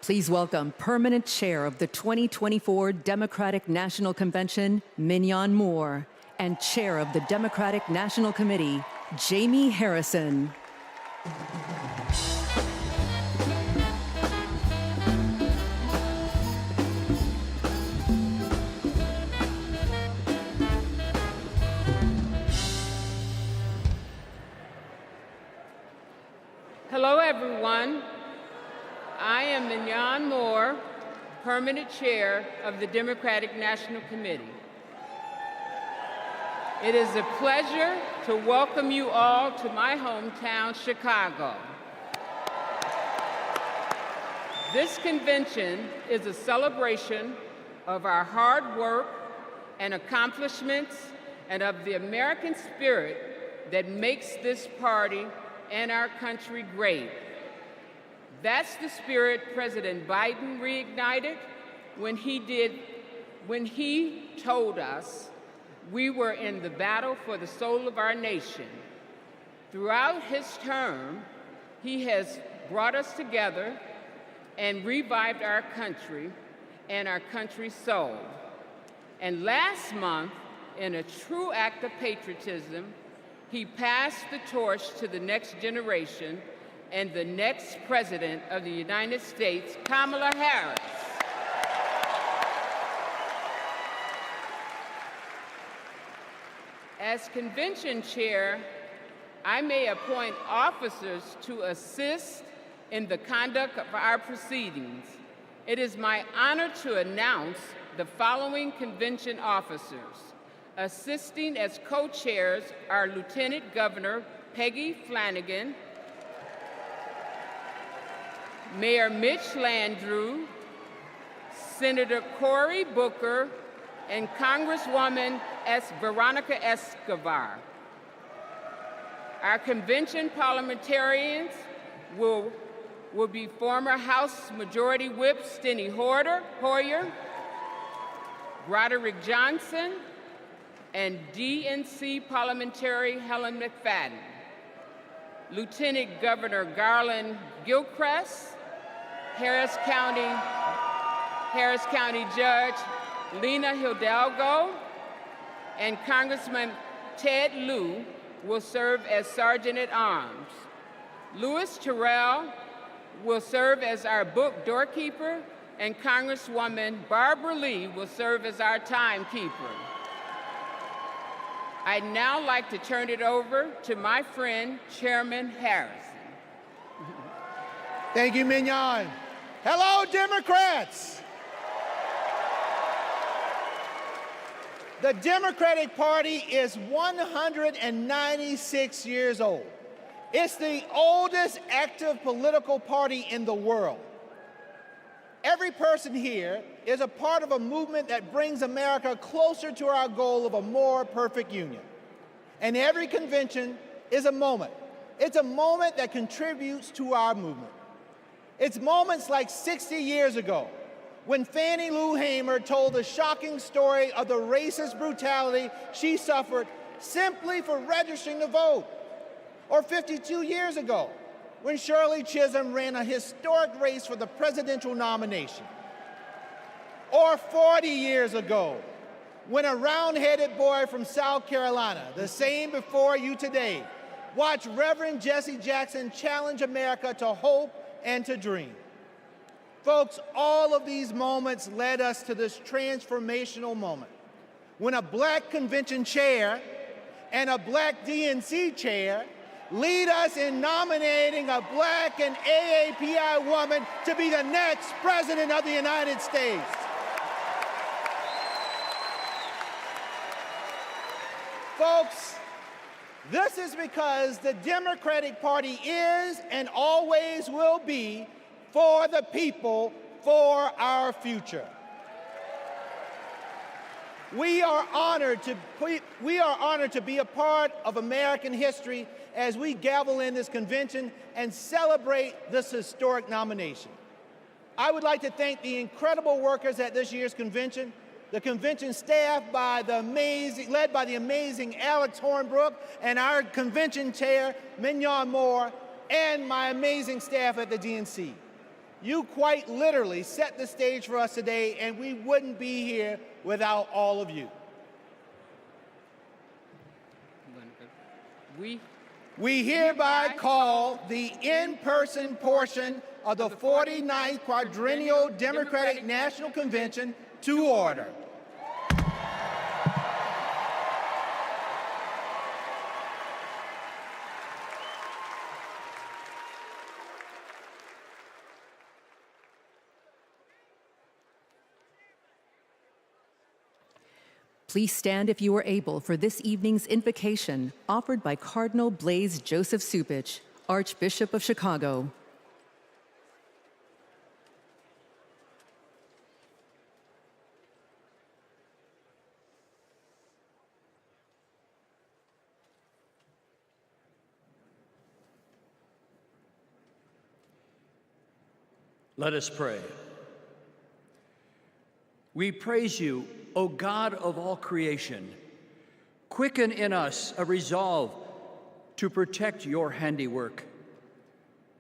Please welcome Permanent Chair of the 2024 Democratic National Convention, Mignon Moore, and Chair of the Democratic National Committee, Jamie Harrison. Hello, everyone. I am Mignon Moore, Permanent Chair of the Democratic National Committee. It is a pleasure to welcome you all to my hometown, Chicago. This convention is a celebration of our hard work and accomplishments and of the American spirit that makes this party and our country great. That's the spirit President Biden reignited when he told us we were in the battle for the soul of our nation. Throughout his term, he has brought us together and revived our country and our country's soul. And last month, in a true act of patriotism, he passed the torch to the next generation and the next President of the United States, Kamala Harris. As convention chair, I may appoint officers to assist in the conduct of our proceedings. It is my honor to announce the following convention officers. Assisting as co-chairs are Lieutenant Governor Peggy Flanagan, Mayor Mitch Landrieu, Senator Cory Booker, and Congresswoman Veronica Escobar. Our convention parliamentarians will be former House Majority Whip Steny Hoyer, Broderick Johnson, and DNC parliamentary Helen McFadden. Lieutenant Governor Garland Gilchrist, Harris County Judge Lena Hidalgo, and Congressman Ted Lieu will serve as Sergeant at Arms. Louis Terrell will serve as our book doorkeeper, and Congresswoman Barbara Lee will serve as our timekeeper. I'd now like to turn it over to my friend, Chairman Harrison. Thank you, Mignon. Hello, Democrats. The Democratic Party is 196 years old. It's the oldest active political party in the world. Every person here is a part of a movement that brings America closer to our goal of a more perfect union. And every convention is a moment. It's a moment that contributes to our movement. It's moments like 60 years ago, when Fannie Lou Hamer told the shocking story of the racist brutality she suffered simply for registering to vote. Or 52 years ago, when Shirley Chisholm ran a historic race for the presidential nomination. Or 40 years ago, when a round-headed boy from South Carolina, the same before you today, watched Reverend Jesse Jackson challenge America to hope and to dream. Folks, all of these moments led us to this transformational moment, when a black convention chair and a black DNC chair lead us in nominating a black and AAPI woman to be the next President of the United States. Folks, this is because the Democratic Party is and always will be for the people, for our future. We are honored to be a part of American history as we gavel in this convention and celebrate this historic nomination. I would like to thank the incredible workers at this year's convention, the convention staff led by the amazing Alex Hornbrook, and our convention chair, Mignon Moore, and my amazing staff at the DNC. You quite literally set the stage for us today, and we wouldn't be here without all of you. We hereby call the in-person portion of the 49th Quadrennial Democratic National Convention to order. Please stand if you are able for this evening's invocation offered by Cardinal Blaise Joseph Cupich, Archbishop of Chicago. Let us pray. We praise you, O God of all creation. Quicken in us a resolve to protect your handiwork.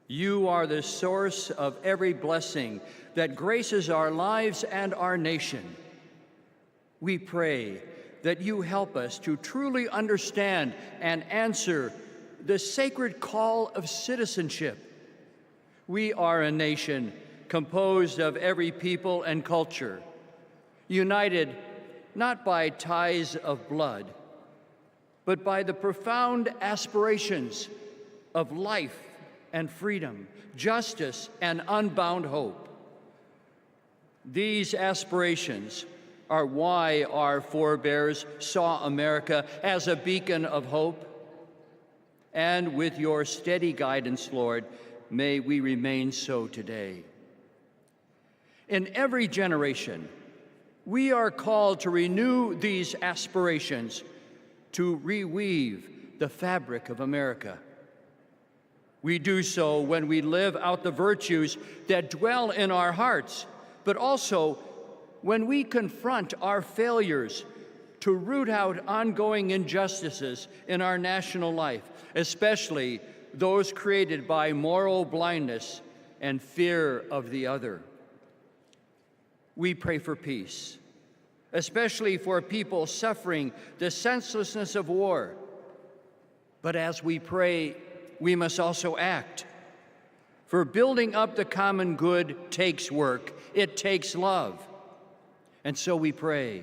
You are the source of every blessing that graces our lives and our nation. We pray that you help us to truly understand and answer the sacred call of citizenship. We are a nation composed of every people and culture, united not by ties of blood, but by the profound aspirations of life and freedom, justice and unbound hope. These aspirations are why our forebears saw America as a beacon of hope. And with your steady guidance, Lord, may we remain so today. In every generation, we are called to renew these aspirations, to reweave the fabric of America. We do so when we live out the virtues that dwell in our hearts, but also when we confront our failures to root out ongoing injustices in our national life, especially those created by moral blindness and fear of the other. We pray for peace, especially for people suffering the senselessness of war. But as we pray, we must also act. For building up the common good takes work, it takes love. And so we pray,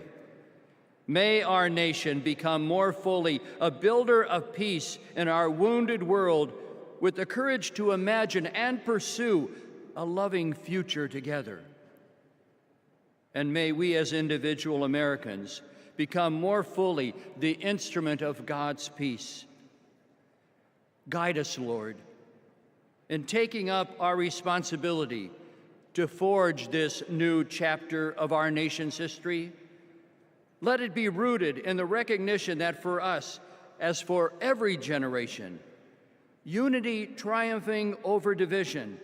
may our nation become more fully a builder of peace in our wounded world, with the courage to imagine and pursue a loving future together. And may we as individual Americans become more fully the instrument of God's peace. Guide us, Lord, in taking up our responsibility to forge this new chapter of our nation's history. Let it be rooted in the recognition that for us, as for every generation, unity triumphing over division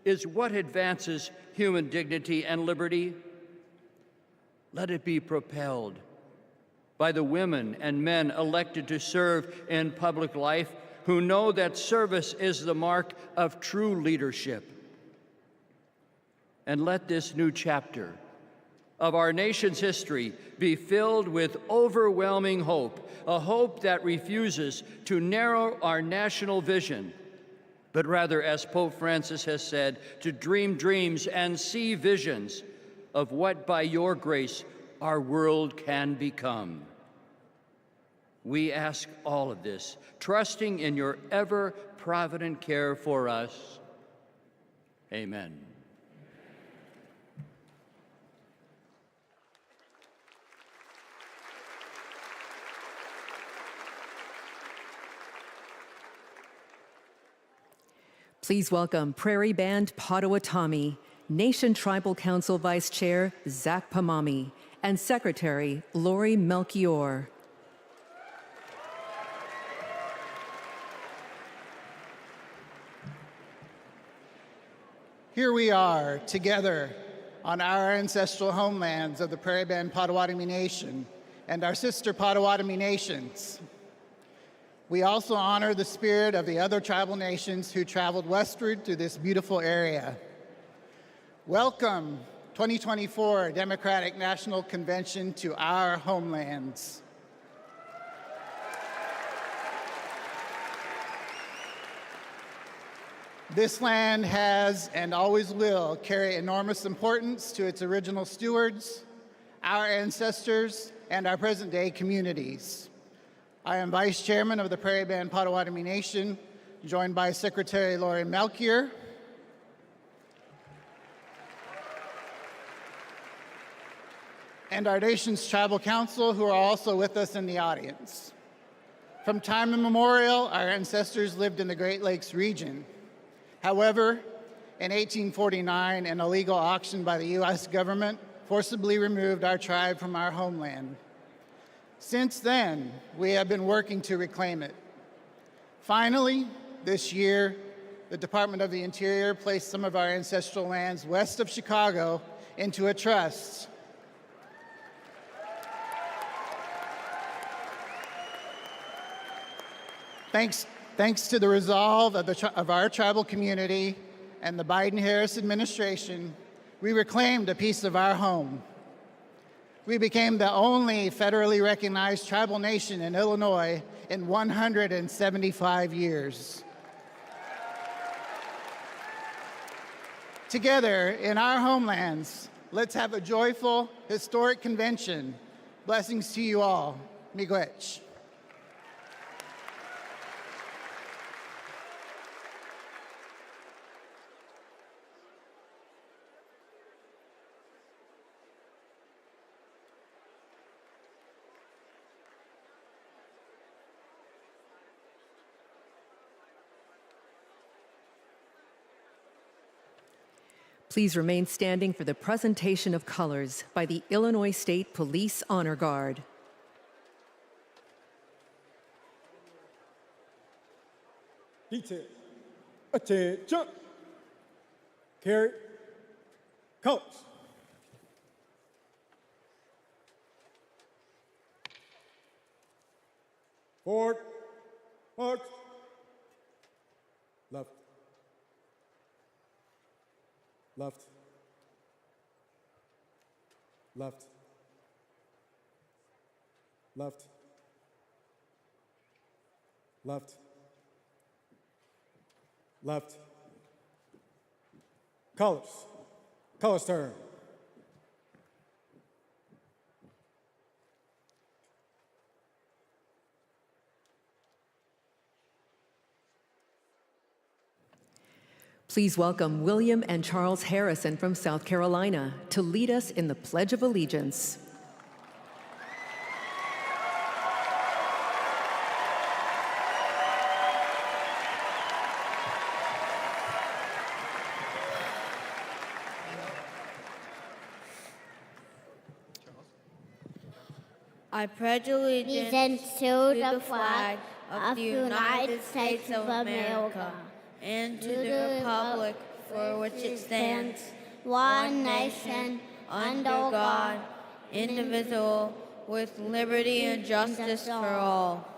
is what advances human dignity and liberty. Let it be propelled by the women and men elected to serve in public life, who know that service is the mark of true leadership. And let this new chapter of our nation's history be filled with overwhelming hope, a hope that refuses to narrow our national vision, but rather, as Pope Francis has said, to dream dreams and see visions of what, by your grace, our world can become. We ask all of this, trusting in your ever-provident care for us. Amen. Please welcome Prairie Band Potawatomi, Nation Tribal Council Vice Chair Zach Pamami, and Secretary Lori Melchior. Here we are together on our ancestral homelands of the Prairie Band Potawatomi Nation and our sister Potawatomi nations. We also honor the spirit of the other tribal nations who traveled westward through this beautiful area. Welcome, 2024 Democratic National Convention, to our homelands. This land has and always will carry enormous importance to its original stewards, our ancestors, and our present-day communities. I am Vice Chairman of the Prairie Band Potawatomi Nation, joined by Secretary Lori Melchior, and our nation's Tribal Council, who are also with us in the audience. From time immemorial, our ancestors lived in the Great Lakes region. However, in 1849, an illegal auction by the U.S. government forcibly removed our tribe from our homeland. Since then, we have been working to reclaim it. Finally, this year, the Department of the Interior placed some of our ancestral lands west of Chicago into a trust. Thanks to the resolve of our tribal community and the Biden-Harris administration, we reclaimed a piece of our home. We became the only federally recognized tribal nation in Illinois in 175 years. Together, in our homelands, let's have a joyful, historic convention. Blessings to you all. Miigwech. Please remain standing for the presentation of colors by the Illinois State Police Honor Guard. Detail. Attention. Carry. Colors. Forward. March. Left. Left. Left. Left. Left. Left. Colors. Colors turn. Please welcome William and Charles Harrison from South Carolina to lead us in the Pledge of Allegiance. I pledge allegiance to the flag of the United States of America and to the republic for which it stands, one nation, under God, indivisible, with liberty and justice for all.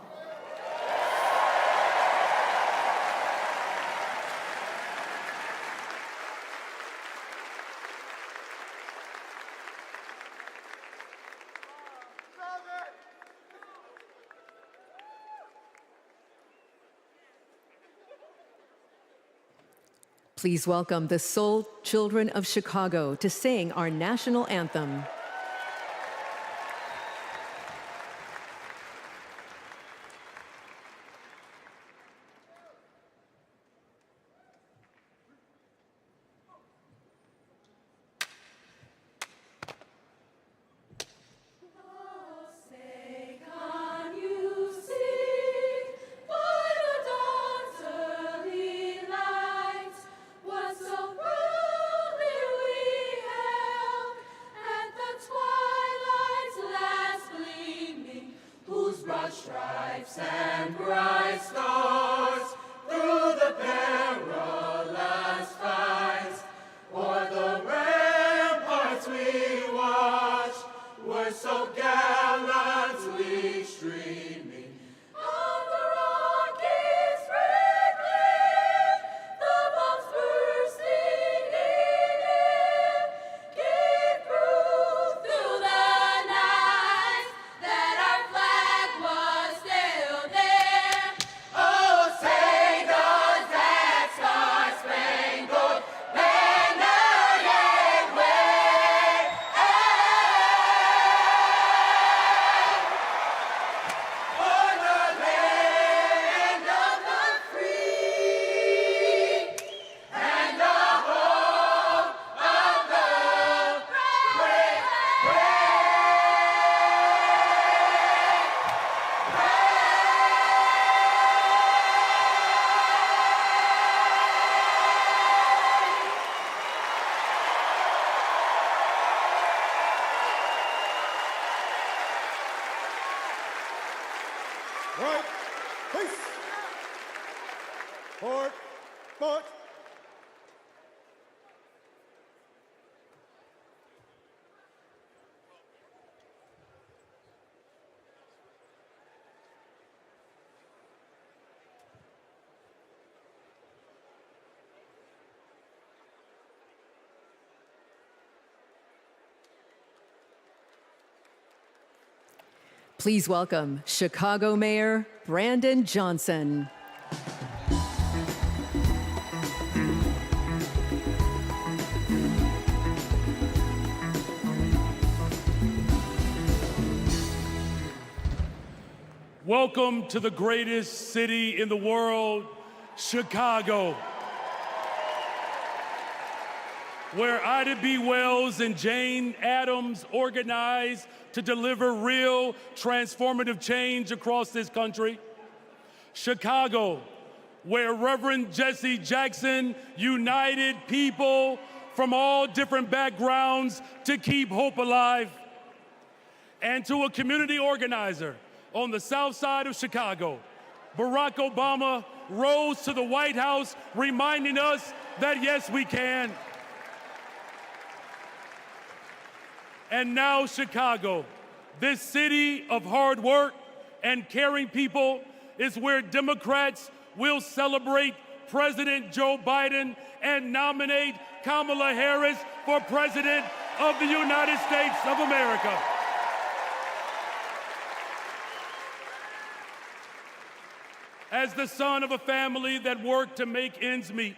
Please welcome the Soul Children of Chicago to sing our national anthem. Stripes and bright stars through the perilous fights, o'er the ramparts we watched, were so gallantly streaming. On the Rockies sprinkling, the bombs bursting in air, Right. Peace. Forward. Forward. Please welcome Chicago Mayor Brandon Johnson. Welcome to the greatest city in the world, Chicago, where Ida B. Wells and Jane Addams organized to deliver real transformative change across this country. Chicago, where Reverend Jesse Jackson united people from all different backgrounds to keep hope alive. And to a community organizer on the south side of Chicago, Barack Obama rose to the White House reminding us that yes, we can. And now Chicago, this city of hard work and caring people, is where Democrats will celebrate President Joe Biden and nominate Kamala Harris for President of the United States of America. As the son of a family that worked to make ends meet,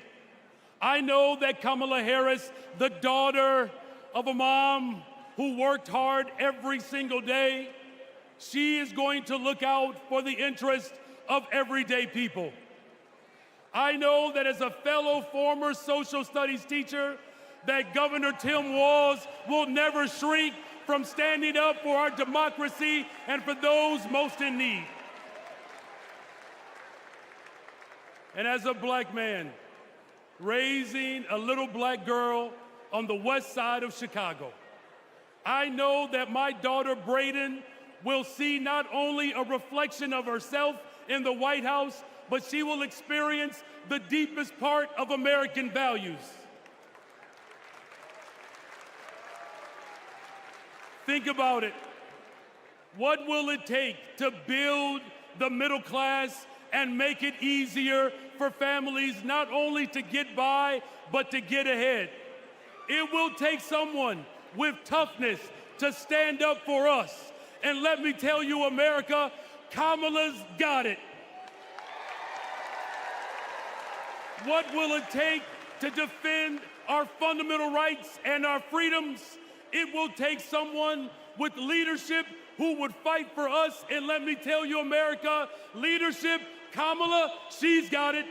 I know that Kamala Harris, the daughter of a mom who worked hard every single day, she is going to look out for the interest of everyday people. I know that as a fellow former social studies teacher, that Governor Tim Walz will never shrink from standing up for our democracy and for those most in need. And as a black man, raising a little black girl on the west side of Chicago, I know that my daughter Brayden will see not only a reflection of herself in the White House, but she will experience the deepest part of American values. Think about it. What will it take to build the middle class and make it easier for families not only to get by, but to get ahead? It will take someone with toughness to stand up for us. And let me tell you, America, Kamala's got it. What will it take to defend our fundamental rights and our freedoms? It will take someone with leadership who would fight for us. And let me tell you, America, leadership, Kamala, she's got it.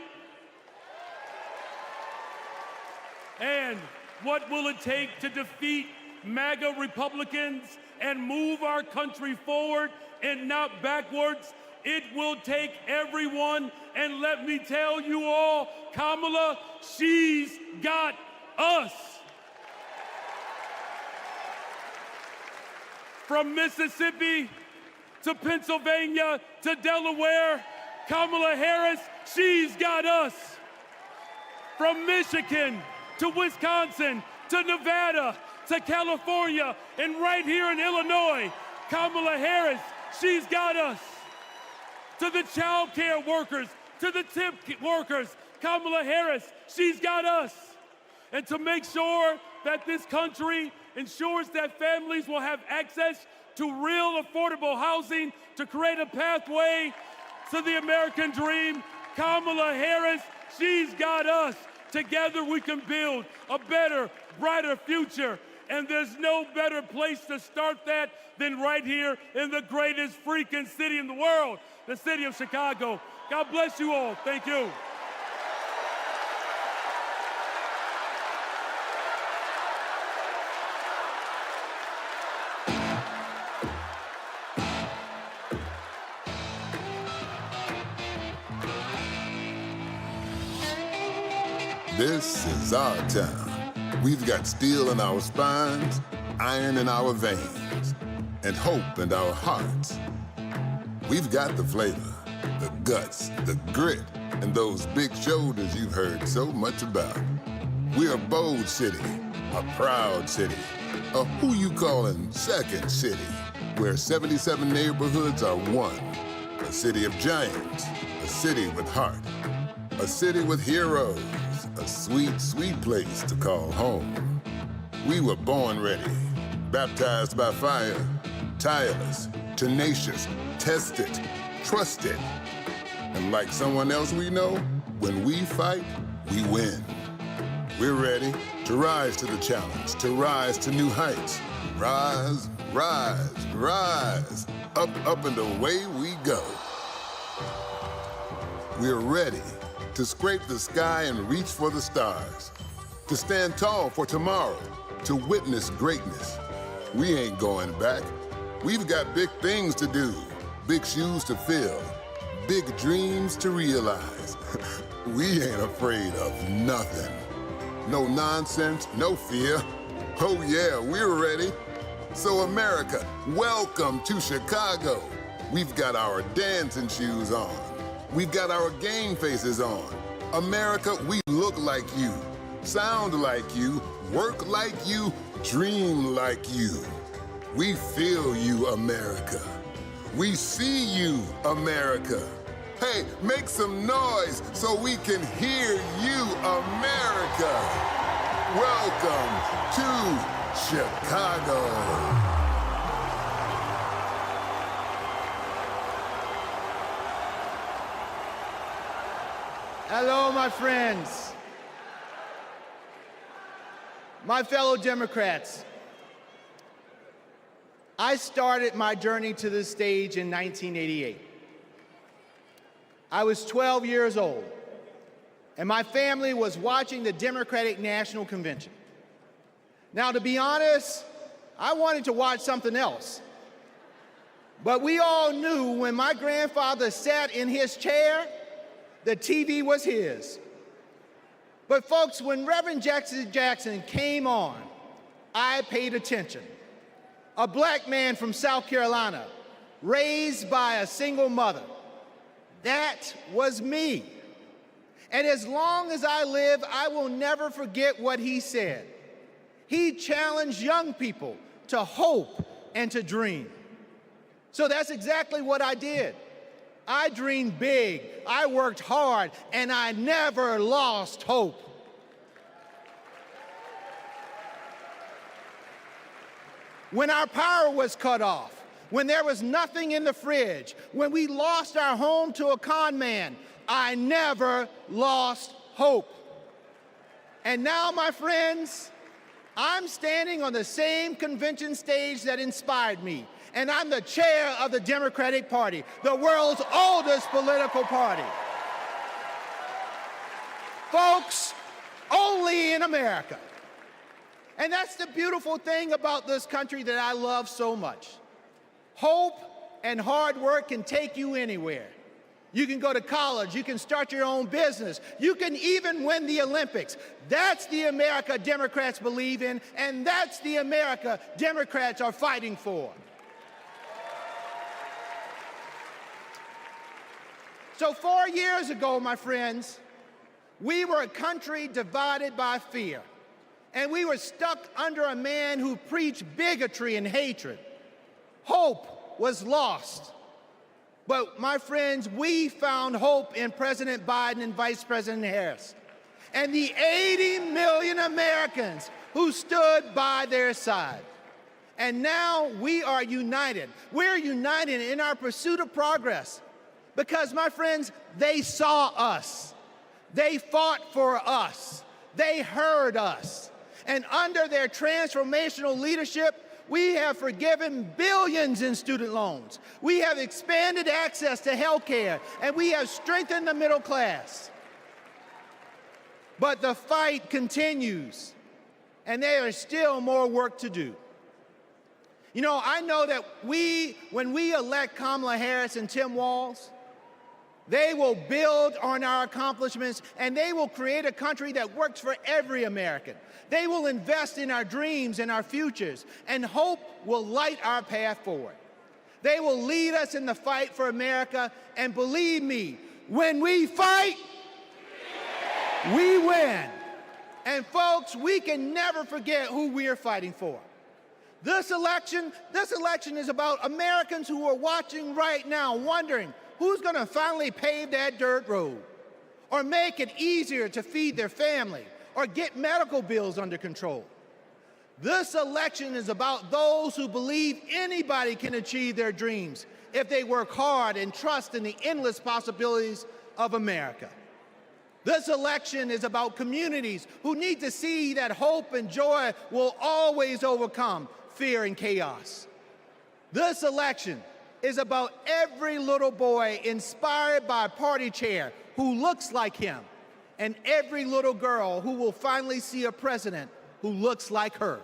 And what will it take to defeat MAGA Republicans and move our country forward and not backwards? It will take everyone, and let me tell you all, Kamala, she's got us. From Mississippi to Pennsylvania to Delaware, Kamala Harris, she's got us. From Michigan to Wisconsin to Nevada to California and right here in Illinois, Kamala Harris, she's got us. To the child care workers, to the tip workers, Kamala Harris, she's got us. And to make sure that this country ensures that families will have access to real affordable housing to create a pathway to the American dream, Kamala Harris, she's got us. Together we can build a better, brighter future. And there's no better place to start that than right here in the greatest freaking city in the world, the city of Chicago. God bless you all. Thank you. This is our town. We've got steel in our spines, iron in our veins, and hope in our hearts. We've got the flavor. the guts, the grit, and those big shoulders you've heard so much about. We're a bold city, a proud city, a who you callin' second city, where 77 neighborhoods are one. A city of giants, a city with heart, a city with heroes, a sweet, sweet place to call home. We were born ready, baptized by fire, tireless, tenacious, tested, trusted. And like someone else we know, when we fight, we win. We're ready to rise to the challenge, to rise to new heights. Rise, rise, rise, up, up and away we go. We're ready to scrape the sky and reach for the stars, to stand tall for tomorrow, to witness greatness. We ain't going back. We've got big things to do, big shoes to fill, big dreams to realize. We ain't afraid of nothing. No nonsense, no fear. Oh yeah, we're ready. So America, welcome to Chicago. We've got our dancing shoes on. We've got our game faces on. America, we look like you, sound like you, work like you, dream like you. We feel you, America. We see you, America. Hey, make some noise so we can hear you, America. Welcome to Chicago. Hello, my friends. My fellow Democrats, I started my journey to this stage in 1988. I was 12 years old, and my family was watching the Democratic National Convention. Now, to be honest, I wanted to watch something else. But we all knew when my grandfather sat in his chair, the TV was his. But folks, when Reverend Jackson came on, I paid attention. A black man from South Carolina, raised by a single mother. That was me. And as long as I live, I will never forget what he said. He challenged young people to hope and to dream. So that's exactly what I did. I dreamed big, I worked hard, and I never lost hope. When our power was cut off, when there was nothing in the fridge, when we lost our home to a con man, I never lost hope. And now, my friends, I'm standing on the same convention stage that inspired me. And I'm the chair of the Democratic Party, the world's oldest political party. Folks, only in America. And that's the beautiful thing about this country that I love so much. Hope and hard work can take you anywhere. You can go to college, you can start your own business, you can even win the Olympics. That's the America Democrats believe in, and that's the America Democrats are fighting for. So 4 years ago, my friends, we were a country divided by fear, and we were stuck under a man who preached bigotry and hatred. Hope was lost. But my friends, we found hope in President Biden and Vice President Harris, and the 80 million Americans who stood by their side. And now we are united. We're united in our pursuit of progress. Because, my friends, they saw us. They fought for us. They heard us. And under their transformational leadership, we have forgiven billions in student loans. We have expanded access to health care, and we have strengthened the middle class. But the fight continues, and there is still more work to do. You know, I know that when we elect Kamala Harris and Tim Walz, they will build on our accomplishments, and they will create a country that works for every American. They will invest in our dreams and our futures, and hope will light our path forward. They will lead us in the fight for America, and believe me, when we fight, we win. And folks, we can never forget who we are fighting for. This election is about Americans who are watching right now, wondering who's going to finally pave that dirt road, or make it easier to feed their family, or get medical bills under control. This election is about those who believe anybody can achieve their dreams if they work hard and trust in the endless possibilities of America. This election is about communities who need to see that hope and joy will always overcome fear and chaos. This election is about every little boy inspired by a party chair who looks like him, and every little girl who will finally see a president who looks like her.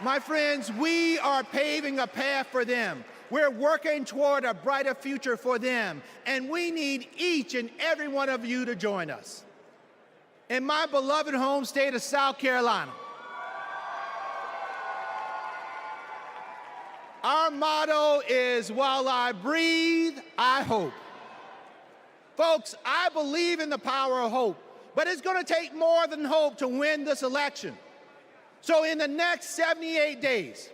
My friends, we are paving a path for them. We're working toward a brighter future for them, and we need each and every one of you to join us. In my beloved home state of South Carolina, our motto is, while I breathe, I hope. Folks, I believe in the power of hope, but it's going to take more than hope to win this election. So in the next 78 days,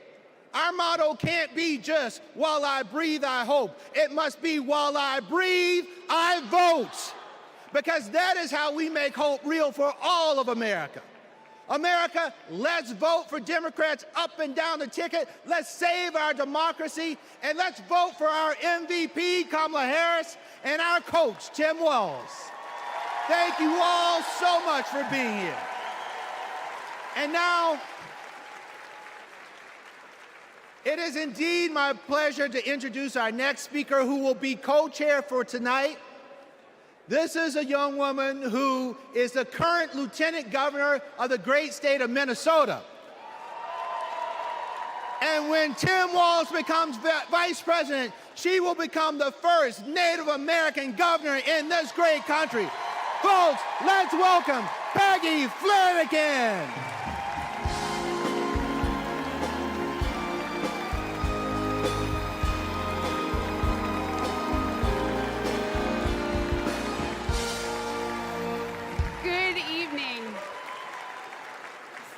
our motto can't be just, while I breathe, I hope. It must be, while I breathe, I vote. Because that is how we make hope real for all of America. America, let's vote for Democrats up and down the ticket. Let's save our democracy, and let's vote for our MVP, Kamala Harris, and our coach, Tim Walz. Thank you all so much for being here. And now, it is indeed my pleasure to introduce our next speaker, who will be co-chair for tonight. This is a young woman who is the current lieutenant governor of the great state of Minnesota. And when Tim Walz becomes vice president, she will become the first Native American governor in this great country. Folks, let's welcome Peggy Flanagan.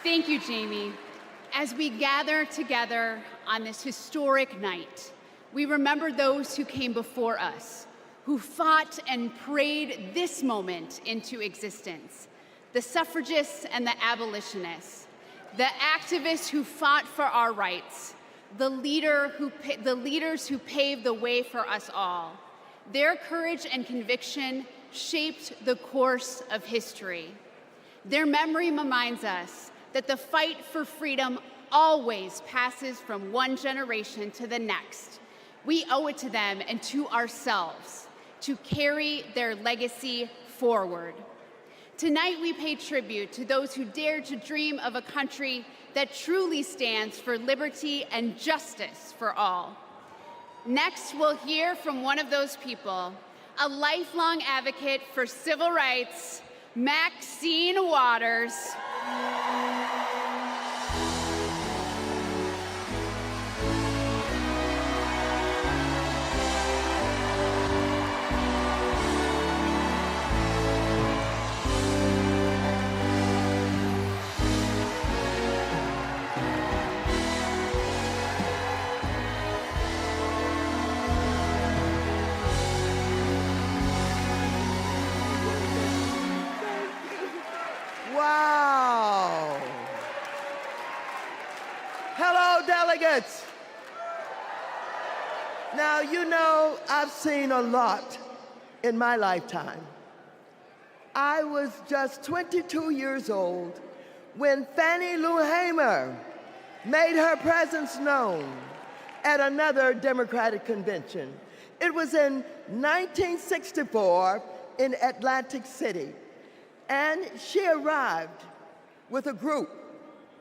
Thank you, Jamie. As we gather together on this historic night, we remember those who came before us, who fought and prayed this moment into existence. The suffragists and the abolitionists, the activists who fought for our rights, the leaders who paved the way for us all. Their courage and conviction shaped the course of history. Their memory reminds us that the fight for freedom always passes from one generation to the next. We owe it to them and to ourselves to carry their legacy forward. Tonight, we pay tribute to those who dared to dream of a country that truly stands for liberty and justice for all. Next, we'll hear from one of those people, a lifelong advocate for civil rights, Maxine Waters. Wow. Hello, delegates. Now, you know, I've seen a lot in my lifetime. I was just 22 years old when Fannie Lou Hamer made her presence known at another Democratic convention. It was in 1964 in Atlantic City. And she arrived with a group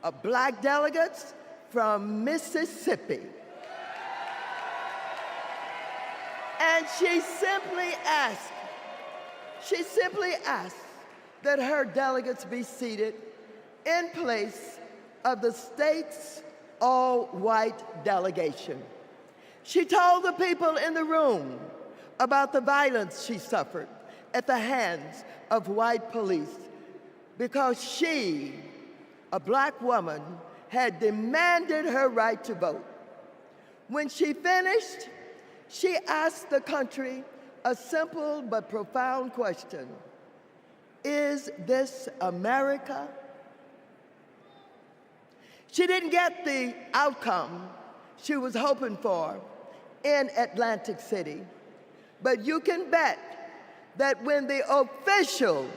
of black delegates from Mississippi. And she simply asked that her delegates be seated in place of the state's all-white delegation. She told the people in the room about the violence she suffered at the hands of white police because she, a black woman, had demanded her right to vote. When she finished, she asked the country a simple but profound question. Is this America? She didn't get the outcome she was hoping for in Atlantic City, but you can bet that when the official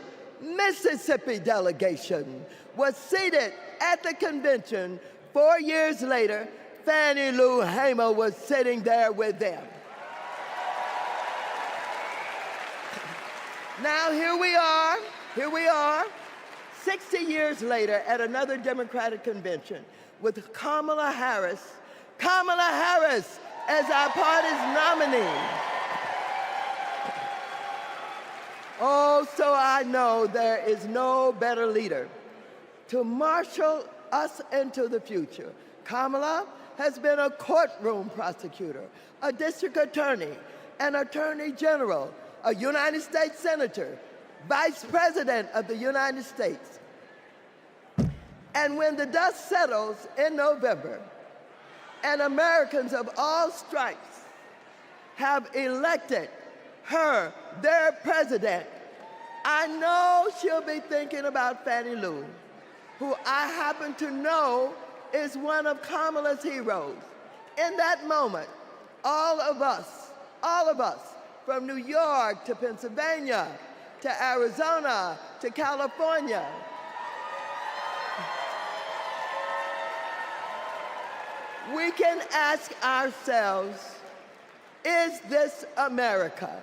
Mississippi delegation was seated at the convention 4 years later, Fannie Lou Hamer was sitting there with them. Now here we are, 60 years later at another Democratic convention with Kamala Harris as our party's nominee. Oh, so I know there is no better leader to marshal us into the future. Kamala has been a courtroom prosecutor, a district attorney, an attorney general, a United States senator, Vice President of the United States. And when the dust settles in November, and Americans of all stripes have elected her their president, I know she'll be thinking about Fannie Lou, who I happen to know is one of Kamala's heroes. In that moment, all of us, from New York to Pennsylvania, to Arizona, to California, we can ask ourselves, is this America?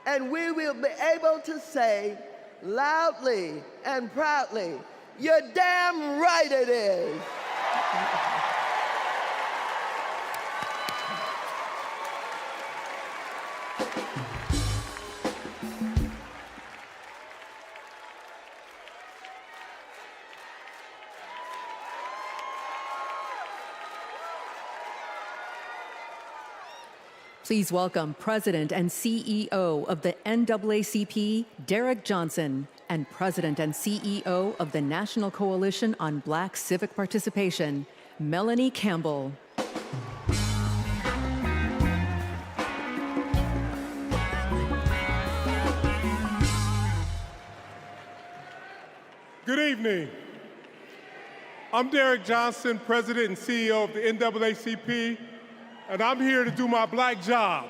And we will be able to say loudly and proudly, you're damn right it is. Please welcome President and CEO of the NAACP, Derek Johnson, and President and CEO of the National Coalition on Black Civic Participation, Melanie Campbell. Good evening. I'm Derek Johnson, President and CEO of the NAACP, and I'm here to do my black job.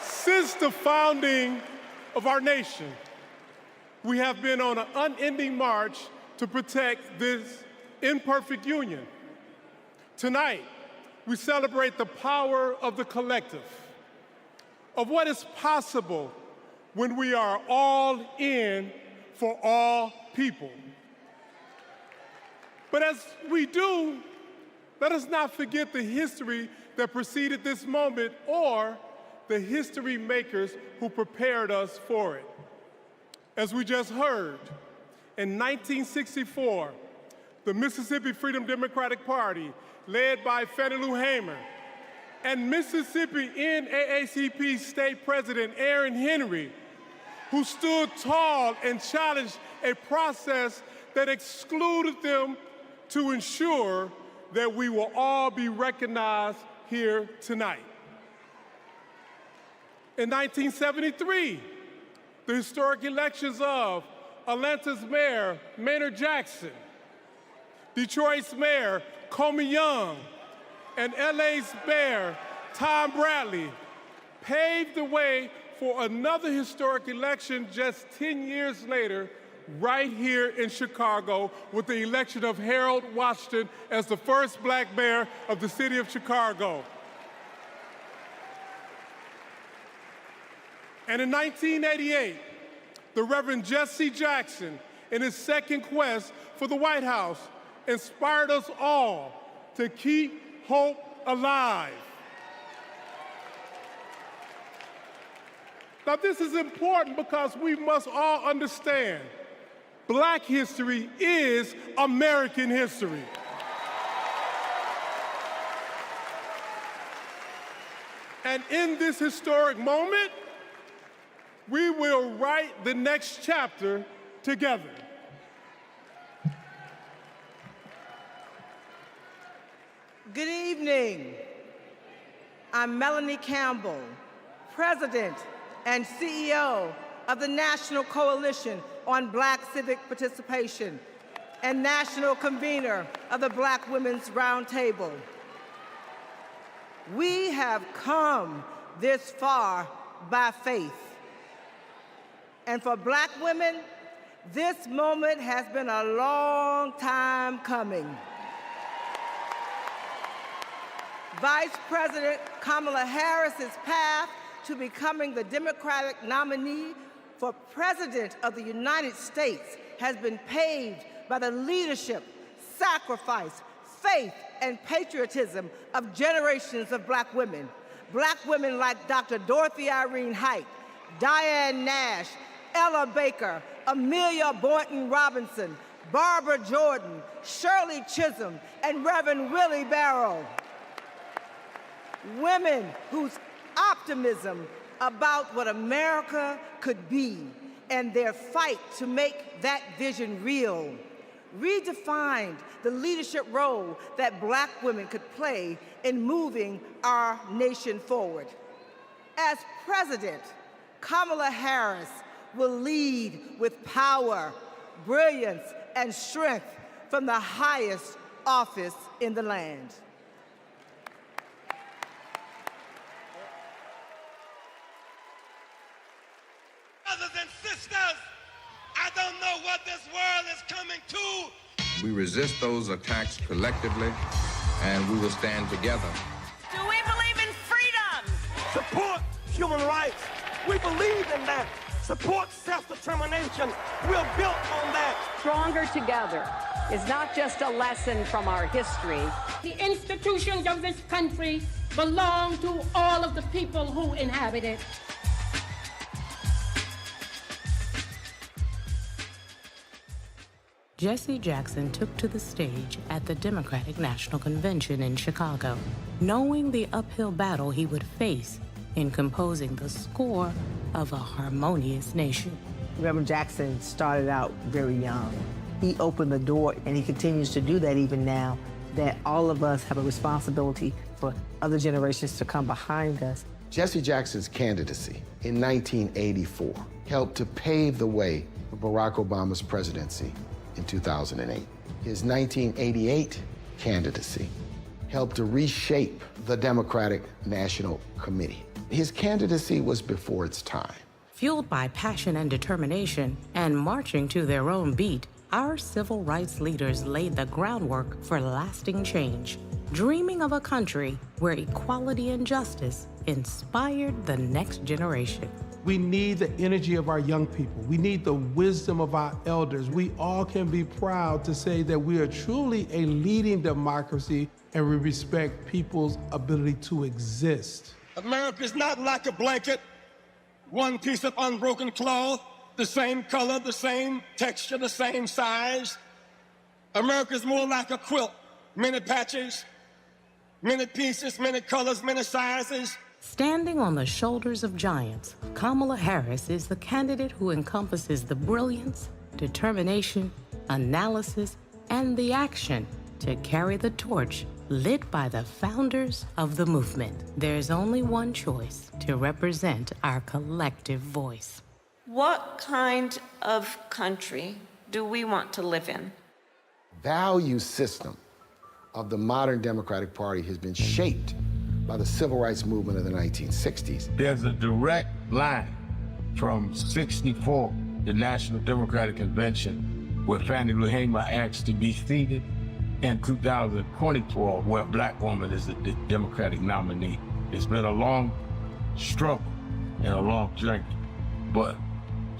Since the founding of our nation, we have been on an unending march to protect this imperfect union. Tonight, we celebrate the power of the collective, of what is possible when we are all in for all people. But as we do, let us not forget the history that preceded this moment or the history makers who prepared us for it. As we just heard, in 1964, the Mississippi Freedom Democratic Party, led by Fannie Lou Hamer, and Mississippi NAACP State President Aaron Henry, who stood tall and challenged a process that excluded them to ensure that we will all be recognized here tonight. In 1973, the historic elections of Atlanta's Mayor Maynard Jackson, Detroit's Mayor Comey Young, and LA's Mayor Tom Bradley paved the way for another historic election just 10 years later, right here in Chicago, with the election of Harold Washington as the first black mayor of the city of Chicago. And in 1988, the Reverend Jesse Jackson, in his second quest for the White House, inspired us all to keep hope alive. Now, this is important because we must all understand Black history is American history. And in this historic moment, we will write the next chapter together. Good evening. I'm Melanie Campbell, President and CEO of the National Coalition on Black Civic Participation and National Convener of the Black Women's Roundtable. We have come this far by faith. And for Black women, this moment has been a long time coming. Vice President Kamala Harris's path to becoming the Democratic nominee for President of the United States has been paved by the leadership, sacrifice, faith, and patriotism of generations of Black women. Black women like Dr. Dorothy Irene Height, Diane Nash, Ella Baker, Amelia Boynton Robinson, Barbara Jordan, Shirley Chisholm, and Reverend Willie Barrow. Women whose optimism about what America could be and their fight to make that vision real redefined the leadership role that Black women could play in moving our nation forward. As President, Kamala Harris will lead with power, brilliance, and strength from the highest office in the land. Brothers and sisters, I don't know what this world is coming to. We resist those attacks collectively, and we will stand together. Do we believe in freedom? Support human rights. We believe in that. Support self-determination. We're built on that. Stronger together is not just a lesson from our history. The institutions of this country belong to all of the people who inhabit it. Jesse Jackson took to the stage at the Democratic National Convention in Chicago, knowing the uphill battle he would face in composing the score of a harmonious nation. Reverend Jackson started out very young. He opened the door, and he continues to do that even now, that all of us have a responsibility for other generations to come behind us. Jesse Jackson's candidacy in 1984 helped to pave the way for Barack Obama's presidency in 2008. His 1988 candidacy helped to reshape the Democratic National Committee. His candidacy was before its time. Fueled by passion and determination and marching to their own beat, our civil rights leaders laid the groundwork for lasting change, dreaming of a country where equality and justice inspired the next generation. We need the energy of our young people. We need the wisdom of our elders. We all can be proud to say that we are truly a leading democracy and we respect people's ability to exist. America is not like a blanket, one piece of unbroken cloth, the same color, the same texture, the same size. America is more like a quilt, many patches, many pieces, many colors, many sizes. Standing on the shoulders of giants, Kamala Harris is the candidate who encompasses the brilliance, determination, analysis, and the action to carry the torch lit by the founders of the movement. There's only one choice to represent our collective voice. What kind of country do we want to live in? Value system of the modern Democratic Party has been shaped by the civil rights movement of the 1960s. There's a direct line from '64, the National Democratic Convention, where Fannie Lou Hamer asked to be seated, and 2024, where a Black woman is the Democratic nominee. It's been a long struggle and a long journey, but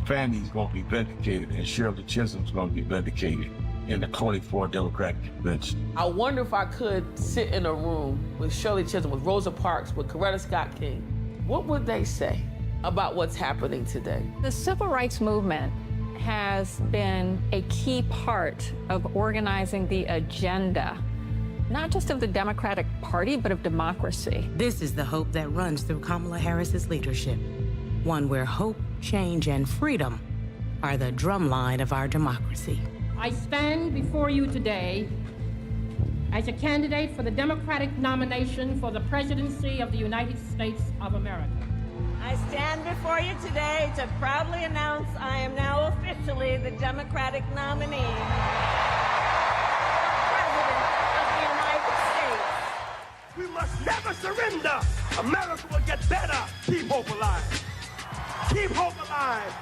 Fannie's gonna be vindicated and Shirley Chisholm's gonna be vindicated in the 24 Democratic Convention. I wonder if I could sit in a room with Shirley Chisholm, with Rosa Parks, with Coretta Scott King. What would they say about what's happening today? The civil rights movement has been a key part of organizing the agenda, not just of the Democratic Party, but of democracy. This is the hope that runs through Kamala Harris's leadership, one where hope, change, and freedom are the drumline of our democracy. I stand before you today as a candidate for the Democratic nomination for the presidency of the United States of America. I stand before you today to proudly announce I am now officially the Democratic nominee for President of the United States. We must never surrender. America will get better. Keep hope alive. Keep hope alive.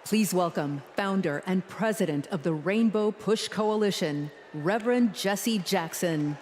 Please welcome founder and president of the Rainbow Push Coalition, Reverend Jesse Jackson.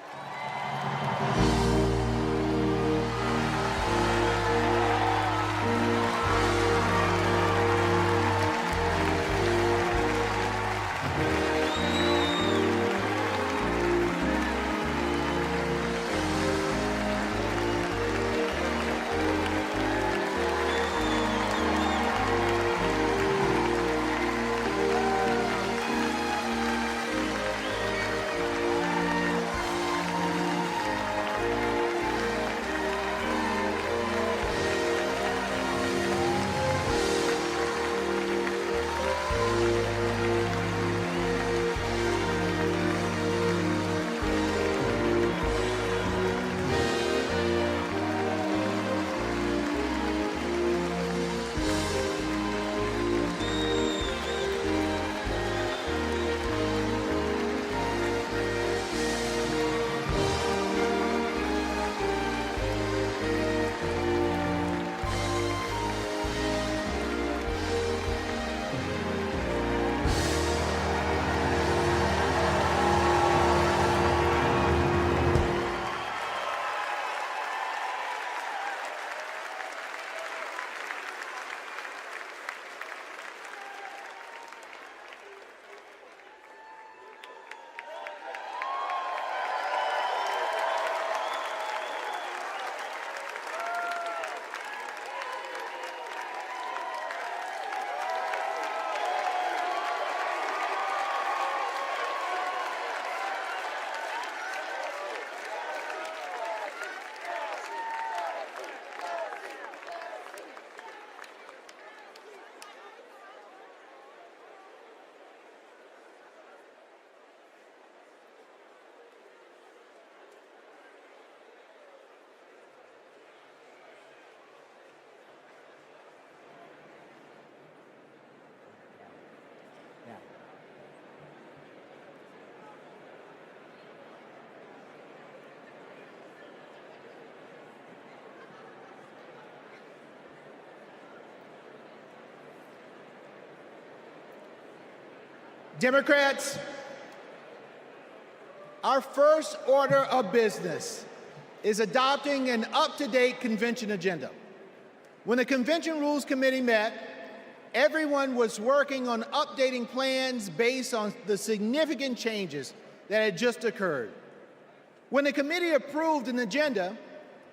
Democrats, our first order of business is adopting an up-to-date convention agenda. When the Convention Rules Committee met, everyone was working on updating plans based on the significant changes that had just occurred. When the committee approved an agenda,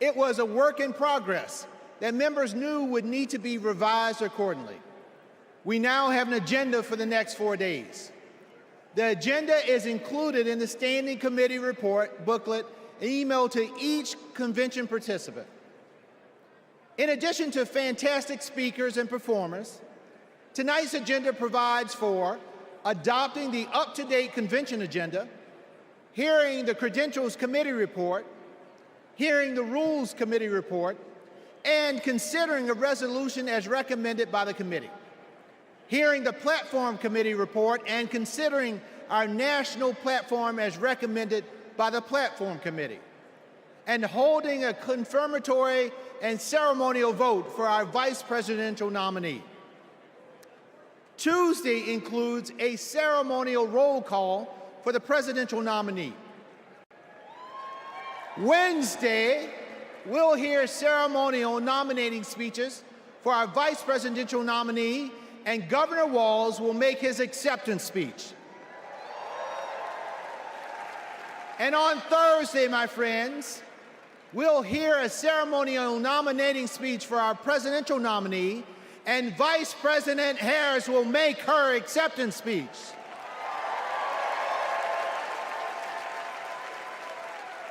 it was a work in progress that members knew would need to be revised accordingly. We now have an agenda for the next 4 days. The agenda is included in the Standing Committee report booklet emailed to each convention participant. In addition to fantastic speakers and performers, tonight's agenda provides for adopting the up-to-date convention agenda, hearing the Credentials Committee report, hearing the Rules Committee report, and considering a resolution as recommended by the committee, hearing the Platform Committee report, and considering our national platform as recommended by the Platform Committee, and holding a confirmatory and ceremonial vote for our vice presidential nominee. Tuesday includes a ceremonial roll call for the presidential nominee. Wednesday, we'll hear ceremonial nominating speeches for our vice presidential nominee, and Governor Walz will make his acceptance speech. And on Thursday, my friends, we'll hear a ceremonial nominating speech for our presidential nominee, and Vice President Harris will make her acceptance speech.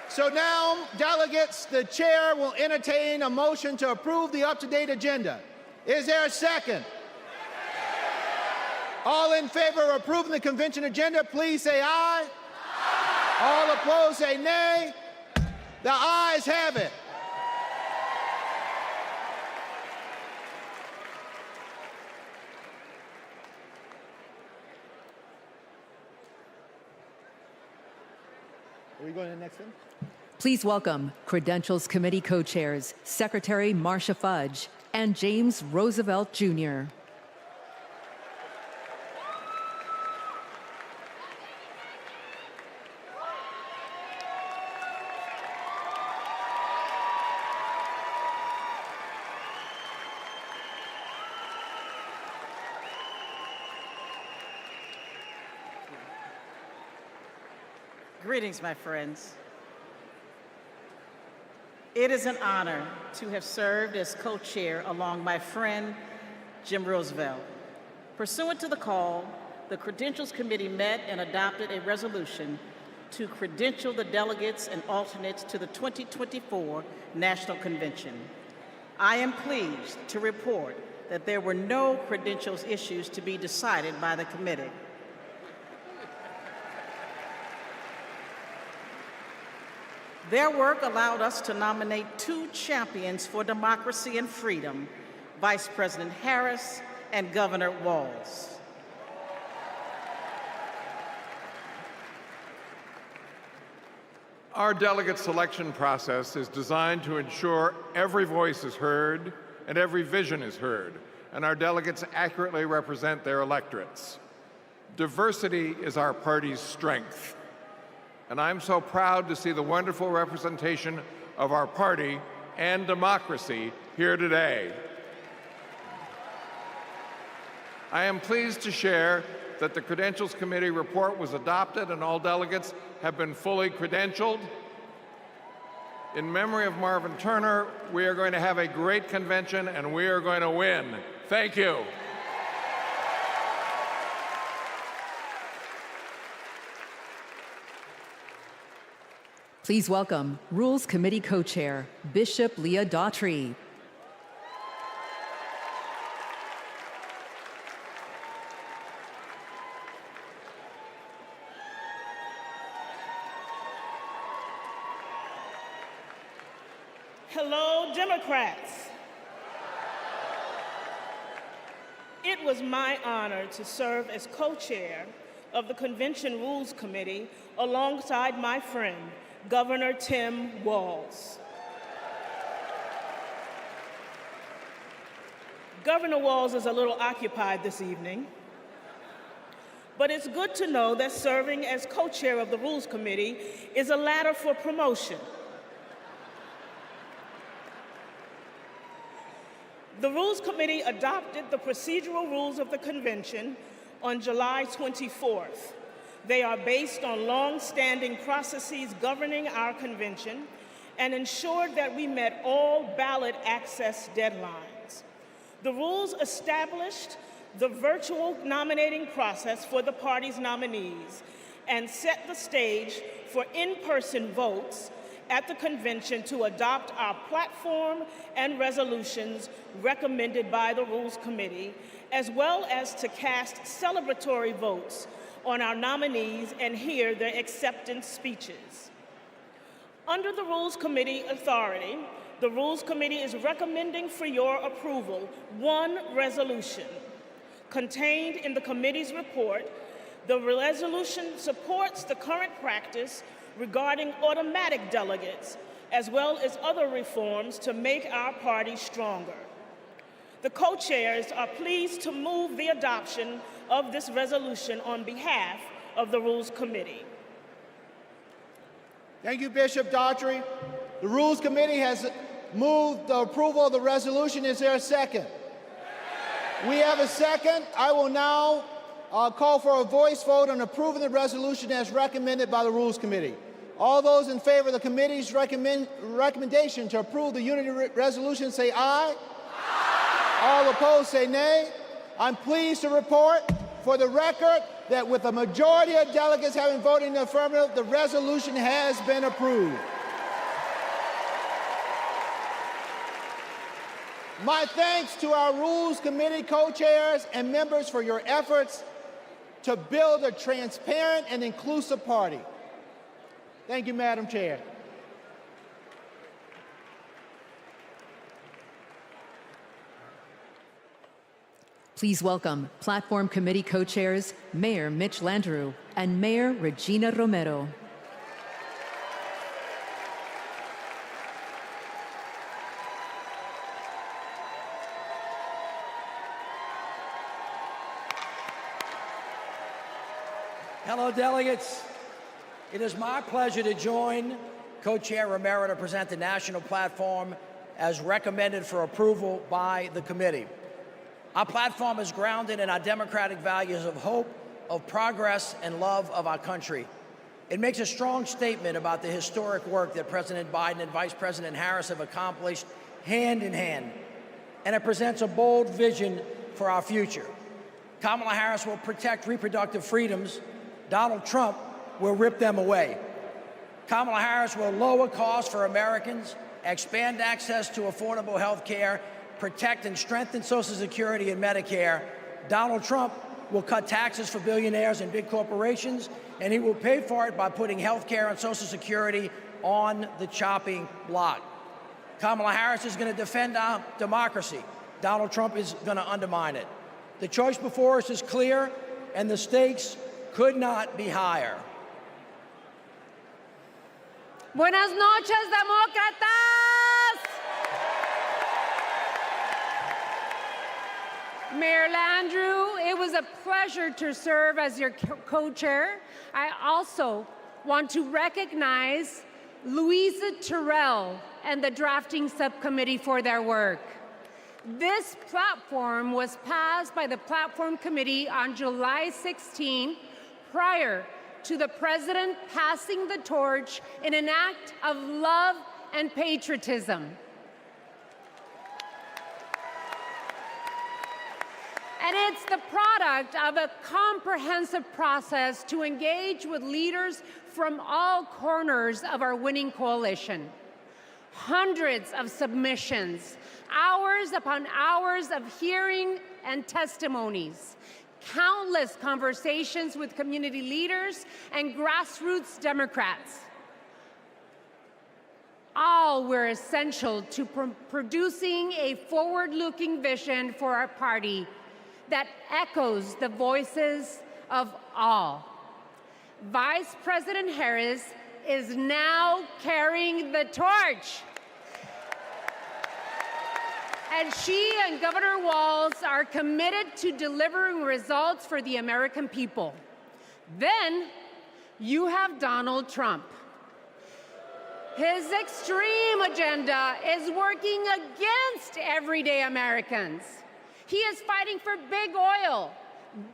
So now, delegates, the chair will entertain a motion to approve the up-to-date agenda. Is there a second? All in favor of approving the convention agenda, please say aye. Aye. All opposed, say nay. The ayes have it. Are we going to the next one? Please welcome Credentials Committee co-chairs, Secretary Marcia Fudge and James Roosevelt, Jr. Greetings, my friends. It is an honor to have served as co-chair along my friend, Jim Roosevelt. Pursuant to the call, the Credentials Committee met and adopted a resolution to credential the delegates and alternates to the 2024 National Convention. I am pleased to report that there were no credentials issues to be decided by the committee. Their work allowed us to nominate two champions for democracy and freedom, Vice President Harris and Governor Walz. Our delegate selection process is designed to ensure every voice is heard and every vision is heard, and our delegates accurately represent their electorates. Diversity is our party's strength, and I'm so proud to see the wonderful representation of our party and democracy here today. I am pleased to share that the Credentials Committee report was adopted and all delegates have been fully credentialed. In memory of Marvin Turner, we are going to have a great convention and we are going to win. Thank you. Please welcome Rules Committee co-chair, Bishop Leah Daughtry. Hello, Democrats. It was my honor to serve as co-chair of the Convention Rules Committee alongside my friend, Governor Tim Walz. Governor Walz is a little occupied this evening, but it's good to know that serving as co-chair of the Rules Committee is a ladder for promotion. The Rules Committee adopted the procedural rules of the convention on July 24th. They are based on long-standing processes governing our convention and ensured that we met all ballot access deadlines. The rules established the virtual nominating process for the party's nominees and set the stage for in-person votes at the convention to adopt our platform and resolutions recommended by the Rules Committee, as well as to cast celebratory votes on our nominees and hear their acceptance speeches. Under the Rules Committee authority, the Rules Committee is recommending for your approval one resolution. Contained in the committee's report, the resolution supports the current practice regarding automatic delegates, as well as other reforms to make our party stronger. The co-chairs are pleased to move the adoption of this resolution on behalf of the Rules Committee. Thank you, Bishop Daughtry. The Rules Committee has moved the approval of the resolution. Is there a second? We have a second. I will now call for a voice vote on approving the resolution as recommended by the Rules Committee. All those in favor of the committee's recommendation to approve the unity resolution say aye. Aye. All opposed say nay. I'm pleased to report for the record that with a majority of delegates having voted in the affirmative, the resolution has been approved. My thanks to our Rules Committee co-chairs and members for your efforts to build a transparent and inclusive party. Thank you, Madam Chair. Please welcome Platform Committee co-chairs Mayor Mitch Landrieu and Mayor Regina Romero. Hello, delegates. It is my pleasure to join Co-Chair Romero to present the national platform as recommended for approval by the committee. Our platform is grounded in our democratic values of hope, of progress, and love of our country. It makes a strong statement about the historic work that President Biden and Vice President Harris have accomplished hand in hand, and it presents a bold vision for our future. Kamala Harris will protect reproductive freedoms. Donald Trump will rip them away. Kamala Harris will lower costs for Americans, expand access to affordable health care, protect and strengthen Social Security and Medicare. Donald Trump will cut taxes for billionaires and big corporations, and he will pay for it by putting health care and Social Security on the chopping block. Kamala Harris is going to defend our democracy. Donald Trump is going to undermine it. The choice before us is clear, and the stakes could not be higher. Buenas noches, demócratas. Mayor Landrieu, it was a pleasure to serve as your co-chair. I also want to recognize Louisa Terrell and the drafting subcommittee for their work. This platform was passed by the Platform Committee on July 16, prior to the President passing the torch in an act of love and patriotism. And it's the product of a comprehensive process to engage with leaders from all corners of our winning coalition. Hundreds of submissions, hours upon hours of hearing and testimonies, countless conversations with community leaders and grassroots Democrats. All were essential to producing a forward-looking vision for our party that echoes the voices of all. Vice President Harris is now carrying the torch. And she and Governor Walz are committed to delivering results for the American people. Then you have Donald Trump. His extreme agenda is working against everyday Americans. He is fighting for big oil,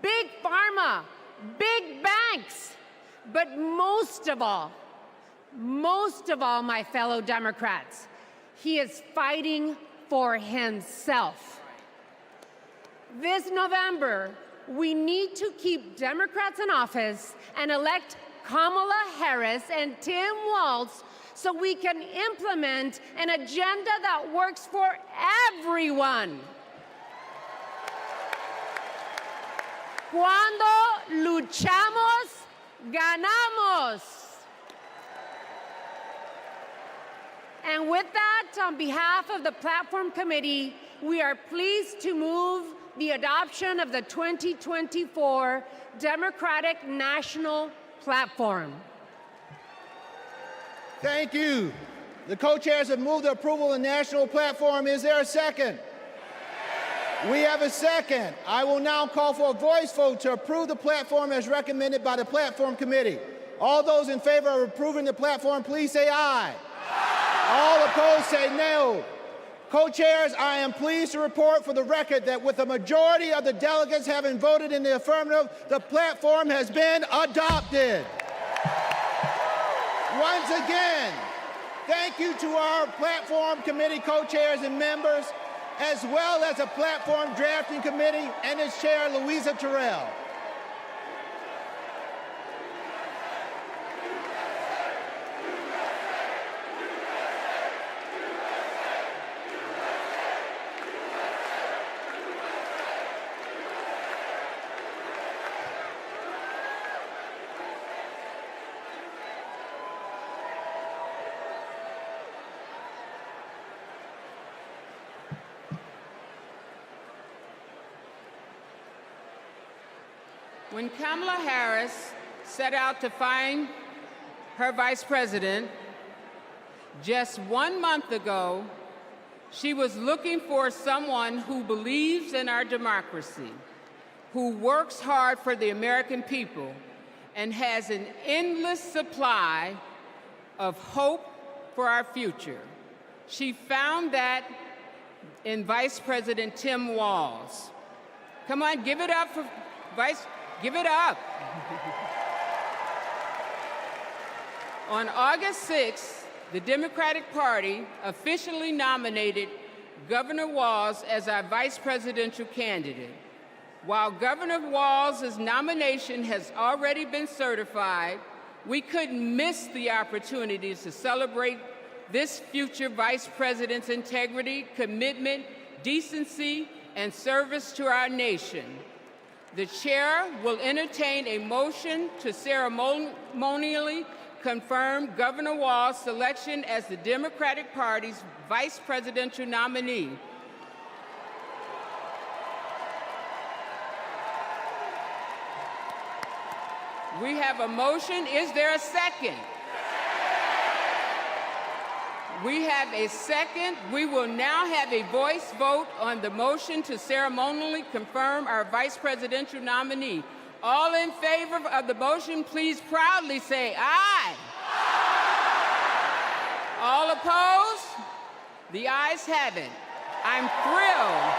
big pharma, big banks, but most of all, my fellow Democrats, he is fighting for himself. This November, we need to keep Democrats in office and elect Kamala Harris and Tim Walz so we can implement an agenda that works for everyone. Cuando luchamos, ganamos. And with that, on behalf of the Platform Committee, we are pleased to move the adoption of the 2024 Democratic National Platform. Thank you. The co-chairs have moved the approval of the national platform. Is there a second? We have a second. I will now call for a voice vote to approve the platform as recommended by the Platform Committee. All those in favor of approving the platform, please say aye. All opposed say no. Co-chairs, I am pleased to report for the record that with a majority of the delegates having voted in the affirmative, the platform has been adopted. Once again, thank you to our Platform Committee co-chairs and members. as well as a platform drafting committee and its chair, Louisa Terrell. When Kamala Harris set out to find her vice president, just 1 month ago, she was looking for someone who believes in our democracy, who works hard for the American people, and has an endless supply of hope for our future. She found that in Vice President Tim Walz. Come on, give it up for give it up. On August 6th, the Democratic Party officially nominated Governor Walz as our vice presidential candidate. While Governor Walz's nomination has already been certified, we couldn't miss the opportunity to celebrate this future vice president's integrity, commitment, decency, and service to our nation. The chair will entertain a motion to ceremonially confirm Governor Walz's selection as the Democratic Party's vice presidential nominee. We have a motion. Is there a second? We have a second. We will now have a voice vote on the motion to ceremonially confirm our vice presidential nominee. All in favor of the motion, please proudly say aye. All opposed? The ayes have it. I'm thrilled.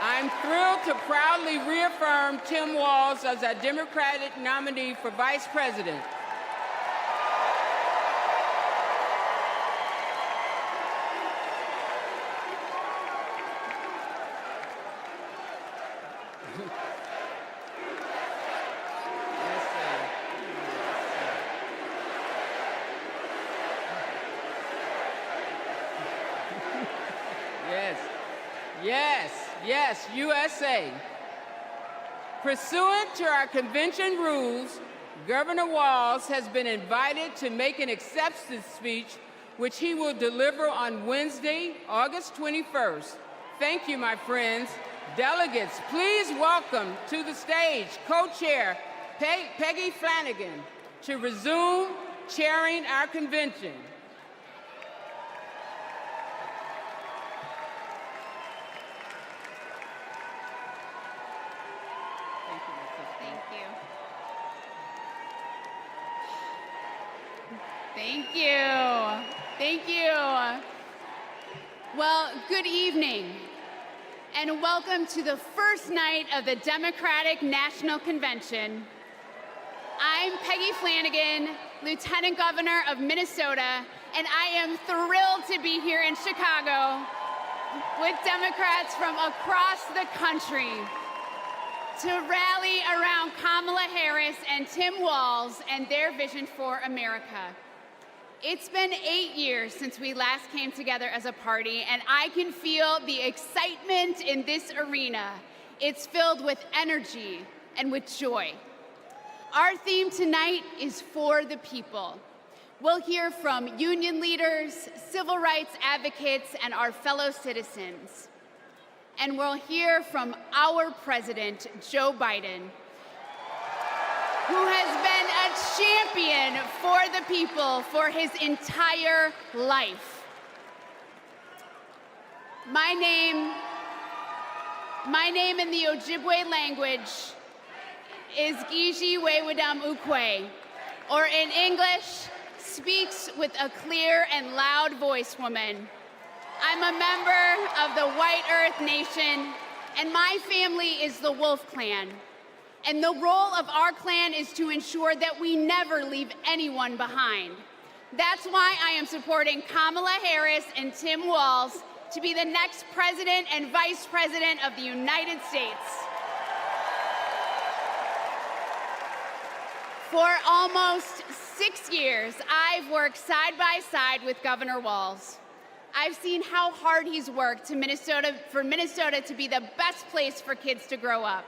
I'm thrilled to proudly reaffirm Tim Walz as our Democratic nominee for vice president. Yes, USA. Pursuant to our convention rules, Governor Walz has been invited to make an acceptance speech, which he will deliver on Wednesday, August 21st. Thank you, my friends. Delegates, please welcome to the stage co-chair Peggy Flanagan to resume chairing our convention. Thank you. Thank you. Well, good evening, and welcome to the first night of the Democratic National Convention. I'm Peggy Flanagan, Lieutenant Governor of Minnesota, and I am thrilled to be here in Chicago with Democrats from across the country to rally around Kamala Harris and Tim Walz and their vision for America. It's been 8 years since we last came together as a party, and I can feel the excitement in this arena. It's filled with energy and with joy. Our theme tonight is for the people. We'll hear from union leaders, civil rights advocates, and our fellow citizens. And we'll hear from our president, Joe Biden, who has been a champion for the people for his entire life. My name in the Ojibwe language is Gigi Wewedam Ukwe, or in English, speaks with a clear and loud voice woman. I'm a member of the White Earth Nation, and my family is the Wolf Clan. And the role of our clan is to ensure that we never leave anyone behind. That's why I am supporting Kamala Harris and Tim Walz to be the next President and Vice President of the United States. For almost 6 years, I've worked side by side with Governor Walz. I've seen how hard he's worked for Minnesota to be the best place for kids to grow up.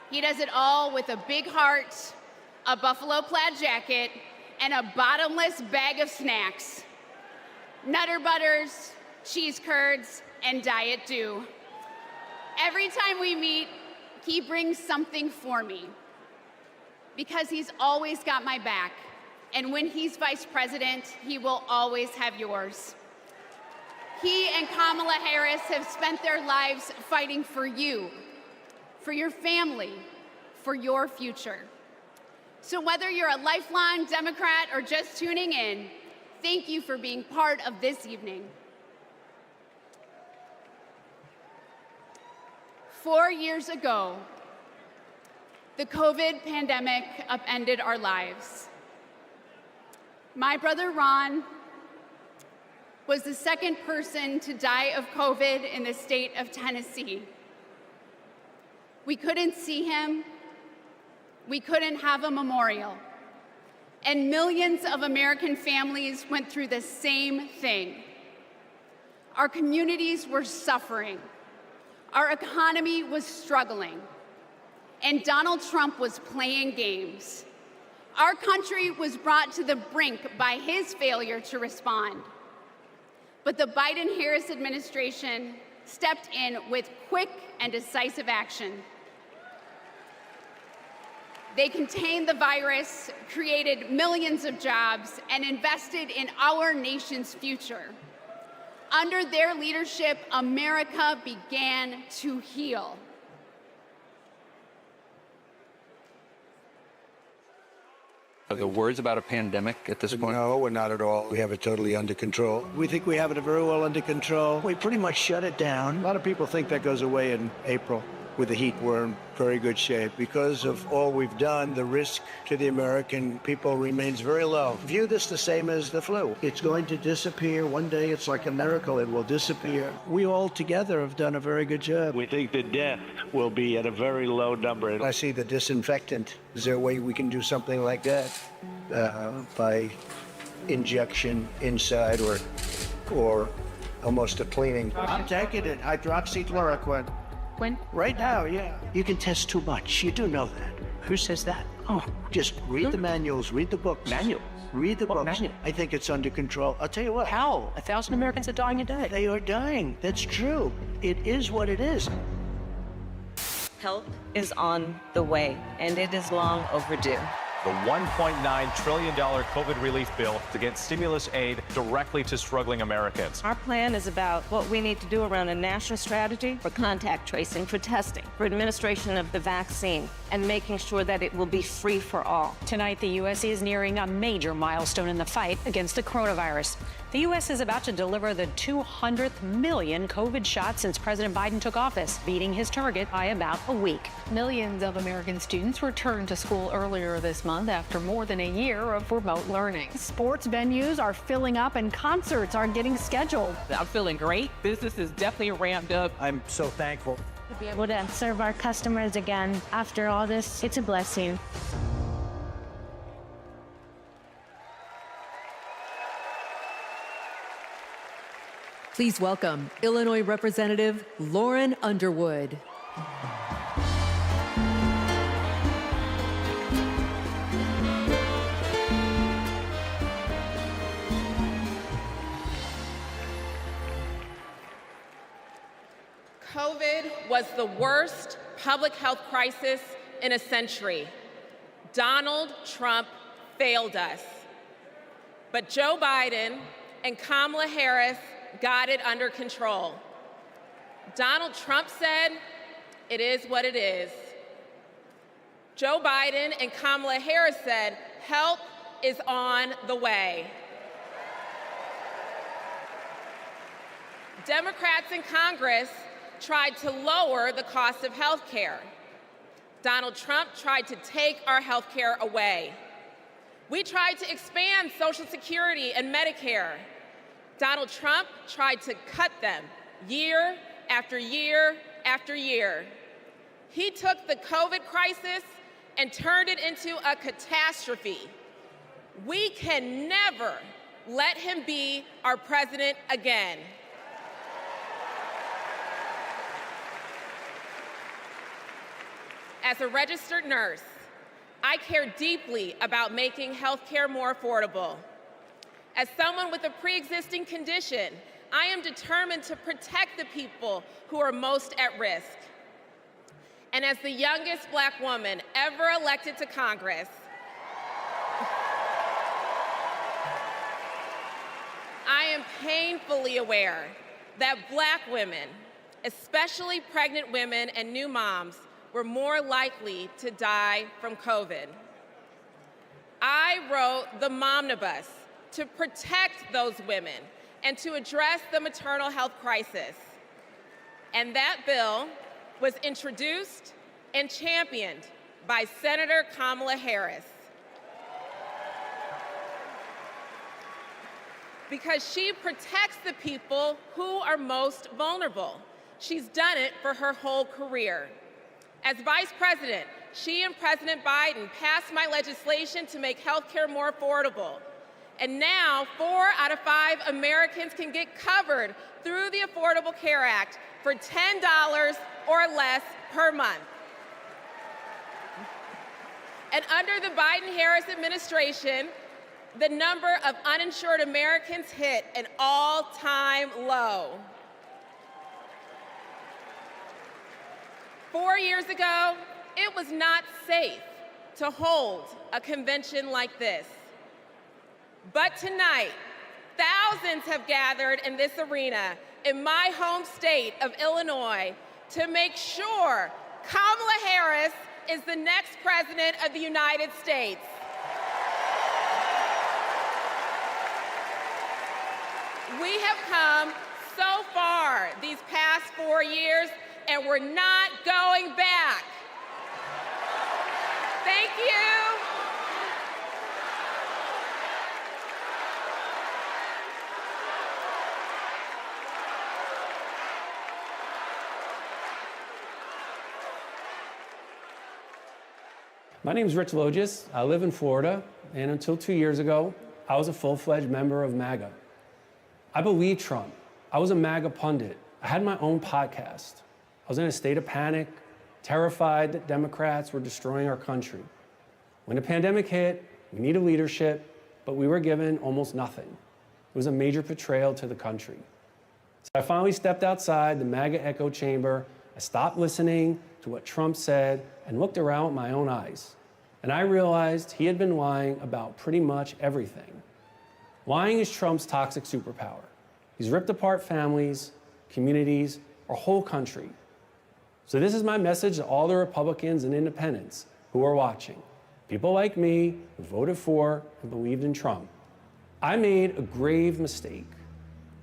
He does it all with a big heart, a buffalo plaid jacket, and a bottomless bag of snacks. Nutter Butters, cheese curds, and Diet Dew. Every time we meet, he brings something for me because he's always got my back. And when he's vice president, he will always have yours. He and Kamala Harris have spent their lives fighting for you, for your family, for your future. So whether you're a lifelong Democrat or just tuning in, thank you for being part of this evening. 4 years ago, the COVID pandemic upended our lives. My brother Ron was the second person to die of COVID in the state of Tennessee. We couldn't see him. We couldn't have a memorial. And millions of American families went through the same thing. Our communities were suffering. Our economy was struggling. And Donald Trump was playing games. Our country was brought to the brink by his failure to respond. But the Biden-Harris administration stepped in with quick and decisive action. They contained the virus, created millions of jobs, and invested in our nation's future. Under their leadership, America began to heal. Are there words about a pandemic at this point? No, we're not at all. We have it totally under control. We think we have it very well under control. We pretty much shut it down. A lot of people think that goes away in April. With the heat, we're in very good shape. Because of all we've done, the risk to the American people remains very low. View this the same as the flu. It's going to disappear. One day, it's like a miracle. It will disappear. We all together have done a very good job. We think the death will be at a very low number. I see the disinfectant. Is there a way we can do something like that by injection inside or almost a cleaning? I'm taking it. Hydroxychloroquine. When? Right now, yeah. You can test too much. You do know that. Who says that? Oh, just read the manuals, read the books. Manual? Read the What books. manual? I think it's under control. I'll tell you what. How? 1,000 Americans are dying a day. They are dying. That's true. It is what it is. Help is on the way, and it is long overdue. The $1.9 trillion COVID relief bill to get stimulus aid directly to struggling Americans. Our plan is about what we need to do around a national strategy for contact tracing, for testing, for administration of the vaccine, and making sure that it will be free for all. Tonight, the U.S. is nearing a major milestone in the fight against the coronavirus. The U.S. is about to deliver the 200th million COVID shots since President Biden took office, beating his target by about a week. Millions of American students returned to school earlier this month after more than a year of remote learning. Sports venues are filling up and concerts are getting scheduled. I'm feeling great. Business is definitely ramped up. I'm so thankful. To be able to serve our customers again after all this, it's a blessing. Please welcome Illinois Representative Lauren Underwood. COVID was the worst public health crisis in a century. Donald Trump failed us. But Joe Biden and Kamala Harris got it under control. Donald Trump said, "It is what it is." Joe Biden and Kamala Harris said, "Help is on the way." Democrats in Congress tried to lower the cost of health care. Donald Trump tried to take our health care away. We tried to expand Social Security and Medicare. Donald Trump tried to cut them year after year after year. He took the COVID crisis and turned it into a catastrophe. We can never let him be our president again. As a registered nurse, I care deeply about making healthcare more affordable. As someone with a pre-existing condition, I am determined to protect the people who are most at risk. And as the youngest Black woman ever elected to Congress, I am painfully aware that Black women, especially pregnant women and new moms, were more likely to die from COVID. I wrote the Momnibus to protect those women and to address the maternal health crisis. And that bill was introduced and championed by Senator Kamala Harris. Because she protects the people who are most vulnerable. She's done it for her whole career. As Vice President, she and President Biden passed my legislation to make healthcare more affordable. And now, 4 out of 5 Americans can get covered through the Affordable Care Act for $10 or less per month. And under the Biden-Harris administration, the number of uninsured Americans hit an all-time low. 4 years ago, it was not safe to hold a convention like this. But tonight, thousands have gathered in this arena in my home state of Illinois to make sure Kamala Harris is the next president of the United States. We have come so far these past 4 years, and we're not going back. Thank you. My name is Rich Logis. I live in Florida, and until 2 years ago, I was a full-fledged member of MAGA. I believed Trump. I was a MAGA pundit. I had my own podcast. I was in a state of panic, terrified that Democrats were destroying our country. When the pandemic hit, we needed leadership, but we were given almost nothing. It was a major betrayal to the country. So I finally stepped outside the MAGA echo chamber. I stopped listening to what Trump said and looked around with my own eyes. And I realized he had been lying about pretty much everything. Lying is Trump's toxic superpower. He's ripped apart families, communities, our whole country. So this is my message to all the Republicans and independents who are watching. People like me who voted for and believed in Trump. I made a grave mistake,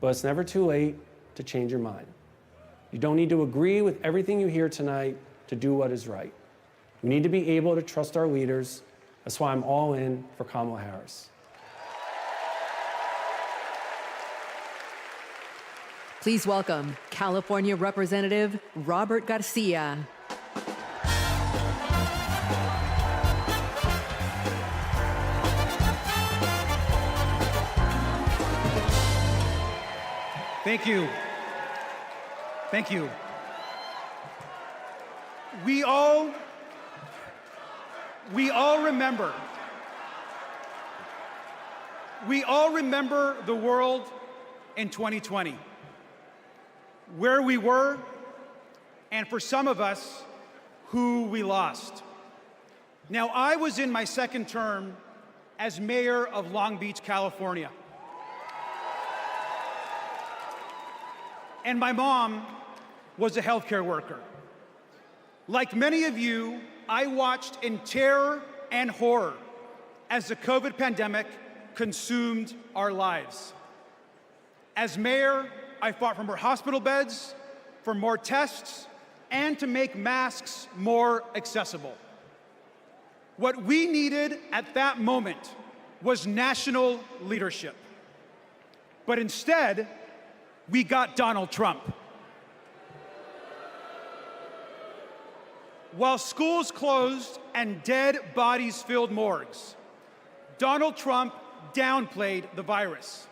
but it's never too late to change your mind. You don't need to agree with everything you hear tonight to do what is right. We need to be able to trust our leaders. That's why I'm all in for Kamala Harris. Please welcome California Representative Robert Garcia. Thank you. Thank you. We all remember. We all remember the world in 2020. Where we were, and for some of us, who we lost. Now, I was in my second term as mayor of Long Beach, California. And my mom was a healthcare worker. Like many of you, I watched in terror and horror as the COVID pandemic consumed our lives. As mayor, I fought for more hospital beds, for more tests, and to make masks more accessible. What we needed at that moment was national leadership. But instead, we got Donald Trump. While schools closed and dead bodies filled morgues, Donald Trump downplayed the virus.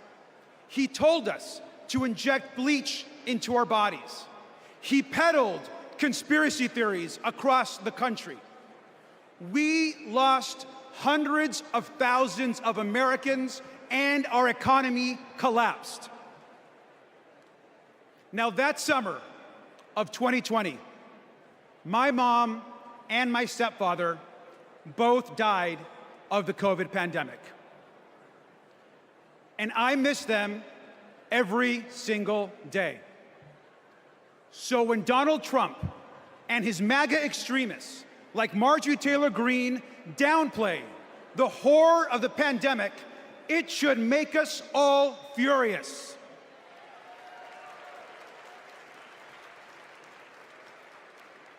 He told us to inject bleach into our bodies. He peddled conspiracy theories across the country. We lost hundreds of thousands of Americans and our economy collapsed. Now that summer of 2020, my mom and my stepfather both died of the COVID pandemic. And I miss them every single day. So when Donald Trump and his MAGA extremists like Marjorie Taylor Greene downplay the horror of the pandemic, it should make us all furious.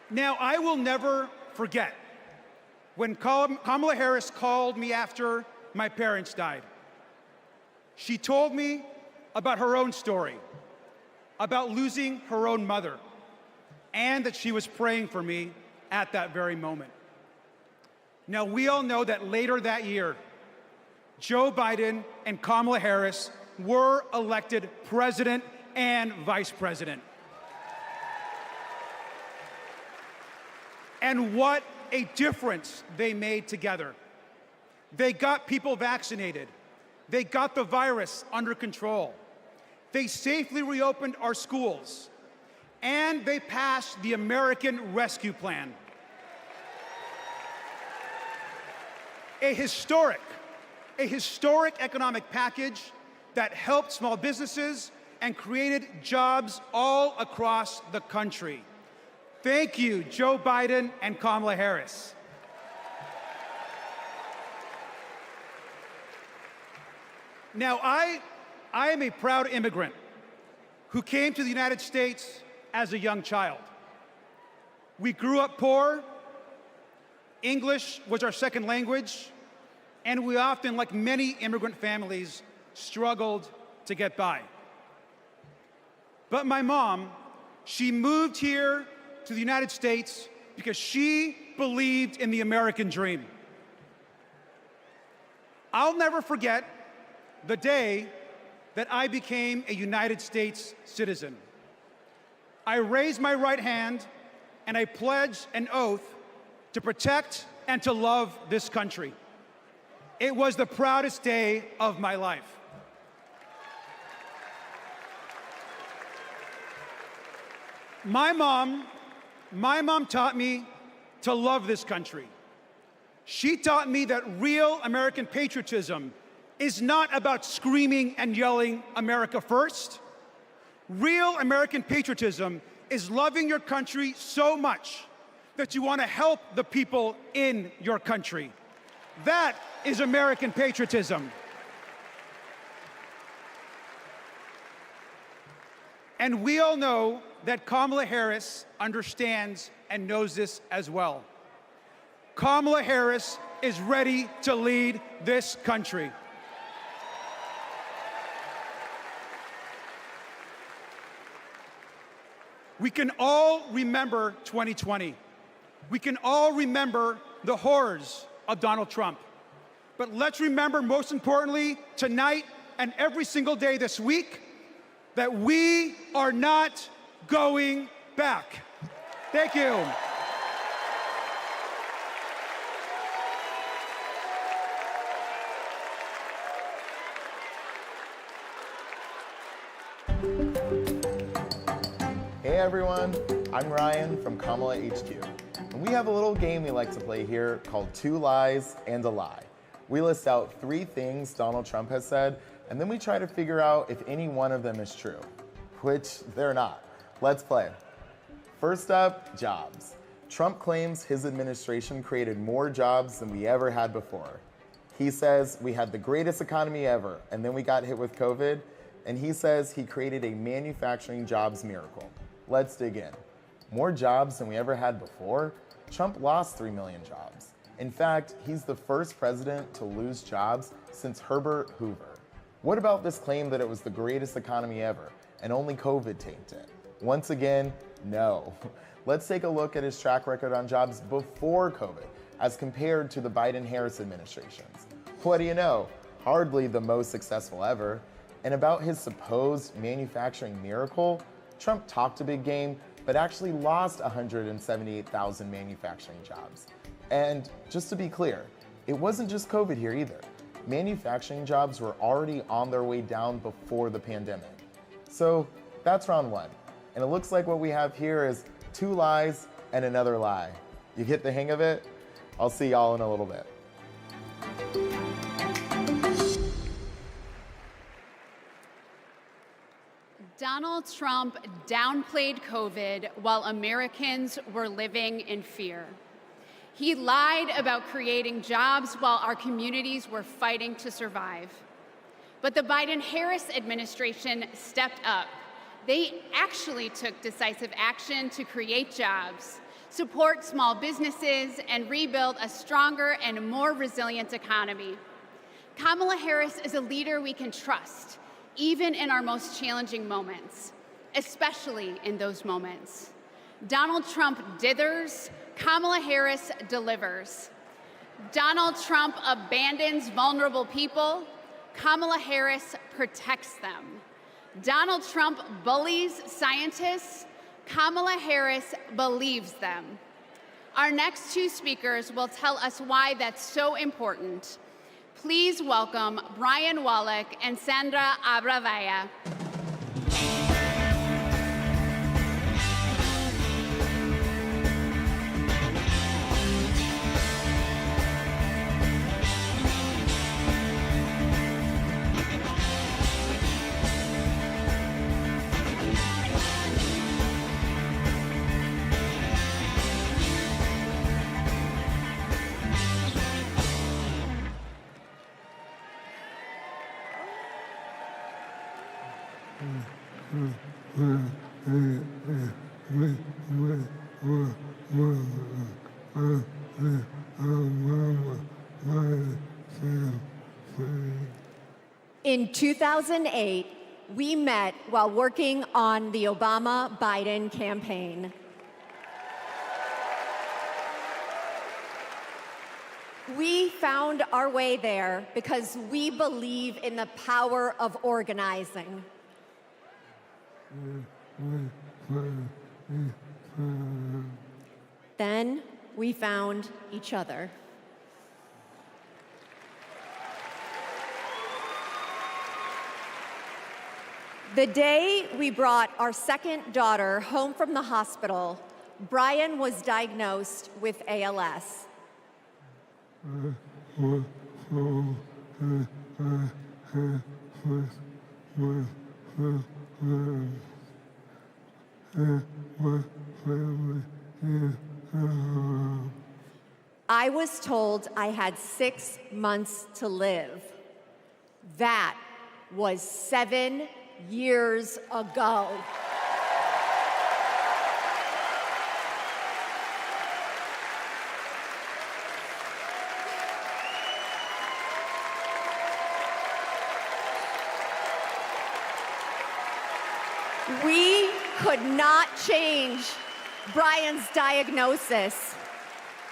Now, I will never forget when Kamala Harris called me after my parents died. She told me about her own story, about losing her own mother, and that she was praying for me at that very moment. Now, we all know that later that year, Joe Biden and Kamala Harris were elected president and vice president. And what a difference they made together. They got people vaccinated. They got the virus under control. They safely reopened our schools. And they passed the American Rescue Plan. A historic economic package that helped small businesses and created jobs all across the country. Thank you, Joe Biden and Kamala Harris. Now, I am a proud immigrant who came to the United States as a young child. We grew up poor. English was our second language, and we often, like many immigrant families, struggled to get by. But my mom, she moved here to the United States because she believed in the American dream. I'll never forget the day that I became a United States citizen. I raised my right hand and I pledged an oath to protect and to love this country. It was the proudest day of my life. My mom taught me to love this country. She taught me that real American patriotism is not about screaming and yelling America first. Real American patriotism is loving your country so much that you want to help the people in your country. That is American patriotism. And we all know that Kamala Harris understands and knows this as well. Kamala Harris is ready to lead this country. We can all remember 2020. We can all remember the horrors of Donald Trump. But let's remember, most importantly, tonight and every single day this week, that we are not going back. Thank you. Hey everyone, I'm Ryan from Kamala HQ. And we have a little game we like to play here called Two Lies and a Lie. We list out 3 things Donald Trump has said, and then we try to figure out if any one of them is true, which they're not. Let's play. First up, jobs. Trump claims his administration created more jobs than we ever had before. He says we had the greatest economy ever, and then we got hit with COVID, and he says he created a manufacturing jobs miracle. Let's dig in. More jobs than we ever had before? Trump lost 3 million jobs. In fact, he's the first president to lose jobs since Herbert Hoover. What about this claim that it was the greatest economy ever and only COVID tanked it? Once again, no. Let's take a look at his track record on jobs before COVID as compared to the Biden-Harris administrations. What do you know? Hardly the most successful ever. And about his supposed manufacturing miracle, Trump talked a big game, but actually lost 178,000 manufacturing jobs. And just to be clear, it wasn't just COVID here either. Manufacturing jobs were already on their way down before the pandemic. So that's round one. And it looks like what we have here is 2 lies and another lie. You get the hang of it? I'll see y'all in a little bit. Donald Trump downplayed COVID while Americans were living in fear. He lied about creating jobs while our communities were fighting to survive. But the Biden-Harris administration stepped up. They actually took decisive action to create jobs, support small businesses, and rebuild a stronger and more resilient economy. Kamala Harris is a leader we can trust, even in our most challenging moments, especially in those moments. Donald Trump dithers, Kamala Harris delivers. Donald Trump abandons vulnerable people, Kamala Harris protects them. Donald Trump bullies scientists, Kamala Harris believes them. Our next 2 speakers will tell us why that's so important. Please welcome Brian Wallach and Sandra Abravaya. In 2008, we met while working on the Obama-Biden campaign. We found our way there because we believe in the power of organizing. Then we found each other. The day we brought our second daughter home from the hospital, Brian was diagnosed with ALS. I was told I had 6 months to live. That was 7 years ago. We could not change Brian's diagnosis,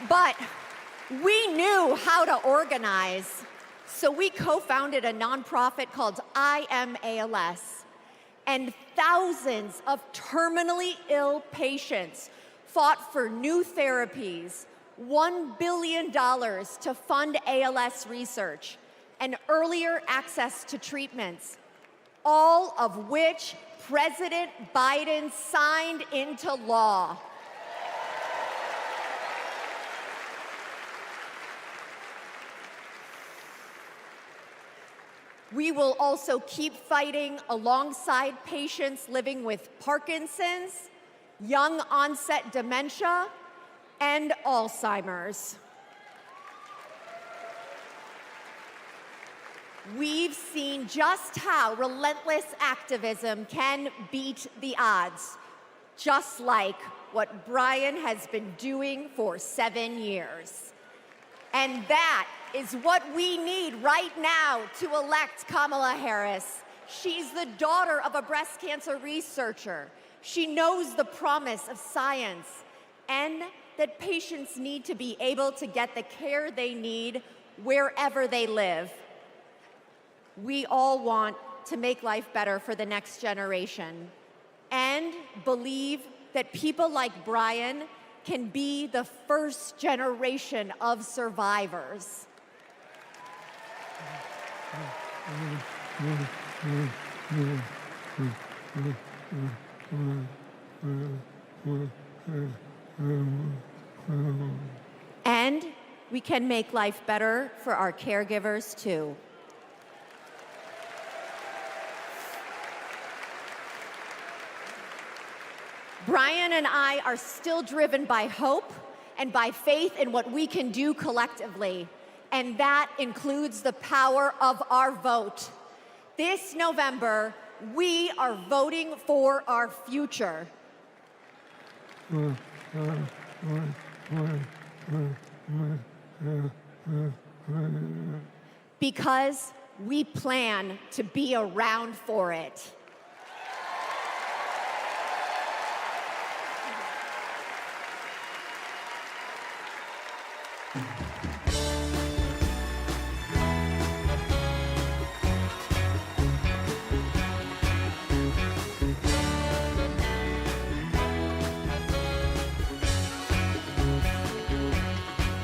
but we knew how to organize. So we co-founded a nonprofit called I Am ALS, and thousands of terminally ill patients fought for new therapies, $1 billion to fund ALS research, and earlier access to treatments, all of which President Biden signed into law. We will also keep fighting alongside patients living with Parkinson's, young onset dementia, and Alzheimer's. We've seen just how relentless activism can beat the odds, just like what Brian has been doing for 7 years. And that is what we need right now to elect Kamala Harris. She's the daughter of a breast cancer researcher. She knows the promise of science and that patients need to be able to get the care they need wherever they live. We all want to make life better for the next generation and believe that people like Brian can be the first generation of survivors. And we can make life better for our caregivers, too. Brian and I are still driven by hope and by faith in what we can do collectively, and that includes the power of our vote. This November, we are voting for our future. Because we plan to be around for it.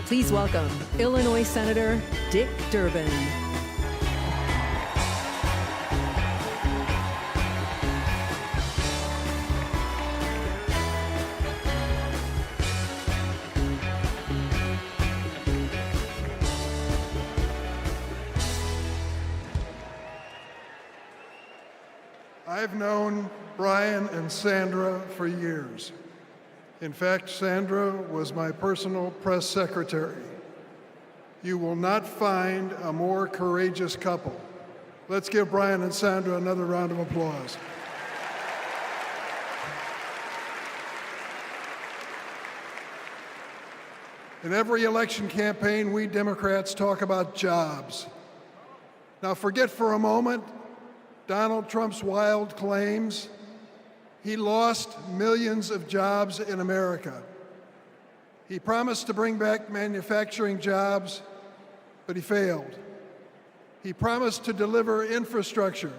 Please welcome Illinois Senator Dick Durbin. I've known Brian and Sandra for years. In fact, Sandra was my personal press secretary. You will not find a more courageous couple. Let's give Brian and Sandra another round of applause. In every election campaign, we Democrats talk about jobs. Now forget for a moment Donald Trump's wild claims. He lost millions of jobs in America. He promised to bring back manufacturing jobs, but he failed. He promised to deliver infrastructure,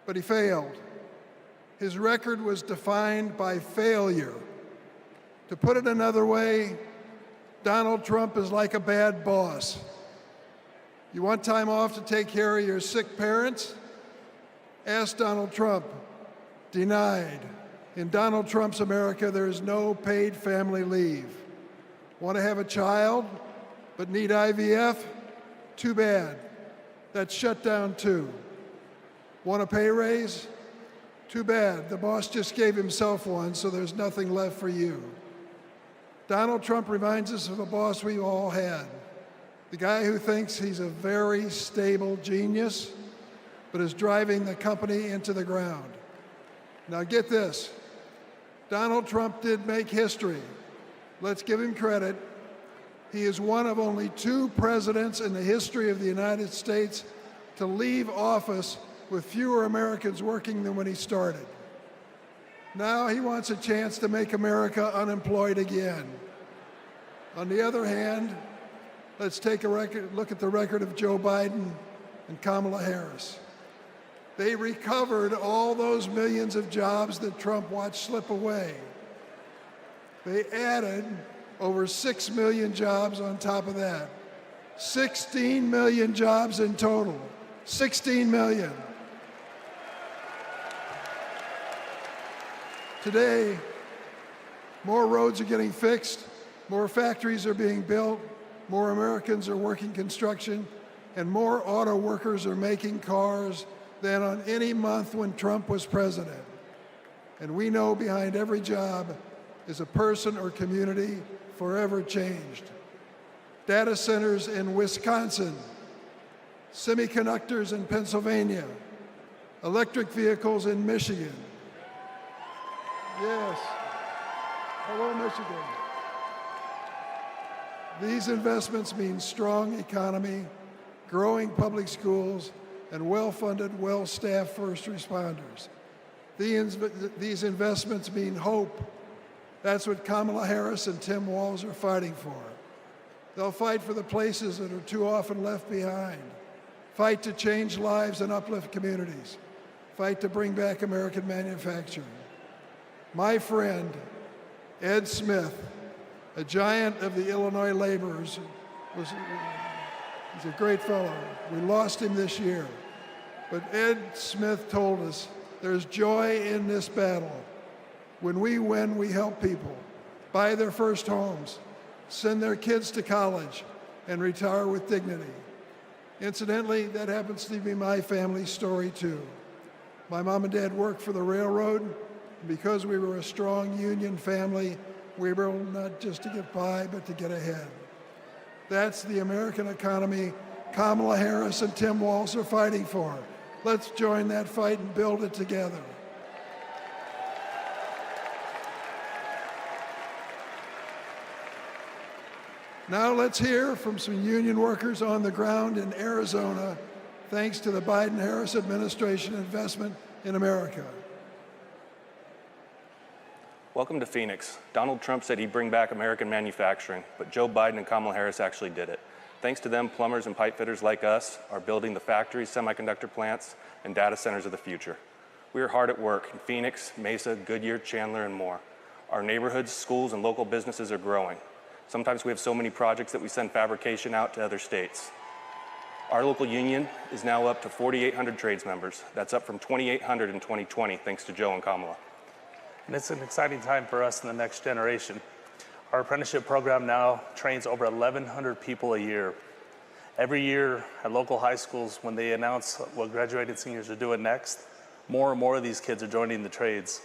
but he failed. His record was defined by failure. To put it another way, Donald Trump is like a bad boss. You want time off to take care of your sick parents? Ask Donald Trump. Denied. In Donald Trump's America, there is no paid family leave. Want to have a child, but need IVF? Too bad. That's shut down too. Want a pay raise? Too bad. The boss just gave himself one, so there's nothing left for you. Donald Trump reminds us of a boss we all had. The guy who thinks he's a very stable genius, but is driving the company into the ground. Now get this, Donald Trump did make history. Let's give him credit. He is one of only 2 presidents in the history of the United States to leave office with fewer Americans working than when he started. Now he wants a chance to make America unemployed again. On the other hand, let's take a look at the record of Joe Biden and Kamala Harris. They recovered all those millions of jobs that Trump watched slip away. They added over 6 million jobs on top of that. 16 million jobs in total. 16 million. Today, more roads are getting fixed, more factories are being built, more Americans are working construction, and more auto workers are making cars than on any month when Trump was president. And we know behind every job is a person or community forever changed. Data centers in Wisconsin, semiconductors in Pennsylvania, electric vehicles in Michigan. Yes. Hello, Michigan. These investments mean strong economy, growing public schools, and well-funded, well-staffed first responders. These investments mean hope. That's what Kamala Harris and Tim Walz are fighting for. They'll fight for the places that are too often left behind, fight to change lives and uplift communities, fight to bring back American manufacturing. My friend, Ed Smith, a giant of the Illinois laborers, he's a great fellow. We lost him this year. But Ed Smith told us there's joy in this battle. When we win, we help people buy their first homes, send their kids to college, and retire with dignity. Incidentally, that happens to be my family's story too. My mom and dad worked for the railroad, and because we were a strong union family, we were able not just to get by, but to get ahead. That's the American economy Kamala Harris and Tim Walz are fighting for. Let's join that fight and build it together. Now let's hear from some union workers on the ground in Arizona, thanks to the Biden-Harris administration investment in America. Welcome to Phoenix. Donald Trump said he'd bring back American manufacturing, but Joe Biden and Kamala Harris actually did it. Thanks to them, plumbers and pipe fitters like us are building the factories, semiconductor plants, and data centers of the future. We are hard at work in Phoenix, Mesa, Goodyear, Chandler, and more. Our neighborhoods, schools, and local businesses are growing. Sometimes we have so many projects that we send fabrication out to other states. Our local union is now up to 4,800 trades members. That's up from 2,800 in 2020, thanks to Joe and Kamala. And it's an exciting time for us in the next generation. Our apprenticeship program now trains over 1,100 people a year. Every year at local high schools, when they announce what graduated seniors are doing next, more and more of these kids are joining the trades.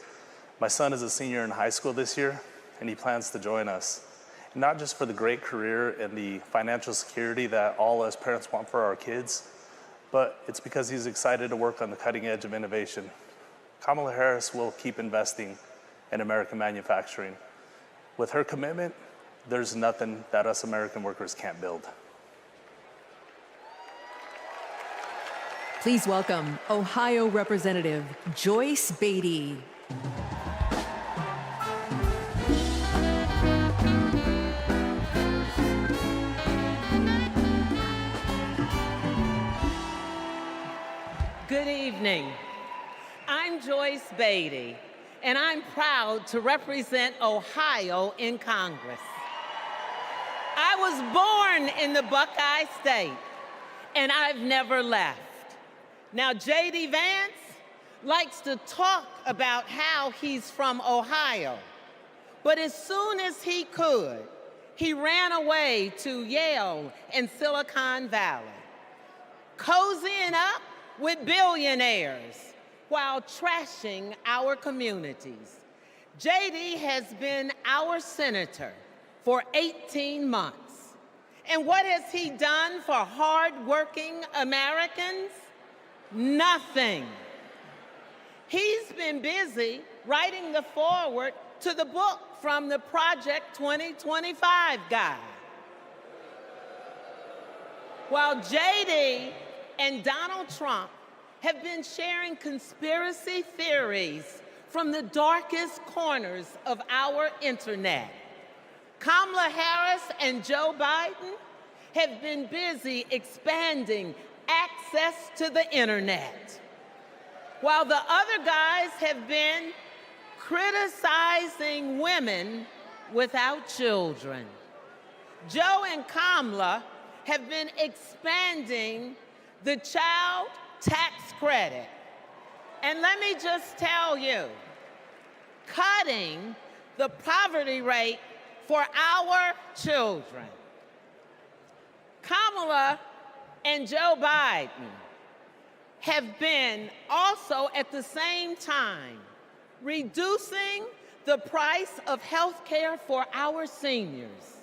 My son is a senior in high school this year, and he plans to join us. Not just for the great career and the financial security that all us parents want for our kids, but it's because he's excited to work on the cutting edge of innovation. Kamala Harris will keep investing in American manufacturing. With her commitment, there's nothing that us American workers can't build. Please welcome Ohio Representative Joyce Beatty. Good evening. I'm Joyce Beatty, and I'm proud to represent Ohio in Congress. I was born in the Buckeye State, and I've never left. Now, J.D. Vance likes to talk about how he's from Ohio, but as soon as he could, he ran away to Yale and Silicon Valley, cozying up with billionaires while trashing our communities. J.D. has been our senator for 18 months. And what has he done for hardworking Americans? Nothing. He's been busy writing the foreword to the book from the Project 2025 guy. While J.D. and Donald Trump have been sharing conspiracy theories from the darkest corners of our internet, Kamala Harris and Joe Biden have been busy expanding access to the internet, while the other guys have been criticizing women without children. Joe and Kamala have been expanding the child tax credit. And let me just tell you, cutting the poverty rate for our children. Kamala and Joe Biden have been also at the same time reducing the price of health care for our seniors.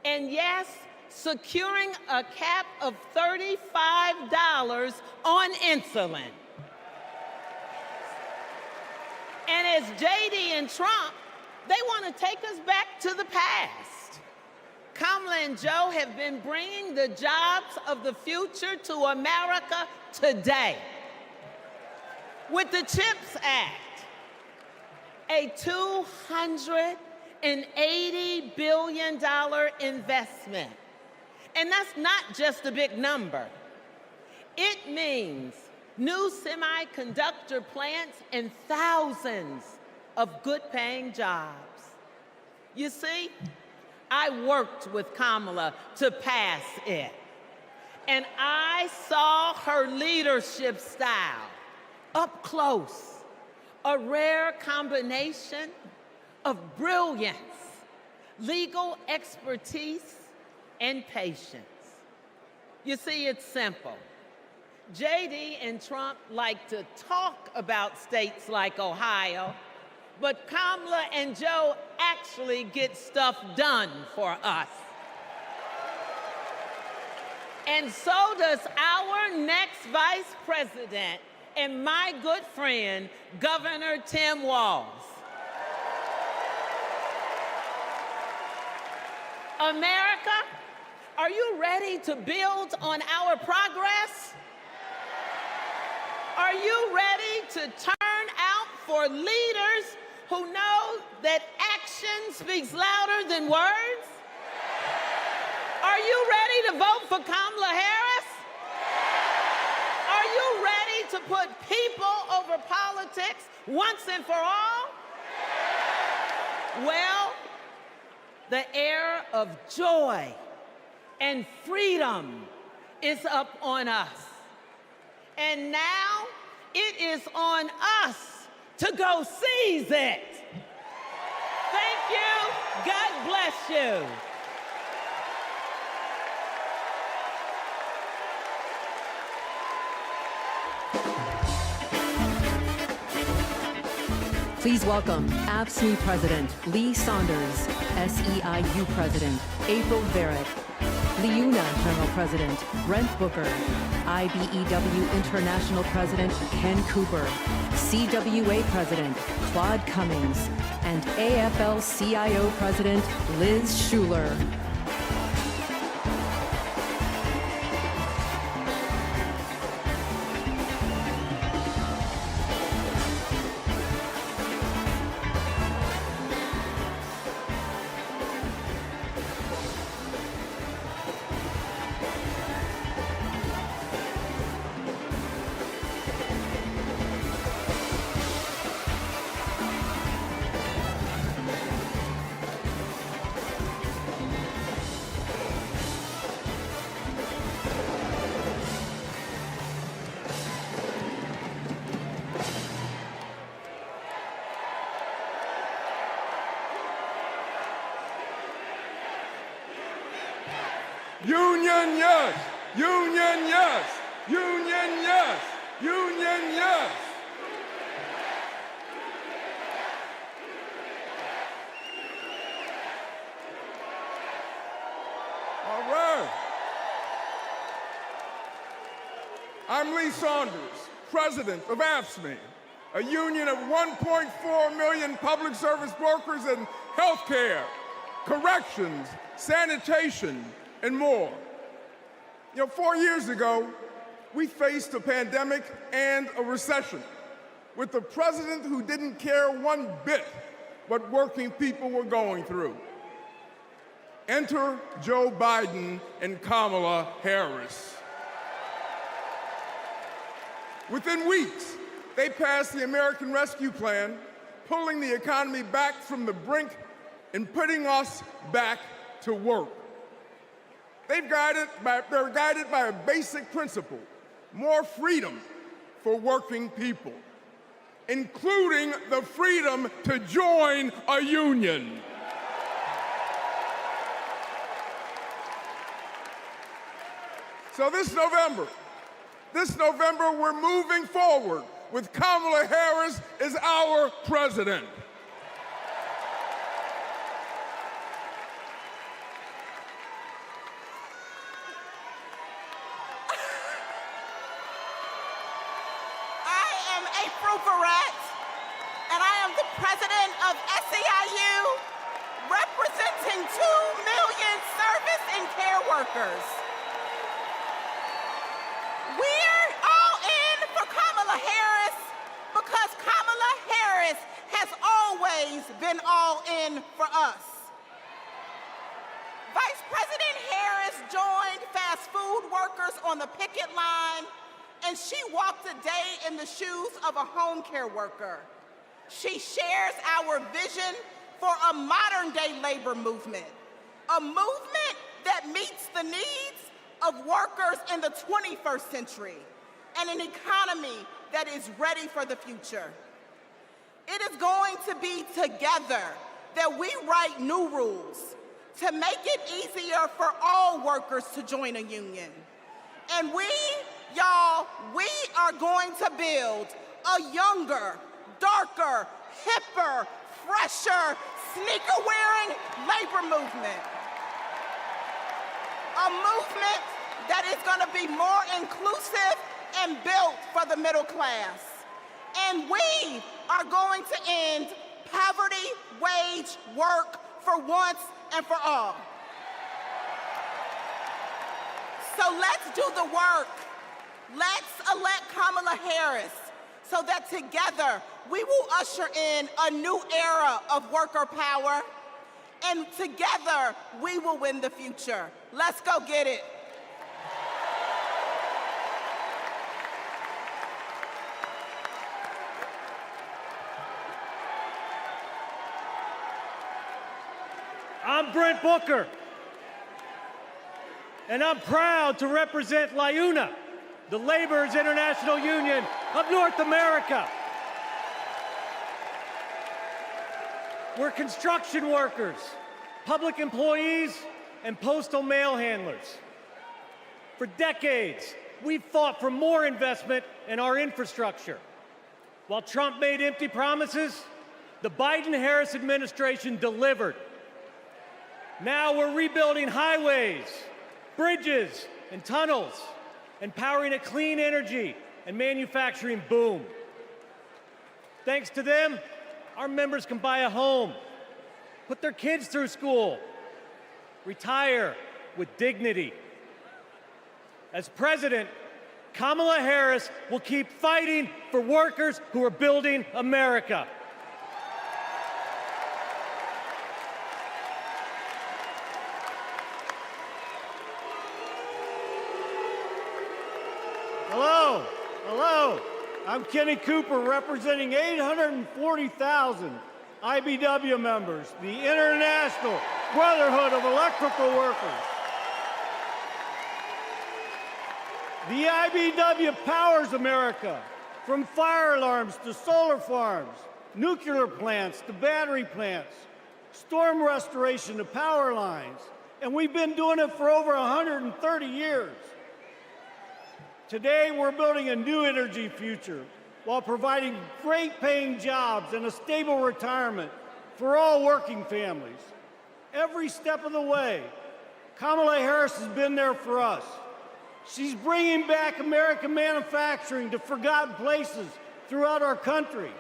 And yes, securing a cap of $35 on insulin. And as J.D. and Trump, they want to take us back to the past. Kamala and Joe have been bringing the jobs of the future to America today. With the CHIPS Act, a $280 billion investment. And that's not just a big number. It means new semiconductor plants and thousands of good-paying jobs. You see, I worked with Kamala to pass it, and I saw her leadership style up close, a rare combination of brilliance, legal expertise, and patience. You see, it's simple. JD and Trump like to talk about states like Ohio, but Kamala and Joe actually get stuff done for us. And so does our next vice president and my good friend, Governor Tim Walz. America, are you ready to build on our progress? Are you ready to turn out for leaders who know that action speaks louder than words? Are you ready to vote for Kamala Harris? Are you ready to put people over politics once and for all? Well, the era of joy and freedom is up on us. And now it is on us to go seize it. Thank you. God bless you. Please welcome AFSCME President Lee Saunders, SEIU President April Barrett, Liuna General President Brent Booker, IBEW International President Ken Cooper, CWA President Claude Cummings, and AFL-CIO President Liz Schuler. Union, yes! Union, yes! Union, yes! Union, yes! All right. I'm Lee Saunders, president of AFSCME, a union of 1.4 million public service workers in healthcare, corrections, sanitation, and more. 4 years ago, we faced a pandemic and a recession with a president who didn't care one bit what working people were going through. Enter Joe Biden and Kamala Harris. Within weeks, they passed the American Rescue Plan, pulling the economy back from the brink and putting us back to work. They're guided by a basic principle: more freedom for working people, including the freedom to join a union. So this November, we're moving forward with Kamala Harris as our president. And I am the president of SEIU, representing 2 million service workers. We're all in for Kamala Harris because Kamala Harris has always been all in for us. Vice President Harris joined fast food workers on the picket line, and she walked a day in the shoes of a home care worker. She shares our vision for a modern-day labor movement, a movement that meets the needs of workers in the 21st century, and an economy that is ready for the future. It is going to be together that we write new rules to make it easier for all workers to join a union. And we are going to build a younger, darker, hipper, fresher, sneaker-wearing labor movement. A movement that is going to be more inclusive and built for the middle class. And we are going to end poverty wage work for once and for all. So let's do the work. Let's elect Kamala Harris so that together we will usher in a new era of worker power, and together we will win the future. Let's go get it. I'm Brent Booker, and I'm proud to represent LIUNA, the Labor's International Union of North America. We're construction workers, public employees, and postal mail handlers. For decades, we've fought for more investment in our infrastructure. While Trump made empty promises, the Biden-Harris administration delivered. Now we're rebuilding highways, bridges, and tunnels, and powering a clean energy and manufacturing boom. Thanks to them, our members can buy a home, put their kids through school, retire with dignity. As president, Kamala Harris will keep fighting for workers who are building America. Hello, I'm Kenny Cooper representing 840,000 IBW members, the International Brotherhood of Electrical Workers. The IBW powers America, from fire alarms to solar farms, nuclear plants to battery plants, storm restoration to power lines, and we've been doing it for over 130 years. Today, we're building a new energy future while providing great-paying jobs and a stable retirement for all working families. Every step of the way, Kamala Harris has been there for us. She's bringing back American manufacturing to forgotten places throughout our country.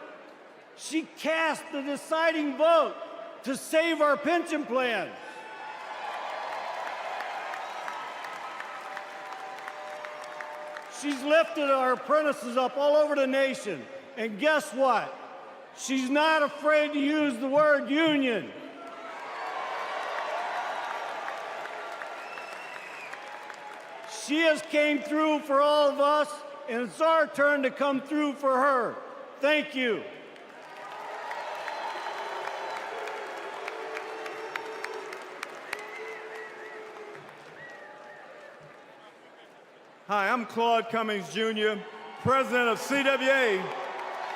She cast the deciding vote to save our pension plans. She's lifted our apprentices up all over the nation. And guess what? She's not afraid to use the word union. She has came through for all of us, and it's our turn to come through for her. Thank you. Hi, I'm Claude Cummings, Jr., President of CWA,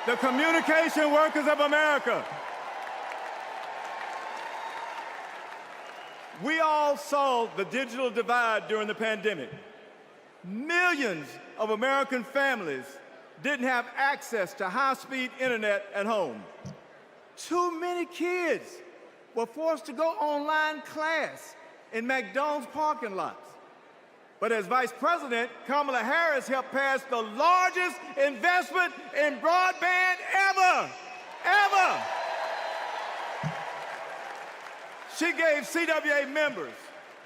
the Communication Workers of America. We all saw the digital divide during the pandemic. Millions of American families didn't have access to high-speed internet at home. Too many kids were forced to go online class in McDonald's parking lots. But as Vice President, Kamala Harris helped pass the largest investment in broadband ever. She gave CWA members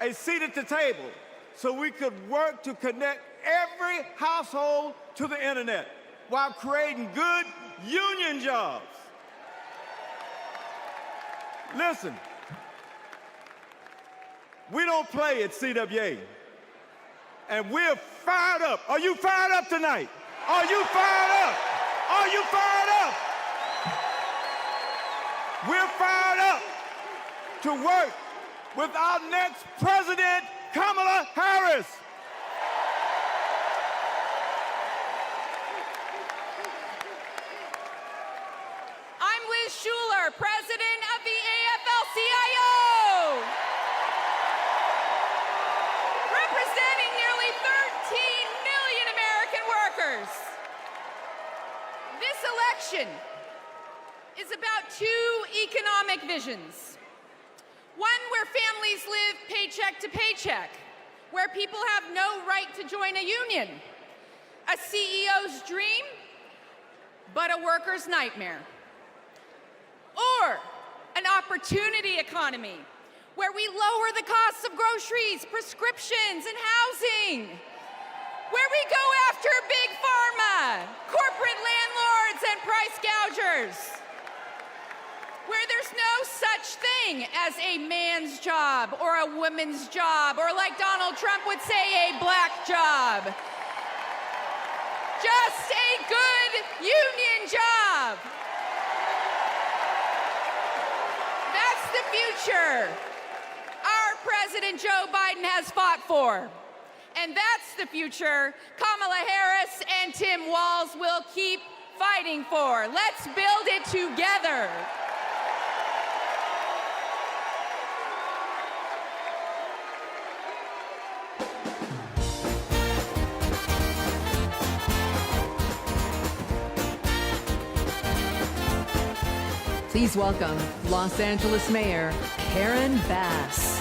a seat at the table so we could work to connect every household to the internet while creating good union jobs. Listen, we don't play at CWA, and we're fired up. Are you fired up tonight? Are you fired up? Are you fired up? We're fired up to work with our next president, Kamala Harris. I'm Liz Schuler, president of the AFL-CIO, representing nearly 13 million American workers. This election is about two economic visions. One where families live paycheck to paycheck, where people have no right to join a union. A CEO's dream, but a worker's nightmare. Or an opportunity economy, where we lower the costs of groceries, prescriptions, and housing. Where we go after big pharma, corporate landlords, and price gougers. Where there's no such thing as a man's job or a woman's job, or like Donald Trump would say, a black job. Just a good union job. That's the future our President Joe Biden has fought for. And that's the future Kamala Harris and Tim Walz will keep fighting for. Let's build it together. Please welcome Los Angeles Mayor Karen Bass.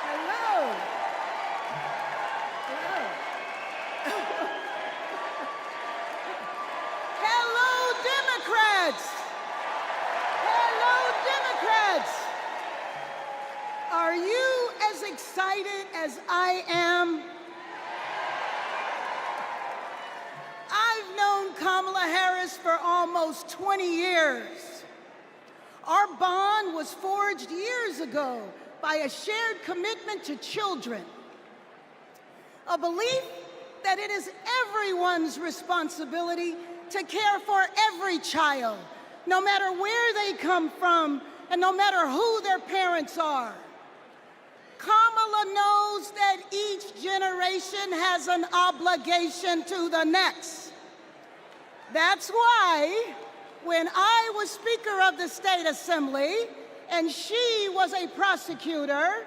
Hello. Hello, Democrats. Hello, Democrats. Are you as excited as I am? I've known Kamala Harris for almost 20 years. Our bond was forged years ago by a shared commitment to children, a belief that it is everyone's responsibility to care for every child, no matter where they come from and no matter who their parents are. Kamala knows that each generation has an obligation to the next. That's why, when I was Speaker of the State Assembly and she was a prosecutor,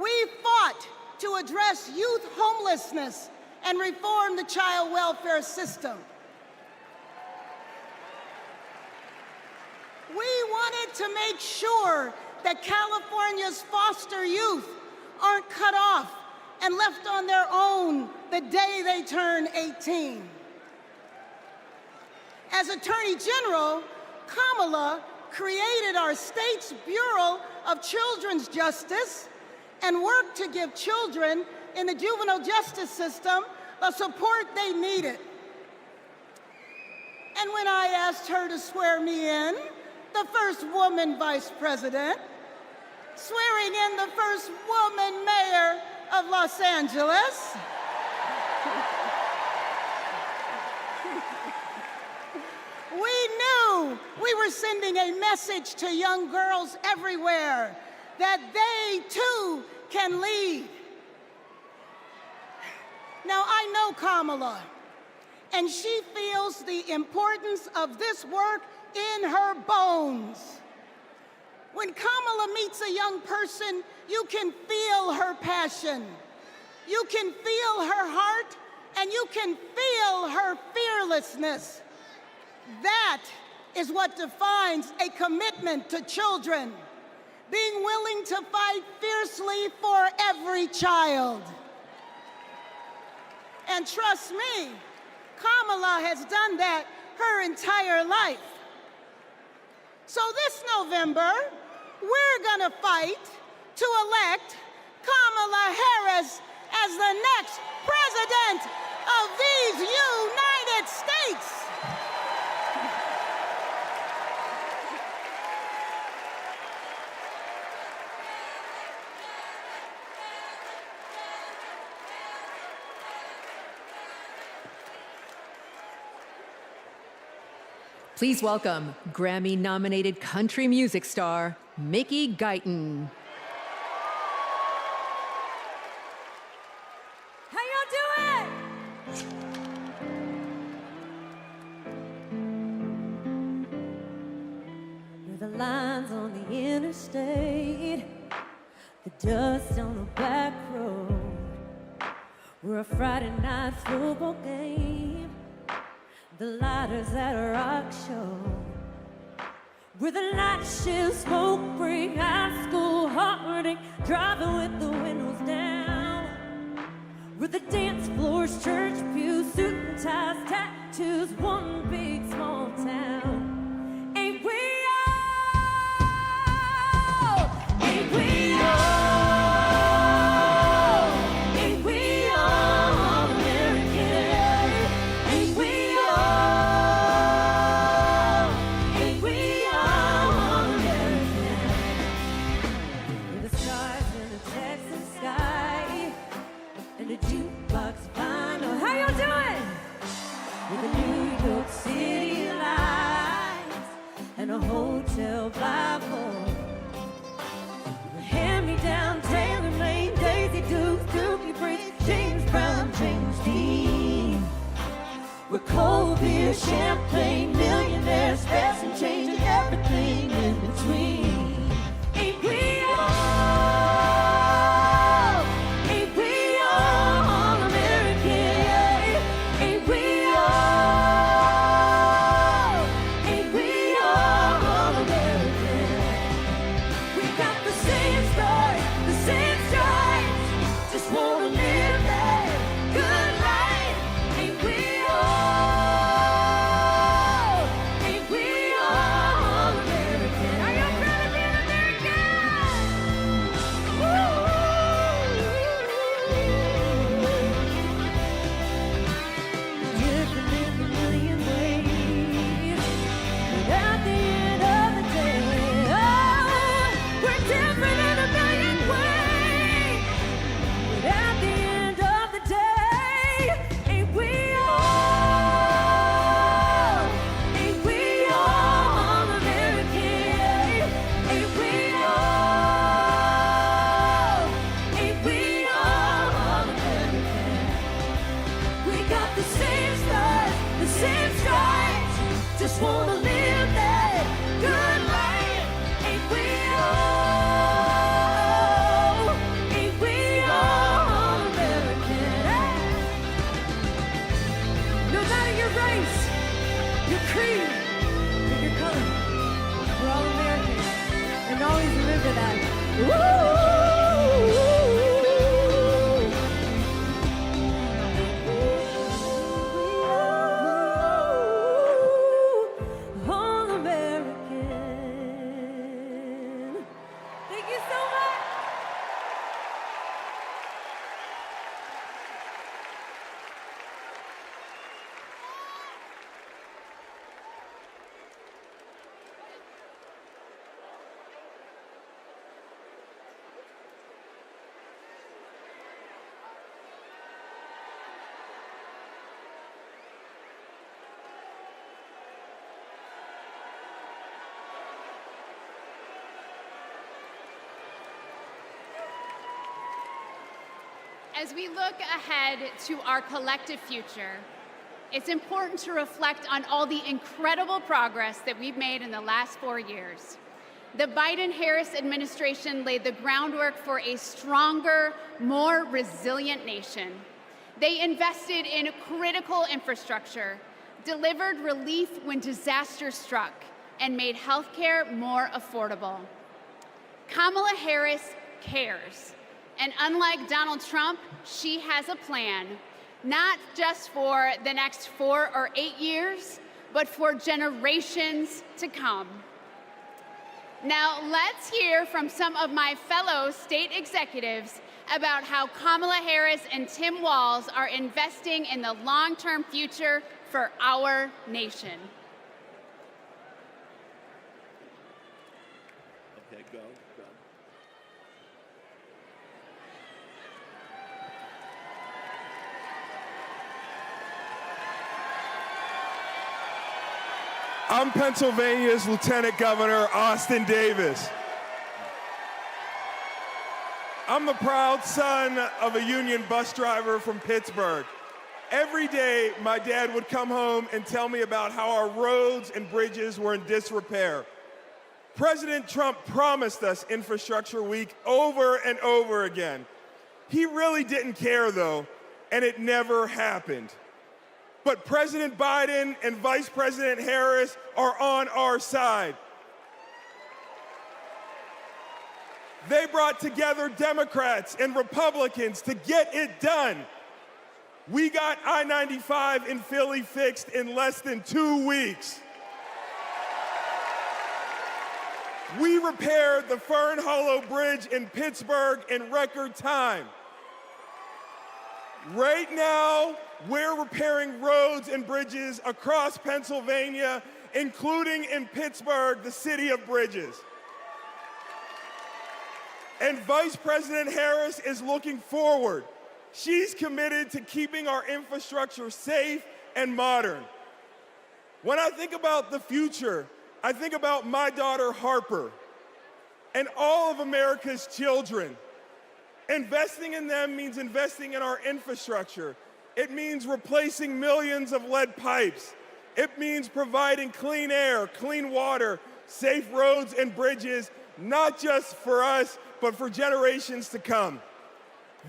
we fought to address youth homelessness and reform the child welfare system. We wanted to make sure that California's foster youth aren't cut off and left on their own the day they turn 18. As Attorney General, Kamala created our state's Bureau of Children's Justice and worked to give children in the juvenile justice system the support they needed. And when I asked her to swear me in, the first woman vice president, swearing in the first woman mayor of Los Angeles, we knew we were sending a message to young girls everywhere that they too can lead. Now, I know Kamala, and she feels the importance of this work in her bones. When Kamala meets a young person, you can feel her passion. You can feel her heart, and you can feel her fearlessness. That is what defines a commitment to children, being willing to fight fiercely for every child. And trust me, Kamala has done that her entire life. So this November, we're gonna fight to elect Kamala Harris as the next president of these United States. Please welcome Grammy-nominated country music star, Mickey Guyton. How y'all doing? The lines on the interstate, the dust on the back road. We're a Friday night football game, the lighters at a rock show. We're the night shift smoke break, high school heartache, driving with the windows down. We're the dance floors, church pews, suit and ties, tattoos, one big small town. Ain't we all? Ain't we all? Ain't we all American? Ain't we all? Ain't we all American? With the stars in the Texas sky and a jukebox vinyl. How y'all doing? With the New York City lights and a hotel Bible. Hand-me-down, Taylor Lane, Daisy Dukes, Dookie Briggs, James Brown, James Dean. We're cold beer, champagne, millionaires, spats and change, and everything in between. Ain't we all? Ain't we all American? Ain't we all? Ain't we all American? We got the same stars, the same stripes. Just wanna live that good life. Ain't we all? Ain't we all American? Are y'all proud of being American? Woo! Different in a million ways, but at the end of the day, oh, we're different in a million ways, but at the end of the day, ain't we all? Ain't we all American? Ain't we all? Ain't we all American? We got the same stars, the same stripes. Just wanna live that good life. Ain't we all? Ain't we all American? No matter your race, your creed, or your color, we're all American. And always remember that. Woo! All American. Thank you so much. As we look ahead to our collective future, it's important to reflect on all the incredible progress that we've made in the last 4 years. The Biden-Harris administration laid the groundwork for a stronger, more resilient nation. They invested in critical infrastructure, delivered relief when disaster struck, and made healthcare more affordable. Kamala Harris cares. And unlike Donald Trump, she has a plan. not just for the next 4 or 8 years, but for generations to come. Now, let's hear from some of my fellow state executives about how Kamala Harris and Tim Walz are investing in the long-term future for our nation. Okay, go. I'm Pennsylvania's Lieutenant Governor Austin Davis. I'm the proud son of a union bus driver from Pittsburgh. Every day, my dad would come home and tell me about how our roads and bridges were in disrepair. President Trump promised us Infrastructure Week over and over again. He really didn't care, though, and it never happened. But President Biden and Vice President Harris are on our side. They brought together Democrats and Republicans to get it done. We got I-95 in Philly fixed in less than 2 weeks. We repaired the Fern Hollow Bridge in Pittsburgh in record time. Right now, we're repairing roads and bridges across Pennsylvania, including in Pittsburgh, the city of bridges. And Vice President Harris is looking forward. She's committed to keeping our infrastructure safe and modern. When I think about the future, I think about my daughter Harper and all of America's children. Investing in them means investing in our infrastructure. It means replacing millions of lead pipes. It means providing clean air, clean water, safe roads and bridges, not just for us, but for generations to come.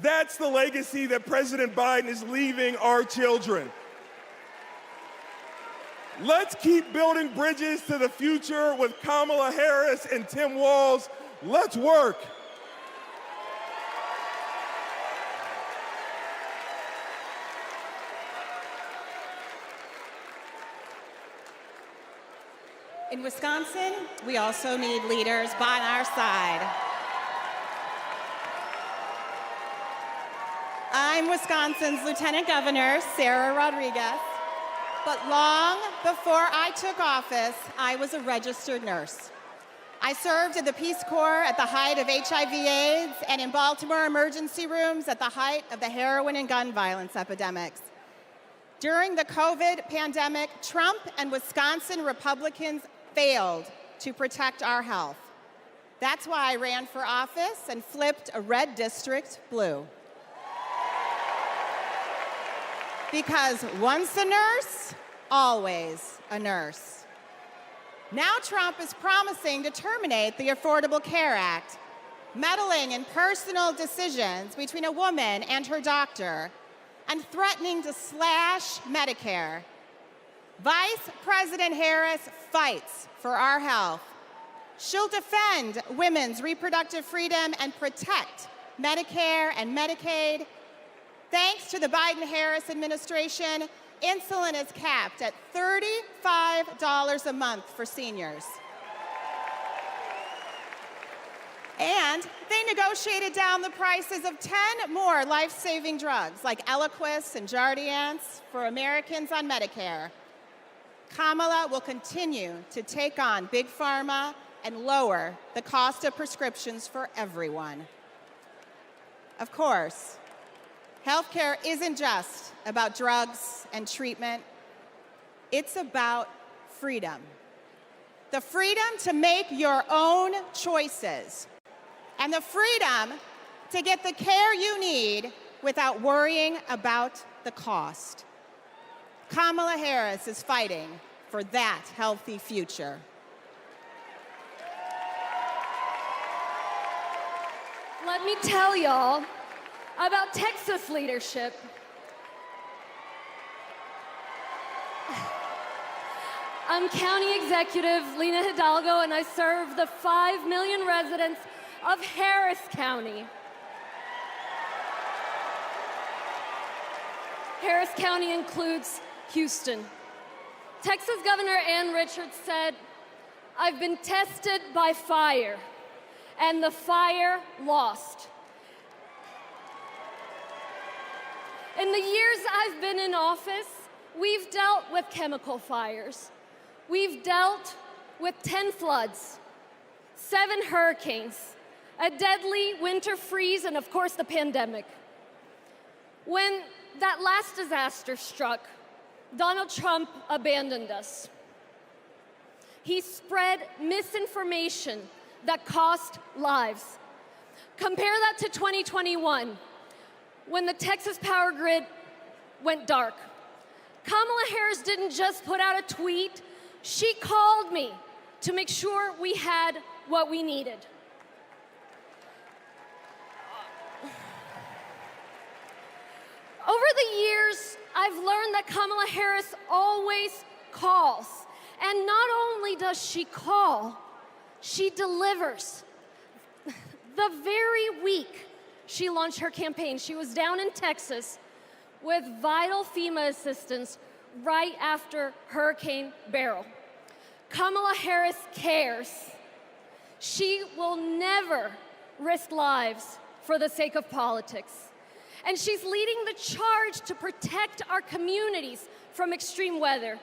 That's the legacy that President Biden is leaving our children. Let's keep building bridges to the future with Kamala Harris and Tim Walz. Let's work. In Wisconsin, we also need leaders by our side. I'm Wisconsin's Lieutenant Governor, Sarah Rodriguez, but long before I took office, I was a registered nurse. I served in the Peace Corps at the height of HIV/AIDS and in Baltimore emergency rooms at the height of the heroin and gun violence epidemics. During the COVID pandemic, Trump and Wisconsin Republicans failed to protect our health. That's why I ran for office and flipped a red district blue. Because once a nurse, always a nurse. Now Trump is promising to terminate the Affordable Care Act, meddling in personal decisions between a woman and her doctor, and threatening to slash Medicare. Vice President Harris fights for our health. She'll defend women's reproductive freedom and protect Medicare and Medicaid. Thanks to the Biden-Harris administration, insulin is capped at $35 a month for seniors. And they negotiated down the prices of 10 more life-saving drugs like Eliquis and Jardiance for Americans on Medicare. Kamala will continue to take on Big Pharma and lower the cost of prescriptions for everyone. Of course, healthcare isn't just about drugs and treatment. It's about freedom. The freedom to make your own choices and the freedom to get the care you need without worrying about the cost. Kamala Harris is fighting for that healthy future. Let me tell y'all about Texas leadership. I'm County Executive Lena Hidalgo, and I serve the 5 million residents of Harris County. Harris County includes Houston. Texas Governor Ann Richards said, "I've been tested by fire, and the fire lost." In the years I've been in office, we've dealt with chemical fires. We've dealt with 10 floods, 7 hurricanes, a deadly winter freeze, and of course the pandemic. When that last disaster struck, Donald Trump abandoned us. He spread misinformation that cost lives. Compare that to 2021, when the Texas power grid went dark. Kamala Harris didn't just put out a tweet, she called me to make sure we had what we needed. Over the years, I've learned that Kamala Harris always calls. And not only does she call, she delivers. The very week she launched her campaign, she was down in Texas with vital FEMA assistance right after Hurricane Beryl. Kamala Harris cares. She will never risk lives for the sake of politics. And she's leading the charge to protect our communities from extreme weather.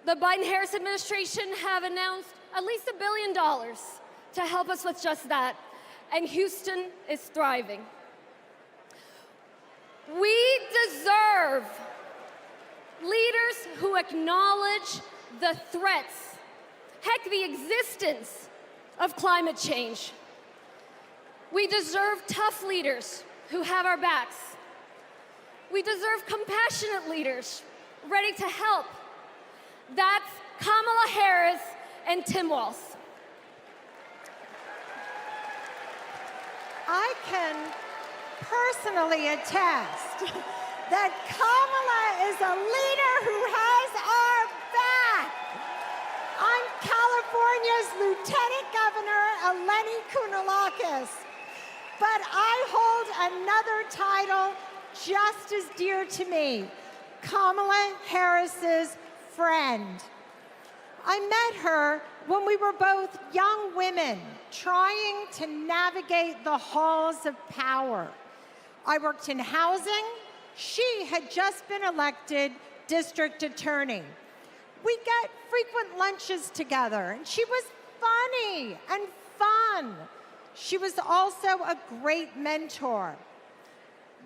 The Biden-Harris administration have announced at least $1 billion to help us with just that, and Houston is thriving. We deserve leaders who acknowledge the threats, heck, the existence of climate change. We deserve tough leaders who have our backs. We deserve compassionate leaders ready to help. That's Kamala Harris and Tim Walz. I can personally attest that Kamala is a leader who has our back. I'm California's Lieutenant Governor, Eleni Kounalakis, but I hold another title just as dear to me, Kamala Harris's friend. I met her when we were both young women trying to navigate the halls of power. I worked in housing. She had just been elected district attorney. We got frequent lunches together, and she was funny and fun. She was also a great mentor.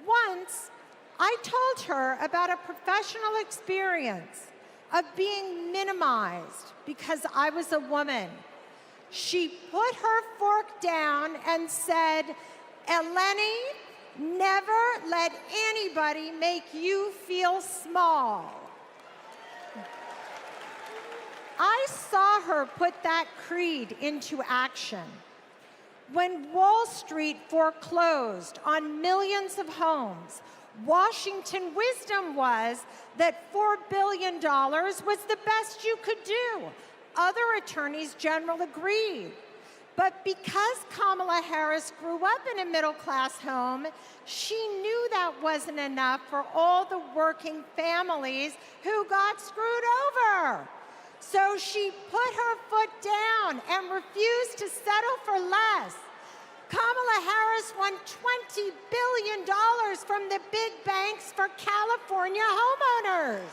Once, I told her about a professional experience of being minimized because I was a woman. She put her fork down and said, "Eleni, never let anybody make you feel small." I saw her put that creed into action. When Wall Street foreclosed on millions of homes, Washington wisdom was that $4 billion was the best you could do. Other attorneys general agreed. But because Kamala Harris grew up in a middle-class home, she knew that wasn't enough for all the working families who got screwed over. So she put her foot down and refused to settle for less. Kamala Harris won $20 billion from the big banks for California homeowners.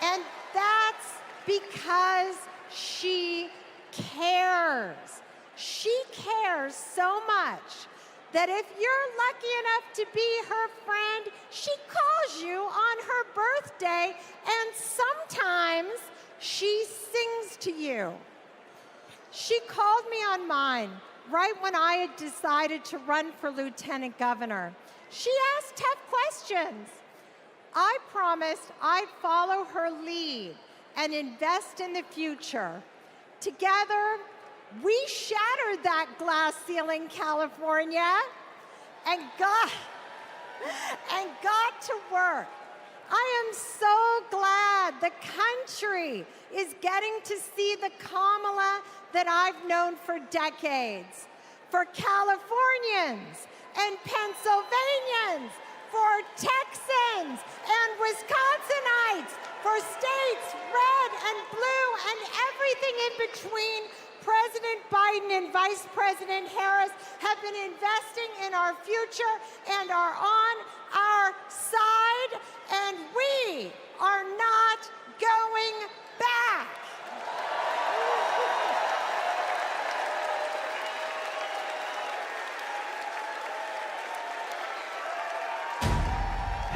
And that's because she cares. She cares so much that if you're lucky enough to be her friend, she calls you on her birthday, and sometimes she sings to you. She called me on mine right when I had decided to run for lieutenant governor. She asked tough questions. I promised I'd follow her lead and invest in the future. Together, we shattered that glass ceiling, California, and got to work. I am so glad the country is getting to see the Kamala that I've known for decades. For Californians and Pennsylvanians, for Texans and Wisconsinites, for states red and blue and everything in between. President Biden and Vice President Harris have been investing in our future and are on our side, and we are not going back.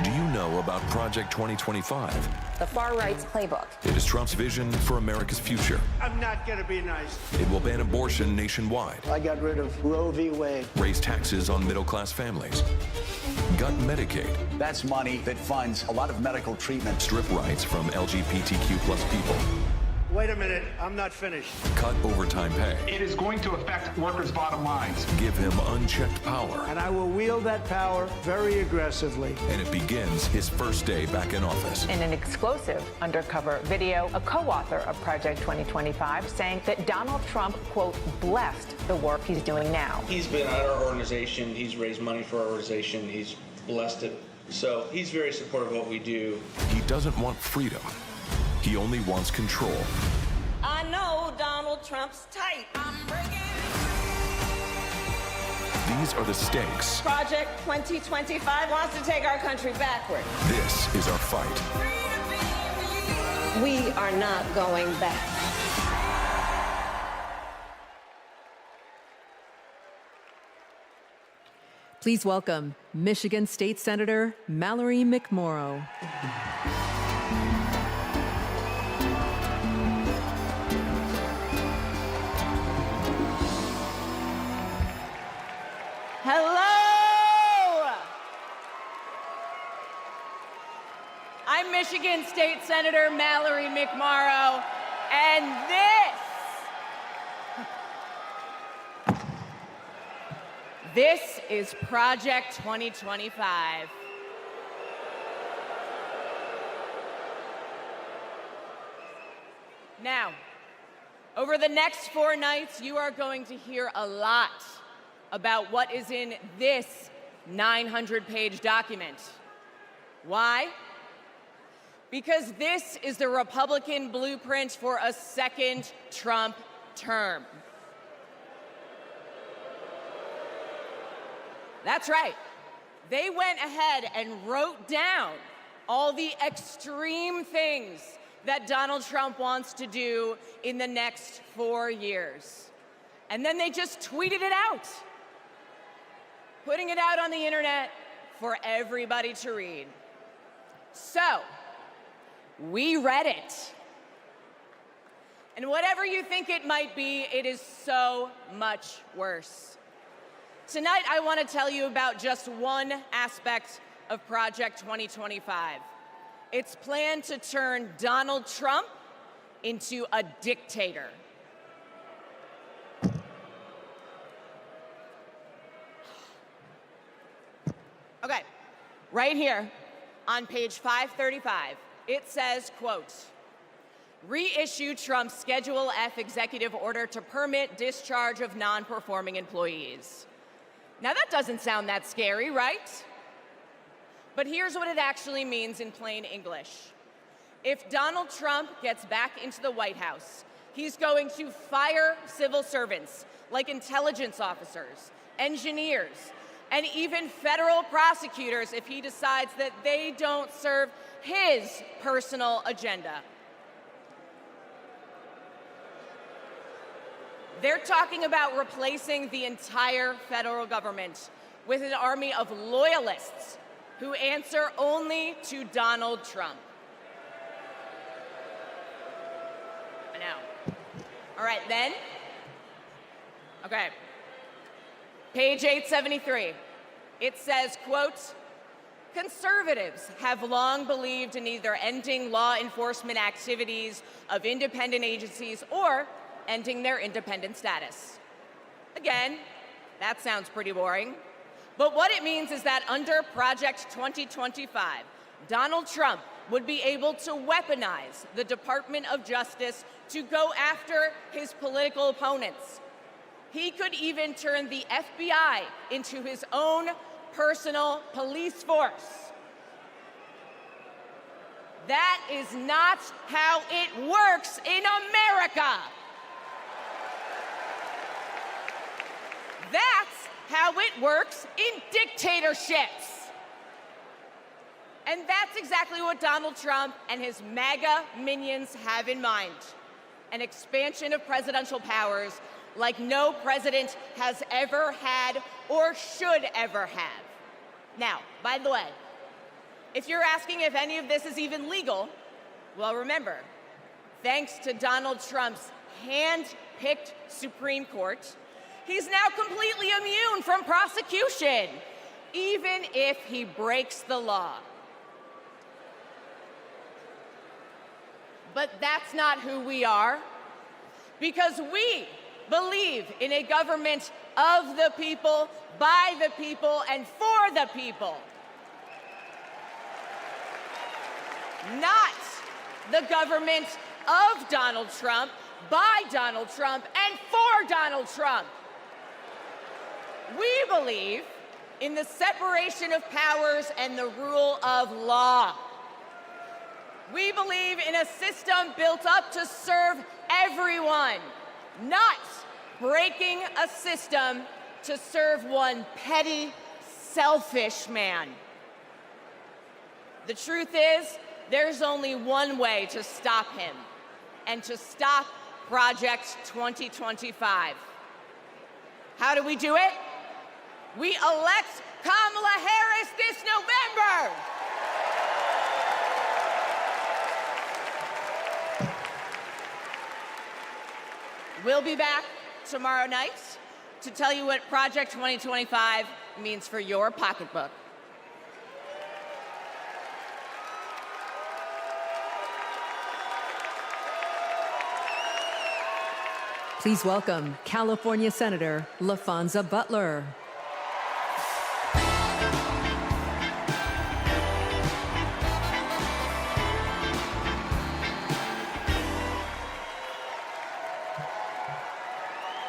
Do you know about Project 2025? The far right's playbook. It is Trump's vision for America's future. I'm not going to be nice. It will ban abortion nationwide, I got rid of Roe v. Wade. raise taxes on middle-class families, gut Medicaid, That's money that funds a lot of medical treatment. strip rights from LGBTQ plus people, Wait a minute, I'm not finished. cut overtime pay, It is going to affect workers' bottom lines. give him unchecked power, And I will wield that power very aggressively. and it begins his first day back in office. In an exclusive undercover video, a co-author of Project 2025 saying that Donald Trump, quote, blessed the work he's doing now. He's been at our organization. He's raised money for our organization. He's blessed it. So he's very supportive of what we do. He doesn't want freedom. He only wants control. I know Donald Trump's type. These are the stakes. Project 2025 wants to take our country backward. This is our fight. We are not going back. Please welcome Michigan State Senator Mallory McMorrow. Hello! I'm Michigan State Senator Mallory McMorrow, and this is Project 2025. Now, over the next 4 nights, you are going to hear a lot about what is in this 900-page document. Why? Because this is the Republican blueprint for a second Trump term. That's right. They went ahead and wrote down all the extreme things that Donald Trump wants to do in the next 4 years. And then they just tweeted it out, putting it out on the internet for everybody to read. So, we read it. And whatever you think it might be, it is so much worse. Tonight, I want to tell you about just one aspect of Project 2025. Its plan to turn Donald Trump into a dictator. Okay, right here on page 535, it says, quote, reissue Trump's Schedule F executive order to permit discharge of non-performing employees. Now that doesn't sound that scary, right? But here's what it actually means in plain English. If Donald Trump gets back into the White House, he's going to fire civil servants like intelligence officers, engineers, and even federal prosecutors if he decides that they don't serve his personal agenda. They're talking about replacing the entire federal government with an army of loyalists who answer only to Donald Trump. I know. All right, then. Okay. Page 873. It says, quote, conservatives have long believed in either ending law enforcement activities of independent agencies or ending their independent status. Again, that sounds pretty boring. But what it means is that under Project 2025, Donald Trump would be able to weaponize the Department of Justice to go after his political opponents. He could even turn the FBI into his own personal police force. That is not how it works in America. That's how it works in dictatorships. And that's exactly what Donald Trump and his MAGA minions have in mind: an expansion of presidential powers like no president has ever had or should ever have. Now, by the way, if you're asking if any of this is even legal, well, remember, thanks to Donald Trump's hand-picked Supreme Court, he's now completely immune from prosecution, even if he breaks the law. But that's not who we are, because we believe in a government of the people, by the people, and for the people. Not the government of Donald Trump, by Donald Trump, and for Donald Trump. We believe in the separation of powers and the rule of law. We believe in a system built up to serve everyone, not breaking a system to serve one petty, selfish man. The truth is, there's only one way to stop him, and to stop Project 2025. How do we do it? We elect Kamala Harris this November. We'll be back tomorrow night to tell you what Project 2025 means for your pocketbook. Please welcome California Senator LaFonza Butler.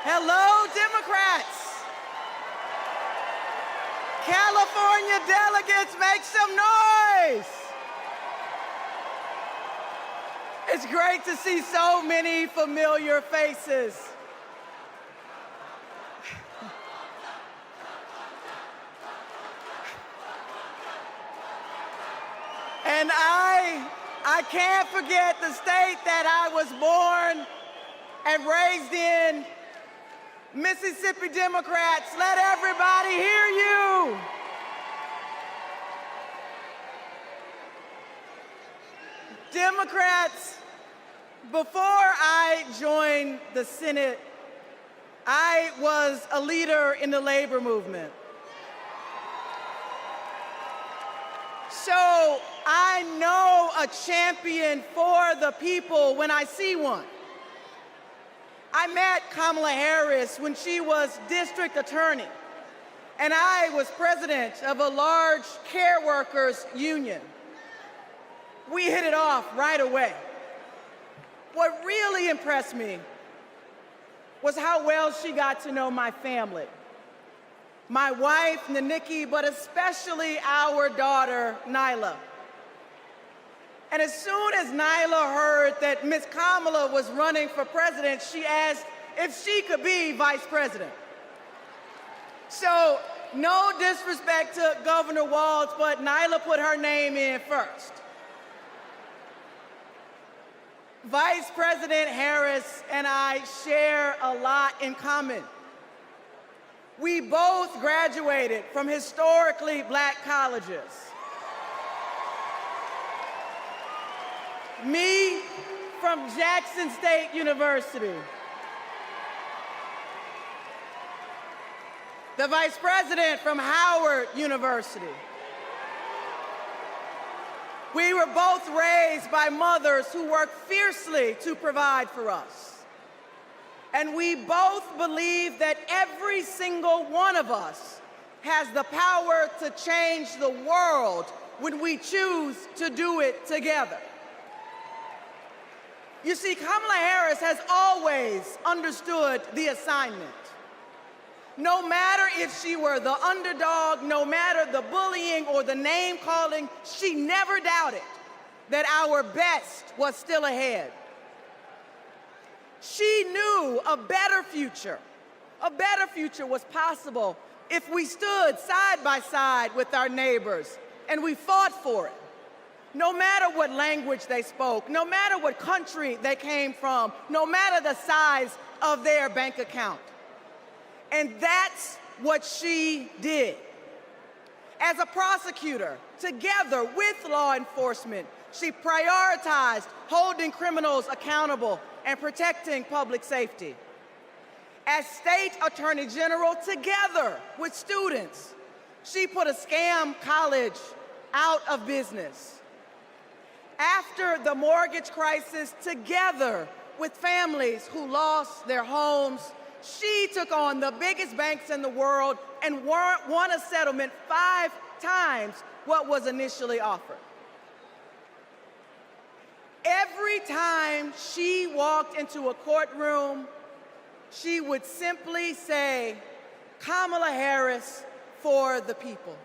Hello, Democrats. California delegates, make some noise. It's great to see so many familiar faces. And I can't forget the state that I was born and raised in. Mississippi Democrats, let everybody hear you. Democrats, before I joined the Senate, I was a leader in the labor movement. So I know a champion for the people when I see one. I met Kamala Harris when she was district attorney, and I was president of a large care workers union. We hit it off right away. What really impressed me was how well she got to know my family. My wife, Naniki, but especially our daughter, Nyla. And as soon as Nyla heard that Ms. Kamala was running for president, she asked if she could be vice president. So, no disrespect to Governor Walz, but Nyla put her name in first. Vice President Harris and I share a lot in common. We both graduated from historically black colleges. Me from Jackson State University. The Vice President from Howard University. We were both raised by mothers who worked fiercely to provide for us. And we both believe that every single one of us has the power to change the world when we choose to do it together. You see, Kamala Harris has always understood the assignment. No matter if she were the underdog, no matter the bullying or the name calling, she never doubted that our best was still ahead. She knew a better future was possible if we stood side by side with our neighbors and we fought for it. No matter what language they spoke, no matter what country they came from, no matter the size of their bank account. And that's what she did. As a prosecutor, together with law enforcement, she prioritized holding criminals accountable and protecting public safety. As state attorney general, together with students, she put a scam college out of business. After the mortgage crisis, together with families who lost their homes, she took on the biggest banks in the world and won a settlement 5 times what was initially offered. Every time she walked into a courtroom, she would simply say, "Kamala Harris for the people."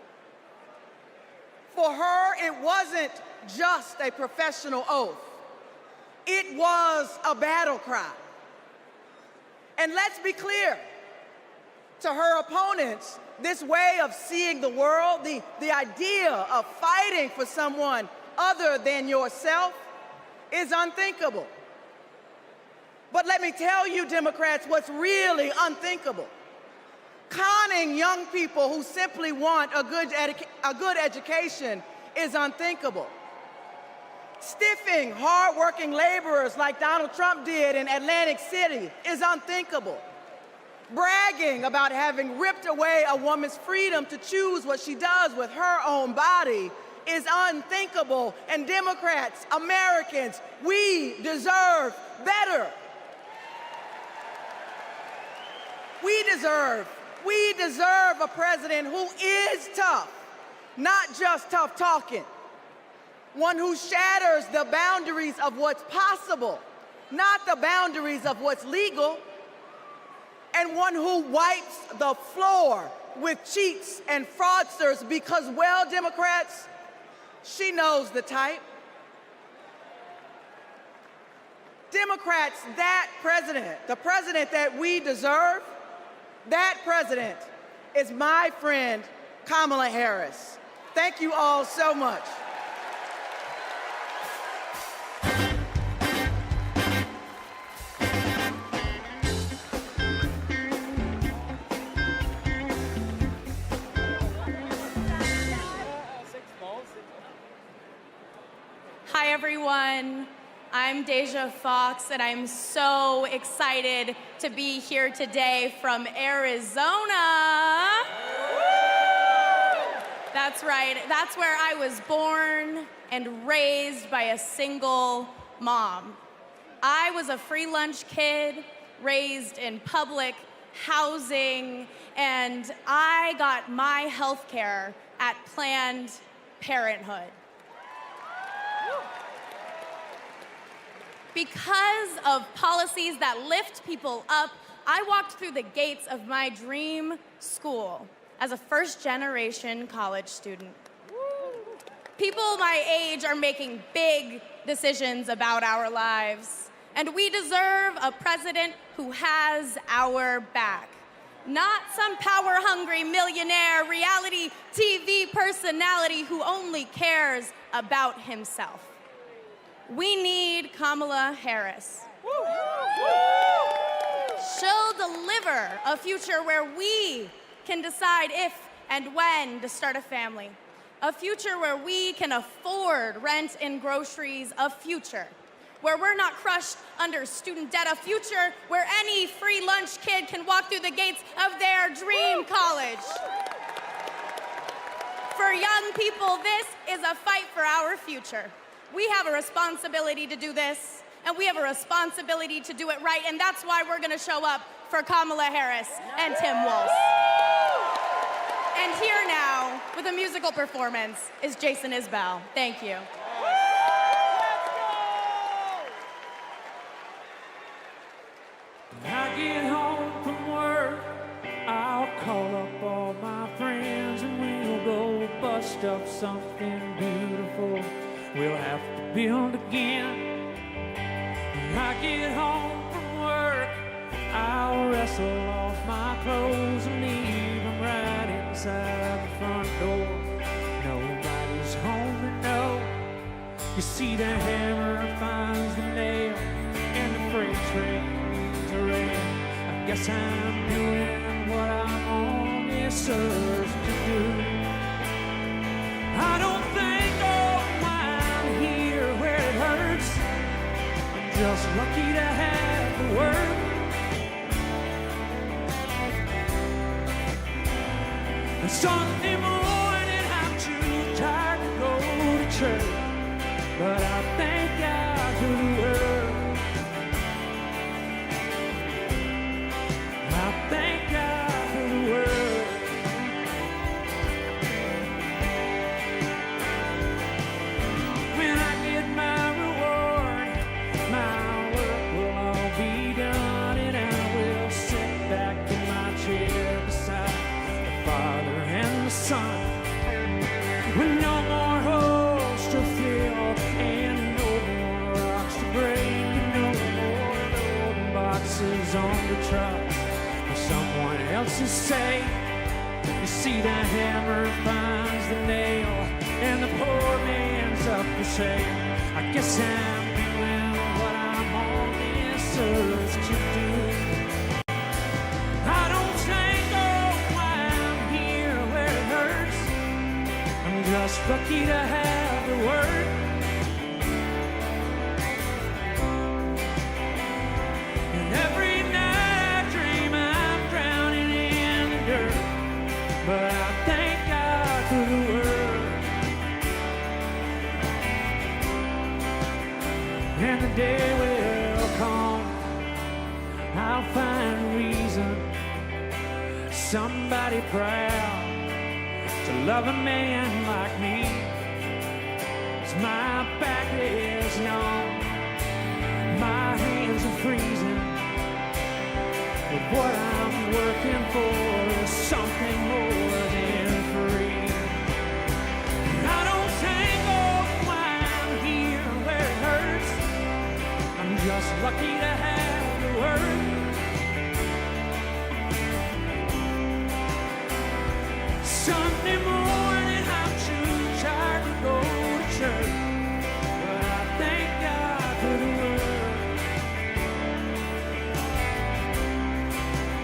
For her, it wasn't just a professional oath. It was a battle cry. And let's be clear, to her opponents, this way of seeing the world, the idea of fighting for someone other than yourself, is unthinkable. But let me tell you, Democrats, what's really unthinkable. Conning young people who simply want a good education is unthinkable. Stiffing hardworking laborers like Donald Trump did in Atlantic City is unthinkable. Bragging about having ripped away a woman's freedom to choose what she does with her own body is unthinkable. And Democrats, Americans, we deserve better. We deserve a president who is tough, not just tough talking. One who shatters the boundaries of what's possible, not the boundaries of what's legal. And one who wipes the floor with cheats and fraudsters because, well, Democrats, she knows the type. Democrats, that president, the president that we deserve, that president is my friend, Kamala Harris. Thank you all so much. Hi, everyone. I'm Deja Fox, and I'm so excited to be here today from Arizona. That's right. That's where I was born and raised by a single mom. I was a free lunch kid, raised in public housing, and I got my health care at Planned Parenthood. Because of policies that lift people up, I walked through the gates of my dream school as a first-generation college student. People my age are making big decisions about our lives, and we deserve a president who has our back. Not some power-hungry millionaire reality TV personality who only cares about himself. We need Kamala Harris. She'll deliver a future where we can decide if and when to start a family. A future where we can afford rent and groceries. A future where we're not crushed under student debt. A future where any free lunch kid can walk through the gates of their dream college. For young people, this is a fight for our future. We have a responsibility to do this, and we have a responsibility to do it right, and that's why we're gonna show up for Kamala Harris and Tim Walz. And here now, with a musical performance, is Jason Isbell. Thank you. I get home from work, I'll something beautiful we'll have to build again. When I get home from work, I'll wrestle off my clothes and leave them right inside the front door. Nobody's home to know. You see the hammer finds the nail, and the freight train leaves the rail. I guess I'm doing what I'm on this earth to do. I don't think, oh, why I'm here where it hurts. I'm just lucky to have the work. And Sunday morning I'm too tired to go to church, but I thank God for the world. I thank God for the world. When I get my reward, my work will all be done, and I will sit back in my chair beside the Father and the Son, with no more holes to fill and no more rocks to break, and no more loading boxes on the truck for someone else to say. You see, the hammer finds the nail, and the poor man's up for sale. I guess I'm doing what I'm on this earth to do. I don't think, oh, why I'm here where it hurts. I'm just lucky to have the word. And every night I dream I'm drowning in the dirt, but I thank God for the word. And the day will come, I'll find reason, somebody proud to love a man like me. 'Cause my back is numb, my hands are freezing, but what I'm working for is something more than free. I don't think, oh, why I'm here where it hurts. I'm just lucky to have the word. Sunday morning I'm too tired to go to church, but I thank God for the word.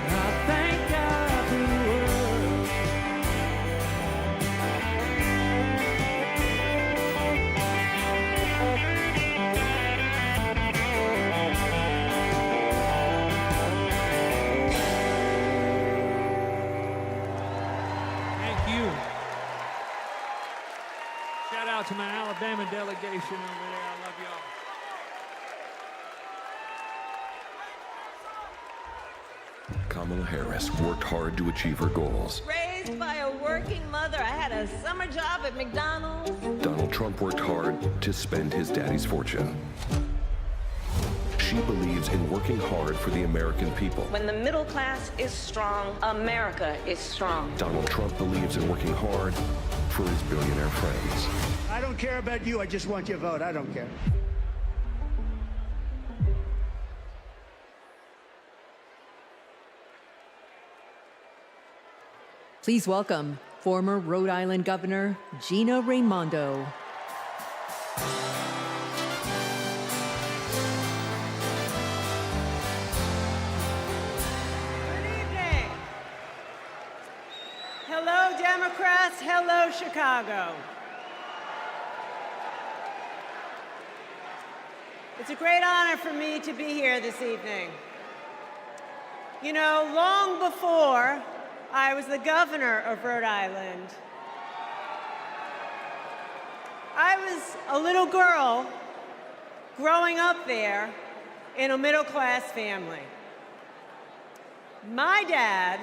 I thank God for the word. Thank you. Shout out to my Alabama delegation over there. I love y'all. Kamala Harris worked hard to achieve her goals. Raised by a working mother, I had a summer job at McDonald's. Donald Trump worked hard to spend his daddy's fortune. She believes in working hard for the American people. When the middle class is strong, America is strong. Donald Trump believes in working hard for his billionaire friends. I don't care about you. I just want your vote. I don't care. Please welcome former Rhode Island Governor Gina Raimondo. Hello, Democrats. Hello, Chicago. It's a great honor for me to be here this evening. You know, long before I was the governor of Rhode Island, I was a little girl growing up there in a middle-class family. My dad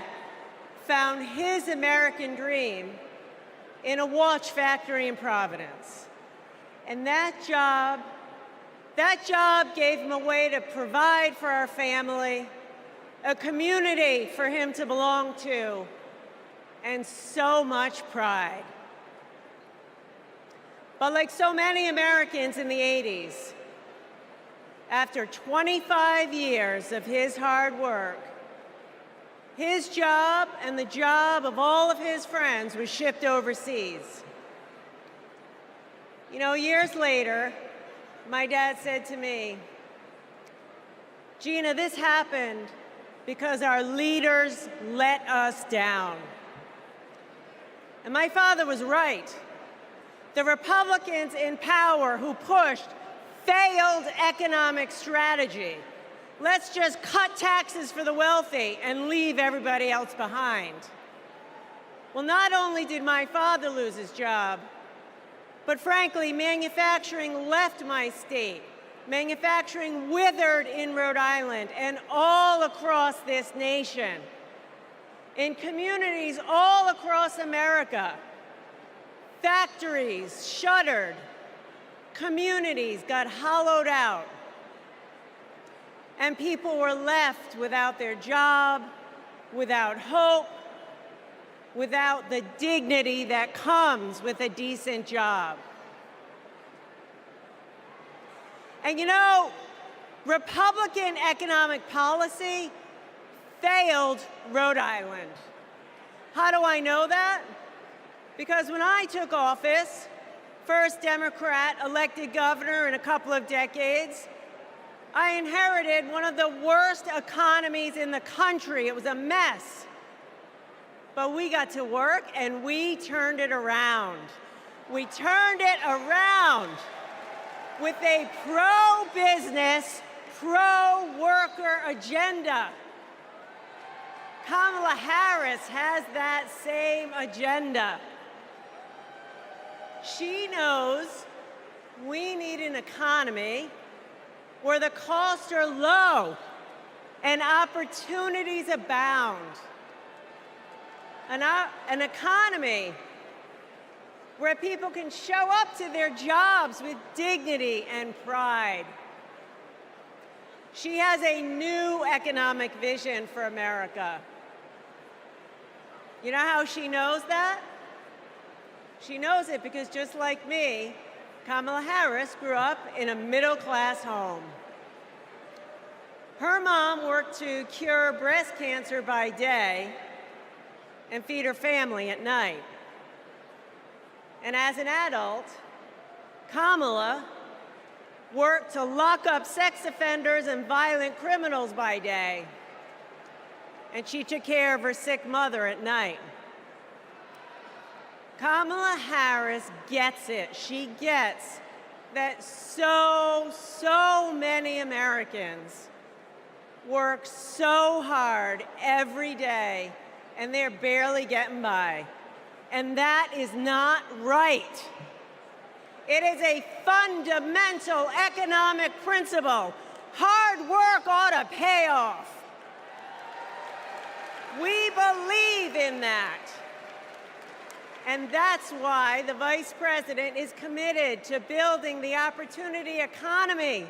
found his American dream in a watch factory in Providence. And that job gave him a way to provide for our family, a community for him to belong to, and so much pride. But like so many Americans in the 80s, after 25 years of his hard work, his job and the job of all of his friends was shipped overseas. You know, years later, my dad said to me, "Gina, this happened because our leaders let us down." And my father was right. The Republicans in power who pushed failed economic strategy. Let's just cut taxes for the wealthy and leave everybody else behind. Well, not only did my father lose his job, but frankly, manufacturing left my state. Manufacturing withered in Rhode Island and all across this nation. In communities all across America, factories shuttered, communities got hollowed out, and people were left without their job, without hope, without the dignity that comes with a decent job. And you know, Republican economic policy failed Rhode Island. How do I know that? Because when I took office, first Democrat elected governor in a couple of decades, I inherited one of the worst economies in the country. It was a mess. But we got to work and we turned it around. We turned it around with a pro-business, pro-worker agenda. Kamala Harris has that same agenda. She knows we need an economy where the costs are low and opportunities abound. An economy where people can show up to their jobs with dignity and pride. She has a new economic vision for America. You know how she knows that? She knows it because just like me, Kamala Harris grew up in a middle-class home. Her mom worked to cure breast cancer by day and feed her family at night. And as an adult, Kamala worked to lock up sex offenders and violent criminals by day. And she took care of her sick mother at night. Kamala Harris gets it. She gets that so many Americans work so hard every day and they're barely getting by. And that is not right. It is a fundamental economic principle. Hard work ought to pay off. We believe in that. And that's why the Vice President is committed to building the opportunity economy,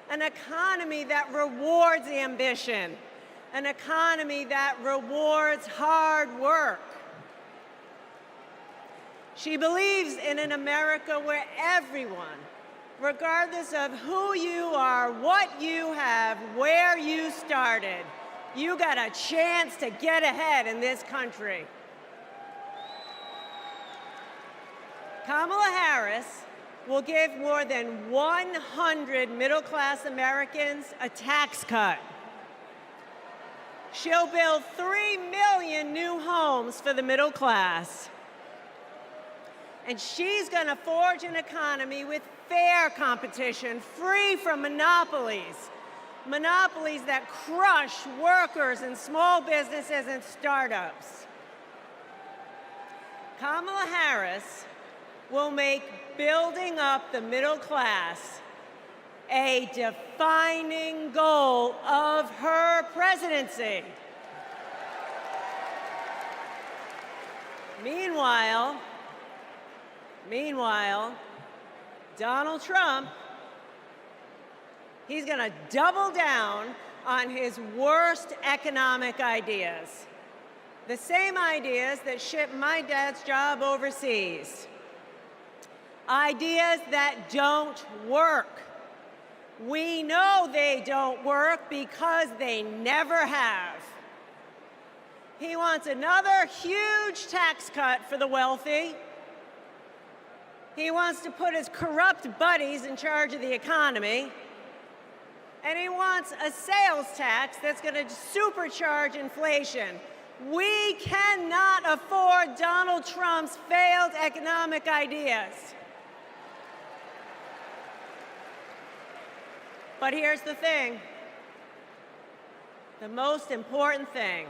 an economy that rewards ambition, an economy that rewards hard work. She believes in an America where everyone, regardless of who you are, what you have, where you started, you got a chance to get ahead in this country. Kamala Harris will give more than 100 middle-class Americans a tax cut. She'll build 3 million new homes for the middle class. And she's going to forge an economy with fair competition, free from monopolies. Monopolies that crush workers and small businesses and startups. Kamala Harris will make building up the middle class a defining goal of her presidency. Meanwhile, Donald Trump, he's going to double down on his worst economic ideas. The same ideas that shipped my dad's job overseas. Ideas that don't work. We know they don't work because they never have. He wants another huge tax cut for the wealthy. He wants to put his corrupt buddies in charge of the economy. And he wants a sales tax that's going to supercharge inflation. We cannot afford Donald Trump's failed economic ideas. But here's the thing, the most important thing.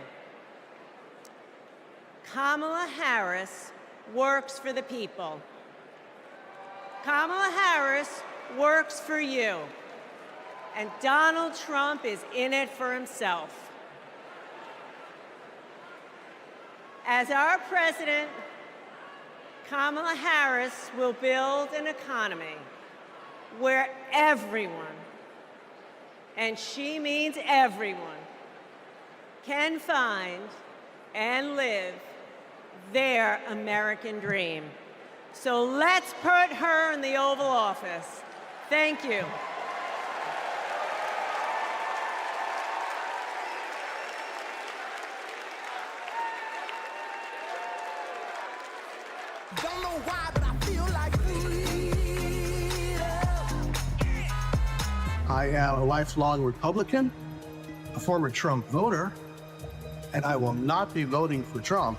Kamala Harris works for the people. Kamala Harris works for you. And Donald Trump is in it for himself. As our president, Kamala Harris will build an economy where everyone, and she means everyone, can find and live their American dream. So let's put her in the Oval Office. Thank you. Don't know why, but I feel like I am a lifelong Republican, a former Trump voter, and I will not be voting for Trump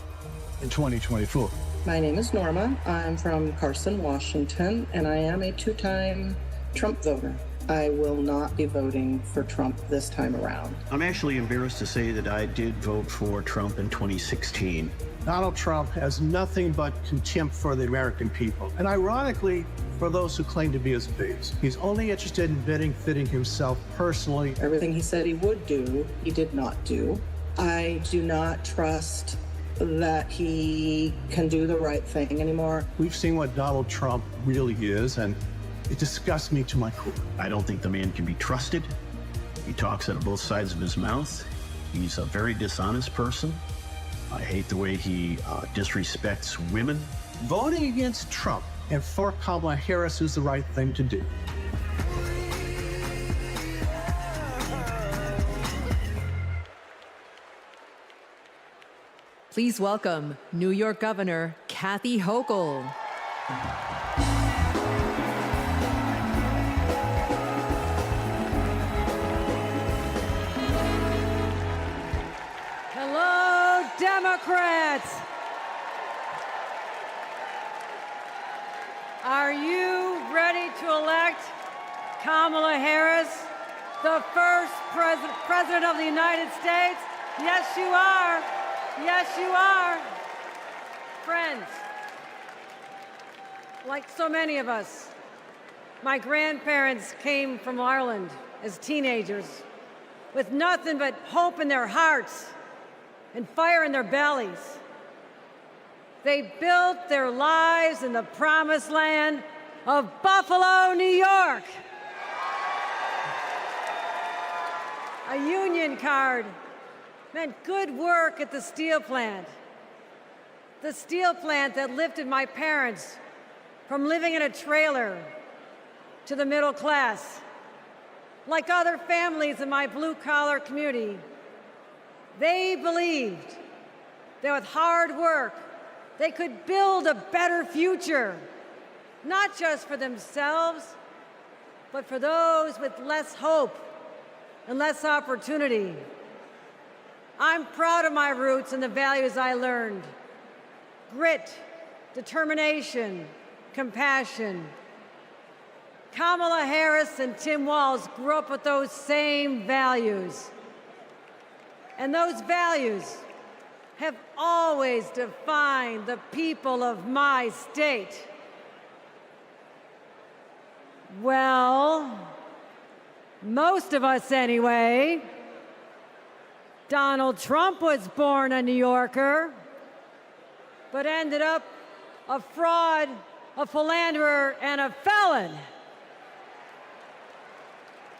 in 2024. My name is Norma. I'm from Carson, Washington, and I am a two-time Trump voter. I will not be voting for Trump this time around. I'm actually embarrassed to say that I did vote for Trump in 2016. Donald Trump has nothing but contempt for the American people, and ironically, for those who claim to be his base. He's only interested in benefiting himself personally. Everything he said he would do, he did not do. I do not trust that he can do the right thing anymore. We've seen what Donald Trump really is, and it disgusts me to my core. I don't think the man can be trusted. He talks out of both sides of his mouth. He's a very dishonest person. I hate the way he disrespects women. Voting against Trump and for Kamala Harris is the right thing to do. Please welcome New York Governor Kathy Hochul. Hello, Democrats. Are you ready to elect Kamala Harris, the first president of the United States? Yes, you are. Yes, you are. Friends, like so many of us, my grandparents came from Ireland as teenagers with nothing but hope in their hearts and fire in their bellies. They built their lives in the promised land of Buffalo, New York. A union card meant good work at the steel plant. The steel plant that lifted my parents from living in a trailer to the middle class. Like other families in my blue-collar community, they believed that with hard work, they could build a better future, not just for themselves, but for those with less hope and less opportunity. I'm proud of my roots and the values I learned. Grit, determination, compassion. Kamala Harris and Tim Walz grew up with those same values. And those values have always defined the people of my state. Well, most of us anyway. Donald Trump was born a New Yorker, but ended up a fraud, a philanderer, and a felon.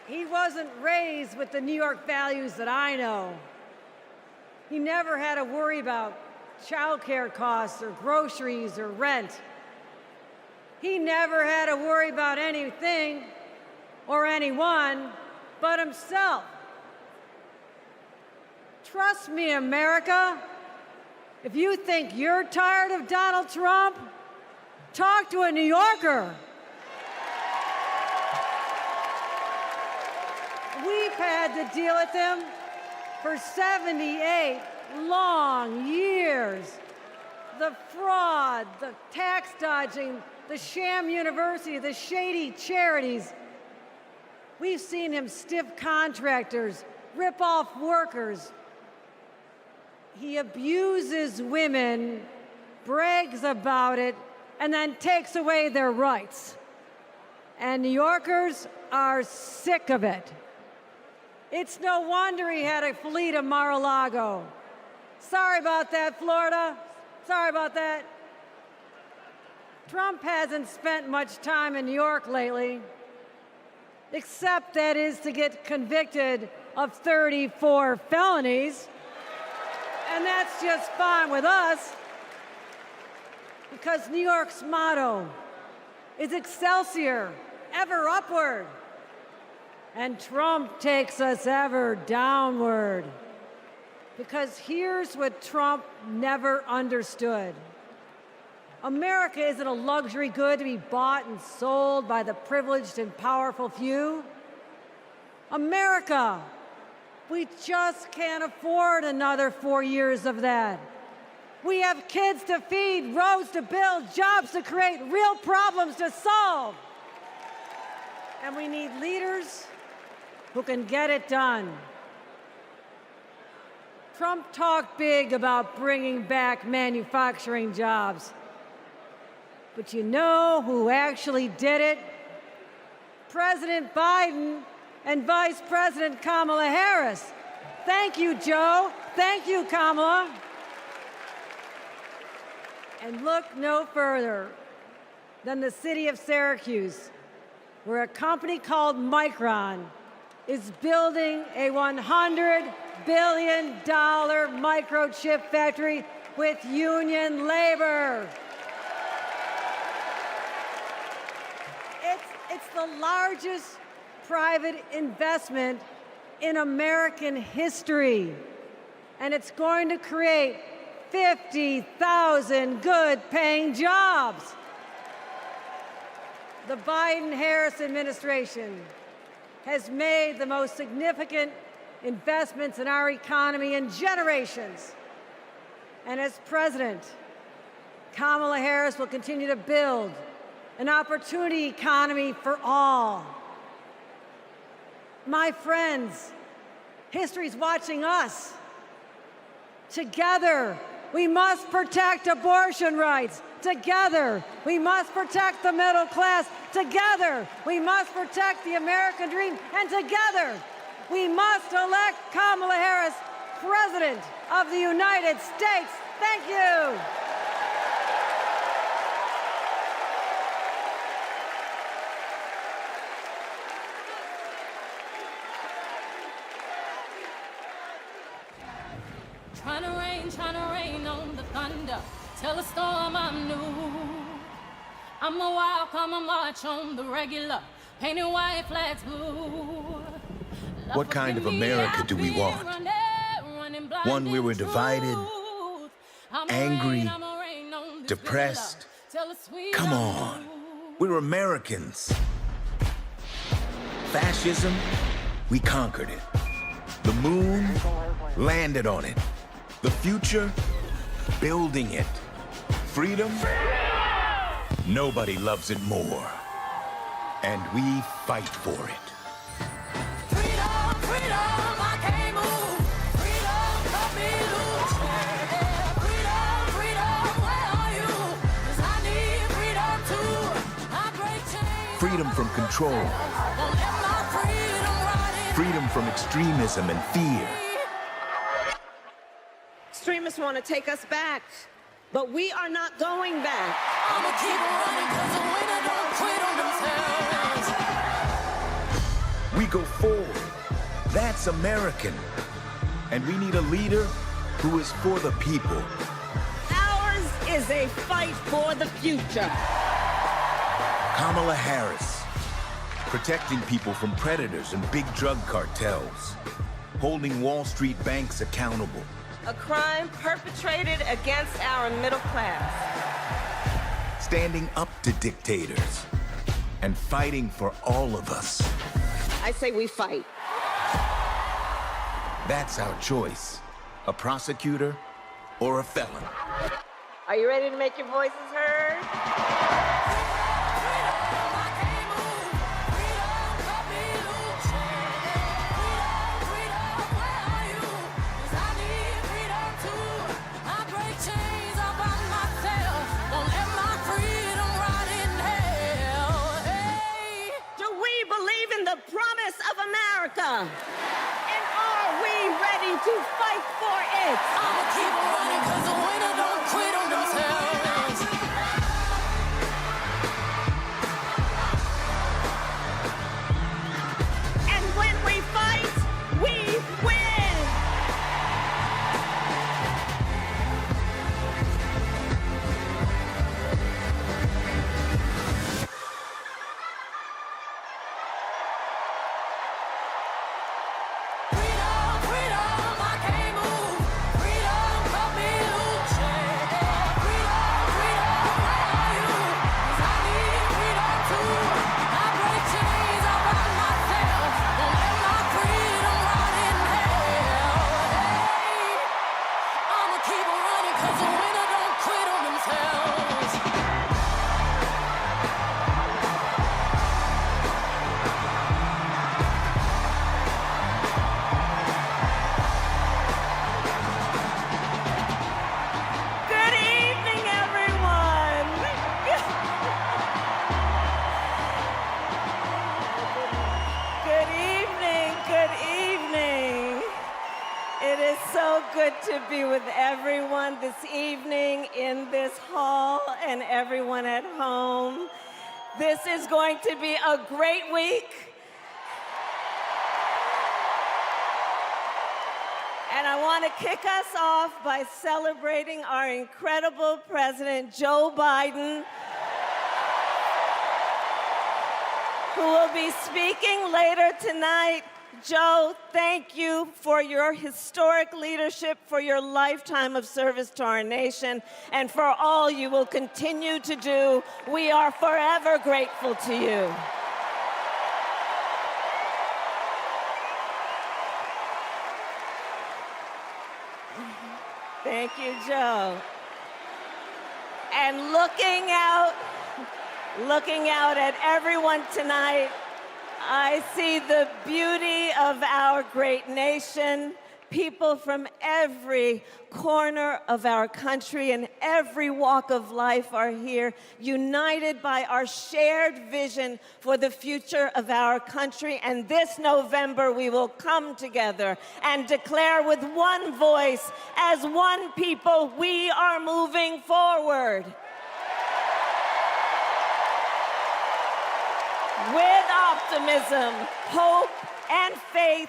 He wasn't raised with the New York values that I know. He never had to worry about childcare costs or groceries or rent. He never had to worry about anything or anyone but himself. Trust me, America. If you think you're tired of Donald Trump, talk to a New Yorker. We've had to deal with him for 78 long years. The fraud, the tax dodging, the sham university, the shady charities. We've seen him stiff contractors, rip off workers. He abuses women, brags about it, and then takes away their rights. And New Yorkers are sick of it. It's no wonder he had to flee to Mar-a-Lago. Sorry about that, Florida. Sorry about that. Trump hasn't spent much time in New York lately, except that is to get convicted of 34 felonies. And that's just fine with us, because New York's motto is Excelsior, ever upward. And Trump takes us ever downward. Because here's what Trump never understood. America isn't a luxury good to be bought and sold by the privileged and powerful few. America, we just can't afford another 4 years of that. We have kids to feed, roads to build, jobs to create, real problems to solve. And we need leaders who can get it done. Trump talked big about bringing back manufacturing jobs. But you know who actually did it? President Biden and Vice President Kamala Harris. Thank you, Joe. Thank you, Kamala. And look no further than the city of Syracuse, where a company called Micron is building a $100 billion microchip factory with union labor. It's the largest private investment in American history, and it's going to create 50,000 good-paying jobs. The Biden-Harris administration has made the most significant investments in our economy in generations. And as president, Kamala Harris will continue to build an opportunity economy for all. My friends, history's watching us. Together, we must protect abortion rights. Together, we must protect the middle class. Together, we must protect the American dream. And together, we must elect Kamala Harris President of the United States. Thank you. Tryna rain on the thunder. Tell a storm I'm new. I'm a wild, come a march on the regular. Painted white flags blue. What kind of America do we want? One where we're divided, angry, depressed? Come on, we're Americans. Fascism, we conquered it. The moon, landed on it. The future, building it. Freedom, nobody loves it more. And we fight for it. Freedom from control. Freedom from extremism and fear. Extremists want to take us back, but we are not going back. I'ma keep running 'cause the winner don't quit on themselves. We go forward. That's American. And we need a leader who is for the people. Ours is a fight for the future. Kamala Harris, protecting people from predators and big drug cartels, holding Wall Street banks accountable. A crime perpetrated against our middle class. Standing up to dictators and fighting for all of us. I say we fight. That's our choice, a prosecutor or a felon. Are you ready to make your voices heard? Promise of America. And are we ready to fight for it? I'ma keep on running 'cause the winner don't quit on themselves. And when we fight, we win. Good to be with everyone this evening in this hall and everyone at home. This is going to be a great week. And I want to kick us off by celebrating our incredible President, Joe Biden, who will be speaking later tonight. Joe, thank you for your historic leadership, for your lifetime of service to our nation, and for all you will continue to do. We are forever grateful to you. Thank you, Joe. And looking out at everyone tonight, I see the beauty of our great nation. People from every corner of our country and every walk of life are here, united by our shared vision for the future of our country. And this November, we will come together and declare with one voice, as one people, we are moving forward. With optimism, hope, and faith,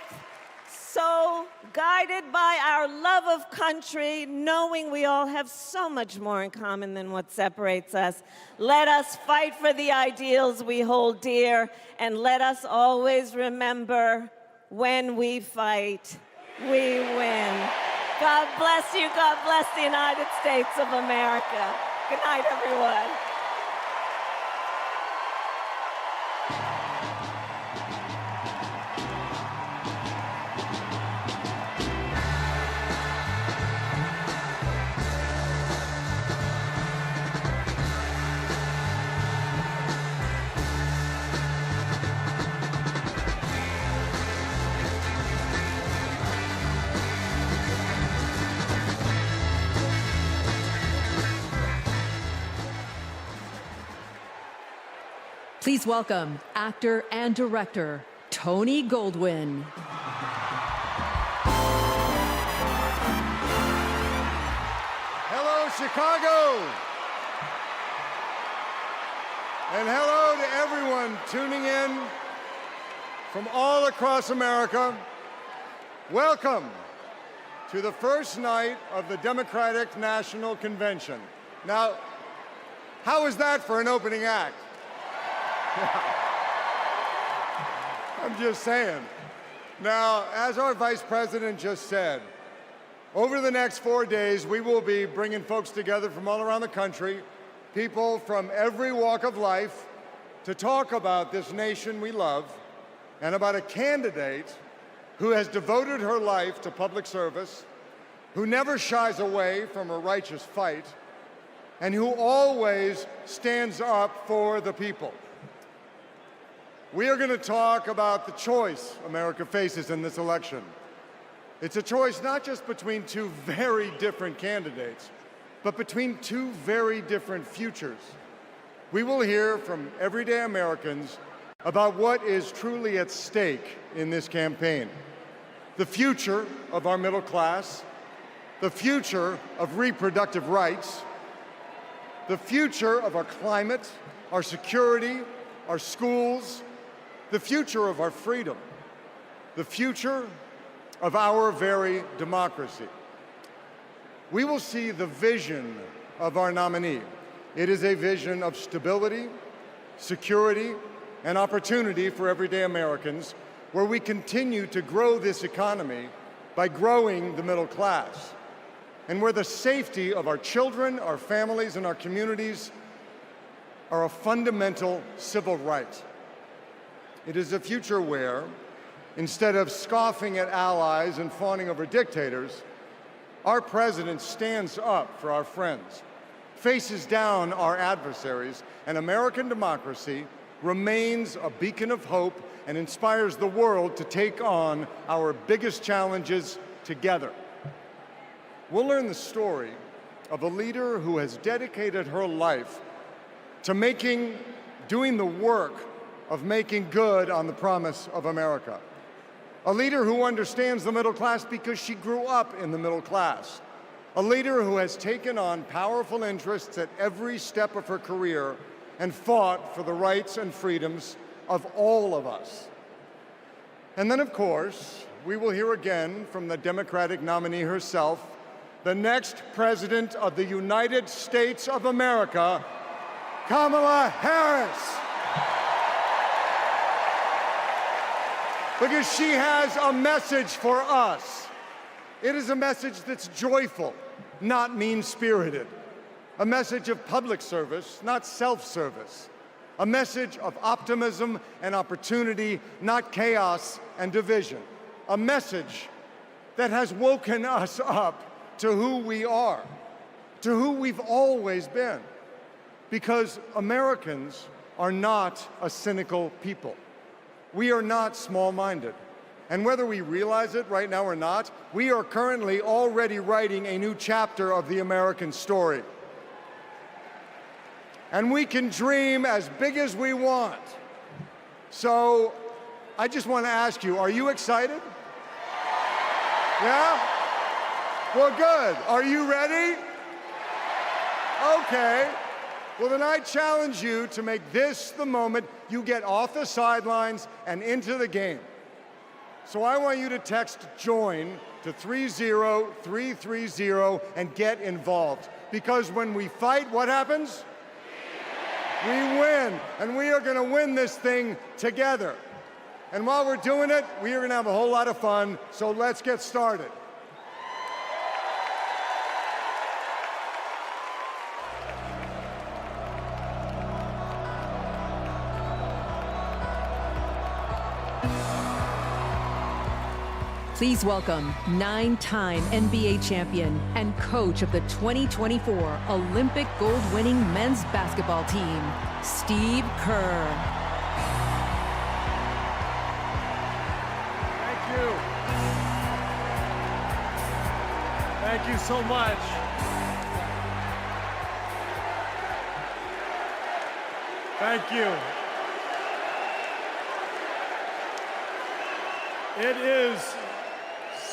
so guided by our love of country, knowing we all have so much more in common than what separates us, let us fight for the ideals we hold dear, and let us always remember, when we fight, we win. God bless you. God bless the United States of America. Good night, everyone. Please welcome actor and director Tony Goldwyn. Hello, Chicago. And hello to everyone tuning in from all across America. Welcome to the first night of the Democratic National Convention. Now, how was that for an opening act? I'm just saying. Now, as our Vice President just said, over the next 4 days, we will be bringing folks together from all around the country, people from every walk of life, to talk about this nation we love and about a candidate who has devoted her life to public service, who never shies away from a righteous fight, and who always stands up for the people. We are going to talk about the choice America faces in this election. It's a choice not just between two very different candidates, but between two very different futures. We will hear from everyday Americans about what is truly at stake in this campaign. The future of our middle class, the future of reproductive rights, the future of our climate, our security, our schools, the future of our freedom, the future of our very democracy. We will see the vision of our nominee. It is a vision of stability, security, and opportunity for everyday Americans, where we continue to grow this economy by growing the middle class, and where the safety of our children, our families, and our communities are a fundamental civil right. It is a future where, instead of scoffing at allies and fawning over dictators, our president stands up for our friends, faces down our adversaries, and American democracy remains a beacon of hope and inspires the world to take on our biggest challenges together. We'll learn the story of a leader who has dedicated her life to doing the work of making good on the promise of America. A leader who understands the middle class because she grew up in the middle class. A leader who has taken on powerful interests at every step of her career and fought for the rights and freedoms of all of us. And then, of course, we will hear again from the Democratic nominee herself, the next President of the United States of America, Kamala Harris. Because she has a message for us. It is a message that's joyful, not mean-spirited. A message of public service, not self-service. A message of optimism and opportunity, not chaos and division. A message that has woken us up to who we are, to who we've always been. Because Americans are not a cynical people. We are not small-minded. And whether we realize it right now or not, we are currently already writing a new chapter of the American story. And we can dream as big as we want. So I just want to ask you, are you excited? Yeah? Well, good. Are you ready? Okay. Well, then I challenge you to make this the moment you get off the sidelines and into the game. So I want you to text JOIN to 30330 and get involved. Because when we fight, what happens? We win. And we are going to win this thing together. And while we're doing it, we are going to have a whole lot of fun. So let's get started. Please welcome 9-time NBA champion and coach of the 2024 Olympic gold-winning men's basketball team, Steve Kerr. Thank you. Thank you so much. Thank you. It is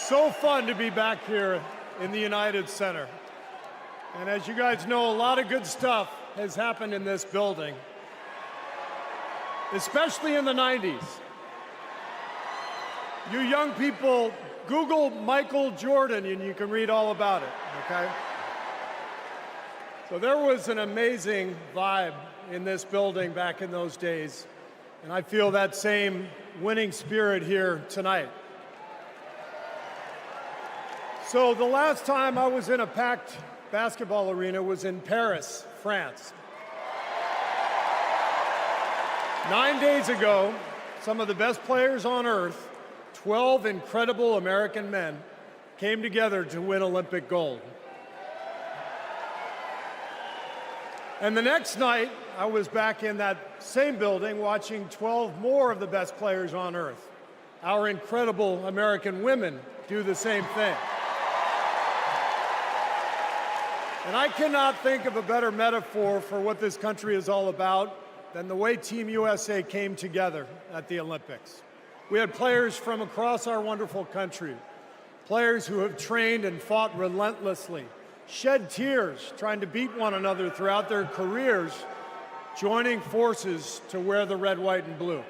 so fun to be back here in the United Center. And as you guys know, a lot of good stuff has happened in this building, especially in the 90s. You young people, Google Michael Jordan and you can read all about it, okay? So there was an amazing vibe in this building back in those days, and I feel that same winning spirit here tonight. So the last time I was in a packed basketball arena was in Paris, France. 9 days ago, some of the best players on earth, 12 incredible American men, came together to win Olympic gold. And the next night, I was back in that same building watching 12 more of the best players on earth, our incredible American women, do the same thing. And I cannot think of a better metaphor for what this country is all about than the way Team USA came together at the Olympics. We had players from across our wonderful country, players who have trained and fought relentlessly, shed tears trying to beat one another throughout their careers, joining forces to wear the red, white, and blue.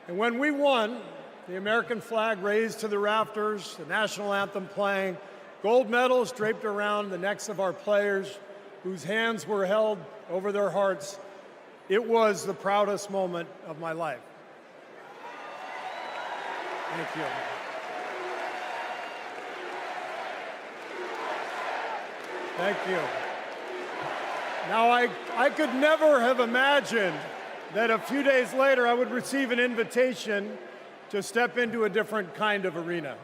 And when we won, the American flag raised to the rafters, the national anthem playing, gold medals draped around the necks of our players, whose hands were held over their hearts. It was the proudest moment of my life. Thank you. Thank you. Now, I could never have imagined that a few days later I would receive an invitation to step into a different kind of arena.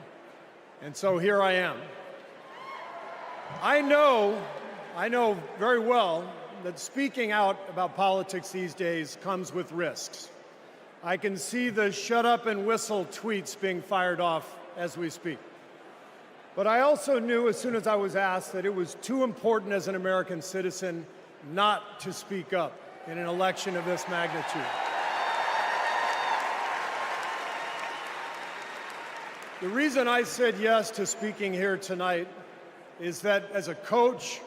And so here I am. I know very well that speaking out about politics these days comes with risks. I can see the shut up and whistle tweets being fired off as we speak. But I also knew as soon as I was asked that it was too important as an American citizen not to speak up in an election of this magnitude. The reason I said yes to speaking here tonight is that as a coach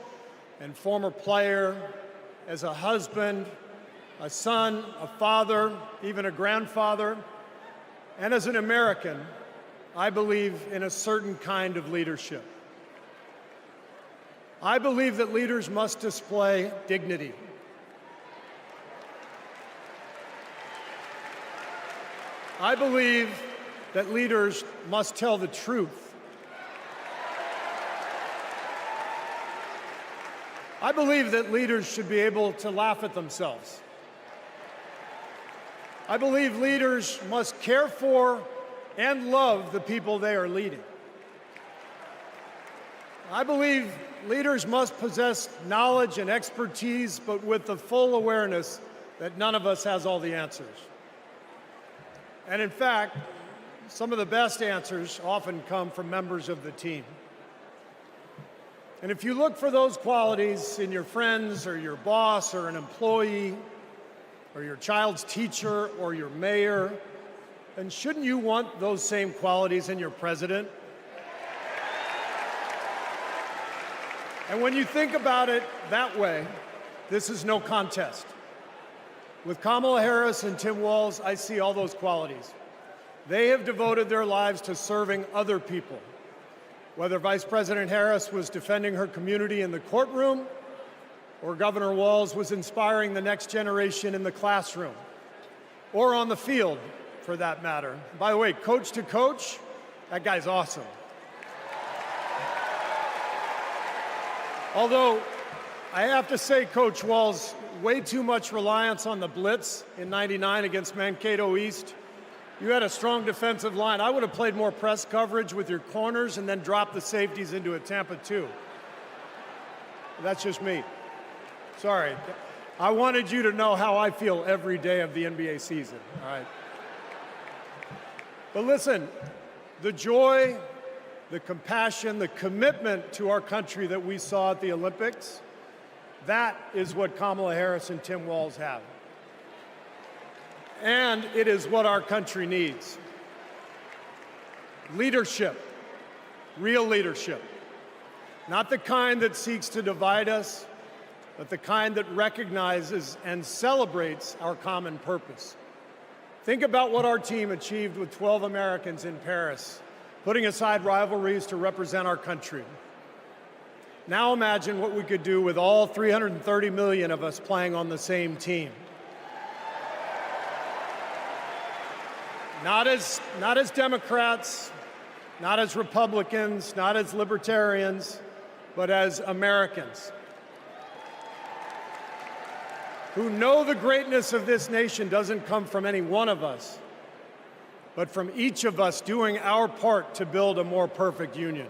and former player, as a husband, a son, a father, even a grandfather, and as an American, I believe in a certain kind of leadership. I believe that leaders must display dignity. I believe that leaders must tell the truth. I believe that leaders should be able to laugh at themselves. I believe leaders must care for and love the people they are leading. I believe leaders must possess knowledge and expertise, but with the full awareness that none of us has all the answers. And in fact, some of the best answers often come from members of the team. And if you look for those qualities in your friends or your boss or an employee or your child's teacher or your mayor, then shouldn't you want those same qualities in your president? And when you think about it that way, this is no contest. With Kamala Harris and Tim Walz, I see all those qualities. They have devoted their lives to serving other people. Whether Vice President Harris was defending her community in the courtroom, or Governor Walz was inspiring the next generation in the classroom, or on the field, for that matter. By the way, coach to coach, that guy's awesome. Although, I have to say, Coach Walz, way too much reliance on the blitz in '99 against Mankato East. You had a strong defensive line. I would have played more press coverage with your corners and then dropped the safeties into a Tampa 2. That's just me. Sorry. I wanted you to know how I feel every day of the NBA season, all right? But listen, the joy, the compassion, the commitment to our country that we saw at the Olympics, that is what Kamala Harris and Tim Walz have. And it is what our country needs. Leadership, real leadership. Not the kind that seeks to divide us, but the kind that recognizes and celebrates our common purpose. Think about what our team achieved with 12 Americans in Paris, putting aside rivalries to represent our country. Now imagine what we could do with all 330 million of us playing on the same team. Not as Democrats, not as Republicans, not as libertarians, but as Americans who know the greatness of this nation doesn't come from any one of us, but from each of us doing our part to build a more perfect union.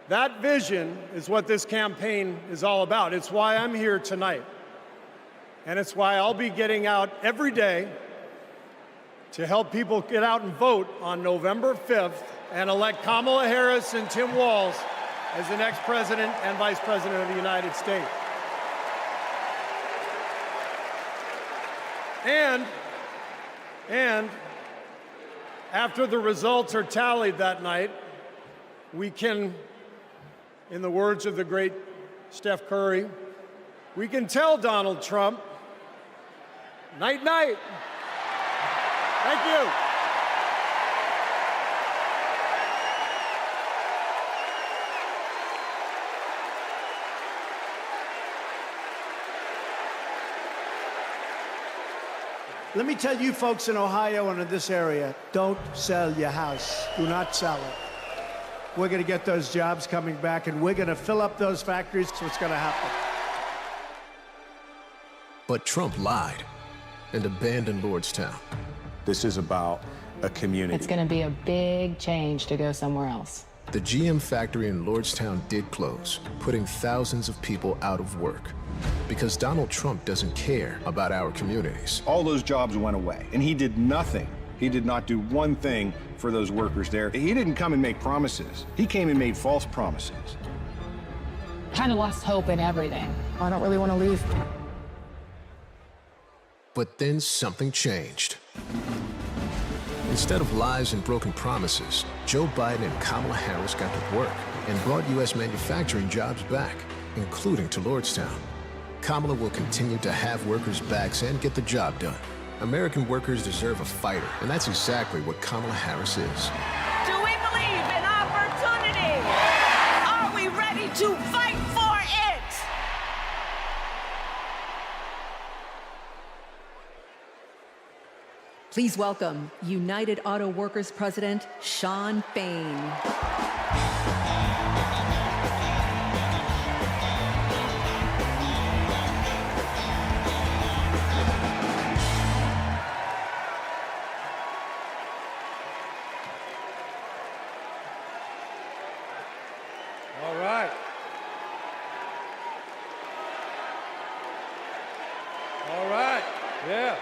That vision is what this campaign is all about. It's why I'm here tonight. And it's why I'll be getting out every day to help people get out and vote on November 5th and elect Kamala Harris and Tim Walz as the next president and vice president of the United States. And after the results are tallied that night, we can, in the words of the great Steph Curry, we can tell Donald Trump, night, night. Thank you. Let me tell you folks in Ohio and in this area, don't sell your house. Do not sell it. We're going to get those jobs coming back, and we're going to fill up those factories, so it's going to happen. But Trump lied and abandoned Lordstown. This is about a community. It's going to be a big change to go somewhere else. The GM factory in Lordstown did close, putting thousands of people out of work. Because Donald Trump doesn't care about our communities. All those jobs went away, and he did nothing. He did not do one thing for those workers there. He didn't come and make promises. He came and made false promises. Kind of lost hope in everything. I don't really want to leave. But then something changed. Instead of lies and broken promises, Joe Biden and Kamala Harris got to work and brought U.S. manufacturing jobs back, including to Lordstown. Kamala will continue to have workers' backs and get the job done. American workers deserve a fighter, and that's exactly what Kamala Harris is. Do we believe in opportunity? Are we ready to fight for it? Please welcome United Auto Workers President Shawn Fain. All right. All right. Yeah.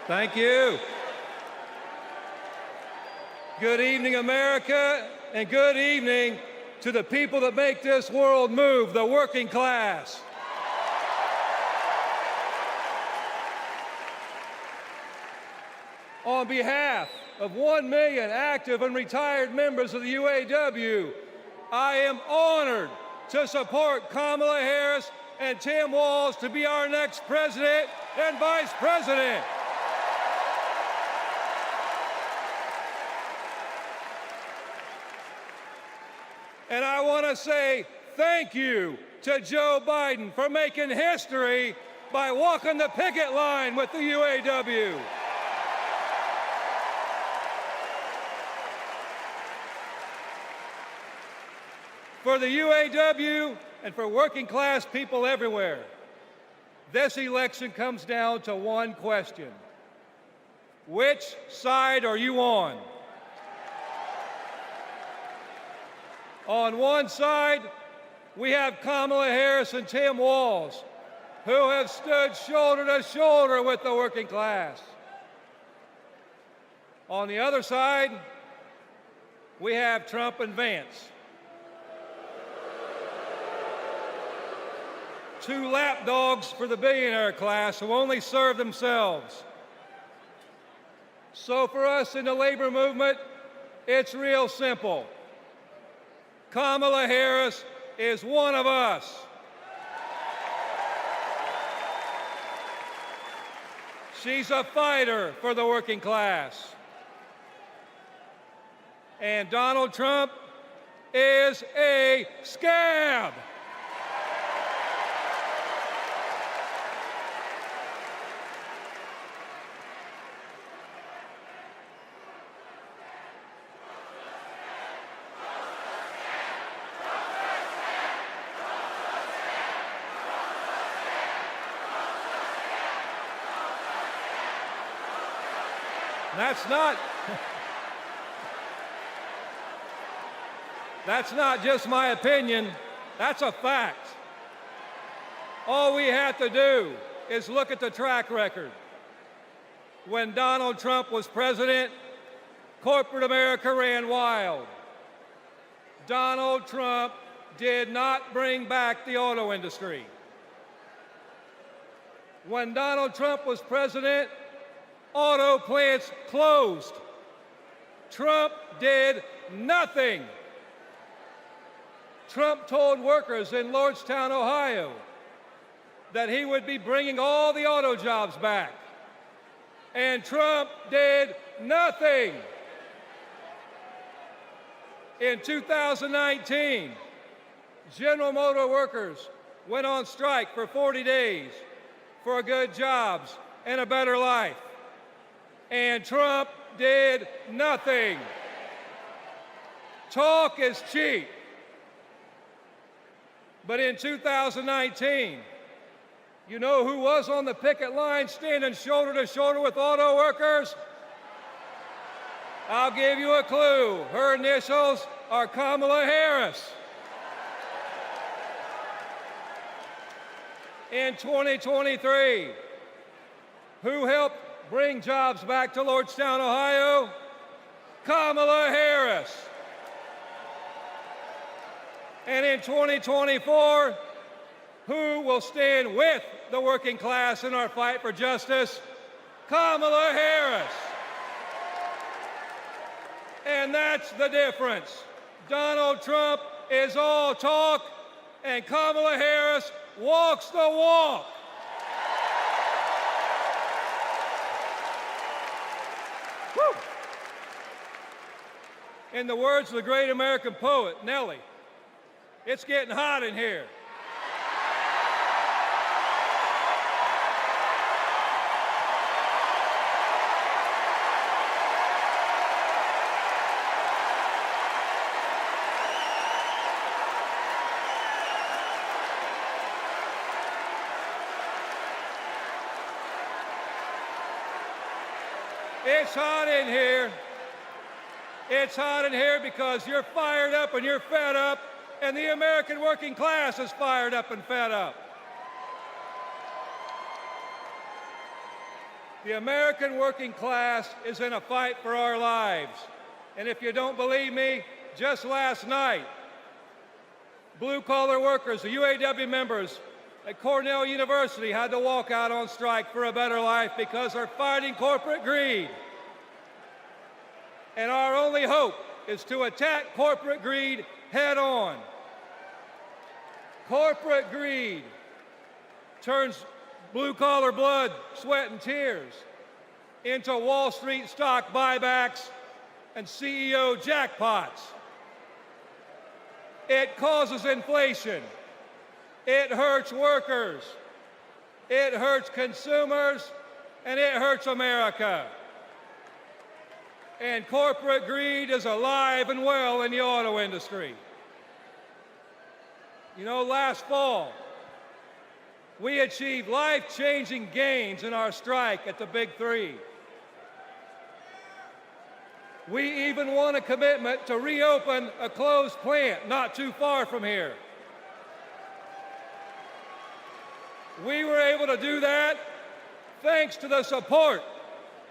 Thank you. Good evening, America, and good evening to the people that make this world move, the working class. On behalf of 1 million active and retired members of the UAW, I am honored to support Kamala Harris and Tim Walz to be our next president and vice president. And I want to say thank you to Joe Biden for making history by walking the picket line with the UAW. For the UAW and for working class people everywhere, this election comes down to one question. Which side are you on? On one side, we have Kamala Harris and Tim Walz, who have stood shoulder to shoulder with the working class. On the other side, we have Trump and Vance, two lapdogs for the billionaire class who only serve themselves. So for us in the labor movement, it's real simple. Kamala Harris is one of us. She's a fighter for the working class. And Donald Trump is a scab. That's not just my opinion, that's a fact. All we have to do is look at the track record. When Donald Trump was president, corporate America ran wild. Donald Trump did not bring back the auto industry. When Donald Trump was president, auto plants closed. Trump did nothing. Trump told workers in Lordstown, Ohio, that he would be bringing all the auto jobs back. And Trump did nothing. In 2019, General Motor workers went on strike for 40 days for good jobs and a better life. And Trump did nothing. Talk is cheap. But in 2019, you know who was on the picket line standing shoulder to shoulder with auto workers? I'll give you a clue. Her initials are Kamala Harris. In 2023, who helped bring jobs back to Lordstown, Ohio? Kamala Harris. And in 2024, who will stand with the working class in our fight for justice? Kamala Harris. And that's the difference. Donald Trump is all talk, and Kamala Harris walks the walk. Woo. In the words of the great American poet, Nellie, it's getting hot in here. It's hot in here. It's hot in here because you're fired up and you're fed up, and the American working class is fired up and fed up. The American working class is in a fight for our lives. And if you don't believe me, just last night, blue-collar workers, the UAW members at Cornell University had to walk out on strike for a better life because they're fighting corporate greed. And our only hope is to attack corporate greed head on. Corporate greed turns blue-collar blood, sweat, and tears into Wall Street stock buybacks and CEO jackpots. It causes inflation. It hurts workers. It hurts consumers, and it hurts America. And corporate greed is alive and well in the auto industry. You know, last fall, we achieved life-changing gains in our strike at the Big Three. We even won a commitment to reopen a closed plant not too far from here. We were able to do that thanks to the support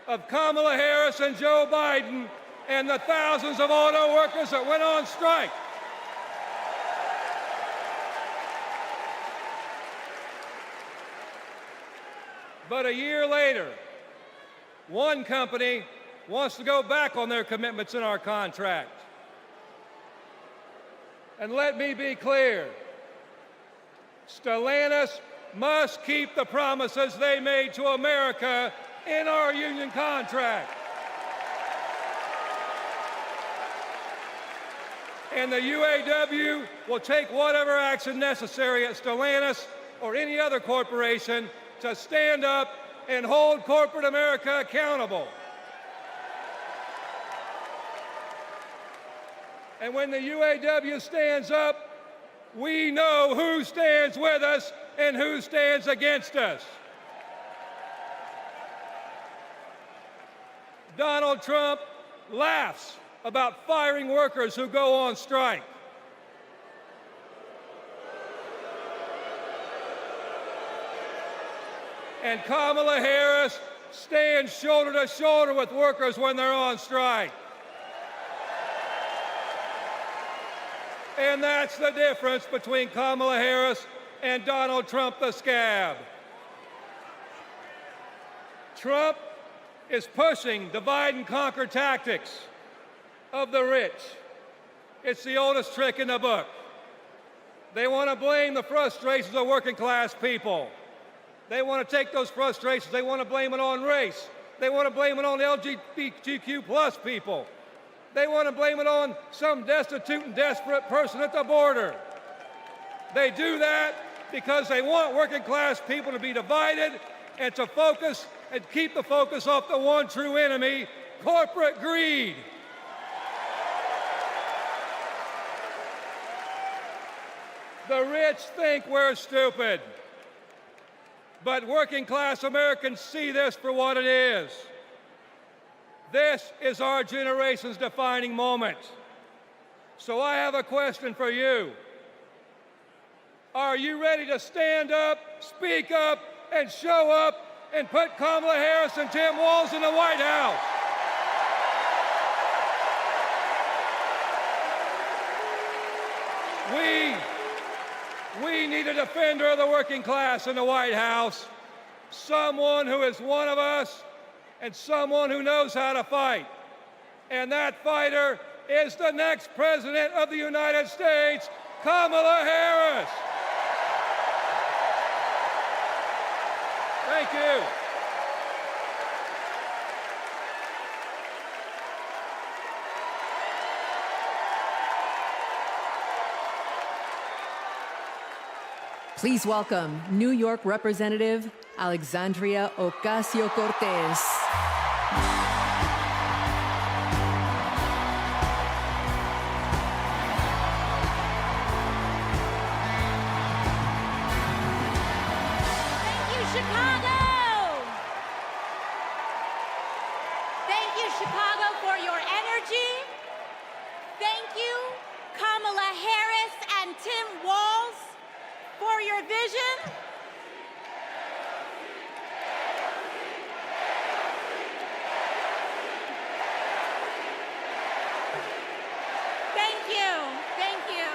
of Kamala Harris and Joe Biden and the thousands of auto workers that went on strike. But a year later, one company wants to go back on their commitments in our contract. And let me be clear, Stellantis must keep the promises they made to America in our union contract. And the UAW will take whatever action necessary at Stellantis or any other corporation to stand up and hold corporate America accountable. And when the UAW stands up, we know who stands with us and who stands against us. Donald Trump laughs about firing workers who go on strike. And Kamala Harris stands shoulder to shoulder with workers when they're on strike. And that's the difference between Kamala Harris and Donald Trump the scab. Trump is pushing divide and conquer tactics of the rich. It's the oldest trick in the book. They want to blame the frustrations of working class people. They want to take those frustrations, they want to blame it on race. They want to blame it on LGBTQ plus people. They want to blame it on some destitute and desperate person at the border. They do that because they want working class people to be divided and to focus and keep the focus off the one true enemy, corporate greed. The rich think we're stupid, but working class Americans see this for what it is. This is our generation's defining moment. So I have a question for you. Are you ready to stand up, speak up, and show up and put Kamala Harris and Tim Walz in the White House? We need a defender of the working class in the White House, someone who is one of us and someone who knows how to fight. And that fighter is the next President of the United States, Kamala Harris. Thank you. Please welcome New York Representative Alexandria Ocasio-Cortez. Thank you, Chicago! Thank you, Chicago, for your energy. Thank you, Kamala Harris and Tim Walz, for your vision. Thank you. Thank you.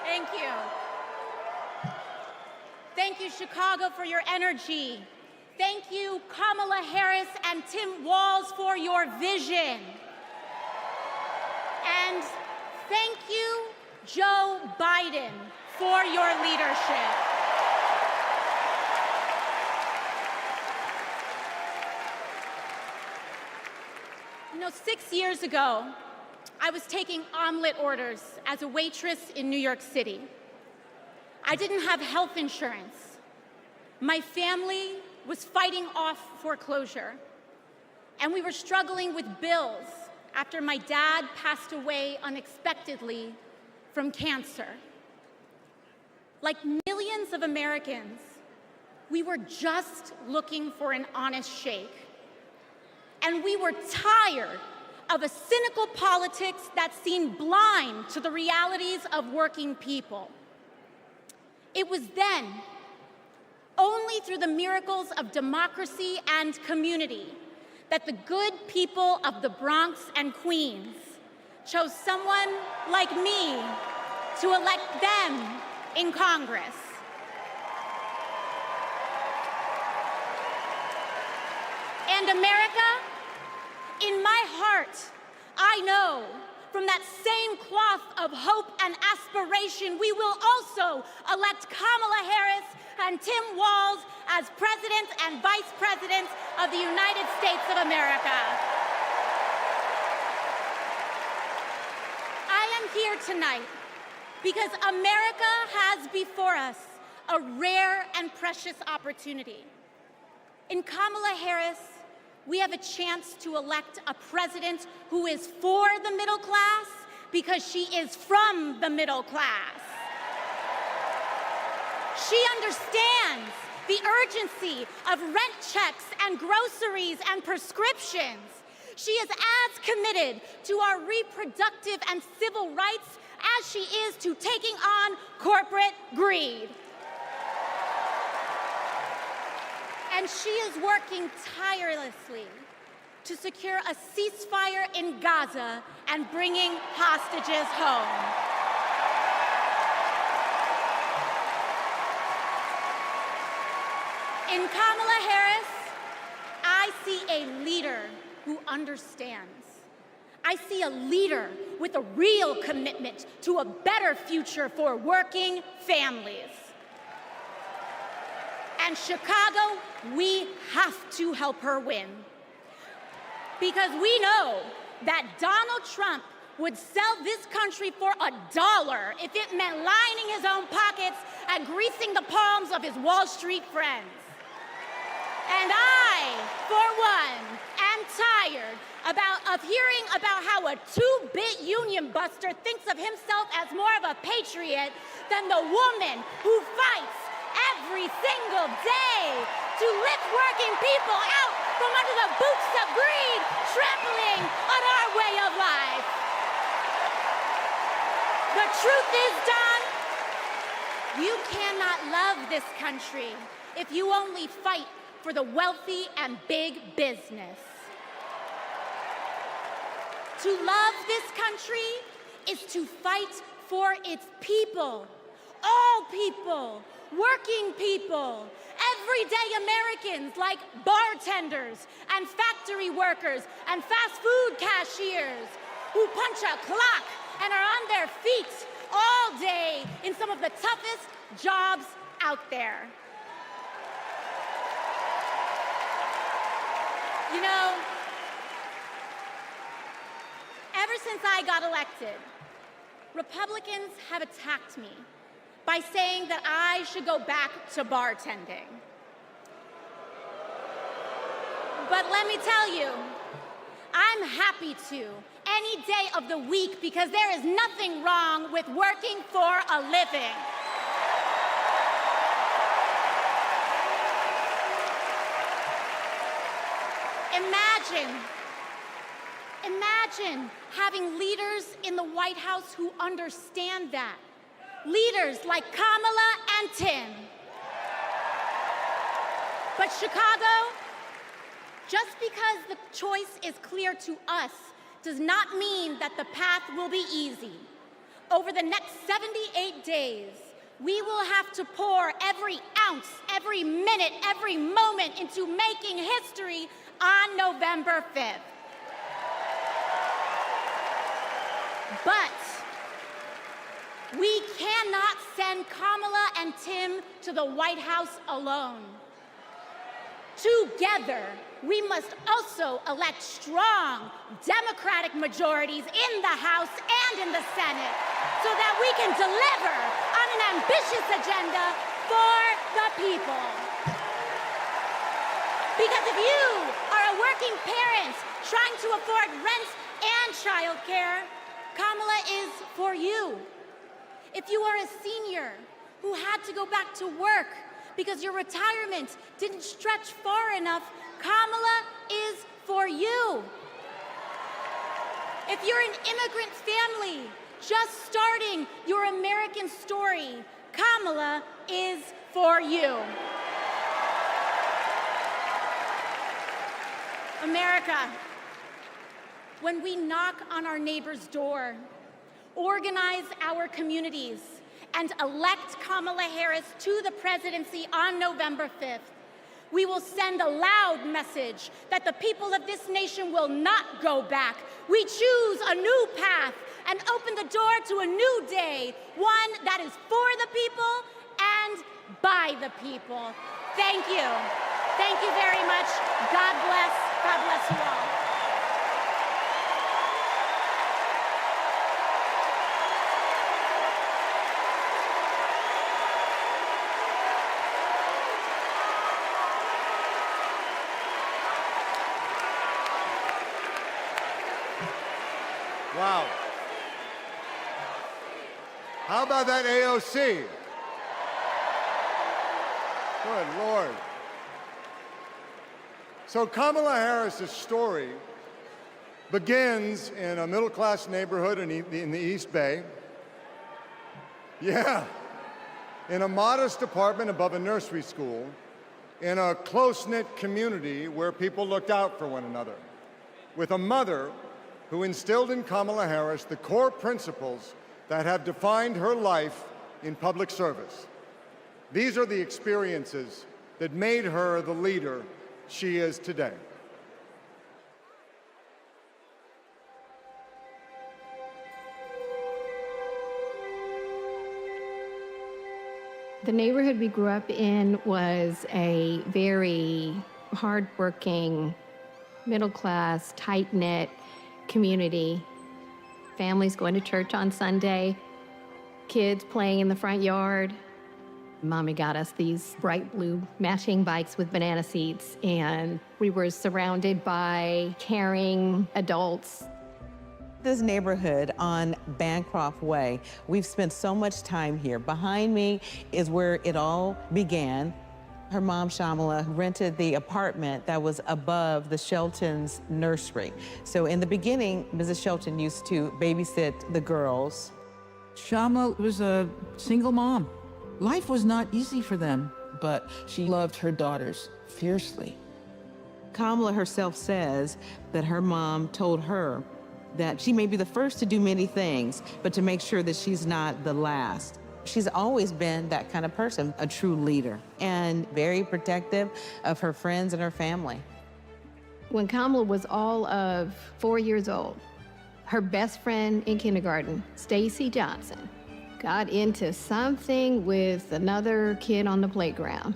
Thank you. Thank you, Chicago, for your energy. Thank you, Kamala Harris and Tim Walz, for your vision. And thank you, Joe Biden, for your leadership. You know, 6 years ago, I was taking omelet orders as a waitress in New York City. I didn't have health insurance. My family was fighting off foreclosure, and we were struggling with bills after my dad passed away unexpectedly from cancer. Like millions of Americans, we were just looking for an honest shake. And we were tired of a cynical politics that seemed blind to the realities of working people. It was then, only through the miracles of democracy and community, that the good people of the Bronx and Queens chose someone like me to elect them in Congress. And America, in my heart, I know from that same cloth of hope and aspiration, we will also elect Kamala Harris and Tim Walz as President and Vice President of the United States of America. I am here tonight because America has before us a rare and precious opportunity. In Kamala Harris, we have a chance to elect a president who is for the middle class because she is from the middle class. She understands the urgency of rent checks and groceries and prescriptions. She is as committed to our reproductive and civil rights as she is to taking on corporate greed. And she is working tirelessly to secure a ceasefire in Gaza and bringing hostages home. In Kamala Harris, I see a leader who understands. I see a leader with a real commitment to a better future for working families. And Chicago, we have to help her win. Because we know that Donald Trump would sell this country for $1 if it meant lining his own pockets and greasing the palms of his Wall Street friends. And I, for one, am tired of hearing about how a two-bit union buster thinks of himself as more of a patriot than the woman who fights every single day to lift working people out from under the boots of greed, trampling on our way of life. The truth is, Don, you cannot love this country if you only fight for the wealthy and big business. To love this country is to fight for its people, all people, working people, everyday Americans like bartenders and factory workers and fast food cashiers who punch a clock and are on their feet all day in some of the toughest jobs out there. You know, ever since I got elected, Republicans have attacked me by saying that I should go back to bartending. But let me tell you, I'm happy to any day of the week because there is nothing wrong with working for a living. Imagine having leaders in the White House who understand that. Leaders like Kamala and Tim. But Chicago, just because the choice is clear to us does not mean that the path will be easy. Over the next 78 days, we will have to pour every ounce, every minute, every moment into making history on November 5th. But we cannot send Kamala and Tim to the White House alone. Together, we must also elect strong Democratic majorities in the House and in the Senate so that we can deliver on an ambitious agenda for the people. Because if you are a working parent trying to afford rent and childcare, Kamala is for you. If you are a senior who had to go back to work because your retirement didn't stretch far enough, Kamala is for you. If you're an immigrant family just starting your American story, Kamala is for you. America, when we knock on our neighbor's door, organize our communities, and elect Kamala Harris to the presidency on November 5th, we will send a loud message that the people of this nation will not go back. We choose a new path and open the door to a new day, one that is for the people and by the people. Thank you. Thank you very much. God bless. God bless you all. Wow. How about that AOC? Good Lord. So Kamala Harris's story begins in a middle-class neighborhood in the East Bay. Yeah, in a modest apartment above a nursery school, in a close-knit community where people looked out for one another, with a mother who instilled in Kamala Harris the core principles that have defined her life in public service. These are the experiences that made her the leader she is today. The neighborhood we grew up in was a very hardworking, middle-class, tight-knit community. Families going to church on Sunday, kids playing in the front yard. Mommy got us these bright blue matching bikes with banana seats, and we were surrounded by caring adults. This neighborhood on Bancroft Way, we've spent so much time here. Behind me is where it all began. Her mom, Shamala, rented the apartment that was above the Shelton's nursery. So in the beginning, Mrs. Shelton used to babysit the girls. Shamala was a single mom. Life was not easy for them, but she loved her daughters fiercely. Kamala herself says that her mom told her that she may be the first to do many things, but to make sure that she's not the last. She's always been that kind of person, a true leader, and very protective of her friends and her family. When Kamala was all of 4 years old, her best friend in kindergarten, Stacy Johnson, got into something with another kid on the playground.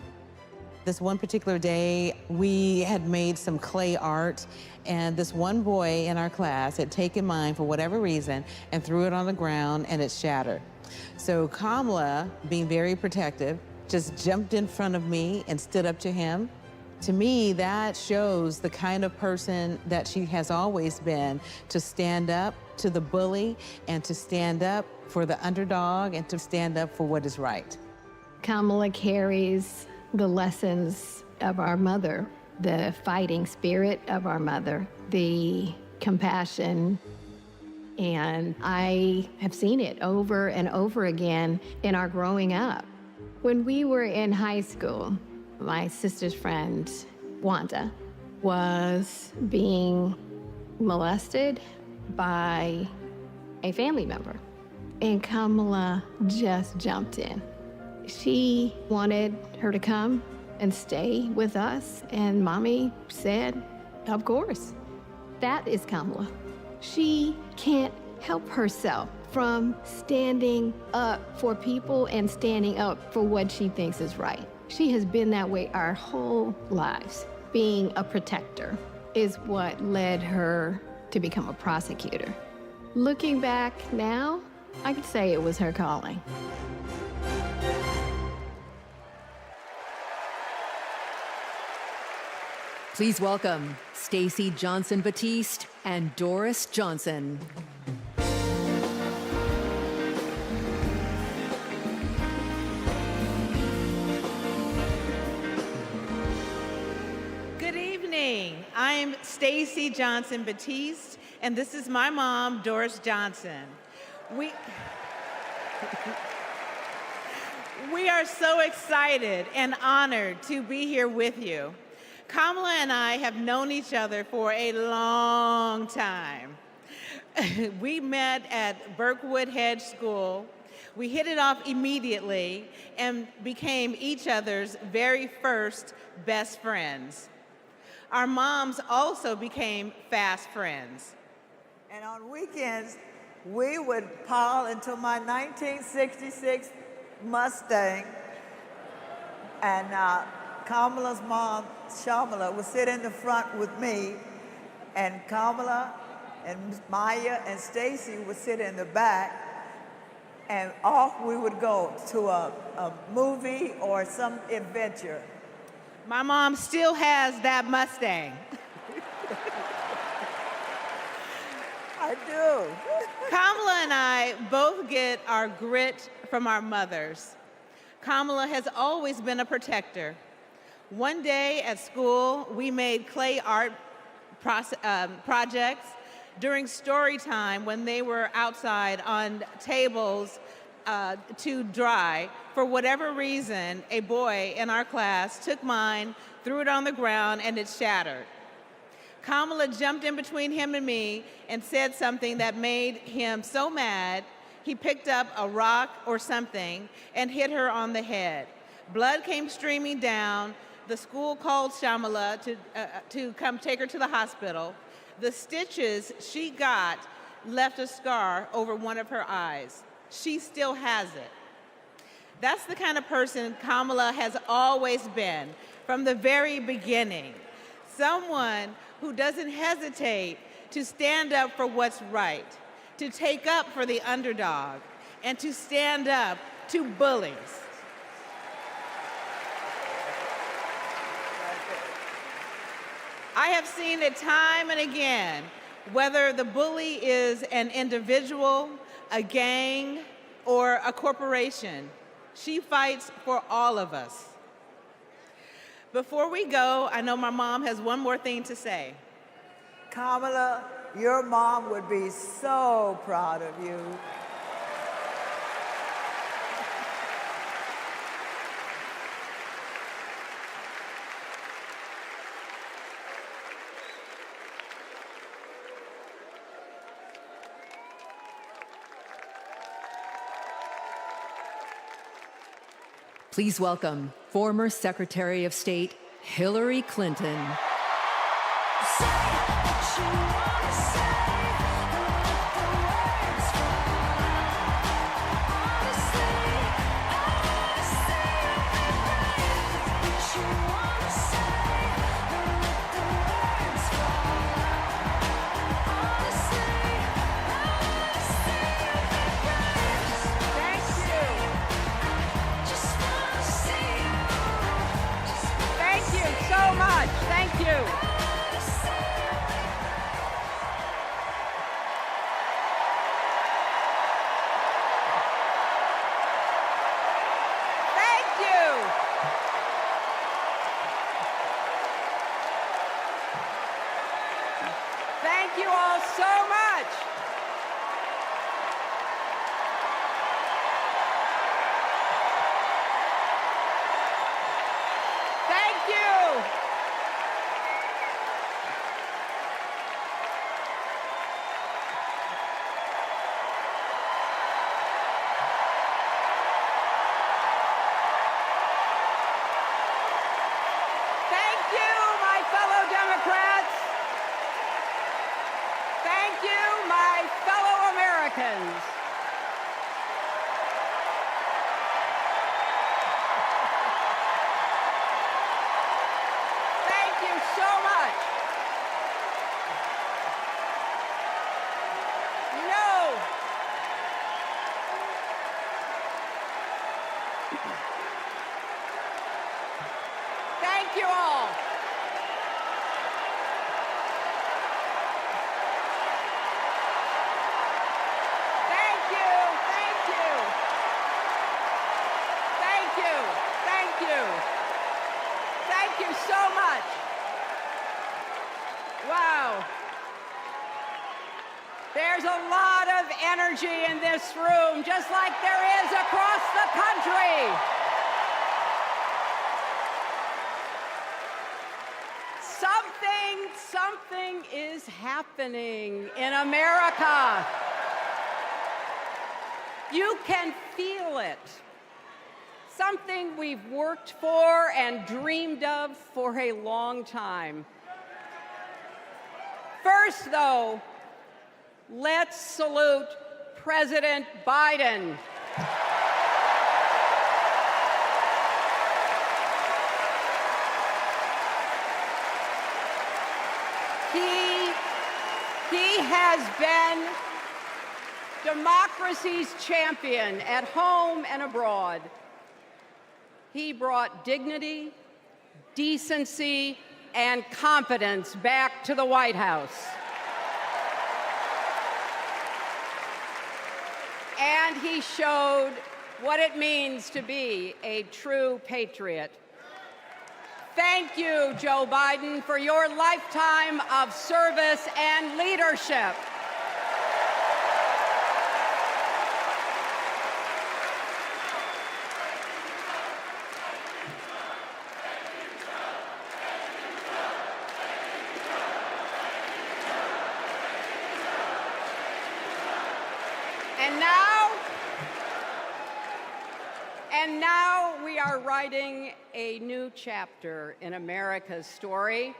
This one particular day, we had made some clay art, and this one boy in our class had taken mine for whatever reason and threw it on the ground, and it shattered. So Kamala, being very protective, just jumped in front of me and stood up to him. To me, that shows the kind of person that she has always been, to stand up to the bully and to stand up for the underdog and to stand up for what is right. Kamala carries the lessons of our mother, the fighting spirit of our mother, the compassion, and I have seen it over and over again in our growing up. When we were in high school, my sister's friend, Wanda, was being molested by a family member, and Kamala just jumped in. She wanted her to come and stay with us, and Mommy said, of course. That is Kamala. She can't help herself from standing up for people and standing up for what she thinks is right. She has been that way our whole lives. Being a protector is what led her to become a prosecutor. Looking back now, I could say it was her calling. Please welcome Stacey Johnson Batiste and Doris Johnson. Good evening. I'm Stacey Johnson Batiste, and this is my mom, Doris Johnson. We are so excited and honored to be here with you. Kamala and I have known each other for a long time. We met at Burkwood Hedge School. We hit it off immediately and became each other's very first best friends. Our moms also became fast friends. And on weekends, we would pile into my 1966 Mustang And Kamala's mom, Shamala, would sit in the front with me, and Kamala and Maya and Stacy would sit in the back, and off we would go to a movie or some adventure. My mom still has that Mustang. I do. Kamala and I both get our grit from our mothers. Kamala has always been a protector. One day at school, we made clay art projects during story time when they were outside on tables to dry. For whatever reason, a boy in our class took mine, threw it on the ground, and it shattered. Kamala jumped in between him and me and said something that made him so mad, he picked up a rock or something and hit her on the head. Blood came streaming down. The school called Shamala to come take her to the hospital. The stitches she got left a scar over one of her eyes. She still has it. That's the kind of person Kamala has always been from the very beginning. Someone who doesn't hesitate to stand up for what's right, to take up for the underdog, and to stand up to bullies. I have seen it time and again, whether the bully is an individual, a gang, or a corporation. She fights for all of us. Before we go, I know my mom has one more thing to say. Kamala, your mom would be so proud of you. Please welcome former Secretary of State Hillary Clinton. Thank you all so much. Thank you. Thank you, my fellow Democrats. Thank you, my fellow Americans. Thank you so much. You know, thank you all. Thank you so much. Wow. There's a lot of energy in this room, just like there is across the country. Something is happening in America. You can feel it. Something we've worked for and dreamed of for a long time. First, though, let's salute President Biden. has been democracy's champion at home and abroad. He brought dignity, decency, and competence back to the White House. And he showed what it means to be a true patriot. Thank you, Joe Biden, for your lifetime of service and leadership. And now we are writing a new chapter in America's story.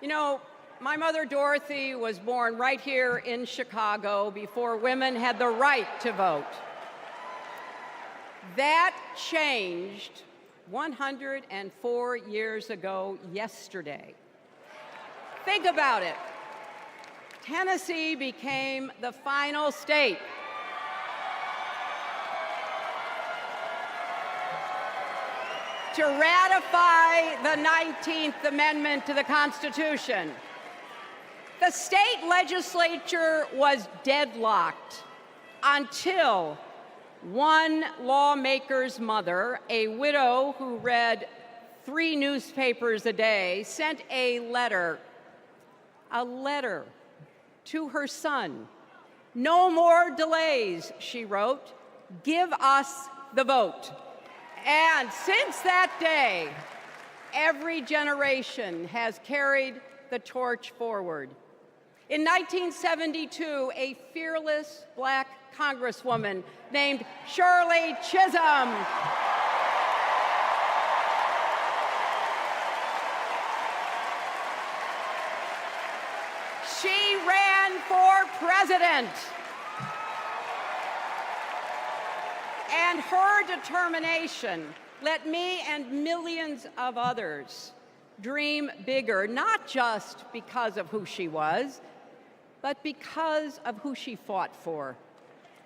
You know, my mother Dorothy was born right here in Chicago before women had the right to vote. That changed 104 years ago yesterday. Think about it. Tennessee became the final state to ratify the 19th Amendment to the Constitution. The state legislature was deadlocked until one lawmaker's mother, a widow who read 3 newspapers a day, sent a letter to her son. "No more delays," she wrote. "Give us the vote." And since that day, every generation has carried the torch forward. In 1972, a fearless Black Congresswoman named Shirley Chisholm she ran for president. And her determination let me and millions of others dream bigger, not just because of who she was, but because of who she fought for.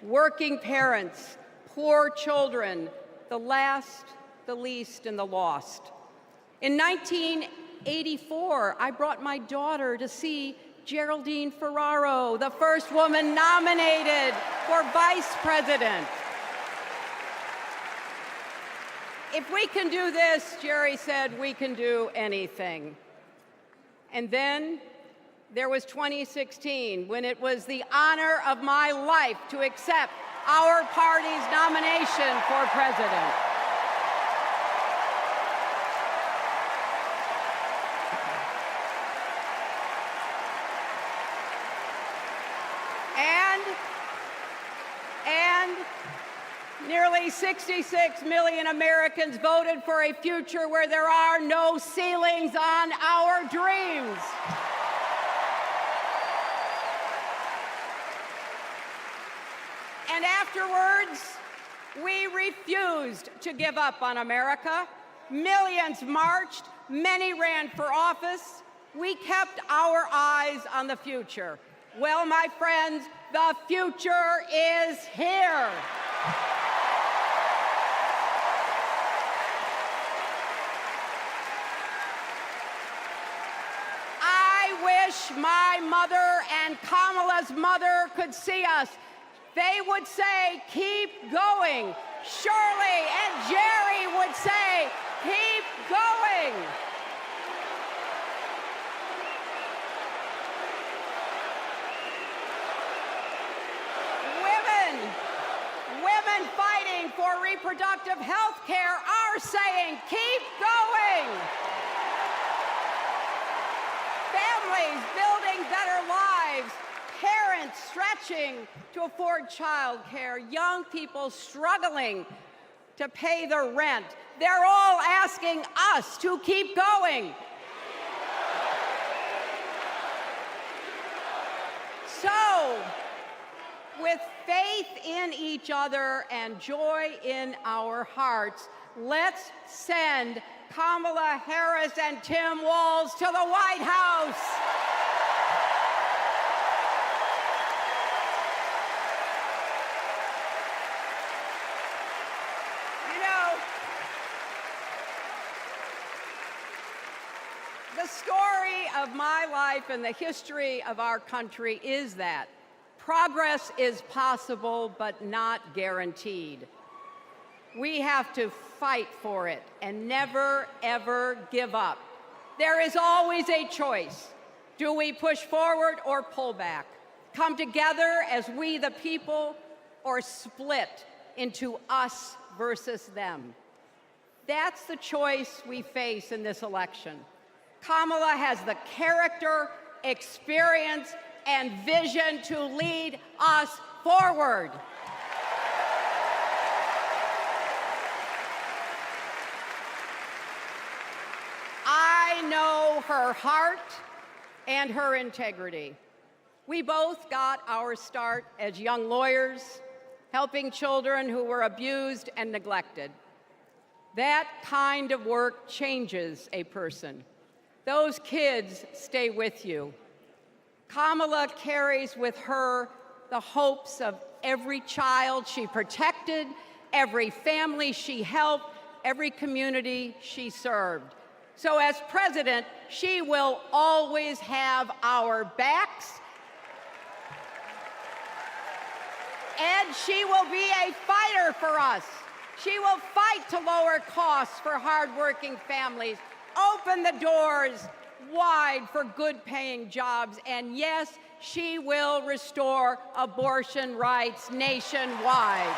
Working parents, poor children, the last, the least, and the lost. In 1984, I brought my daughter to see Geraldine Ferraro, the first woman nominated for vice president. If we can do this, Jerry said, we can do anything. And then there was 2016, when it was the honor of my life to accept our party's nomination for president. And nearly 66 million Americans voted for a future where there are no ceilings on our dreams. And afterwards, we refused to give up on America. Millions marched, many ran for office. We kept our eyes on the future. Well, my friends, the future is here. I wish my mother and Kamala's mother could see us. They would say, keep going. Shirley and Jerry would say, keep going. Women fighting for reproductive health care are saying, keep going. Families building better lives, parents stretching to afford child care, young people struggling to pay their rent. They're all asking us to keep going. So, with faith in each other and joy in our hearts, let's send Kamala Harris and Tim Walz to the White House. the story of my life and the history of our country is that progress is possible, but not guaranteed. We have to fight for it and never, ever give up. There is always a choice. Do we push forward or pull back? Come together as we the people, or split into us versus them? That's the choice we face in this election. Kamala has the character, experience, and vision to lead us forward. I know her heart and her integrity. We both got our start as young lawyers, helping children who were abused and neglected. That kind of work changes a person. Those kids stay with you. Kamala carries with her the hopes of every child she protected, every family she helped, every community she served. So as president, she will always have our backs, and she will be a fighter for us. She will fight to lower costs for hardworking families, open the doors wide for good-paying jobs, and yes, she will restore abortion rights nationwide.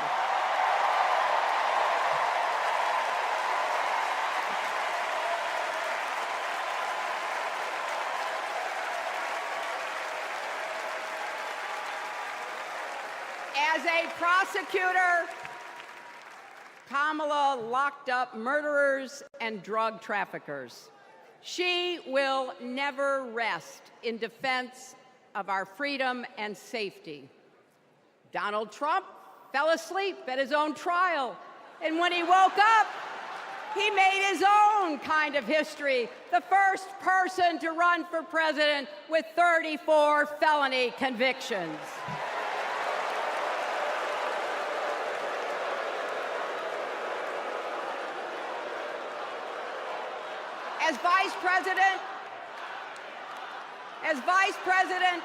As a prosecutor, Kamala locked up murderers and drug traffickers. She will never rest in defense of our freedom and safety. Donald Trump fell asleep at his own trial, and when he woke up, he made his own kind of history, the first person to run for president with 34 felony convictions. As Vice President,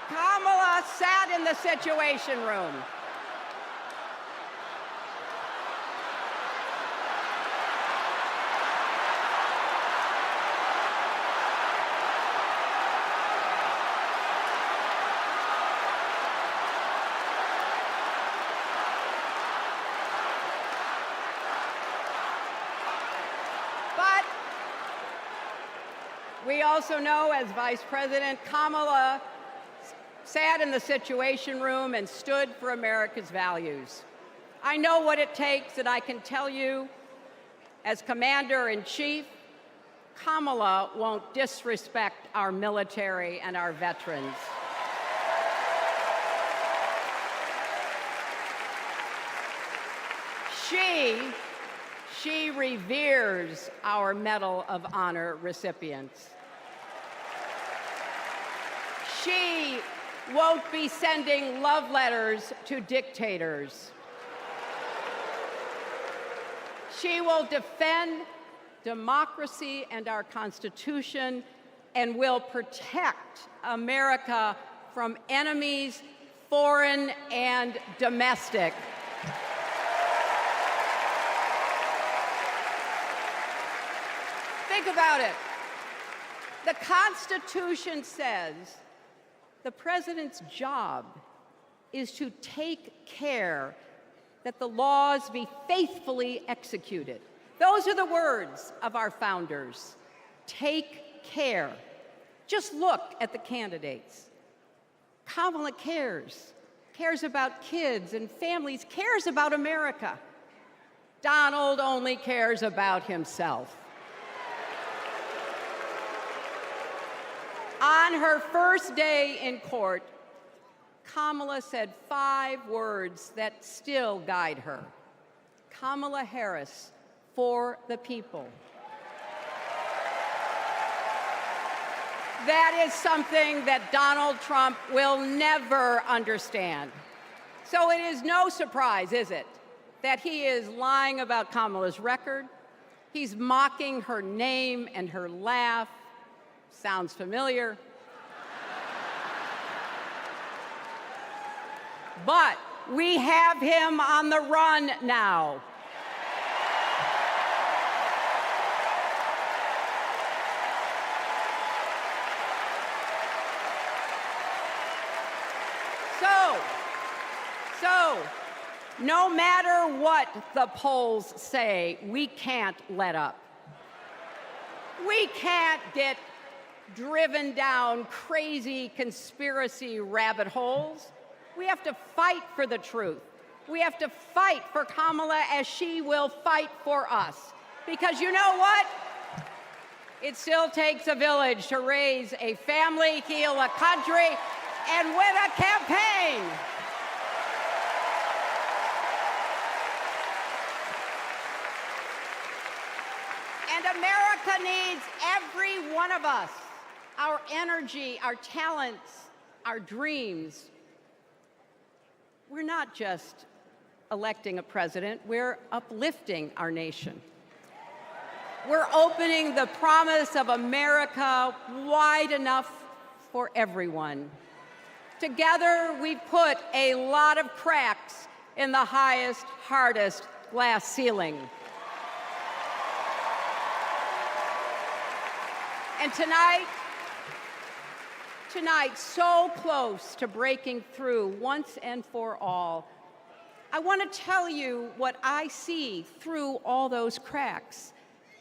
Kamala sat in the Situation Room. We also know, as Vice President, Kamala sat in the Situation Room and stood for America's values. I know what it takes, and I can tell you, as Commander-in-Chief, Kamala won't disrespect our military and our veterans. She reveres our Medal of Honor recipients. She won't be sending love letters to dictators. She will defend democracy and our Constitution and will protect America from enemies, foreign and domestic. Think about it. The Constitution says the president's job is to take care that the laws be faithfully executed. Those are the words of our founders. Take care. Just look at the candidates. Kamala cares about kids and families, cares about America. Donald only cares about himself. On her first day in court, Kamala said 5 words that still guide her. Kamala Harris, for the people. That is something that Donald Trump will never understand. So it is no surprise, is it, that he is lying about Kamala's record. He's mocking her name and her laugh. Sounds familiar? But we have him on the run now. So, no matter what the polls say, we can't let up. We can't get driven down crazy conspiracy rabbit holes. We have to fight for the truth. We have to fight for Kamala as she will fight for us. Because you know what? It still takes a village to raise a family, heal a country, and win a campaign. And America needs every one of us, our energy, our talents, our dreams. We're not just electing a president, we're uplifting our nation. We're opening the promise of America wide enough for everyone. Together, we put a lot of cracks in the highest, hardest glass ceiling. And tonight, so close to breaking through once and for all, I want to tell you what I see through all those cracks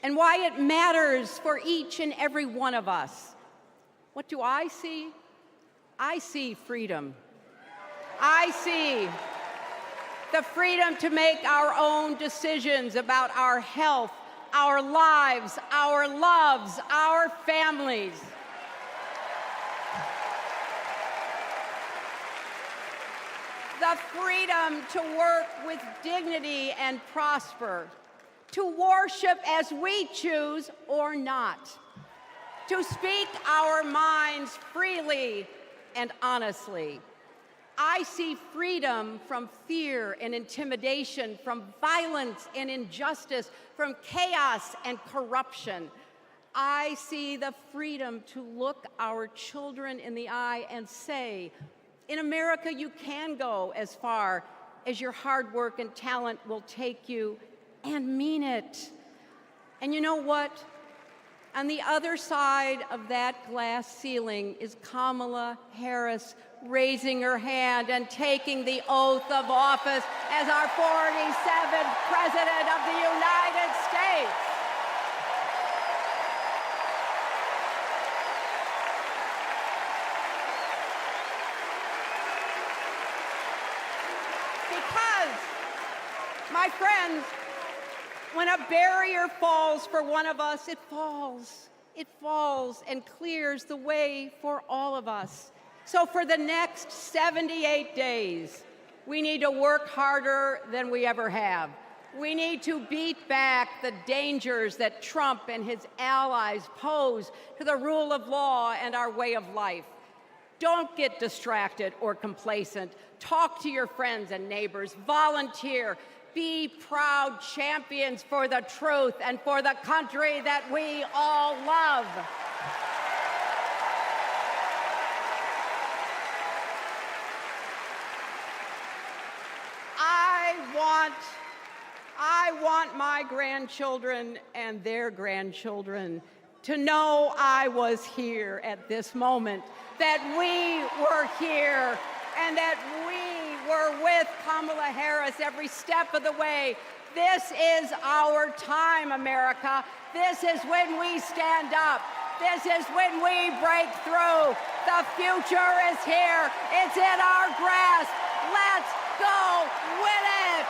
and why it matters for each and every one of us. What do I see? I see freedom. I see the freedom to make our own decisions about our health, our lives, our loves, our families. The freedom to work with dignity and prosper, to worship as we choose or not, to speak our minds freely and honestly. I see freedom from fear and intimidation, from violence and injustice, from chaos and corruption. I see the freedom to look our children in the eye and say, in America, you can go as far as your hard work and talent will take you, and mean it. And you know what? On the other side of that glass ceiling is Kamala Harris raising her hand and taking the oath of office as our 47th President of the United States. Because, my friends, when a barrier falls for one of us, it falls. It falls and clears the way for all of us. So for the next 78 days, we need to work harder than we ever have. We need to beat back the dangers that Trump and his allies pose to the rule of law and our way of life. Don't get distracted or complacent. Talk to your friends and neighbors. Volunteer. Be proud champions for the truth and for the country that we all love. I want my grandchildren and their grandchildren to know I was here at this moment, that we were here, and that we were with Kamala Harris every step of the way. This is our time, America. This is when we stand up. This is when we break through. The future is here. It's in our grasp. Let's go win it.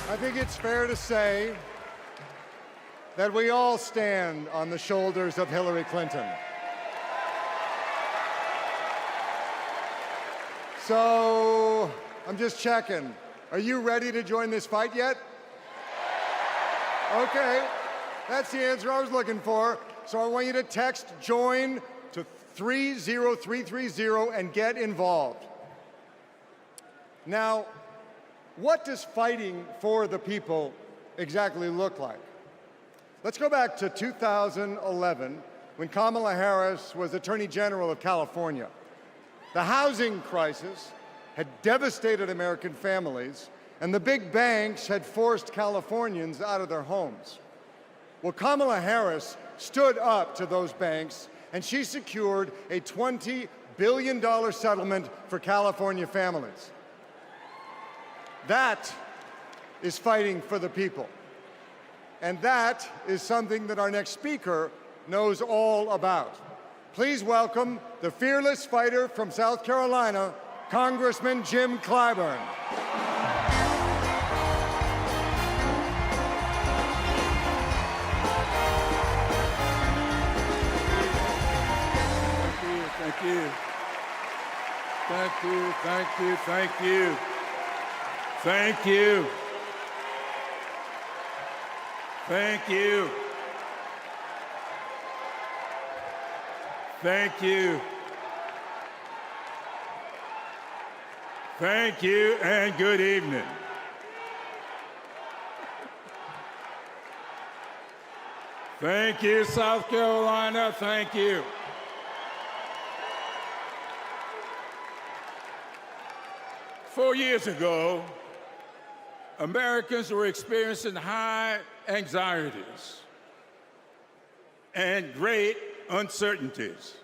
I think it's fair to say that we all stand on the shoulders of Hillary Clinton. So, I'm just checking. Are you ready to join this fight yet? Okay, that's the answer I was looking for. So I want you to text JOIN to 30330 and get involved. Now, what does fighting for the people exactly look like? Let's go back to 2011 when Kamala Harris was Attorney General of California. The housing crisis had devastated American families, and the big banks had forced Californians out of their homes. Well, Kamala Harris stood up to those banks, and she secured a $20 billion settlement for California families. That is fighting for the people. And that is something that our next speaker knows all about. Please welcome the fearless fighter from South Carolina, Congressman Jim Clyburn. Thank you. Thank you, thank you, thank you. Thank you. Thank you. Thank you. Thank you, and good evening. Thank you, South Carolina. Thank you. Four years ago, Americans were experiencing high anxieties and great uncertainties.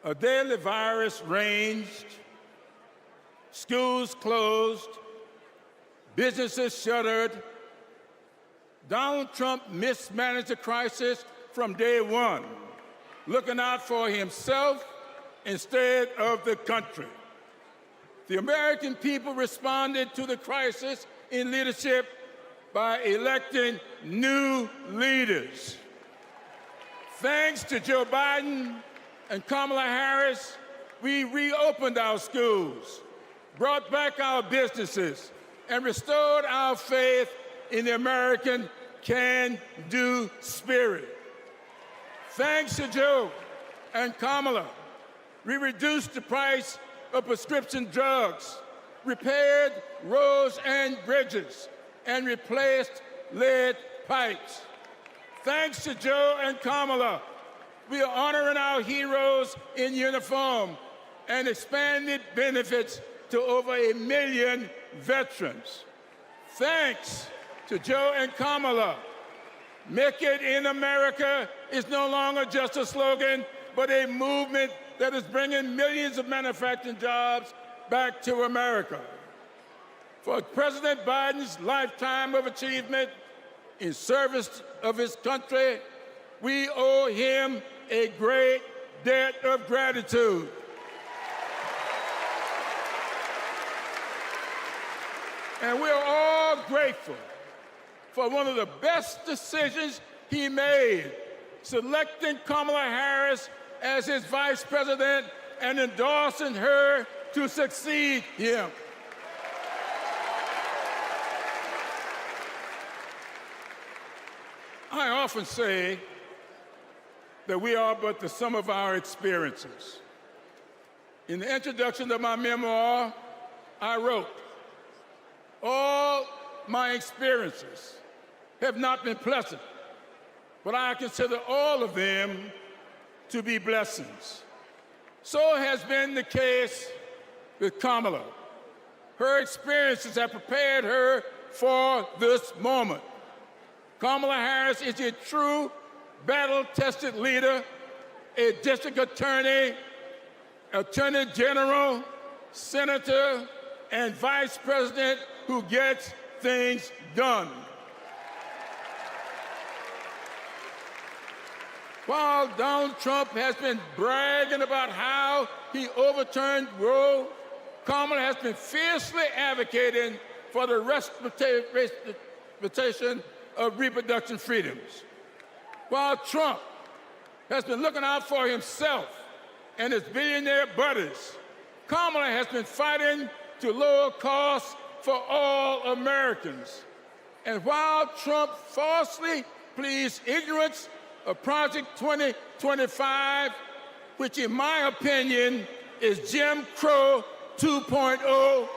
A deadly virus raged, schools closed, businesses shuttered. Donald Trump mismanaged the crisis from day one, looking out for himself instead of the country. The American people responded to the crisis in leadership by electing new leaders. Thanks to Joe Biden and Kamala Harris, we reopened our schools, brought back our businesses, and restored our faith in the American can-do spirit. Thanks to Joe and Kamala, we reduced the price of prescription drugs, repaired roads and bridges, and replaced lead pipes. Thanks to Joe and Kamala, we are honoring our heroes in uniform and expanded benefits to over 1 million veterans. Thanks to Joe and Kamala, Make It in America is no longer just a slogan, but a movement that is bringing millions of manufacturing jobs back to America. For President Biden's lifetime of achievement in service of his country, we owe him a great debt of gratitude. And we're all grateful for one of the best decisions he made, selecting Kamala Harris as his vice president and endorsing her to succeed him. I often say that we are but the sum of our experiences. In the introduction of my memoir, I wrote, all my experiences have not been pleasant, but I consider all of them to be blessings. So has been the case with Kamala. Her experiences have prepared her for this moment. Kamala Harris is a true battle-tested leader, a district attorney, attorney general, senator, and vice president who gets things done. While Donald Trump has been bragging about how he overturned Roe, Kamala has been fiercely advocating for the restoration of reproduction freedoms. While Trump has been looking out for himself and his billionaire buddies, Kamala has been fighting to lower costs for all Americans. And while Trump falsely pleads ignorance of Project 2025, which in my opinion is Jim Crow 2.0,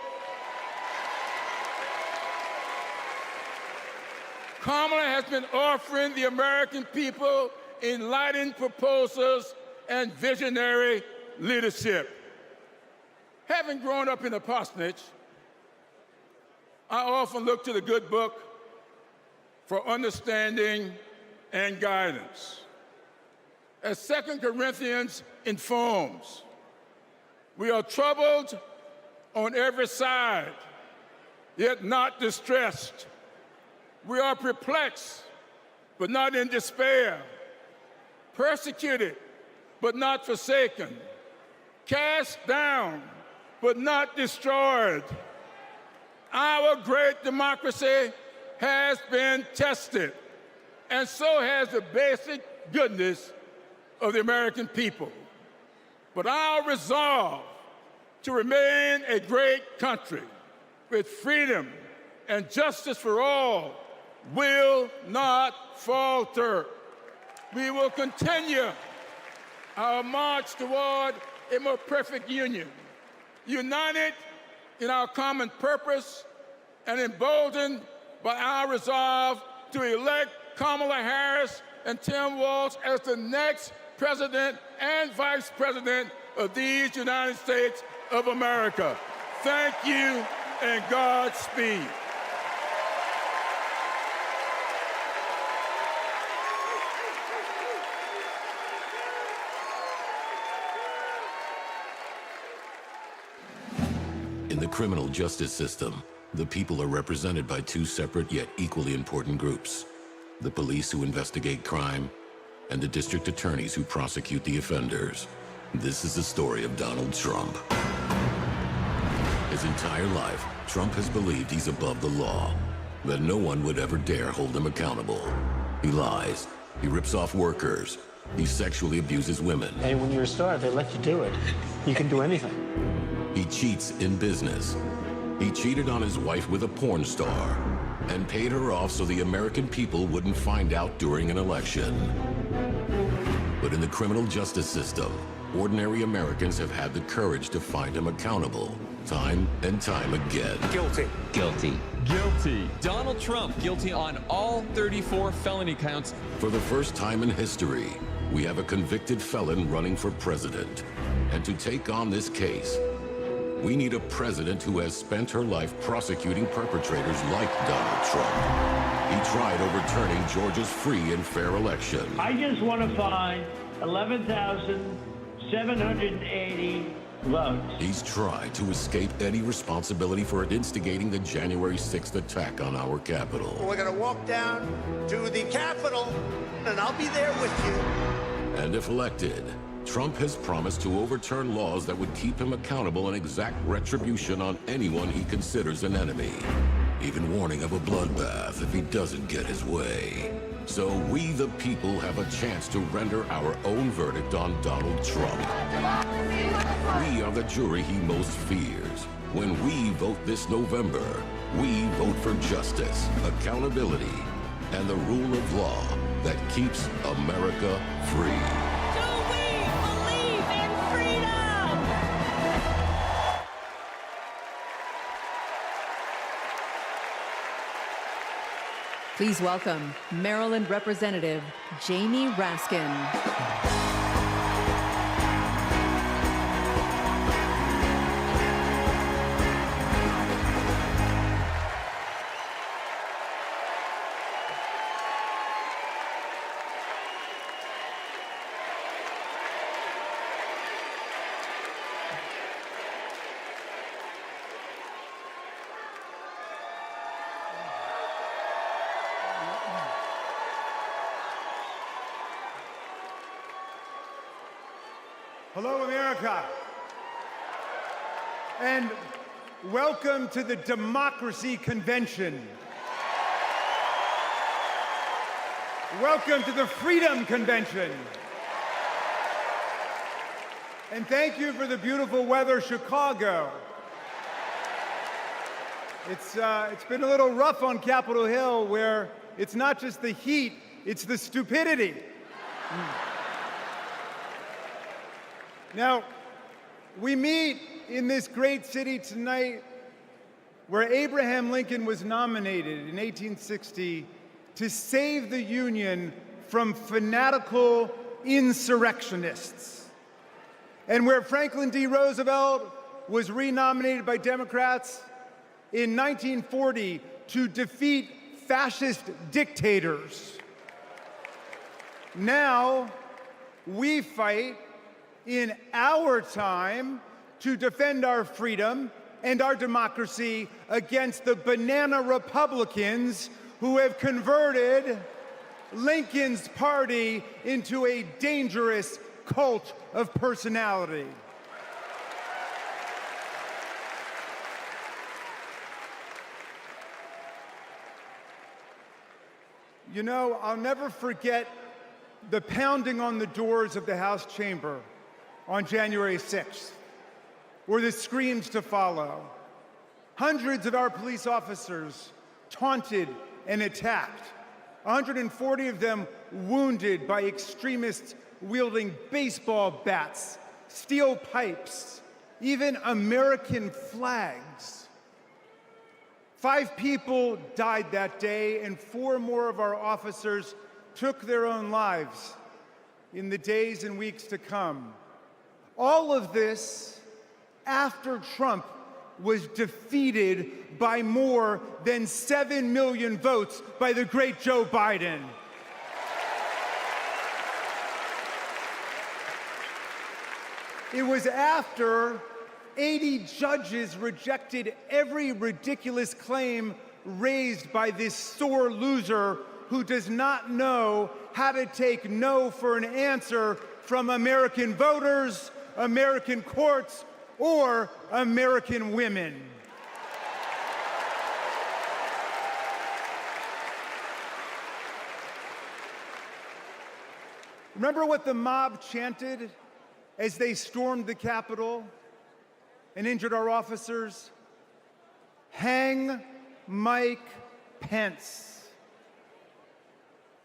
Kamala has been offering the American people enlightened proposals and visionary leadership. Having grown up in a parsonage, I often look to the good book for understanding and guidance. As 2 Corinthians informs, we are troubled on every side, yet not distressed. We are perplexed, but not in despair. Persecuted, but not forsaken. Cast down, but not destroyed. Our great democracy has been tested, and so has the basic goodness of the American people. But our resolve to remain a great country with freedom and justice for all will not falter. We will continue our march toward a more perfect union, united in our common purpose and emboldened by our resolve to elect Kamala Harris and Tim Walz as the next President and Vice President of these United States of America. Thank you and Godspeed. In the criminal justice system, the people are represented by two separate yet equally important groups: the police who investigate crime and the district attorneys who prosecute the offenders. This is the story of Donald Trump. His entire life, Trump has believed he's above the law, that no one would ever dare hold him accountable. He lies, he rips off workers, he sexually abuses women. Hey, when you're a star, they let you do it. You can do anything. He cheats in business. He cheated on his wife with a porn star and paid her off so the American people wouldn't find out during an election. But in the criminal justice system, ordinary Americans have had the courage to find him accountable, time and time again. Guilty. Guilty. Guilty. Donald Trump guilty on all 34 felony counts. For the first time in history, we have a convicted felon running for president. And to take on this case, we need a president who has spent her life prosecuting perpetrators like Donald Trump. He tried overturning Georgia's free and fair election. I just want to find 11,780 votes. He's tried to escape any responsibility for instigating the January 6th attack on our Capitol. We're going to walk down to the Capitol, and I'll be there with you. And if elected, Trump has promised to overturn laws that would keep him accountable and exact retribution on anyone he considers an enemy, even warning of a bloodbath if he doesn't get his way. So we, the people, have a chance to render our own verdict on Donald Trump. We are the jury he most fears. When we vote this November, we vote for justice, accountability, and the rule of law that keeps America free. Please welcome Maryland Representative Jamie Raskin. Hello, America. And welcome to the Democracy Convention. Welcome to the Freedom Convention. And thank you for the beautiful weather, Chicago. It's been a little rough on Capitol Hill, where it's not just the heat, it's the stupidity. Now, we meet in this great city tonight where Abraham Lincoln was nominated in 1860 to save the Union from fanatical insurrectionists, and where Franklin D. Roosevelt was renominated by Democrats in 1940 to defeat fascist dictators. Now, we fight in our time to defend our freedom and our democracy against the banana Republicans who have converted Lincoln's party into a dangerous cult of personality. You know, I'll never forget the pounding on the doors of the House chamber on January 6th, or the screams to follow. Hundreds of our police officers taunted and attacked, 140 of them wounded by extremists wielding baseball bats, steel pipes, even American flags. 5 people died that day, and 4 more of our officers took their own lives in the days and weeks to come. All of this after Trump was defeated by more than 7 million votes by the great Joe Biden. It was after 80 judges rejected every ridiculous claim raised by this sore loser who does not know how to take no for an answer from American voters, American courts, or American women. Remember what the mob chanted as they stormed the Capitol and injured our officers? Hang Mike Pence.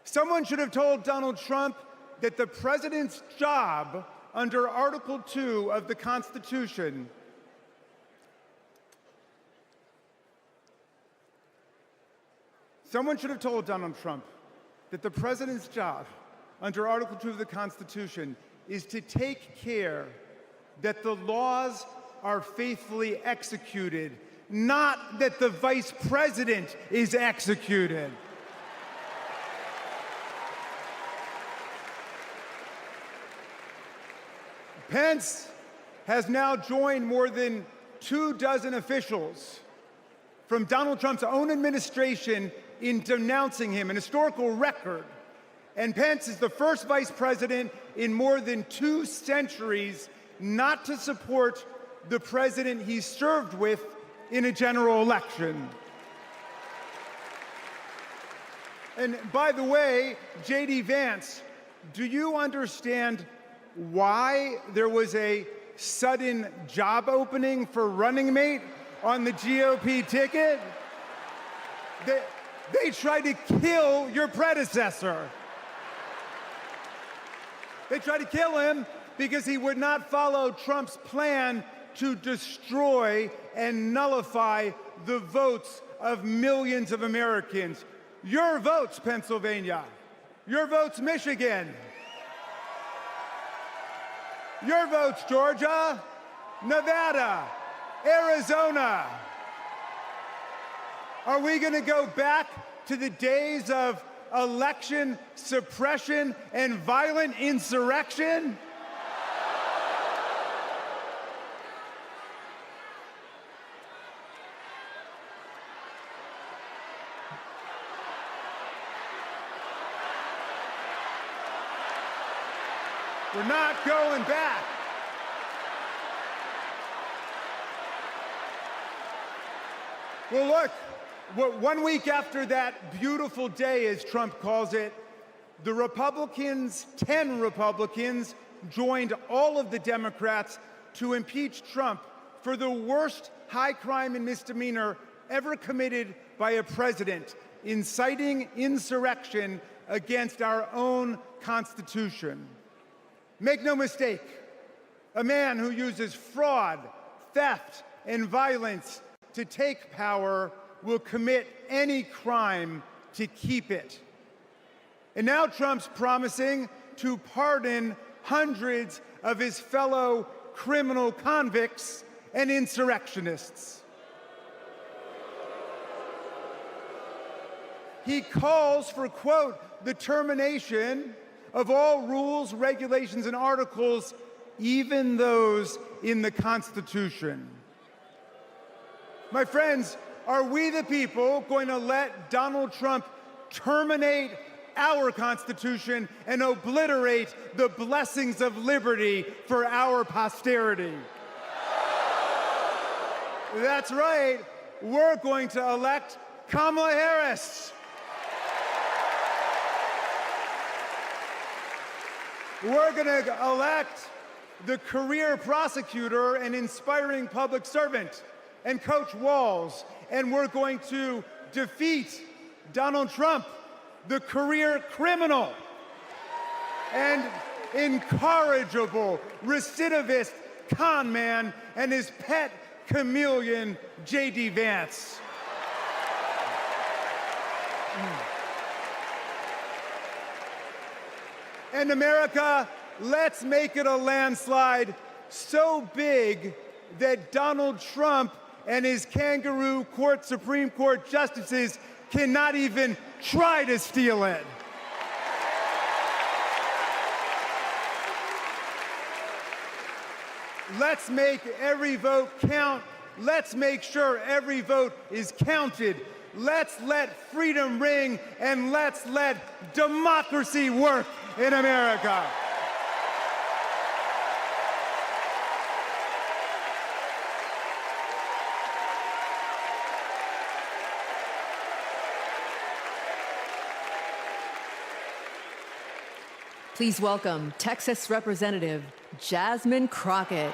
Someone should have told Donald Trump that the president's job under Article 2 of the Constitution Someone should have told Donald Trump that the president's job under Article 2 of the Constitution is to take care that the laws are faithfully executed, not that the vice president is executed. Pence has now joined more than 24 officials from Donald Trump's own administration in denouncing him, an historical record. And Pence is the first vice president in more than 2 centuries not to support the president he served with in a general election. And by the way, J.D. Vance, do you understand why there was a sudden job opening for running mate on the GOP ticket? They tried to kill your predecessor. They tried to kill him because he would not follow Trump's plan to destroy and nullify the votes of millions of Americans. Your votes, Pennsylvania. Your votes, Michigan. Your votes, Georgia, Nevada, Arizona. Are we going to go back to the days of election suppression and violent insurrection? We're not going back. Well, look, 1 week after that beautiful day, as Trump calls it, The Republicans, 10 Republicans, joined all of the Democrats to impeach Trump for the worst high crime and misdemeanor ever committed by a president, inciting insurrection against our own Constitution. Make no mistake, a man who uses fraud, theft, and violence to take power will commit any crime to keep it. And now Trump's promising to pardon hundreds of his fellow criminal convicts and insurrectionists. He calls for, quote, the termination of all rules, regulations, and articles, even those in the Constitution. My friends, are we the people going to let Donald Trump terminate our Constitution and obliterate the blessings of liberty for our posterity? That's right, we're going to elect Kamala Harris. We're going to elect the career prosecutor and inspiring public servant and Coach Walz, and we're going to defeat Donald Trump, the career criminal and incorrigible recidivist con man, and his pet chameleon, J.D. Vance. And America, let's make it a landslide so big that Donald Trump and his kangaroo Supreme Court justices cannot even try to steal it. Let's make every vote count. Let's make sure every vote is counted. Let's let freedom ring, and let's let democracy work in America. Please welcome Texas Representative Jasmine Crockett.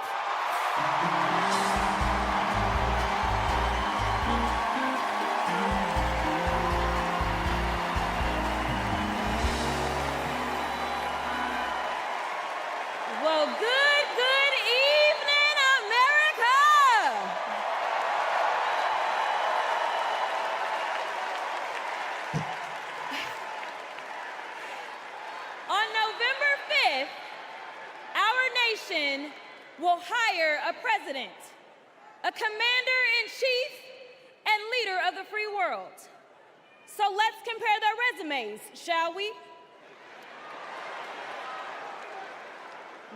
Well, good evening, America! On November 5th, our nation will hire a president, a commander-in-chief, and leader of the free world. So let's compare their resumes, shall we?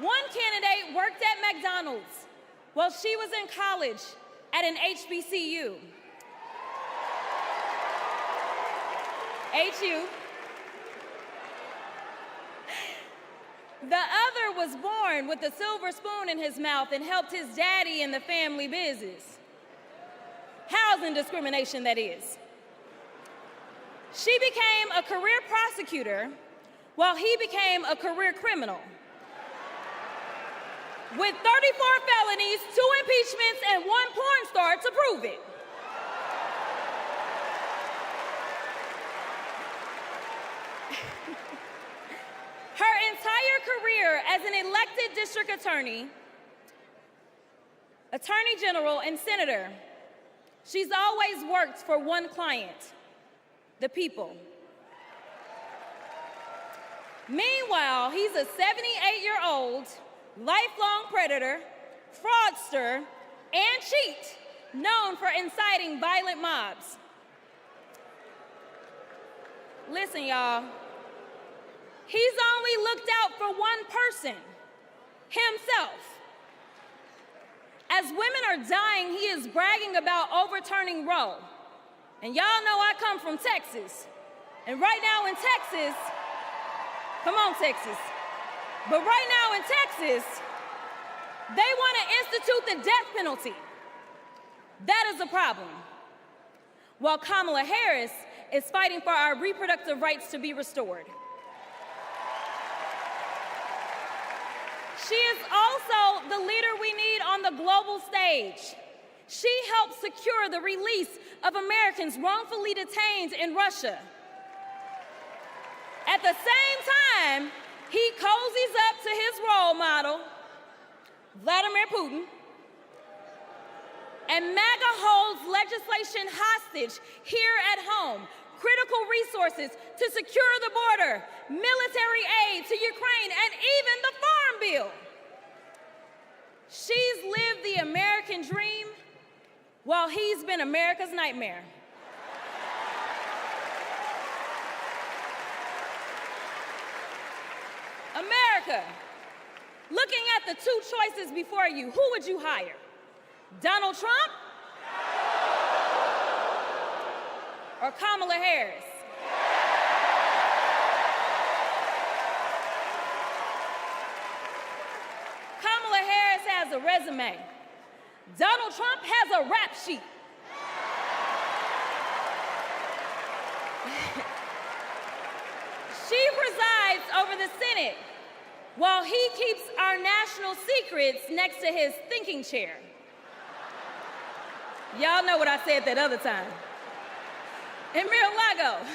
One candidate worked at McDonald's while she was in college at an HBCU. HU. The other was born with a silver spoon in his mouth and helped his daddy in the family business. Housing discrimination, that is. She became a career prosecutor while he became a career criminal. With 34 felonies, 2 impeachments, and 1 porn star to prove it. Her entire career as an elected district attorney, attorney general, and senator, she's always worked for one client, the people. Meanwhile, he's a 78-year-old, lifelong predator, fraudster, and cheat, known for inciting violent mobs. Listen, y'all, he's only looked out for one person, himself. As women are dying, he is bragging about overturning Roe. And y'all know I come from Texas. And right now in Texas, come on, Texas. But right now in Texas, they want to institute the death penalty. That is a problem. While Kamala Harris is fighting for our reproductive rights to be restored. She is also the leader we need on the global stage. She helped secure the release of Americans wrongfully detained in Russia. At the same time, he cozies up to his role model, Vladimir Putin, and MAGA holds legislation hostage here at home, critical resources to secure the border, military aid to Ukraine, and even the Farm Bill. She's lived the American dream while he's been America's nightmare. America, looking at the two choices before you, who would you hire? Donald Trump or Kamala Harris? Kamala Harris has a resume. Donald Trump has a rap sheet. She presides over the Senate while he keeps our national secrets next to his thinking chair. Y'all know what I said that other time. In Mar-a-Lago.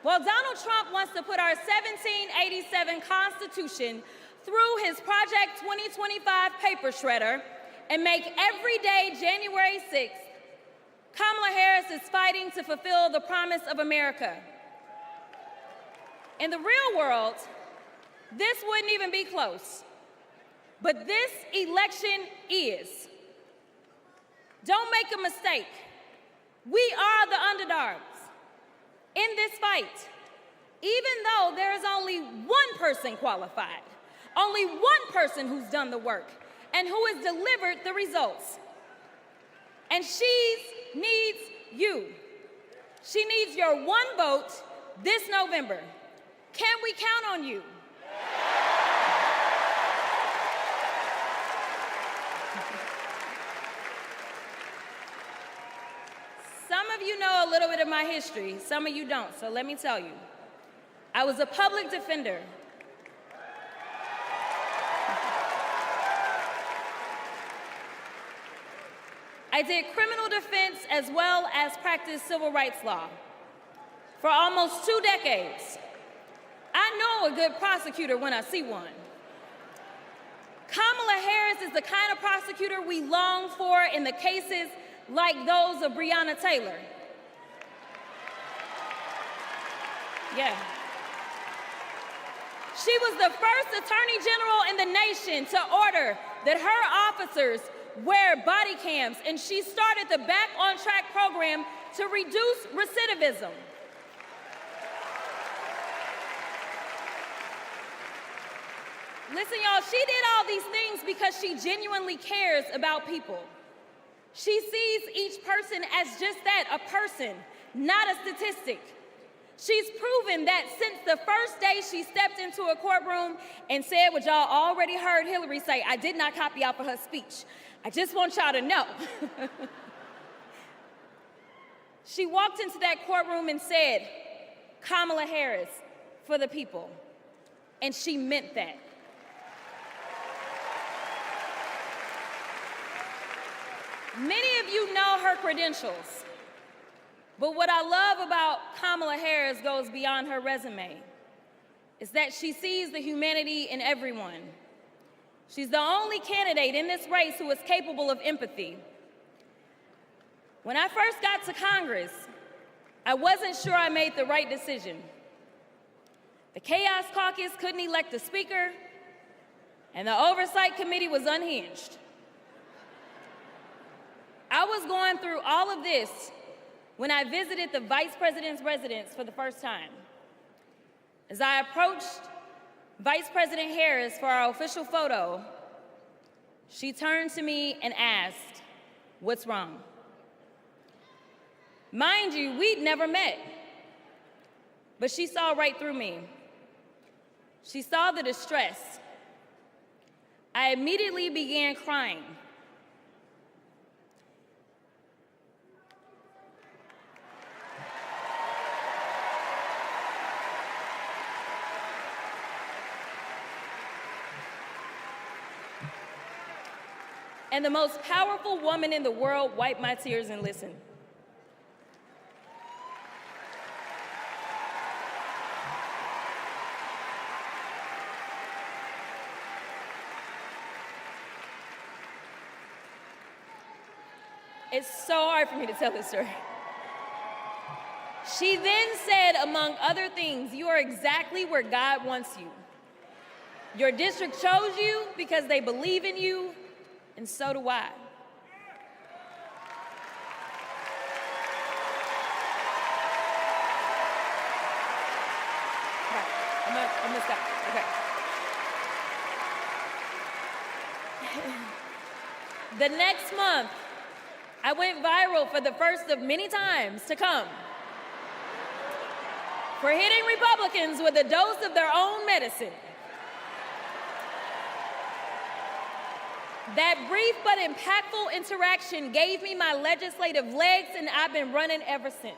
Well, Donald Trump wants to put our 1787 Constitution through his Project 2025 paper shredder and make every day January 6th, Kamala Harris is fighting to fulfill the promise of America. In the real world, this wouldn't even be close. But this election is. Don't make a mistake. We are the underdogs in this fight, even though there is only one person qualified, only one person who's done the work and who has delivered the results. And she needs you. She needs your one vote this November. Can we count on you? Some of you know a little bit of my history, some of you don't, so let me tell you. I was a public defender. I did criminal defense as well as practiced civil rights law for almost 2 decades. I know a good prosecutor when I see one. Kamala Harris is the kind of prosecutor we long for in the cases like those of Breonna Taylor. Yeah. She was the first attorney general in the nation to order that her officers wear body cams, and she started the Back on Track program to reduce recidivism. Listen, y'all, she did all these things because she genuinely cares about people. She sees each person as just that, a person, not a statistic. She's proven that since the first day she stepped into a courtroom and said what y'all already heard Hillary say, I did not copy off of her speech. I just want y'all to know. She walked into that courtroom and said, Kamala Harris for the people. And she meant that. Many of you know her credentials, but what I love about Kamala Harris goes beyond her resume, is that she sees the humanity in everyone. She's the only candidate in this race who is capable of empathy. When I first got to Congress, I wasn't sure I made the right decision. The Chaos Caucus couldn't elect a speaker, and the Oversight Committee was unhinged. I was going through all of this when I visited the Vice President's residence for the first time. As I approached Vice President Harris for our official photo, she turned to me and asked, "What's wrong?" Mind you, we'd never met, but she saw right through me. She saw the distress. I immediately began crying. and the most powerful woman in the world wipe my tears and listen. It's so hard for me to tell this story. She then said, among other things, "You are exactly where God wants you. Your district chose you because they believe in you, and so do I." I'm gonna stop. Okay. The next month, I went viral for the first of many times to come for hitting Republicans with a dose of their own medicine. That brief but impactful interaction gave me my legislative legs, and I've been running ever since.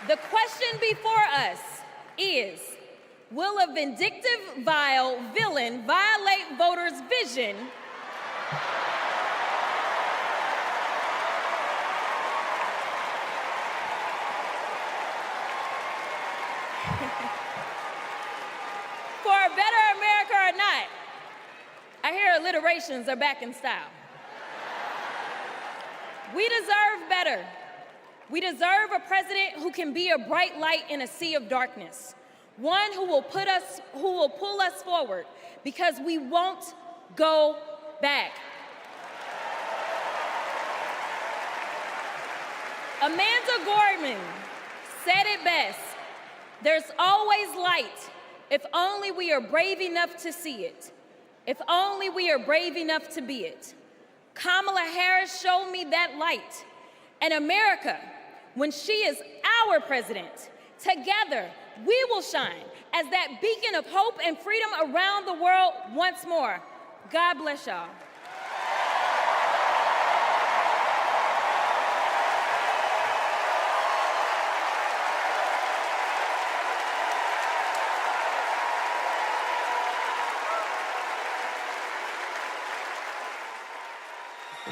The question before us is, will a vindictive, vile villain violate voters' vision for a better America or not? I hear alliterations are back in style. We deserve better. We deserve a president who can be a bright light in a sea of darkness, one who will pull us forward, because we won't go back. Amanda Gorman said it best: "There's always light if only we are brave enough to see it, if only we are brave enough to be it." Kamala Harris showed me that light. And America, when she is our president, together we will shine as that beacon of hope and freedom around the world once more. God bless y'all.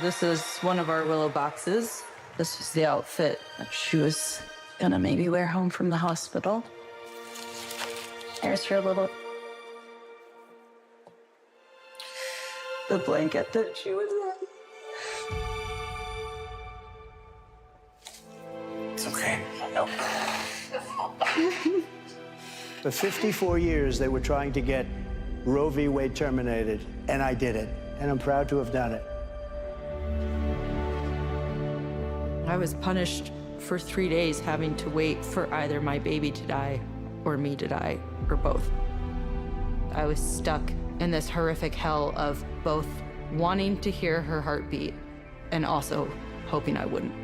This is one of our willow boxes. This was the outfit that she was gonna maybe wear home from the hospital. Here's her little... the blanket that she was in. It's okay. No. For 54 years, they were trying to get Roe v. Wade terminated, and I did it, and I'm proud to have done it. I was punished for 3 days having to wait for either my baby to die or me to die, or both. I was stuck in this horrific hell of both wanting to hear her heartbeat and also hoping I wouldn't.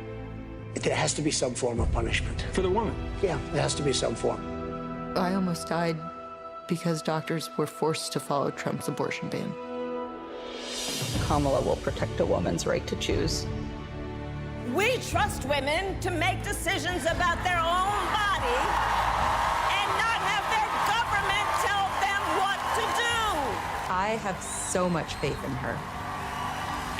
There has to be some form of punishment. For the woman? Yeah, there has to be some form. I almost died because doctors were forced to follow Trump's abortion ban. Kamala will protect a woman's right to choose. We trust women to make decisions about their own body and not have their government tell them what to do. I have so much faith in her.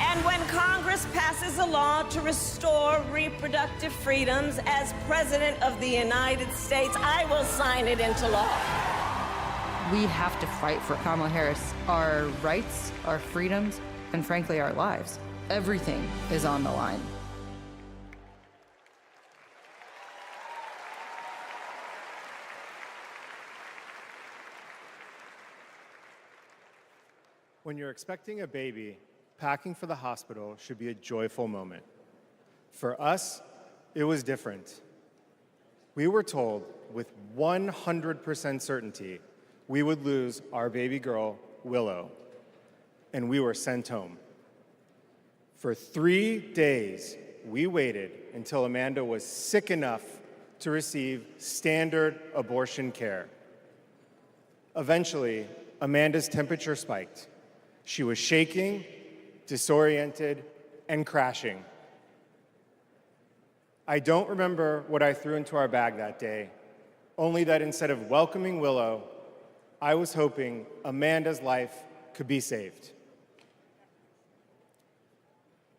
And when Congress passes a law to restore reproductive freedoms as President of the United States, I will sign it into law. We have to fight for Kamala Harris, our rights, our freedoms, and frankly, our lives. Everything is on the line. When you're expecting a baby, packing for the hospital should be a joyful moment. For us, it was different. We were told with 100% certainty we would lose our baby girl, Willow, and we were sent home. For 3 days, we waited until Amanda was sick enough to receive standard abortion care. Eventually, Amanda's temperature spiked. She was shaking, disoriented, and crashing. I don't remember what I threw into our bag that day, only that instead of welcoming Willow, I was hoping Amanda's life could be saved.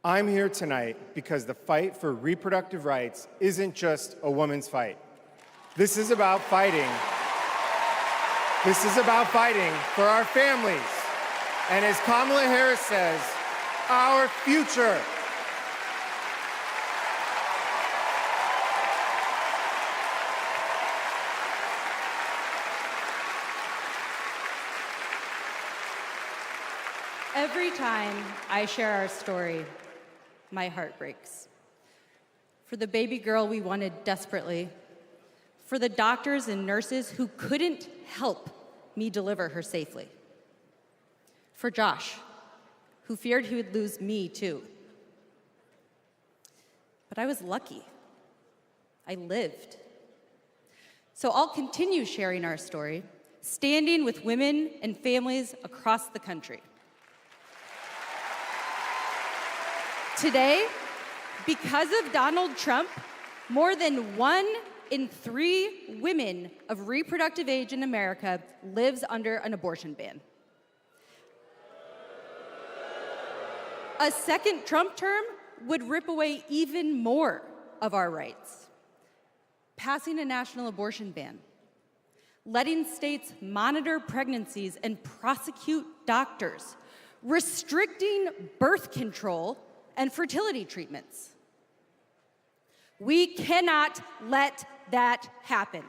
I'm here tonight because the fight for reproductive rights isn't just a woman's fight. This is about fighting. This is about fighting for our families. And as Kamala Harris says, our future. Every time I share our story, my heart breaks. For the baby girl we wanted desperately, for the doctors and nurses who couldn't help me deliver her safely, for Josh, who feared he would lose me too. But I was lucky. I lived. So I'll continue sharing our story, standing with women and families across the country. Today, because of Donald Trump, more than 1 in 3 women of reproductive age in America lives under an abortion ban. A second Trump term would rip away even more of our rights. Passing a national abortion ban, letting states monitor pregnancies and prosecute doctors, restricting birth control and fertility treatments. We cannot let that happen.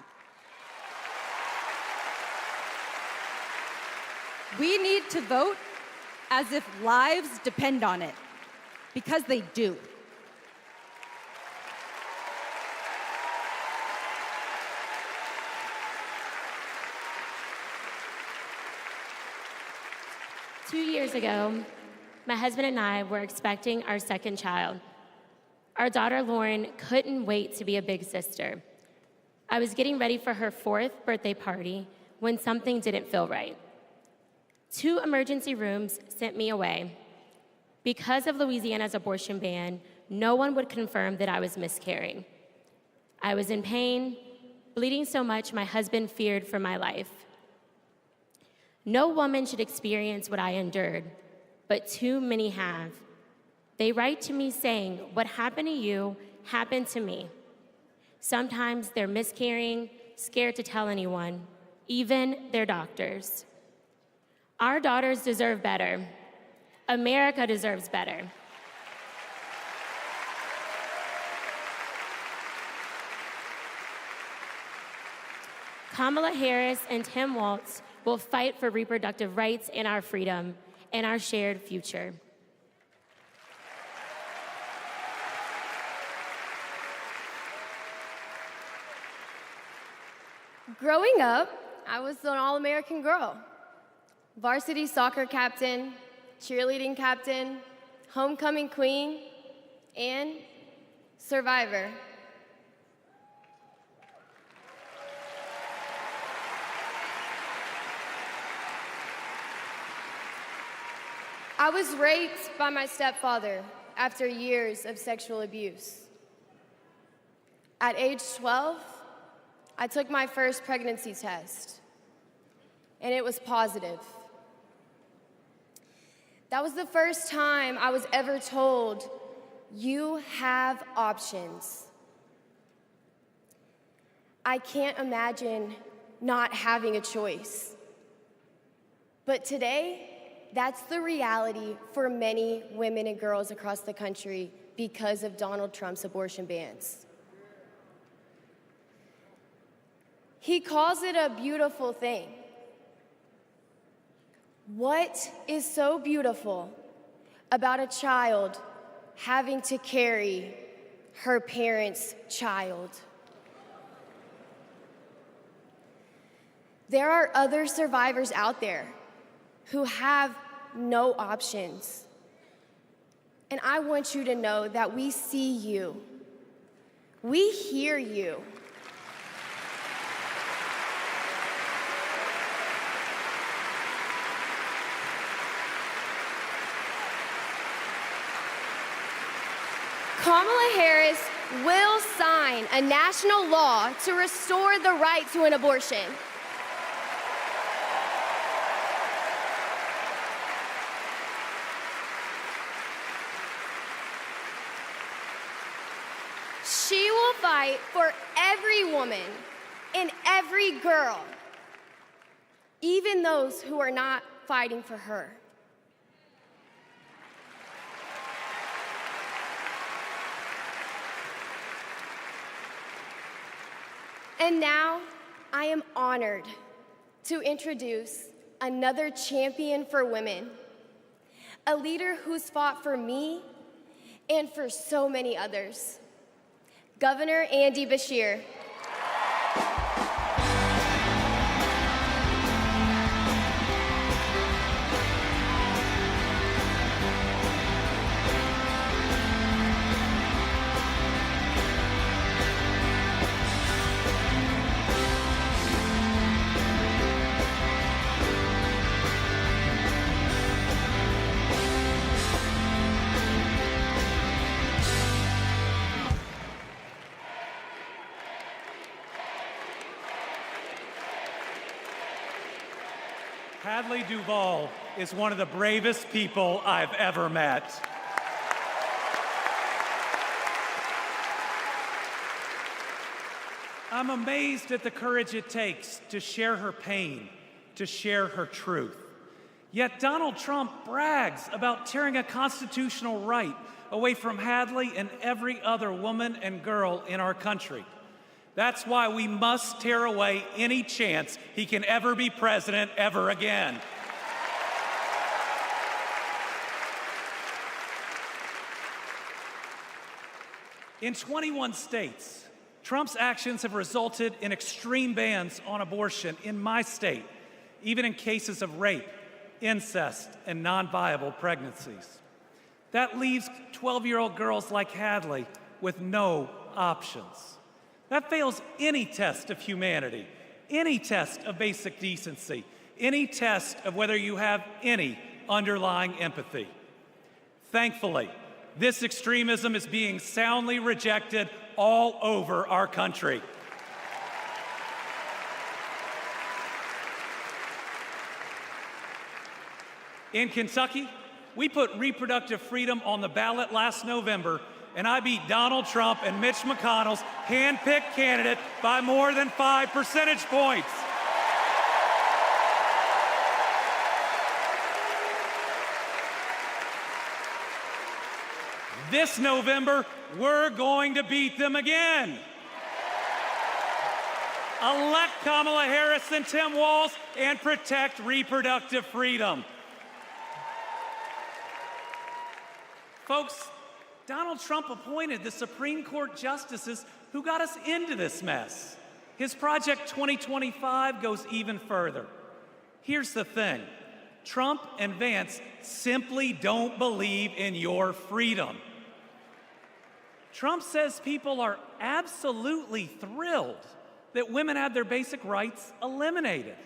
We need to vote as if lives depend on it, because they do. Two years ago, my husband and I were expecting our second child. Our daughter, Lauren, couldn't wait to be a big sister. I was getting ready for her 4th birthday party when something didn't feel right. 2 emergency rooms sent me away. Because of Louisiana's abortion ban, no one would confirm that I was miscarrying. I was in pain, bleeding so much my husband feared for my life. No woman should experience what I endured, but too many have. They write to me saying, "What happened to you happened to me." Sometimes they're miscarrying, scared to tell anyone, even their doctors. Our daughters deserve better. America deserves better. Kamala Harris and Tim Walz will fight for reproductive rights and our freedom and our shared future. Growing up, I was an all-American girl. Varsity soccer captain, cheerleading captain, homecoming queen, and survivor. I was raped by my stepfather after years of sexual abuse. At age 12, I took my first pregnancy test, and it was positive. That was the first time I was ever told, "You have options." I can't imagine not having a choice. But today, that's the reality for many women and girls across the country because of Donald Trump's abortion bans. He calls it a beautiful thing. What is so beautiful about a child having to carry her parent's child? There are other survivors out there who have no options. And I want you to know that we see you. We hear you. Kamala Harris will sign a national law to restore the right to an abortion. She will fight for every woman and every girl, even those who are not fighting for her. And now, I am honored to introduce another champion for women, a leader who's fought for me and for so many others, Governor Andy Beshear. Hadley Duvall is one of the bravest people I've ever met. I'm amazed at the courage it takes to share her pain, to share her truth. Yet Donald Trump brags about tearing a constitutional right away from Hadley and every other woman and girl in our country. That's why we must tear away any chance he can ever be president ever again. In 21 states, Trump's actions have resulted in extreme bans on abortion in my state, even in cases of rape, incest, and non-viable pregnancies. That leaves 12-year-old girls like Hadley with no options. That fails any test of humanity, any test of basic decency, any test of whether you have any underlying empathy. Thankfully, this extremism is being soundly rejected all over our country. In Kentucky, we put reproductive freedom on the ballot last November, and I beat Donald Trump and Mitch McConnell's hand-picked candidate by more than 5 percentage points. This November, we're going to beat them again. Elect Kamala Harris and Tim Walz and protect reproductive freedom. Folks, Donald Trump appointed the Supreme Court justices who got us into this mess. His Project 2025 goes even further. Here's the thing. Trump and Vance simply don't believe in your freedom. Trump says people are absolutely thrilled that women had their basic rights eliminated.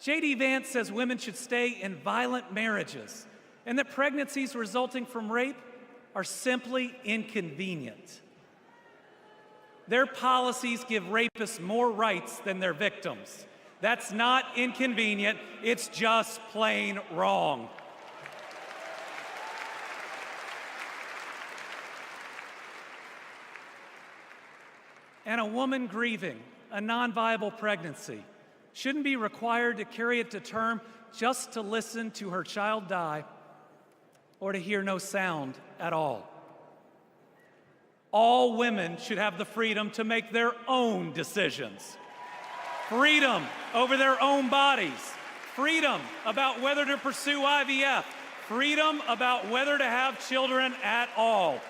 J.D. Vance says women should stay in violent marriages and that pregnancies resulting from rape are simply inconvenient. Their policies give rapists more rights than their victims. That's not inconvenient, it's just plain wrong. And a woman grieving a non-viable pregnancy shouldn't be required to carry it to term just to listen to her child die or to hear no sound at all. All women should have the freedom to make their own decisions. Freedom over their own bodies. Freedom about whether to pursue IVF. Freedom about whether to have children at all.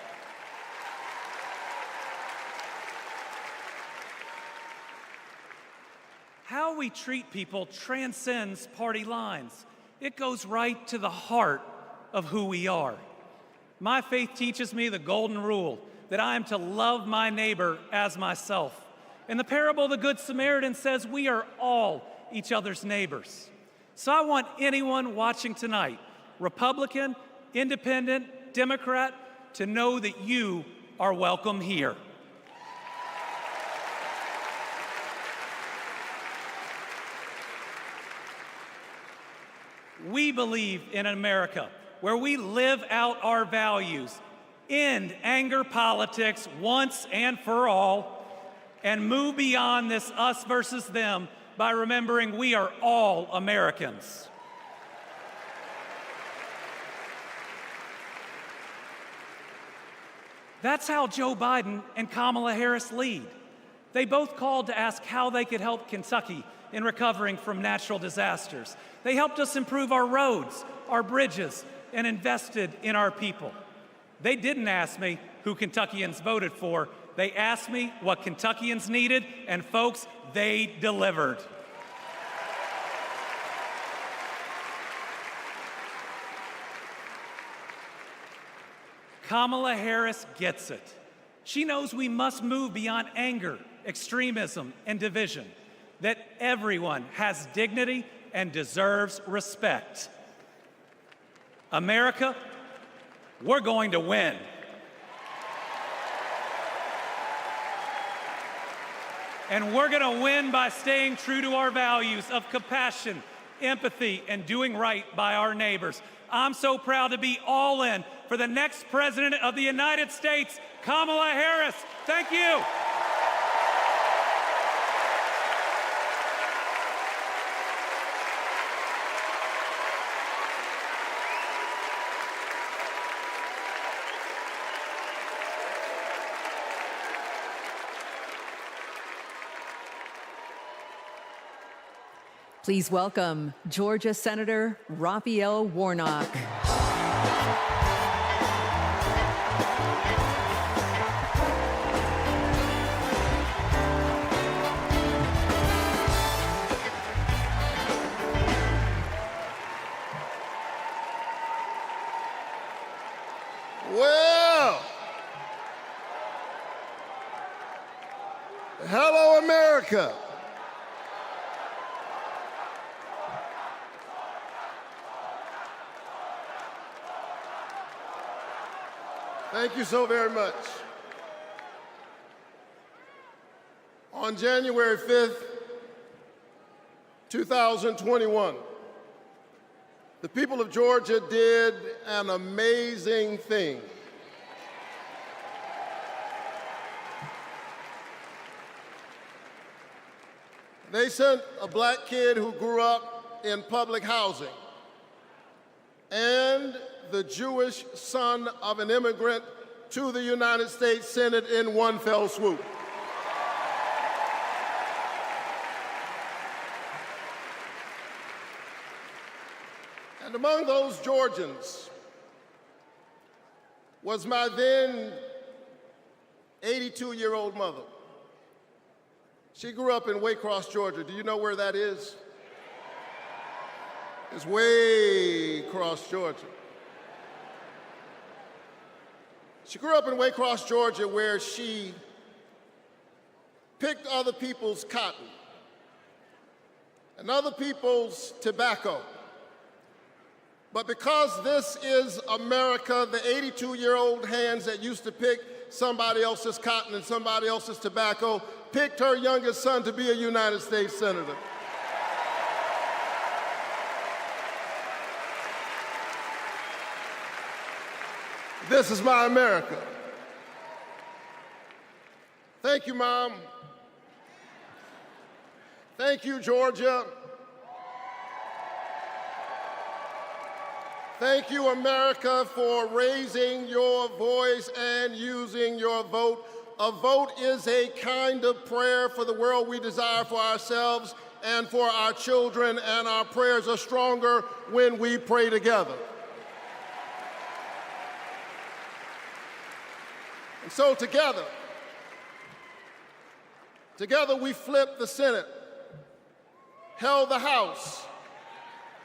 How we treat people transcends party lines. It goes right to the heart of who we are. My faith teaches me the golden rule that I am to love my neighbor as myself. And the parable of the Good Samaritan says we are all each other's neighbors. So I want anyone watching tonight, Republican, Independent, Democrat, to know that you are welcome here. We believe in America where we live out our values, end anger politics once and for all, and move beyond this us versus them by remembering we are all Americans. That's how Joe Biden and Kamala Harris lead. They both called to ask how they could help Kentucky in recovering from natural disasters. They helped us improve our roads, our bridges, and invested in our people. They didn't ask me who Kentuckians voted for. They asked me what Kentuckians needed, and folks, they delivered. Kamala Harris gets it. She knows we must move beyond anger, extremism, and division, that everyone has dignity and deserves respect. America, we're going to win. And we're going to win by staying true to our values of compassion, empathy, and doing right by our neighbors. I'm so proud to be all in for the next President of the United States, Kamala Harris. Thank you. Please welcome Georgia Senator Raphael Warnock. Well, hello, America. Thank you so very much. On January 5th, 2021, the people of Georgia did an amazing thing. They sent a black kid who grew up in public housing and the Jewish son of an immigrant to the United States Senate in one fell swoop. And among those Georgians was my then 82-year-old mother. She grew up in Waycross, Georgia. Do you know where that is? It's way across Georgia. She grew up in Waycross, Georgia, where she picked other people's cotton and other people's tobacco. But because this is America, the 82-year-old hands that used to pick somebody else's cotton and somebody else's tobacco picked her youngest son to be a United States Senator. This is my America. Thank you, Mom. Thank you, Georgia. Thank you, America, for raising your voice and using your vote. A vote is a kind of prayer for the world we desire for ourselves and for our children, and our prayers are stronger when we pray together. And so together we flipped the Senate, held the House,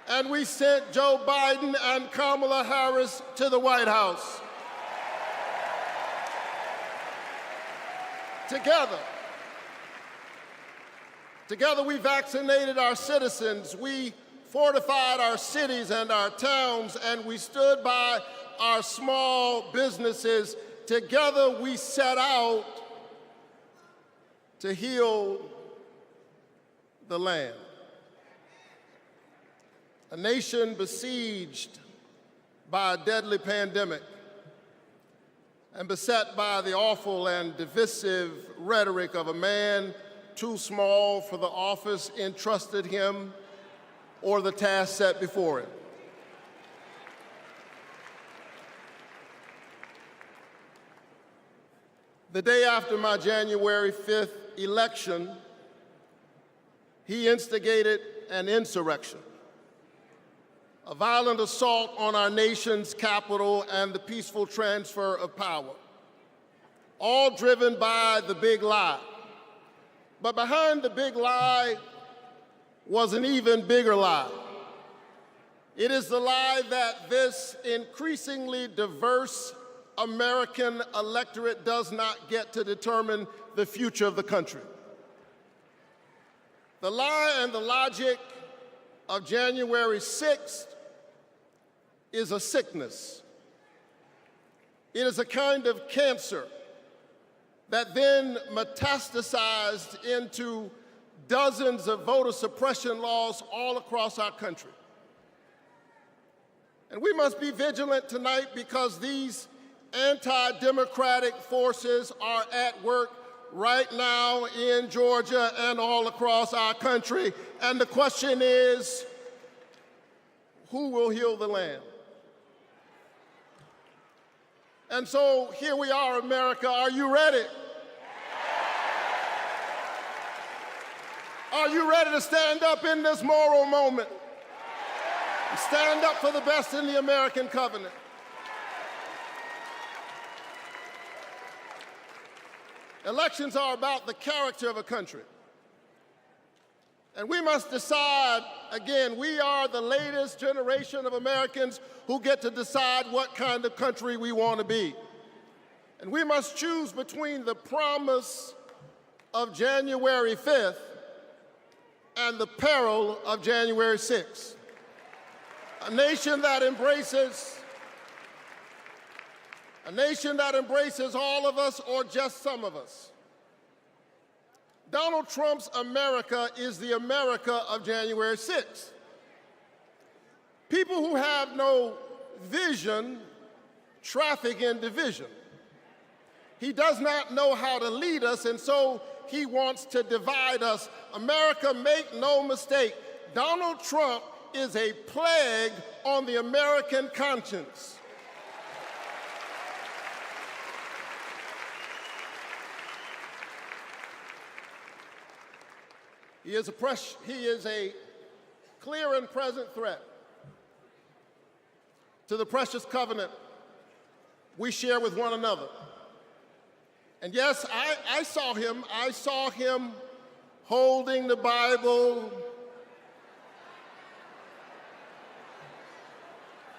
and we sent Joe Biden and Kamala Harris to the White House. Together we vaccinated our citizens, we fortified our cities and our towns, and we stood by our small businesses. Together we set out to heal the land. A nation besieged by a deadly pandemic and beset by the awful and divisive rhetoric of a man too small for the office entrusted him or the task set before him. The day after my January 5th election, he instigated an insurrection, a violent assault on our nation's capital and the peaceful transfer of power, all driven by the big lie. But behind the big lie was an even bigger lie. It is the lie that this increasingly diverse American electorate does not get to determine the future of the country. The lie and the logic of January 6th is a sickness. It is a kind of cancer that then metastasized into dozens of voter suppression laws all across our country. And we must be vigilant tonight because these anti-democratic forces are at work right now in Georgia and all across our country. And the question is, who will heal the land? And so here we are, America. Are you ready? Are you ready to stand up in this moral moment? Stand up for the best in the American covenant. Elections are about the character of a country. And we must decide, again, we are the latest generation of Americans who get to decide what kind of country we want to be. And we must choose between the promise of January 5th and the peril of January 6th. A nation that embraces all of us or just some of us. Donald Trump's America is the America of January 6th. People who have no vision traffic in division. He does not know how to lead us, and so he wants to divide us. America, make no mistake, Donald Trump is a plague on the American conscience. He is a clear and present threat to the precious covenant we share with one another. And yes, I saw him holding the Bible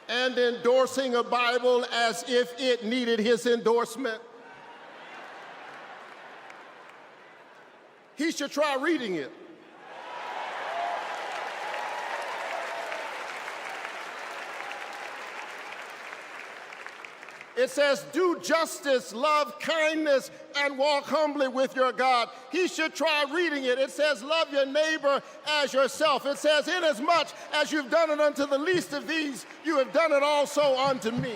and endorsing a Bible as if it needed his endorsement. He should try reading it. It says, do justice, love kindness, and walk humbly with your God. He should try reading it. It says, love your neighbor as yourself. It says, inasmuch as you've done it unto the least of these, you have done it also unto me.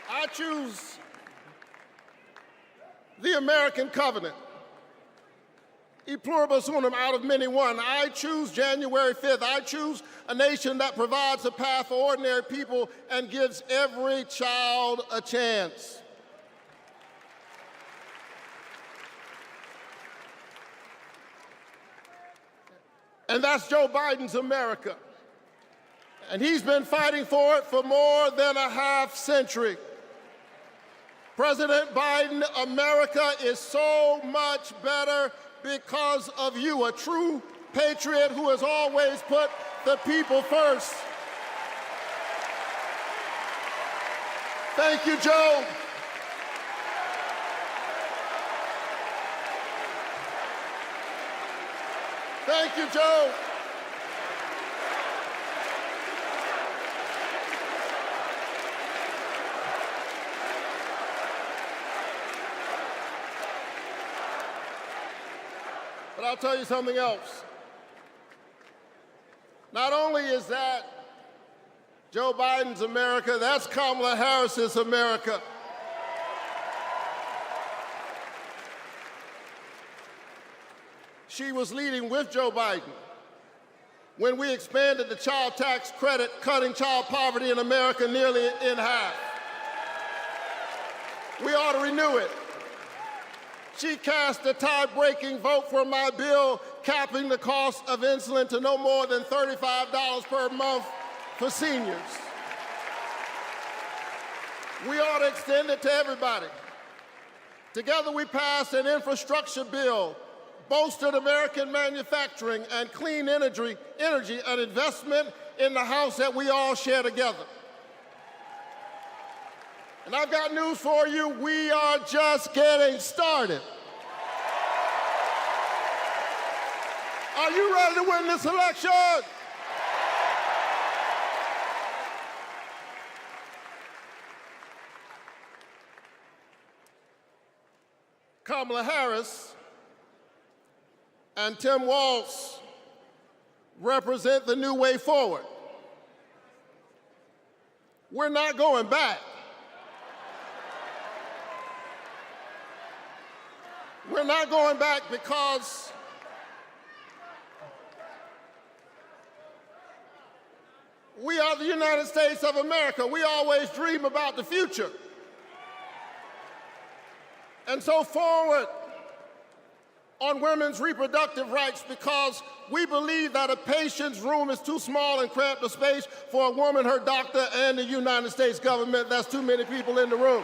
I choose the American covenant. E pluribus unum, out of many one. I choose January 5th. I choose a nation that provides a path for ordinary people and gives every child a chance. And that's Joe Biden's America. And he's been fighting for it for more than a half century. President Biden, America is so much better because of you, a true patriot who has always put the people first. Thank you, Joe. Thank you, Joe. But I'll tell you something else. Not only is that Joe Biden's America, that's Kamala Harris's America. She was leading with Joe Biden when we expanded the child tax credit, cutting child poverty in America nearly in half. We ought to renew it. She cast a tie-breaking vote for my bill capping the cost of insulin to no more than $35 per month for seniors. We ought to extend it to everybody. Together we passed an infrastructure bill, bolstered American manufacturing and clean energy, an investment in the house that we all share together. And I've got news for you, we are just getting started. Are you ready to win this election? Kamala Harris and Tim Walz represent the new way forward. We're not going back. We're not going back because we are the United States of America. We always dream about the future. And so forward on women's reproductive rights, because we believe that a patient's room is too small and cramped a space for a woman, her doctor, and the United States government. That's too many people in the room.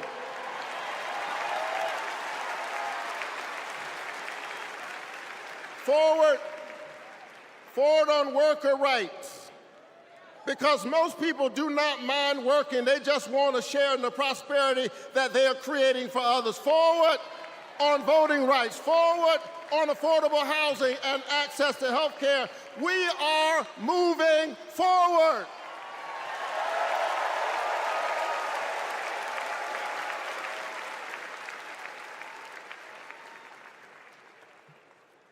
Forward on worker rights, because most people do not mind working. They just want to share in the prosperity that they are creating for others. Forward on voting rights, forward on affordable housing and access to health care. We are moving forward.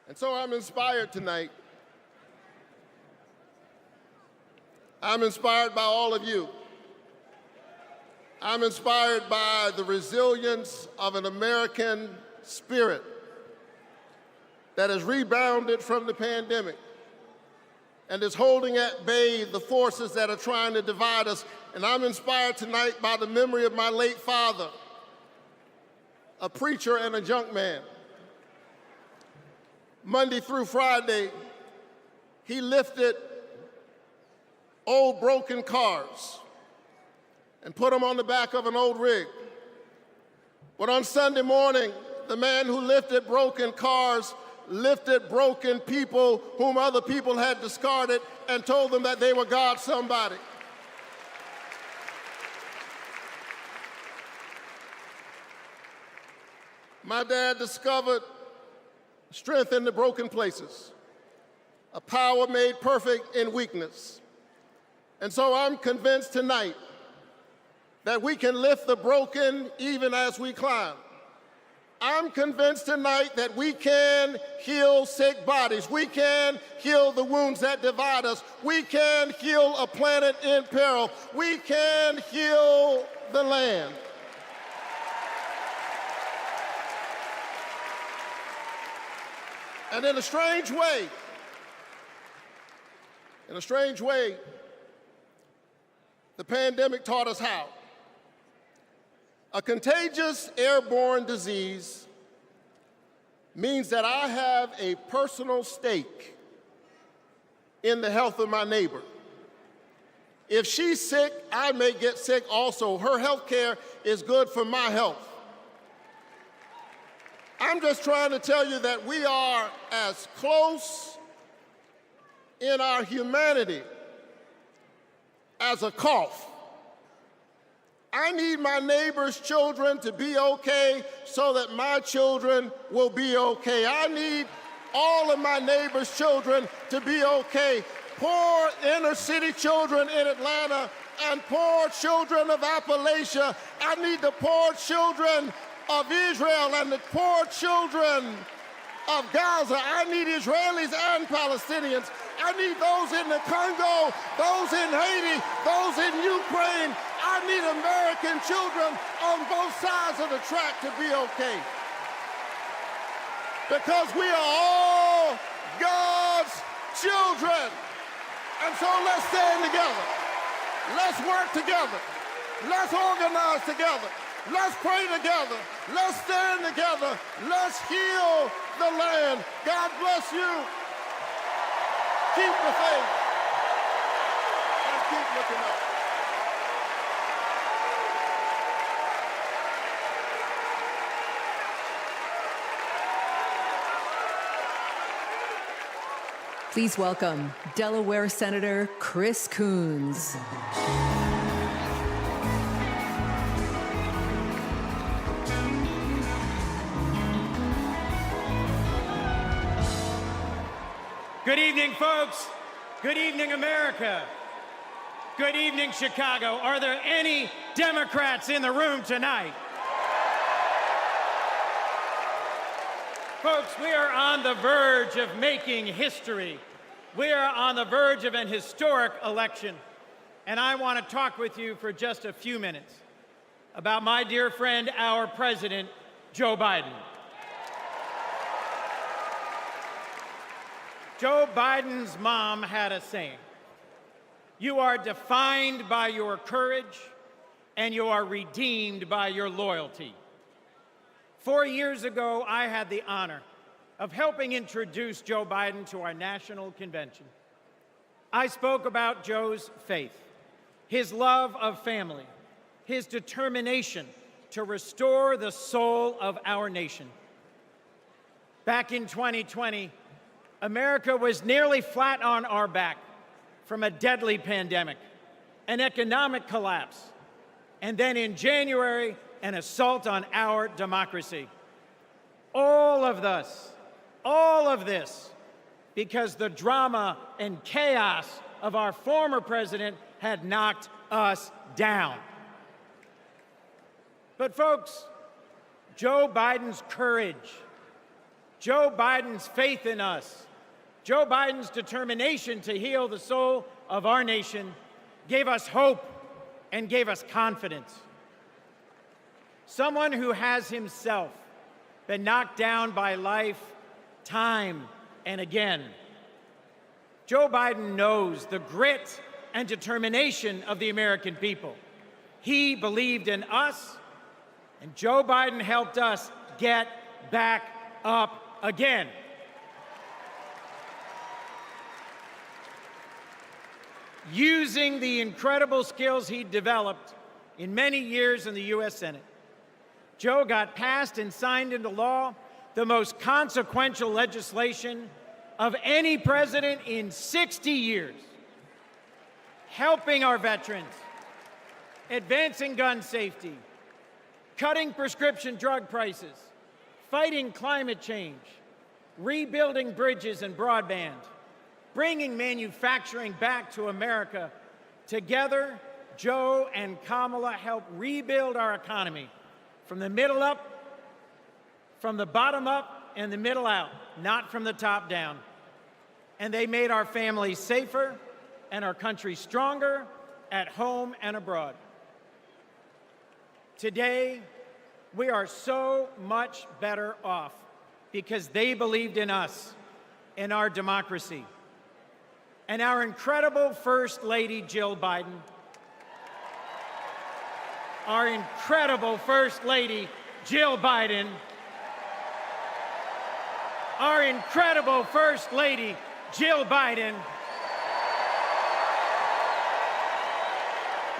And so I'm inspired tonight. I'm inspired by all of you. I'm inspired by the resilience of an American spirit that has rebounded from the pandemic and is holding at bay the forces that are trying to divide us. And I'm inspired tonight by the memory of my late father, a preacher and a junk man. Monday through Friday, he lifted old broken cars and put them on the back of an old rig. But on Sunday morning, the man who lifted broken cars lifted broken people whom other people had discarded and told them that they were God's somebody. My dad discovered strength in the broken places, a power made perfect in weakness. And so I'm convinced tonight that we can lift the broken even as we climb. I'm convinced tonight that we can heal sick bodies. We can heal the wounds that divide us. We can heal a planet in peril. We can heal the land. And in a strange way, the pandemic taught us how. A contagious airborne disease means that I have a personal stake in the health of my neighbor. If she's sick, I may get sick also. Her health care is good for my health. I'm just trying to tell you that we are as close in our humanity as a cough. I need my neighbor's children to be okay so that my children will be okay. I need all of my neighbor's children to be okay. Poor inner city children in Atlanta and poor children of Appalachia. I need the poor children of Israel and the poor children of Gaza. I need Israelis and Palestinians. I need those in the Congo, those in Haiti, those in Ukraine. I need American children on both sides of the track to be okay. Because we are all God's children. And so let's stand together. Let's work together. Let's organize together. Let's pray together. Let's stand together. Let's heal the land. God bless you. Keep the faith. And keep looking up. Please welcome Delaware Senator Chris Coons. Good evening, folks. Good evening, America. Good evening, Chicago. Are there any Democrats in the room tonight? Folks, we are on the verge of making history. We are on the verge of an historic election. And I want to talk with you for just a few minutes about my dear friend, our president, Joe Biden. Joe Biden's mom had a saying: "You are defined by your courage, and you are redeemed by your loyalty." 4 years ago, I had the honor of helping introduce Joe Biden to our national convention. I spoke about Joe's faith, his love of family, his determination to restore the soul of our nation. Back in 2020, America was nearly flat on our back from a deadly pandemic, an economic collapse, and then in January, an assault on our democracy. All of this, because the drama and chaos of our former president had knocked us down. But folks, Joe Biden's courage, Joe Biden's faith in us, Joe Biden's determination to heal the soul of our nation gave us hope and gave us confidence. Someone who has himself been knocked down by life time and again. Joe Biden knows the grit and determination of the American people. He believed in us, and Joe Biden helped us get back up again. Using the incredible skills he developed in many years in the U.S. Senate, Joe got passed and signed into law the most consequential legislation of any president in 60 years, helping our veterans, advancing gun safety, cutting prescription drug prices, fighting climate change, rebuilding bridges and broadband, bringing manufacturing back to America. Together, Joe and Kamala helped rebuild our economy from the middle up, from the bottom up, and the middle out, not from the top down. And they made our families safer and our country stronger at home and abroad. Today, we are so much better off because they believed in us, in our democracy. And our incredible First Lady, Jill Biden, our incredible First Lady, Jill Biden, our incredible First Lady, Jill Biden,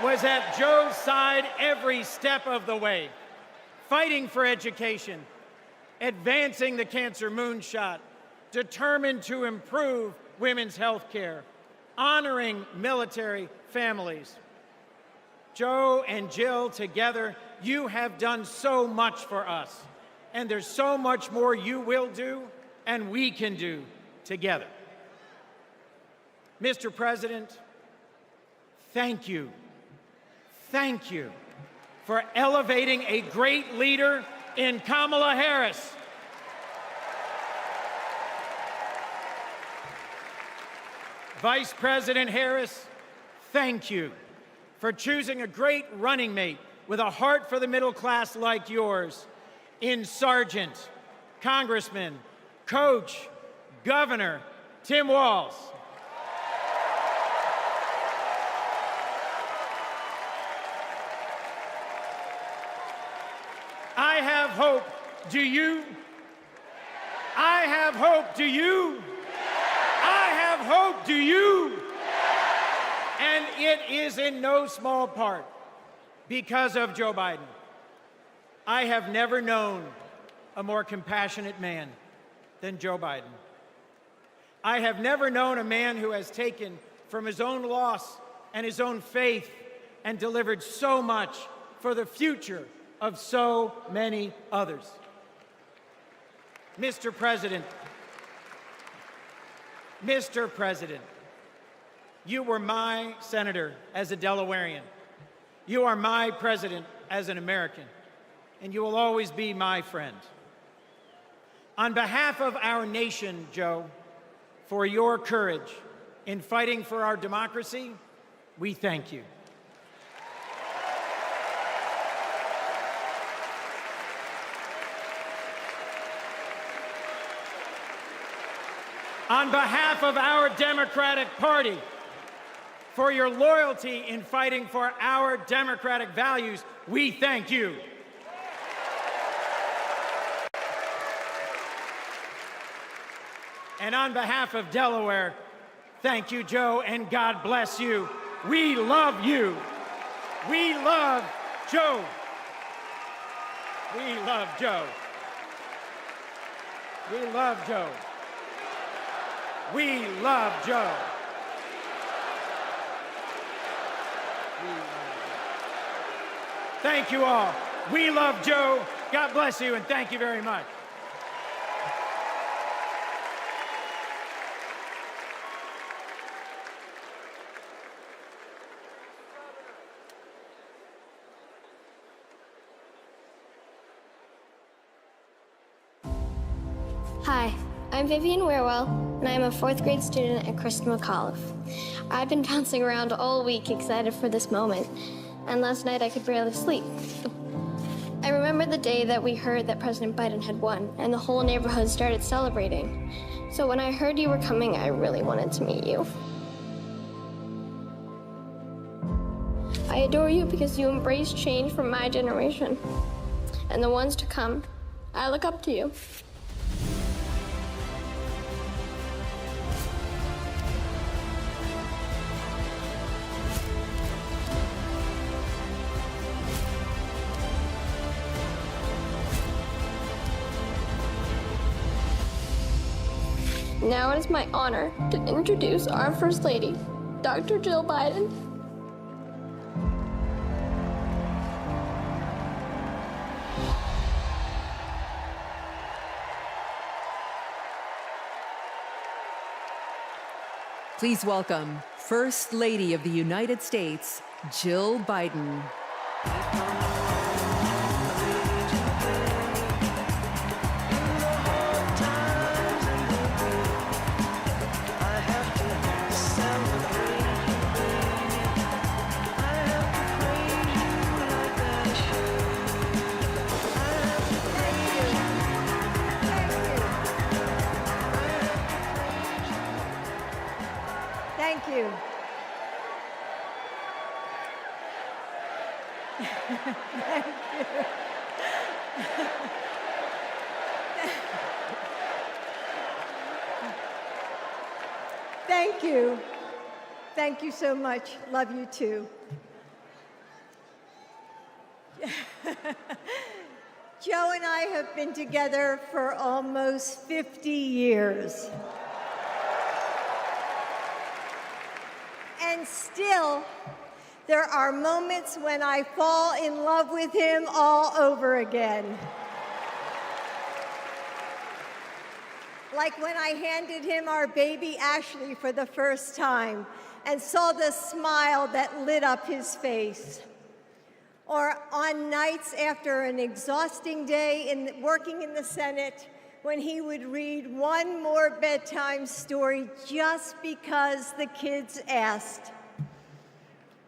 was at Joe's side every step of the way, fighting for education, advancing the cancer moonshot, determined to improve women's health care, honoring military families. Joe and Jill, together, you have done so much for us, and there's so much more you will do and we can do together. Mr. President, thank you. Thank you for elevating a great leader in Kamala Harris. Vice President Harris, thank you for choosing a great running mate with a heart for the middle class like yours in Sergeant, Congressman, Coach, Governor Tim Walz. I have hope. Do you? I have hope. Do you? I have hope. Do you? And it is in no small part because of Joe Biden. I have never known a more compassionate man than Joe Biden. I have never known a man who has taken from his own loss and his own faith and delivered so much for the future of so many others. Mr. President, you were my senator as a Delawarean. You are my president as an American, and you will always be my friend. On behalf of our nation, Joe, for your courage in fighting for our democracy, we thank you. On behalf of our Democratic Party, for your loyalty in fighting for our democratic values, we thank you. And on behalf of Delaware, thank you, Joe, and God bless you. We love you. We love Joe. We love Joe. We love Joe. We love Joe. Thank you all. We love Joe. God bless you, and thank you very much. Hi, I'm Vivian Weirwell, and I'm a 4th grade student at Christian McAuliffe. I've been bouncing around all week excited for this moment, and last night I could barely sleep. I remember the day that we heard that President Biden had won, and the whole neighborhood started celebrating. So when I heard you were coming, I really wanted to meet you. I adore you because you embrace change from my generation, and the ones to come. I look up to you. Now it is my honor to introduce our First Lady, Dr. Jill Biden. Please welcome First Lady of the United States, Jill Biden. Thank you. Thank you. Thank you. Thank you so much. Love you too. Joe and I have been together for almost 50 years. And still, there are moments when I fall in love with him all over again. Like when I handed him our baby Ashley for the first time and saw the smile that lit up his face. Or on nights after an exhausting day working in the Senate, when he would read one more bedtime story just because the kids asked.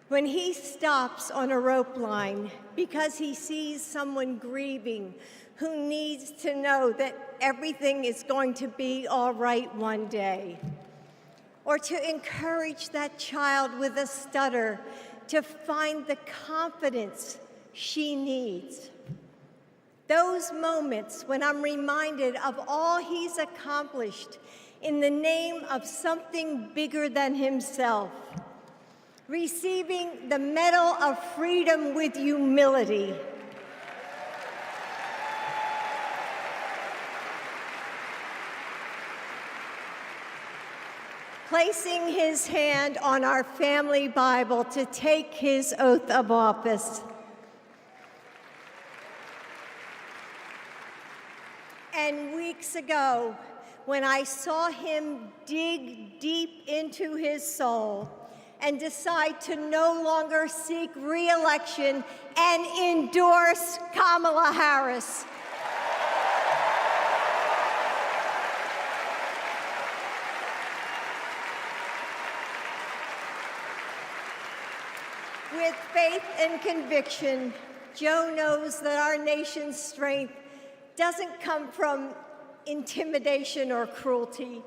When he stops on a rope line because he sees someone grieving who needs to know that everything is going to be all right one day. Or to encourage that child with a stutter to find the confidence she needs. Those moments when I'm reminded of all he's accomplished in the name of something bigger than himself. Receiving the Medal of Freedom with humility. Placing his hand on our family Bible to take his oath of office. And weeks ago, when I saw him dig deep into his soul and decide to no longer seek re-election and endorse Kamala Harris. With faith and conviction, Joe knows that our nation's strength doesn't come from intimidation or cruelty.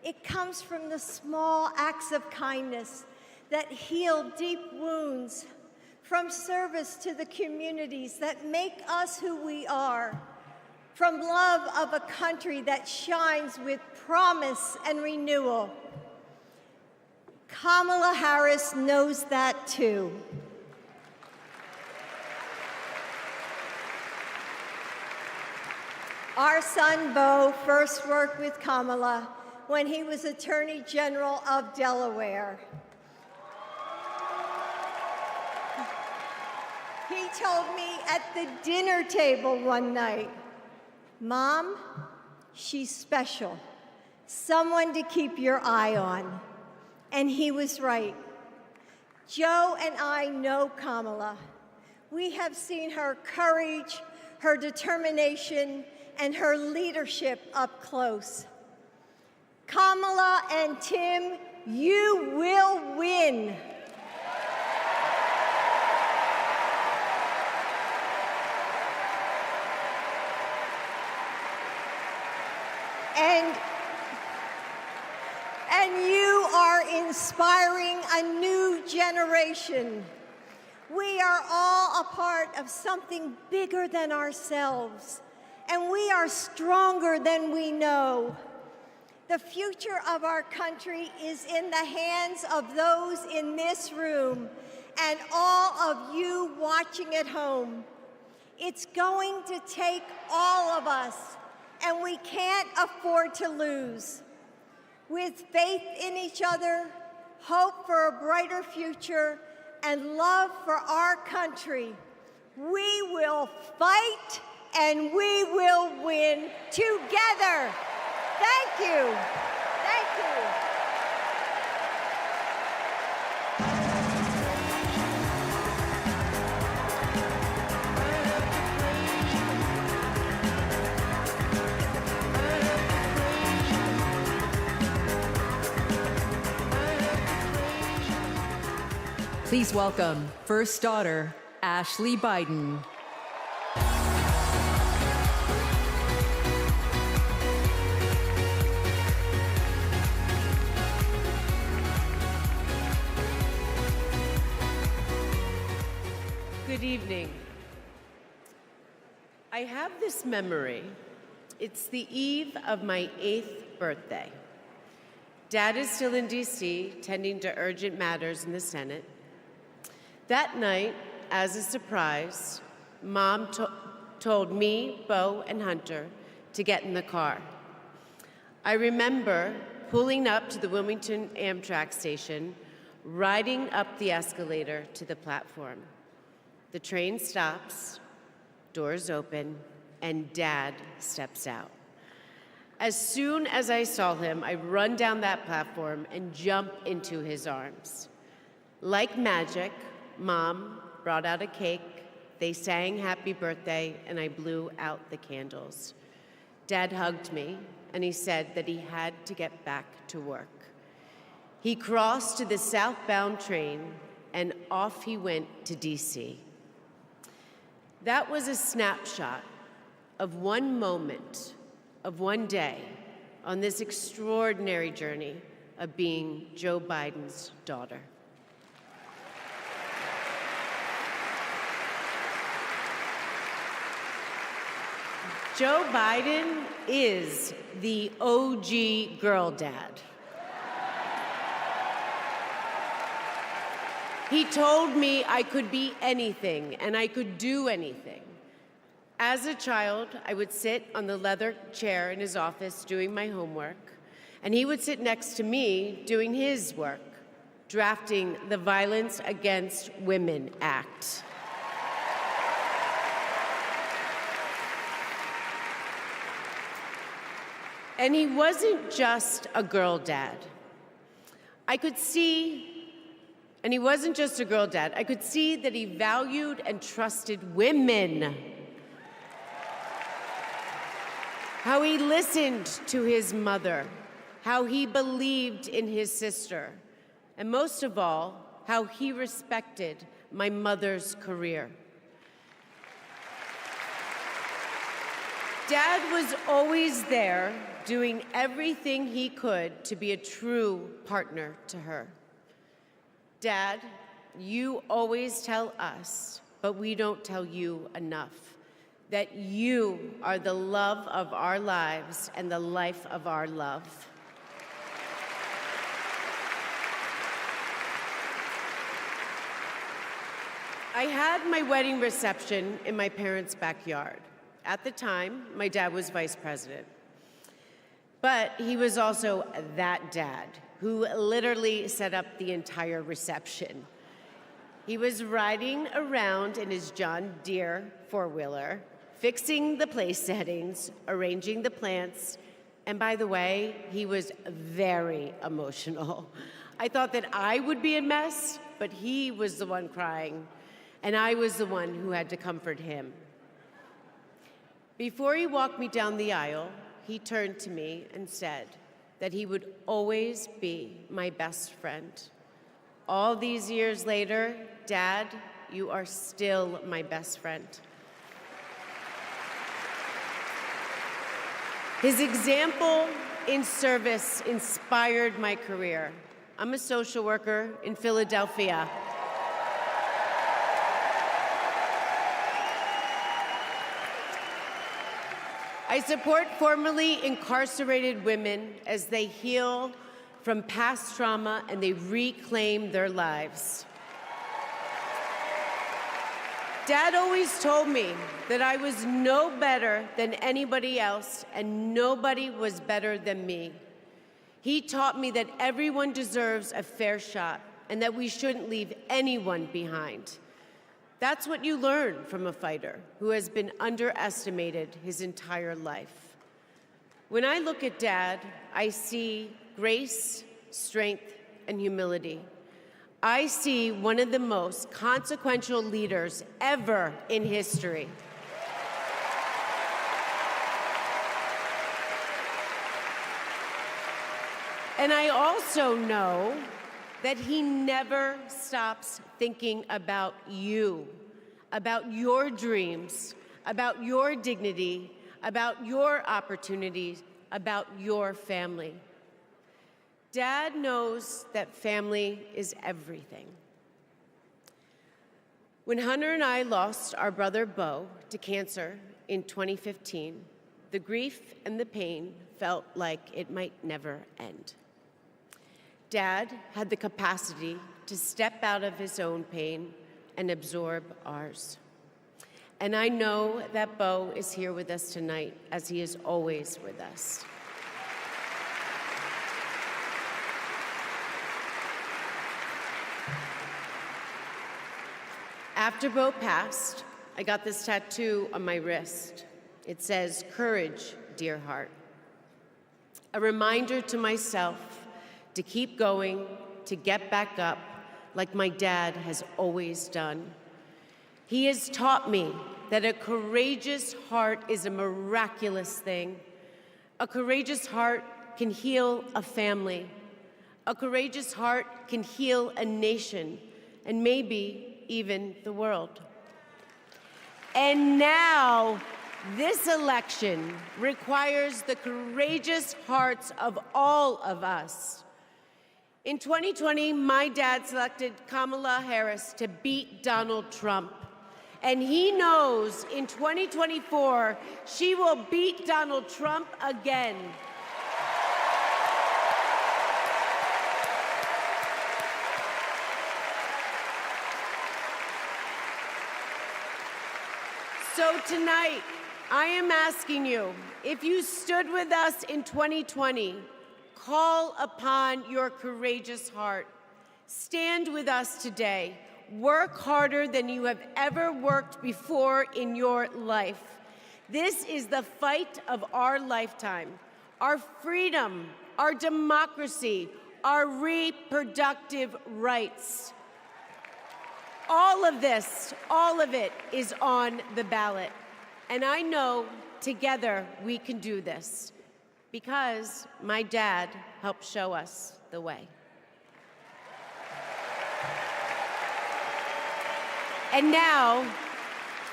It comes from the small acts of kindness that heal deep wounds, from service to the communities that make us who we are, from love of a country that shines with promise and renewal. Kamala Harris knows that too. Our son, Beau, first worked with Kamala when he was Attorney General of Delaware. He told me at the dinner table one night, "Mom, she's special, someone to keep your eye on." And he was right. Joe and I know Kamala. We have seen her courage, her determination, and her leadership up close. Kamala and Tim, you will win. And you are inspiring a new generation. We are all a part of something bigger than ourselves, and we are stronger than we know. The future of our country is in the hands of those in this room and all of you watching at home. It's going to take all of us, and we can't afford to lose. With faith in each other, hope for a brighter future, and love for our country, we will fight and we will win together. Thank you. Thank you. Please welcome First Daughter, Ashley Biden. Good evening. I have this memory. It's the eve of my 8th birthday. Dad is still in D.C., tending to urgent matters in the Senate. That night, as a surprise, Mom told me, Beau, and Hunter to get in the car. I remember pulling up to the Wilmington Amtrak station, riding up the escalator to the platform. The train stops, doors open, and Dad steps out. As soon as I saw him, I run down that platform and jump into his arms. Like magic, Mom brought out a cake, they sang happy birthday, and I blew out the candles. Dad hugged me, and he said that he had to get back to work. He crossed to the southbound train, and off he went to DC. That was a snapshot of one moment, of one day, on this extraordinary journey of being Joe Biden's daughter. Joe Biden is the OG girl dad. He told me I could be anything and I could do anything. As a child, I would sit on the leather chair in his office doing my homework, and he would sit next to me doing his work, drafting the Violence Against Women Act. And he wasn't just a girl dad. I could see that he valued and trusted women. How he listened to his mother, how he believed in his sister, and most of all, how he respected my mother's career. Dad was always there, doing everything he could to be a true partner to her. Dad, you always tell us, but we don't tell you enough, that you are the love of our lives and the life of our love. I had my wedding reception in my parents' backyard. At the time, my dad was vice president. But he was also that dad who literally set up the entire reception. He was riding around in his John Deere four-wheeler, fixing the place settings, arranging the plants, and by the way, he was very emotional. I thought that I would be a mess, but he was the one crying, and I was the one who had to comfort him. Before he walked me down the aisle, he turned to me and said that he would always be my best friend. All these years later, Dad, you are still my best friend. His example in service inspired my career. I'm a social worker in Philadelphia. I support formerly incarcerated women as they heal from past trauma and they reclaim their lives. Dad always told me that I was no better than anybody else and nobody was better than me. He taught me that everyone deserves a fair shot and that we shouldn't leave anyone behind. That's what you learn from a fighter who has been underestimated his entire life. When I look at Dad, I see grace, strength, and humility. I see one of the most consequential leaders ever in history. And I also know that he never stops thinking about you, about your dreams, about your dignity, about your opportunities, about your family. Dad knows that family is everything. When Hunter and I lost our brother Beau to cancer in 2015, the grief and the pain felt like it might never end. Dad had the capacity to step out of his own pain and absorb ours. And I know that Beau is here with us tonight, as he is always with us. After Beau passed, I got this tattoo on my wrist. It says, "Courage, dear heart." A reminder to myself to keep going, to get back up, like my dad has always done. He has taught me that a courageous heart is a miraculous thing, A courageous heart can heal a family. A courageous heart can heal a nation, and maybe even the world. And now, this election requires the courageous hearts of all of us. In 2020, my dad selected Kamala Harris to beat Donald Trump. And he knows in 2024, she will beat Donald Trump again. So tonight, I am asking you, if you stood with us in 2020, call upon your courageous heart. Stand with us today. Work harder than you have ever worked before in your life. This is the fight of our lifetime. Our freedom, our democracy, our reproductive rights. All of this, all of it is on the ballot. And I know together we can do this because my dad helped show us the way. And now,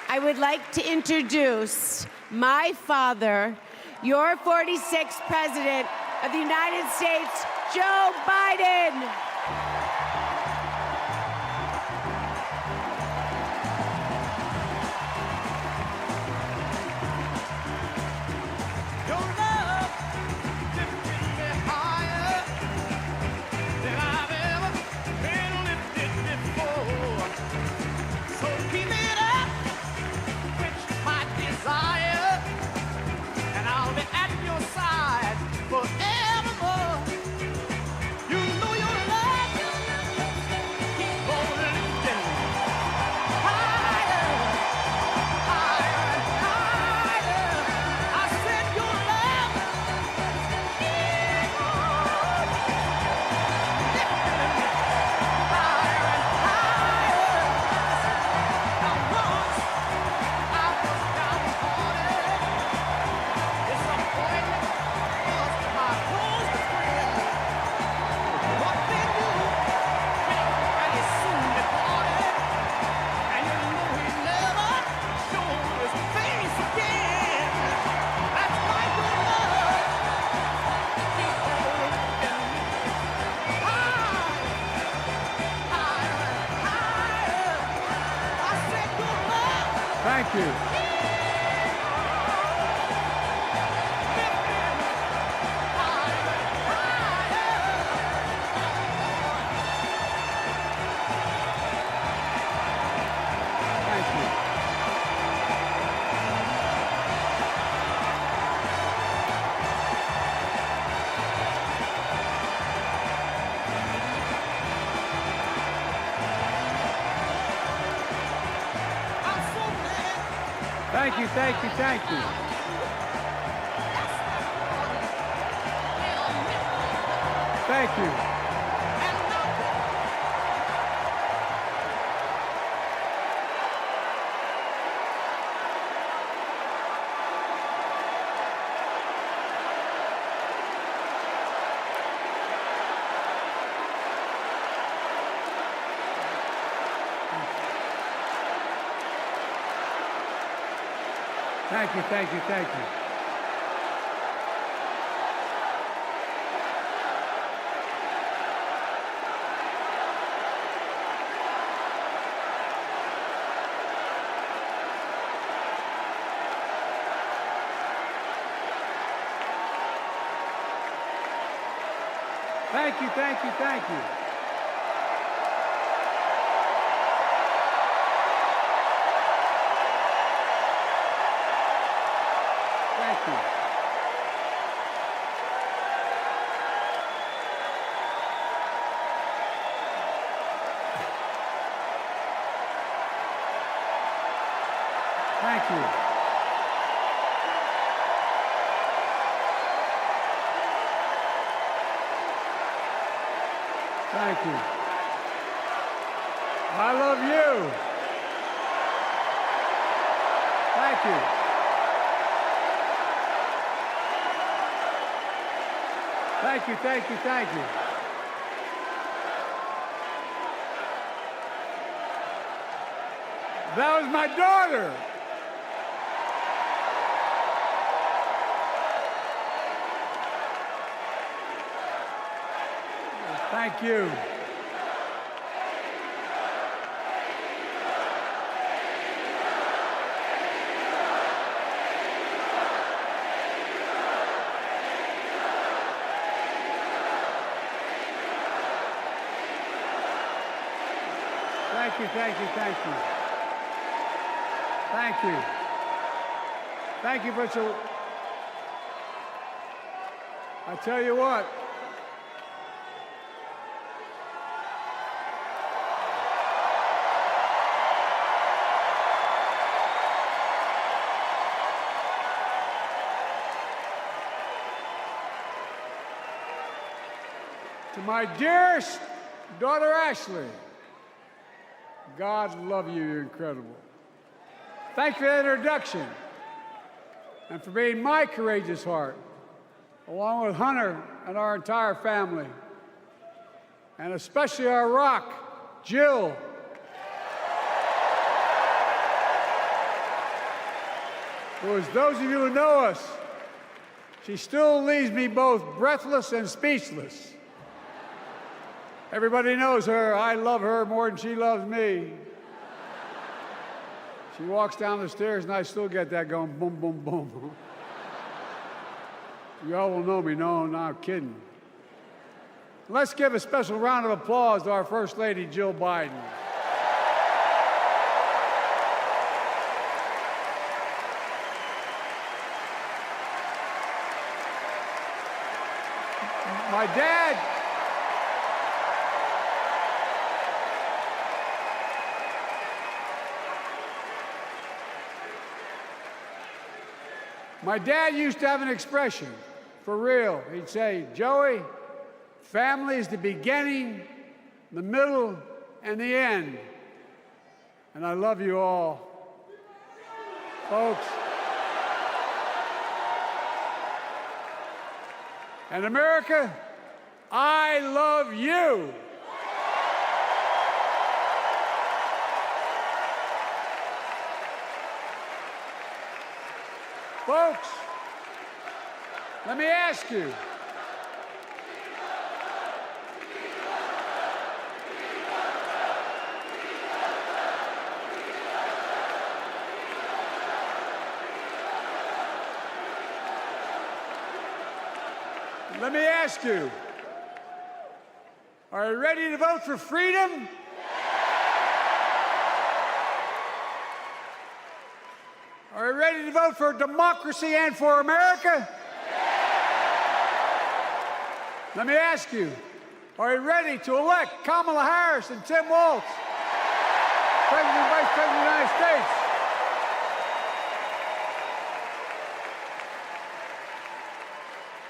I would like to introduce my father, your 46th President of the United States, Joe Biden. Thank you. Thank you, thank you, thank you. Thank you. Thank you, thank you, thank you. Thank you, thank you, thank you. Thank you. Thank you. Thank you. I love you. Thank you. Thank you, thank you, thank you. That was my daughter. Thank you. Thank you, thank you, thank you. Thank you. Thank you for so. I tell you what. To my dearest daughter Ashley, God love you, you're incredible. Thank you for that introduction and for being my courageous heart, along with Hunter and our entire family, and especially our rock, Jill. Who, as those of you who know us, she still leaves me both breathless and speechless. Everybody knows her. I love her more than she loves me. She walks down the stairs and I still get that going boom, boom, boom. You all will know me. No, not kidding. Let's give a special round of applause to our First Lady, Jill Biden. My dad used to have an expression, for real. He'd say, Joey, family is the beginning, the middle, and the end. And I love you all. Folks. And America, I love you. Folks, let me ask you. Let me ask you, are you ready to vote for freedom? Are you ready to vote for democracy and for America? Let me ask you, are you ready to elect Kamala Harris and Tim Walz, President and Vice President of the United States?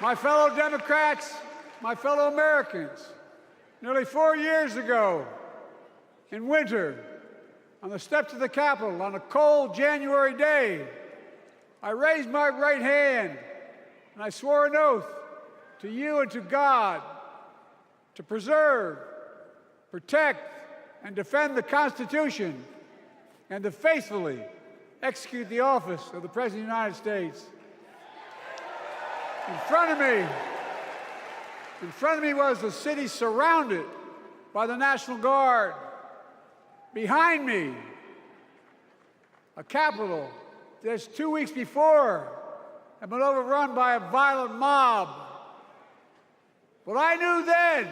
My fellow Democrats, my fellow Americans, nearly 4 years ago, in winter, on the steps of the Capitol on a cold January day, I raised my right hand and I swore an oath to you and to God to preserve, protect, and defend the Constitution and to faithfully execute the office of the President of the United States. In front of me was the city surrounded by the National Guard. Behind me, a Capitol just 2 weeks before had been overrun by a violent mob. But I knew then,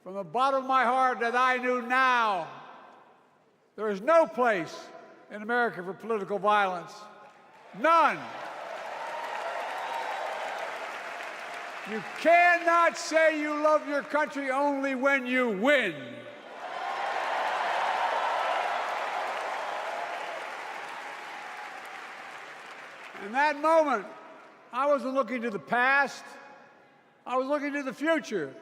from the bottom of my heart, that I knew now, there is no place in America for political violence. None. You cannot say you love your country only when you win. In that moment, I wasn't looking to the past. I was looking to the future.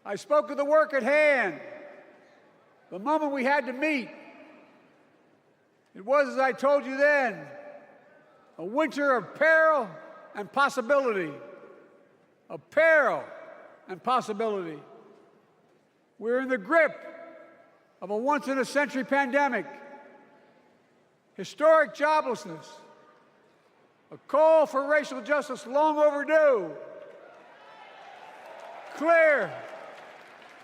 I spoke of the work at hand, the moment we had to meet. It was, as I told you then, a winter of peril and possibility. of peril and possibility. We're in the grip of a once-in-a-century pandemic, historic joblessness, a call for racial justice long overdue, clear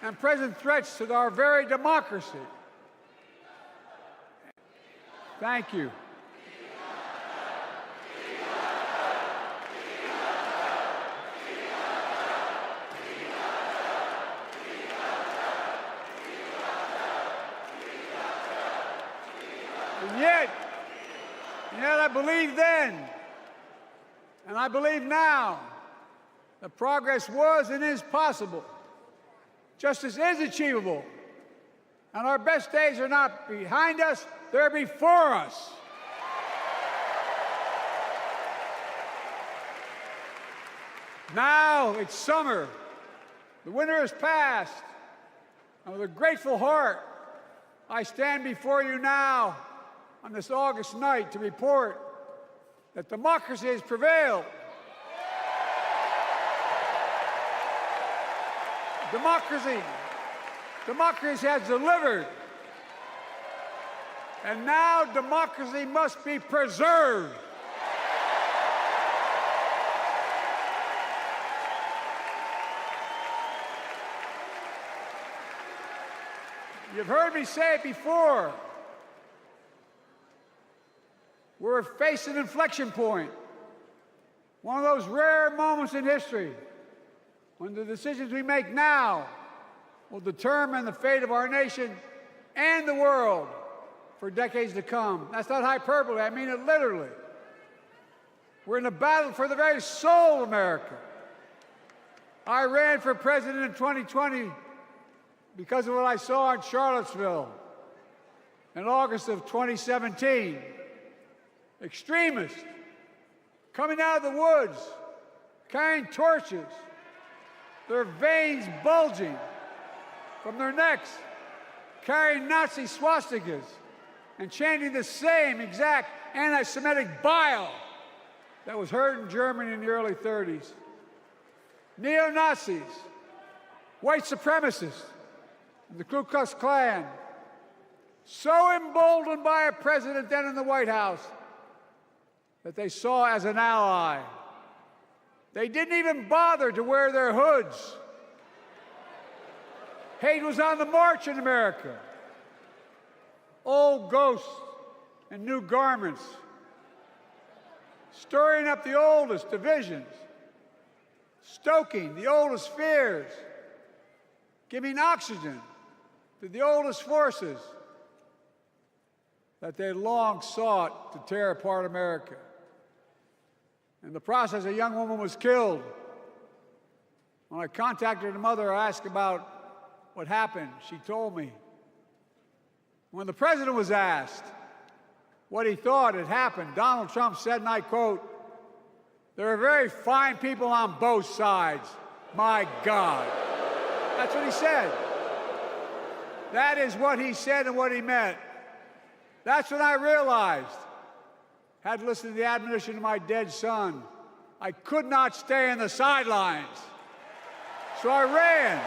and present threats to our very democracy. Thank you. And yet I believed then, and I believe now, that progress was and is possible. Justice is achievable, and our best days are not behind us, they're before us. Now it's summer. The winter has passed. And with a grateful heart, I stand before you now on this August night to report that democracy has prevailed. Democracy has delivered. And now democracy must be preserved. You've heard me say it before. We're facing an inflection point. One of those rare moments in history when the decisions we make now will determine the fate of our nation and the world for decades to come. That's not hyperbole, I mean it literally. We're in a battle for the very soul of America. I ran for president in 2020 because of what I saw in Charlottesville in August of 2017. Extremists coming out of the woods, carrying torches, their veins bulging from their necks, carrying Nazi swastikas, and chanting the same exact anti-Semitic bile that was heard in Germany in the early 30s. Neo-Nazis, white supremacists, and the Ku Klux Klan, so emboldened by a president then in the White House that they saw as an ally. They didn't even bother to wear their hoods. Hate was on the march in America. Old ghosts and new garments, stirring up the oldest divisions, stoking the oldest fears, giving oxygen to the oldest forces that they long sought to tear apart America. In the process, a young woman was killed. When I contacted her mother, I asked about what happened. She told me. When the president was asked what he thought had happened, Donald Trump said, and I quote, "There are very fine people on both sides. My God." That's what he said. That is what he said and what he meant. That's when I realized, had listened to the admonition of my dead son, I could not stay in the sidelines. So I ran.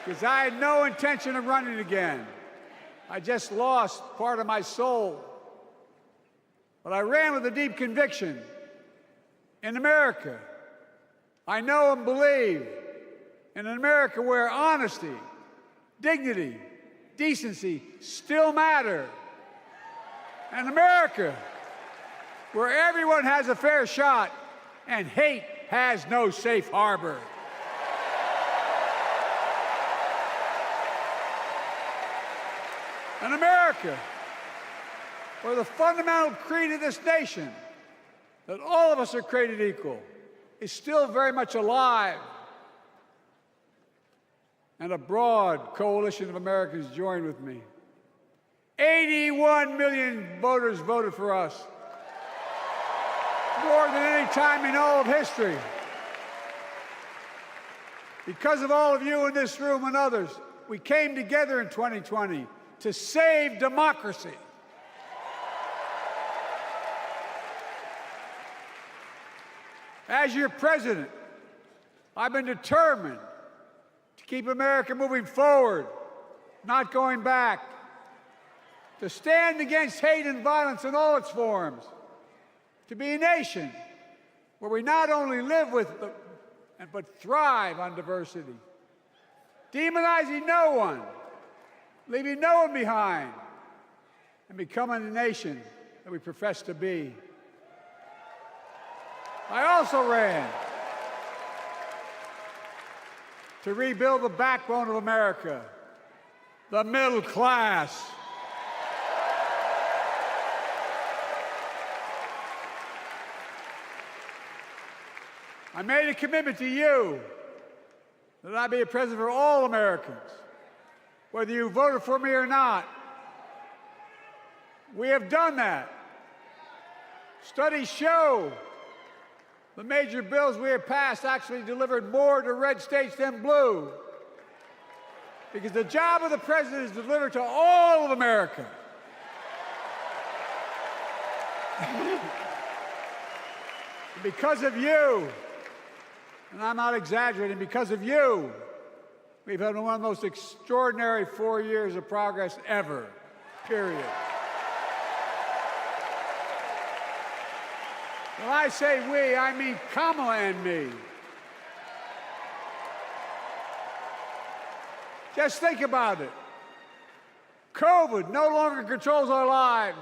Because I had no intention of running again. I just lost part of my soul. But I ran with a deep conviction. In America, I know and believe in an America where honesty, dignity, decency still matter. An America where everyone has a fair shot and hate has no safe harbor. An America where the fundamental creed of this nation, that all of us are created equal, is still very much alive. And a broad coalition of Americans joined with me. 81 million voters voted for us, more than any time in all of history. Because of all of you in this room and others, we came together in 2020 to save democracy. As your president, I've been determined to keep America moving forward, not going back, to stand against hate and violence in all its forms, to be a nation where we not only live with but thrive on diversity, demonizing no one, leaving no one behind, and becoming the nation that we profess to be. I also ran to rebuild the backbone of America, the middle class. I made a commitment to you that I'd be a president for all Americans, whether you voted for me or not. We have done that. Studies show the major bills we have passed actually delivered more to red states than blue, because the job of the president is to deliver to all of America. Because of you, and I'm not exaggerating, because of you, we've had one of the most extraordinary 4 years of progress ever, period. When I say we, I mean Kamala and me. Just think about it. COVID no longer controls our lives.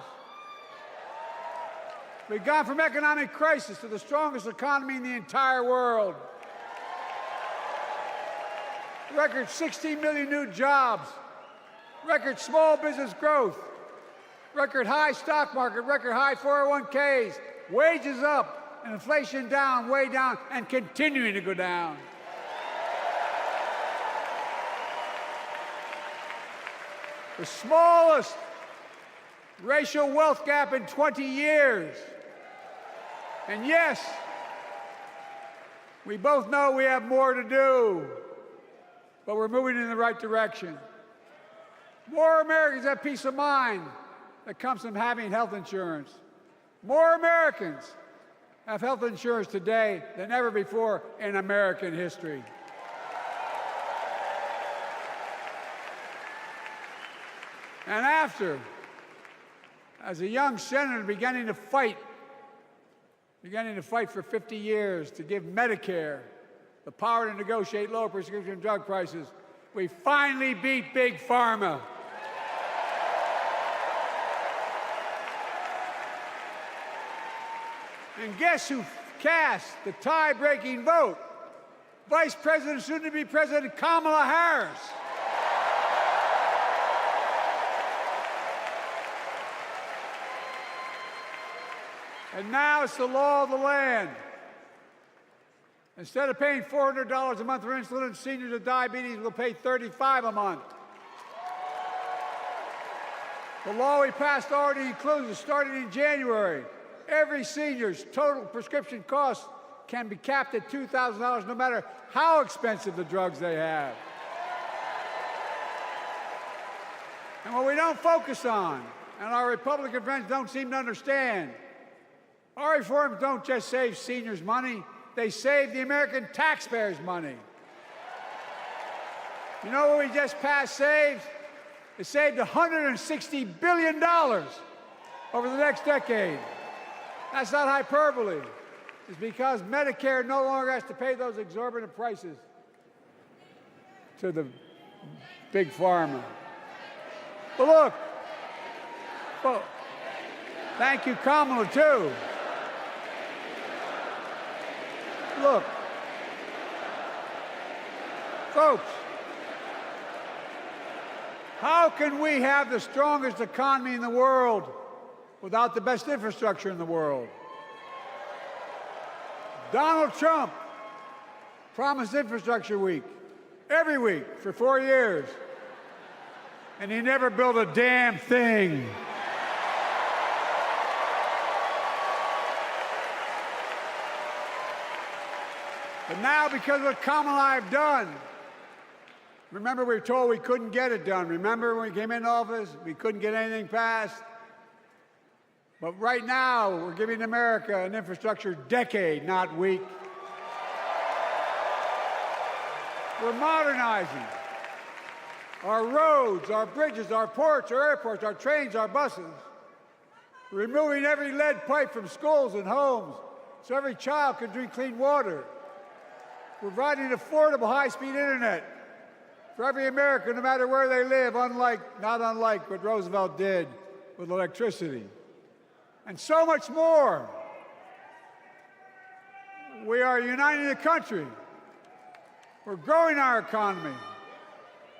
We've gone from economic crisis to the strongest economy in the entire world. Record 16 million new jobs, record small business growth, record high stock market, record high 401ks, wages up, and inflation down, way down, and continuing to go down. The smallest racial wealth gap in 20 years. And yes, we both know we have more to do, but we're moving in the right direction. More Americans have peace of mind that comes from having health insurance. More Americans have health insurance today than ever before in American history. And after, as a young senator beginning to fight for 50 years to give Medicare the power to negotiate low prescription drug prices, we finally beat Big Pharma. And guess who cast the tie-breaking vote? Vice President, soon-to-be President Kamala Harris. And now it's the law of the land. Instead of paying $400 a month for insulin, seniors with diabetes will pay $35 a month. The law we passed already includes, starting in January, every senior's total prescription cost can be capped at $2,000 no matter how expensive the drugs they have. And what we don't focus on, and our Republican friends don't seem to understand, our reforms don't just save seniors money, they save the American taxpayers money. You know what we just passed saved? It saved $160 billion over the next decade. That's not hyperbole. It's because Medicare no longer has to pay those exorbitant prices to the Big Pharma. But look, well, thank you, Kamala, too. Look, folks, how can we have the strongest economy in the world without the best infrastructure in the world? Donald Trump promised Infrastructure Week every week for 4 years, and he never built a damn thing. But now, because of what Kamala and I have done, remember we were told we couldn't get it done. Remember when we came into office, we couldn't get anything passed? But right now, we're giving America an infrastructure decade, not week. We're modernizing our roads, our bridges, our ports, our airports, our trains, our buses. We're removing every lead pipe from schools and homes so every child can drink clean water. We're providing affordable high-speed internet for every American, no matter where they live, not unlike what Roosevelt did with electricity. And so much more. We are uniting the country. We're growing our economy.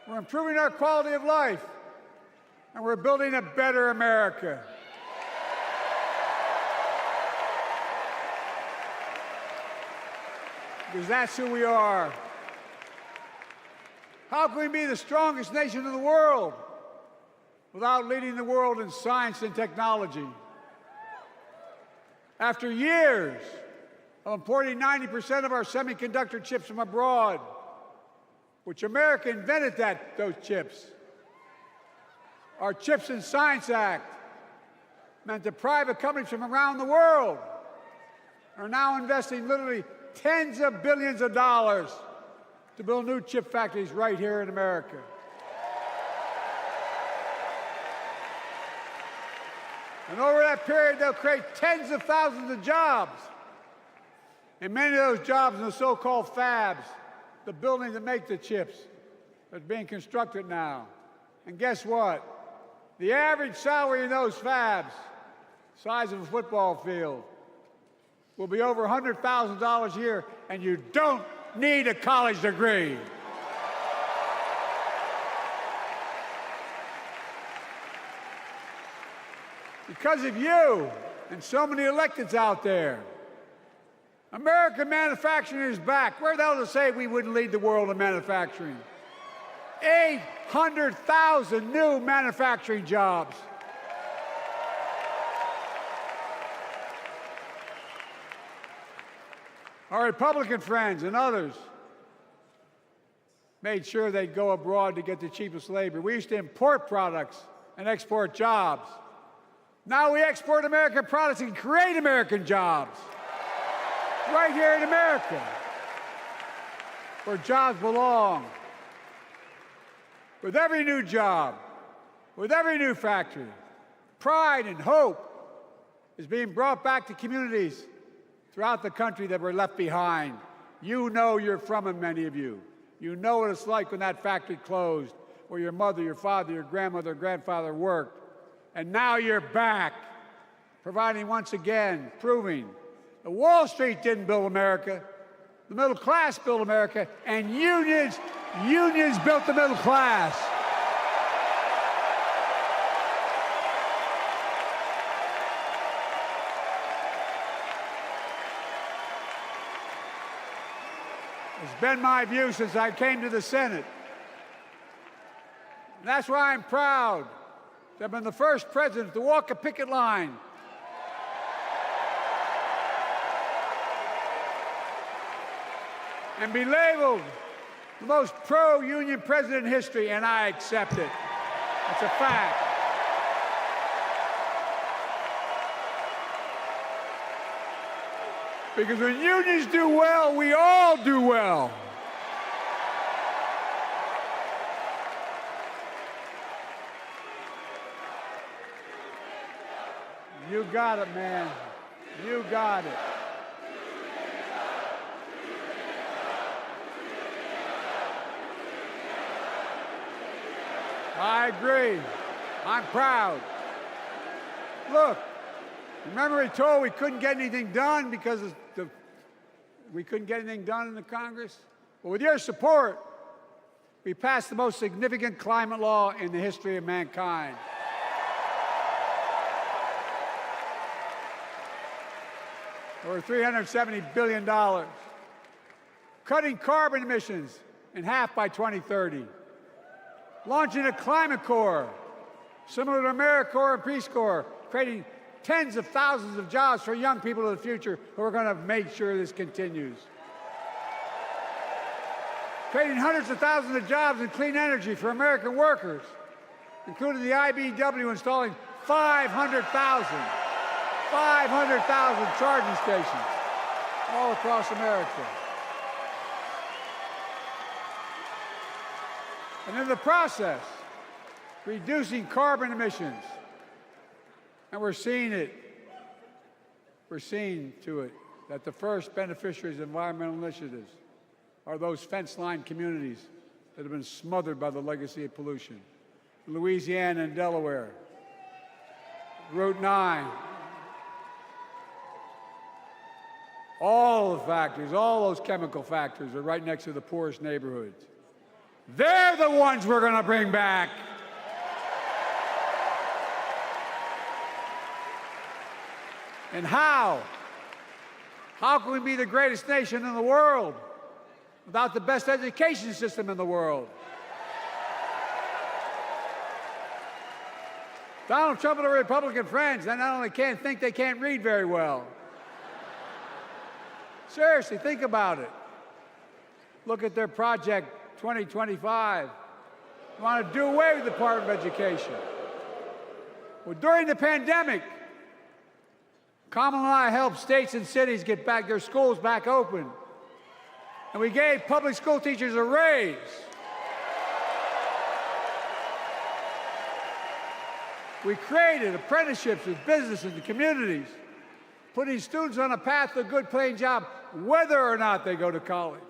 We're improving our quality of life. And we're building a better America. Because that's who we are. How can we be the strongest nation in the world without leading the world in science and technology? After years of importing 90% of our semiconductor chips from abroad, which America invented those chips, our Chips and Science Act meant that private companies from around the world are now investing literally tens of billions of dollars to build new chip factories right here in America. And over that period, they'll create tens of thousands of jobs. And many of those jobs in the so-called fabs, the buildings that make the chips, that's being constructed now. And guess what? The average salary in those fabs, size of a football field, will be over $100,000 a year, and you don't need a college degree. Because of you and so many electeds out there, American manufacturing is back. Where the hell to say we wouldn't lead the world in manufacturing? 800,000 new manufacturing jobs. Our Republican friends and others made sure they'd go abroad to get the cheapest labor. We used to import products and export jobs. Now we export American products and create American jobs. Right here in America, where jobs belong. With every new job, with every new factory, pride and hope is being brought back to communities throughout the country that were left behind. You know you're from them, many of you. You know what it's like when that factory closed, where your mother, your father, your grandmother, grandfather worked. And now you're back, providing once again, proving that Wall Street didn't build America, the middle class built America, and unions built the middle class. It's been my view since I came to the Senate. And that's why I'm proud to have been the first president to walk a picket line and be labeled the most pro-union president in history, and I accept it. It's a fact. Because when unions do well, we all do well. You got it, man. You got it. I agree. I'm proud. Look, remember he told we couldn't get anything done because we couldn't get anything done in the Congress? Well, with your support, we passed the most significant climate law in the history of mankind. Over $370 billion. Cutting carbon emissions in half by 2030. Launching a climate corps, similar to AmeriCorps and Peace Corps, creating tens of thousands of jobs for young people of the future who are going to make sure this continues. Creating hundreds of thousands of jobs in clean energy for American workers, including the IBEW installing 500,000 charging stations all across America. And in the process, reducing carbon emissions. And we're seeing it. We're seeing to it that the first beneficiaries of environmental initiatives are those fence-line communities that have been smothered by the legacy of pollution. Louisiana and Delaware, Route 9, all the factories, all those chemical factories are right next to the poorest neighborhoods. They're the ones we're going to bring back. And how? How can we be the greatest nation in the world without the best education system in the world? Donald Trump and the Republican friends, they not only can't think, they can't read very well. Seriously, think about it. Look at their Project 2025. They want to do away with the Department of Education. Well, during the pandemic, Kamala and I helped states and cities get back their schools back open. And we gave public school teachers a raise. We created apprenticeships with business and the communities, putting students on a path to a good paying job, whether or not they go to college.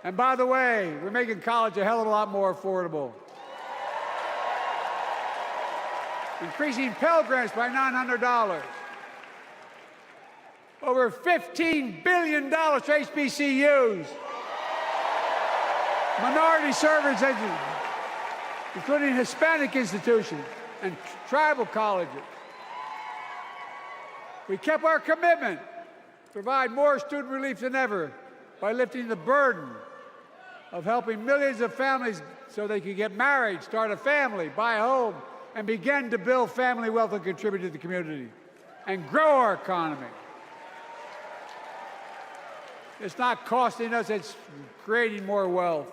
And by the way, we're making college a hell of a lot more affordable. Increasing Pell Grants by $900. Over $15 billion to HBCUs. Minority service, including Hispanic institutions and tribal colleges. We kept our commitment to provide more student relief than ever by lifting the burden of helping millions of families so they could get married, start a family, buy a home, and begin to build family wealth and contribute to the community and grow our economy. It's not costing us, it's creating more wealth.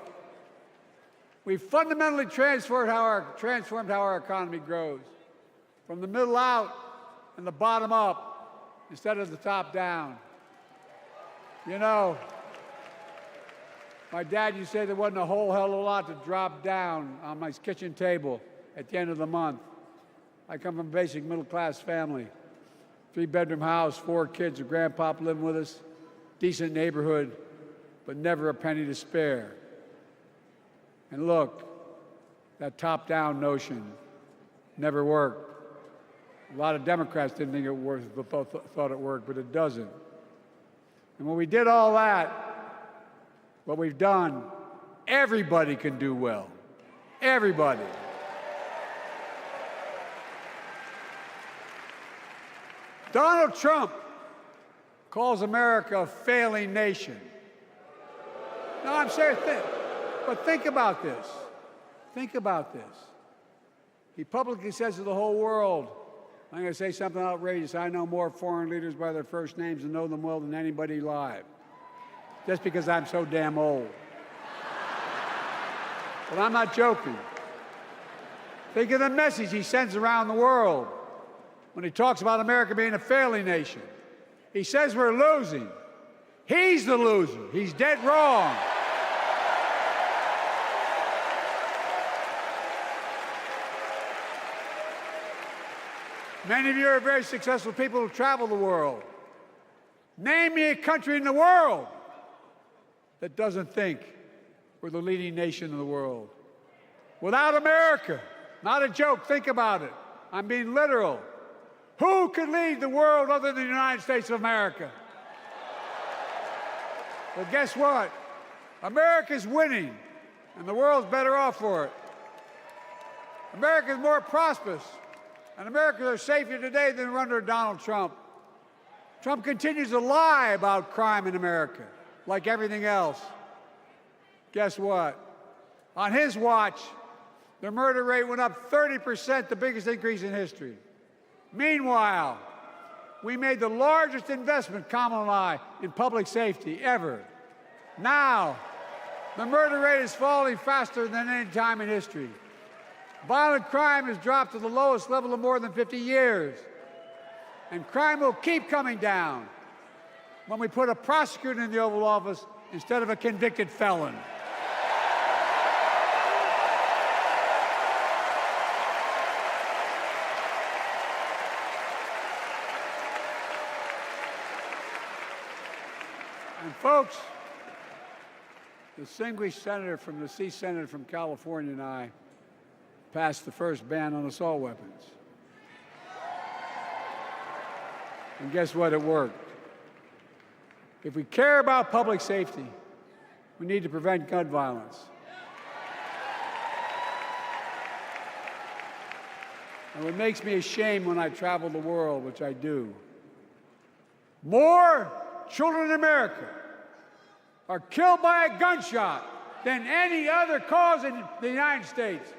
We've fundamentally transformed how our economy grows, from the middle out and the bottom up instead of the top down. You know, my dad used to say there wasn't a whole hell of a lot to drop down on my kitchen table at the end of the month. I come from a basic middle-class family, 3-bedroom house, 4 kids, a grandpop living with us, decent neighborhood, but never a penny to spare. And look, that top-down notion never worked. A lot of Democrats didn't think it worked, thought it worked, but it doesn't. And when we did all that, what we've done, everybody can do well. Everybody. Donald Trump calls America a failing nation. No, I'm serious. But think about this. Think about this. He publicly says to the whole world, I'm going to say something outrageous. I know more foreign leaders by their first names and know them well than anybody alive. Just because I'm so damn old. But I'm not joking. Think of the message he sends around the world when he talks about America being a failing nation. He says we're losing. He's the loser. He's dead wrong. Many of you are very successful people who travel the world. Name me a country in the world that doesn't think we're the leading nation in the world. Without America, not a joke, think about it. I'm being literal. Who could lead the world other than the United States of America? Well, guess what? America's winning, and the world's better off for it. America's more prosperous, and Americans are safer today than under Donald Trump. Trump continues to lie about crime in America, like everything else. Guess what? On his watch, the murder rate went up 30%, the biggest increase in history. Meanwhile, we made the largest investment, Kamala and I, in public safety ever. Now, the murder rate is falling faster than any time in history. Violent crime has dropped to the lowest level in more than 50 years. And crime will keep coming down when we put a prosecutor in the Oval Office instead of a convicted felon. And folks, the distinguished senator from the Senate from California and I passed the first ban on assault weapons. And guess what? It worked. If we care about public safety, we need to prevent gun violence. And what makes me ashamed when I travel the world, which I do, more children in America are killed by a gunshot than any other cause in the United States.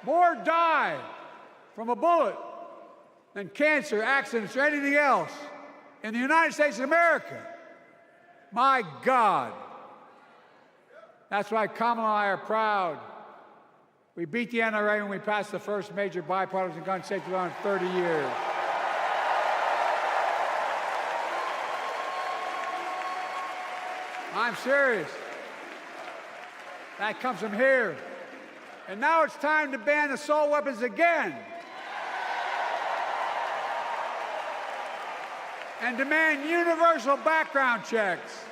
More die from a bullet than cancer, accidents, or anything else in the United States of America. My God. That's why Kamala and I are proud. We beat the NRA when we passed the first major bipartisan gun safety law in 30 years. I'm serious. That comes from here. And now it's time to ban assault weapons again. And demand universal background checks.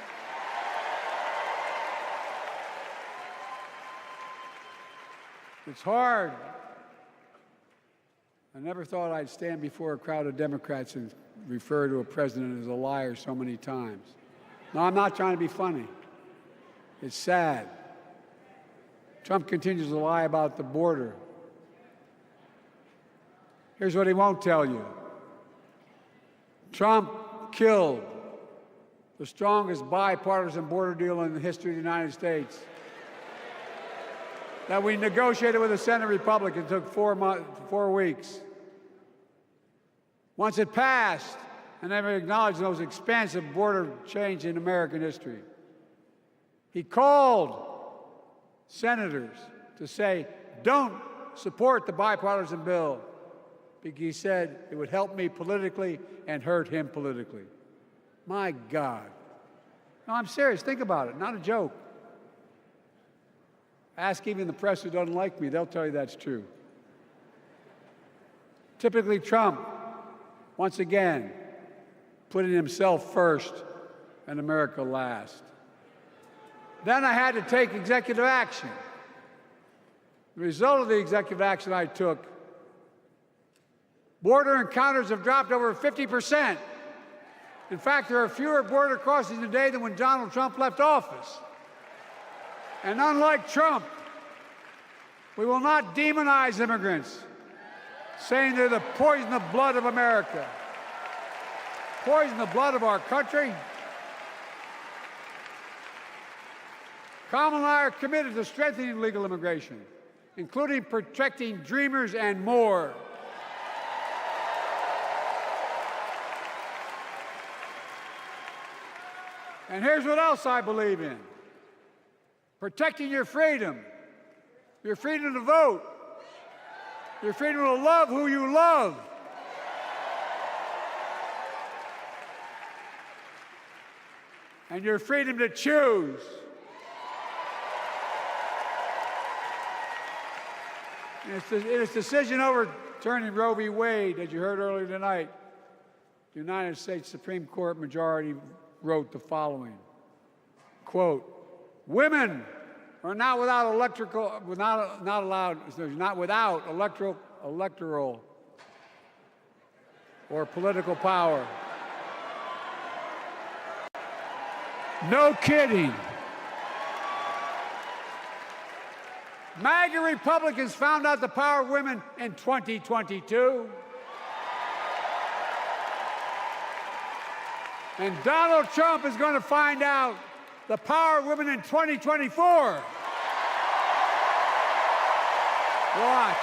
It's hard. I never thought I'd stand before a crowd of Democrats and refer to a president as a liar so many times. No, I'm not trying to be funny. It's sad. Trump continues to lie about the border. Here's what he won't tell you. Trump killed the strongest bipartisan border deal in the history of the United States that we negotiated with the Senate Republicans. It took 4 weeks. Once it passed, and never acknowledged the most expansive border change in American history, he called senators to say, don't support the bipartisan bill, because he said it would help me politically and hurt him politically. My God. No, I'm serious. Think about it. Not a joke. Ask even the press who doesn't like me. They'll tell you that's true. Typically, Trump, once again, putting himself first and America last. Then I had to take executive action. The result of the executive action I took, border encounters have dropped over 50%. In fact, there are fewer border crossings today than when Donald Trump left office. And unlike Trump, we will not demonize immigrants, saying they're the poison of blood of America, poison the blood of our country. Kamala and I are committed to strengthening legal immigration, including protecting dreamers and more. And here's what else I believe in. Protecting your freedom to vote, your freedom to love who you love. And your freedom to choose. In its decision overturning Roe v. Wade, as you heard earlier tonight, the United States Supreme Court majority wrote the following, quote, women are not without electoral or political power. No kidding. MAGA Republicans found out the power of women in 2022. And Donald Trump is going to find out the power of women in 2024. Watch.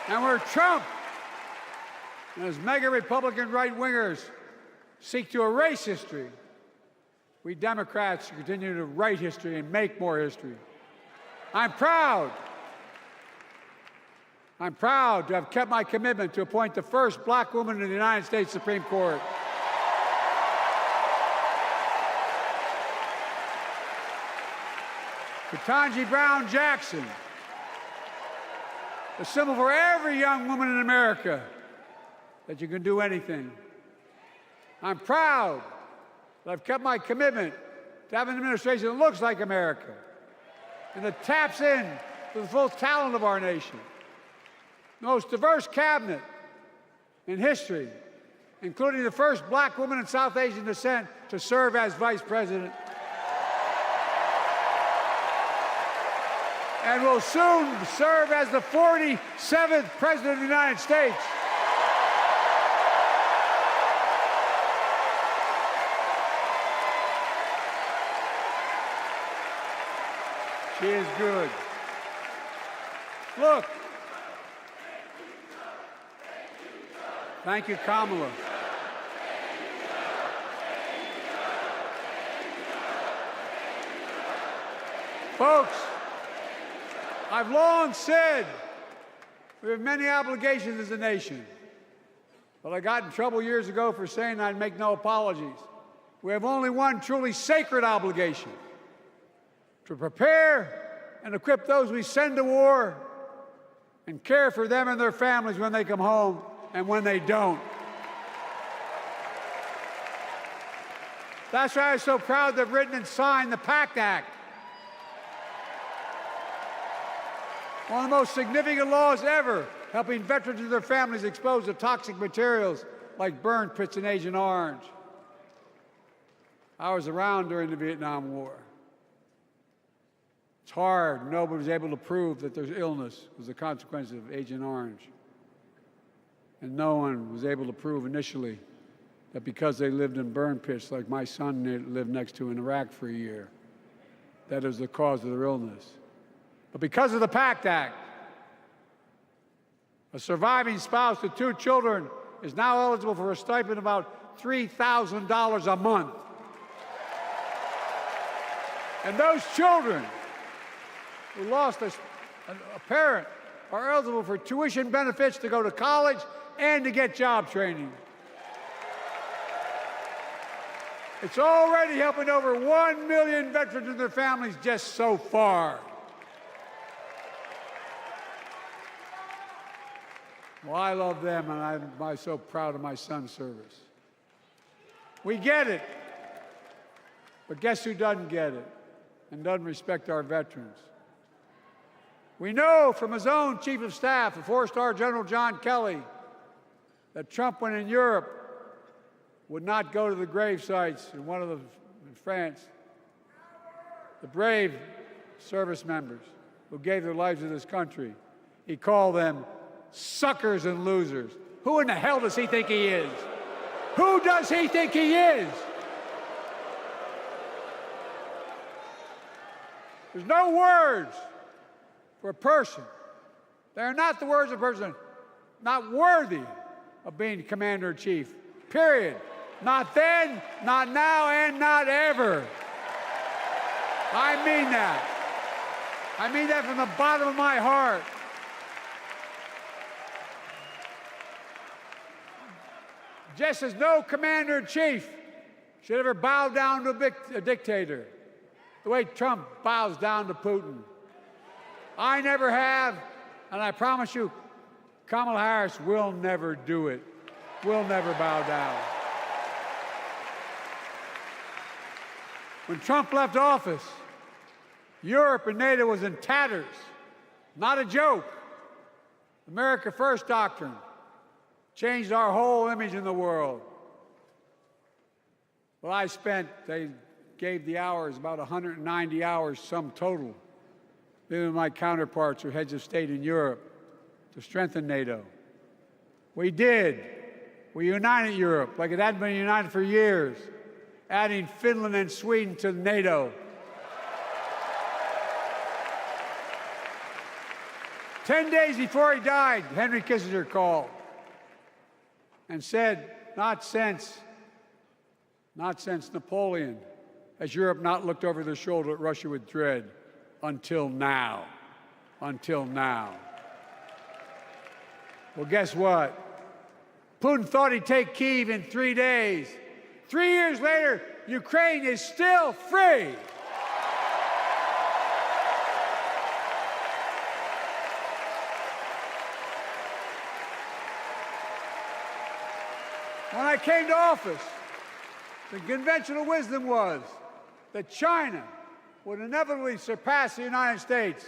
And where Trump and his mega Republican right-wingers seek to erase history, we Democrats continue to write history and make more history. I'm proud to have kept my commitment to appoint the first black woman in the United States Supreme Court. Ketanji Brown Jackson a symbol for every young woman in America that you can do anything. I'm proud that I've kept my commitment to have an administration that looks like America and that taps in to the full talent of our nation. The most diverse cabinet in history, including the first black woman in South Asian descent to serve as vice president. And will soon serve as the 47th president of the United States. She is good. Look. Thank you, Kamala. Folks, I've long said we have many obligations as a nation, but I got in trouble years ago for saying I'd make no apologies. We have only one truly sacred obligation: to prepare and equip those we send to war and care for them and their families when they come home and when they don't. That's why I'm so proud to have written and signed the PACT Act, one of the most significant laws ever, helping veterans and their families exposed to toxic materials like burn pits in Agent Orange. I was around during the Vietnam War. It's hard. Nobody was able to prove that there's illness was a consequence of Agent Orange. And no one was able to prove initially that because they lived in burn pits like my son lived next to in Iraq for a year, that is the cause of their illness. But because of the PACT Act, a surviving spouse with 2 children is now eligible for a stipend of about $3,000 a month. And those children who lost a parent are eligible for tuition benefits to go to college and to get job training. It's already helping over 1 million veterans and their families just so far. Well, I love them, and I'm so proud of my son's service. We get it, but guess who doesn't get it and doesn't respect our veterans? We know from his own chief of staff, the 4-star General John Kelly, that Trump, when in Europe, would not go to the grave sites in France. The brave service members who gave their lives to this country. He called them suckers and losers. Who in the hell does he think he is? Who does he think he is? There's no words for a person. They are not the words of a person not worthy of being commander-in-chief, period. Not then, not now, and not ever. I mean that. I mean that from the bottom of my heart. Just as no commander-in-chief should ever bow down to a dictator, the way Trump bows down to Putin. I never have, and I promise you, Kamala Harris will never do it. Will never bow down. When Trump left office, Europe and NATO was in tatters. Not a joke. America First doctrine changed our whole image in the world. Well, they gave the hours, about 190 hours sum total, me and my counterparts who are heads of state in Europe, to strengthen NATO. We did. We united Europe like it hadn't been united for years, adding Finland and Sweden to NATO. 10 days before he died, Henry Kissinger called and said, not since Napoleon has Europe not looked over their shoulder at Russia with dread until now. Until now. Well, guess what? Putin thought he'd take Kyiv in 3 days. 3 years later, Ukraine is still free. came to office, the conventional wisdom was that China would inevitably surpass the United States.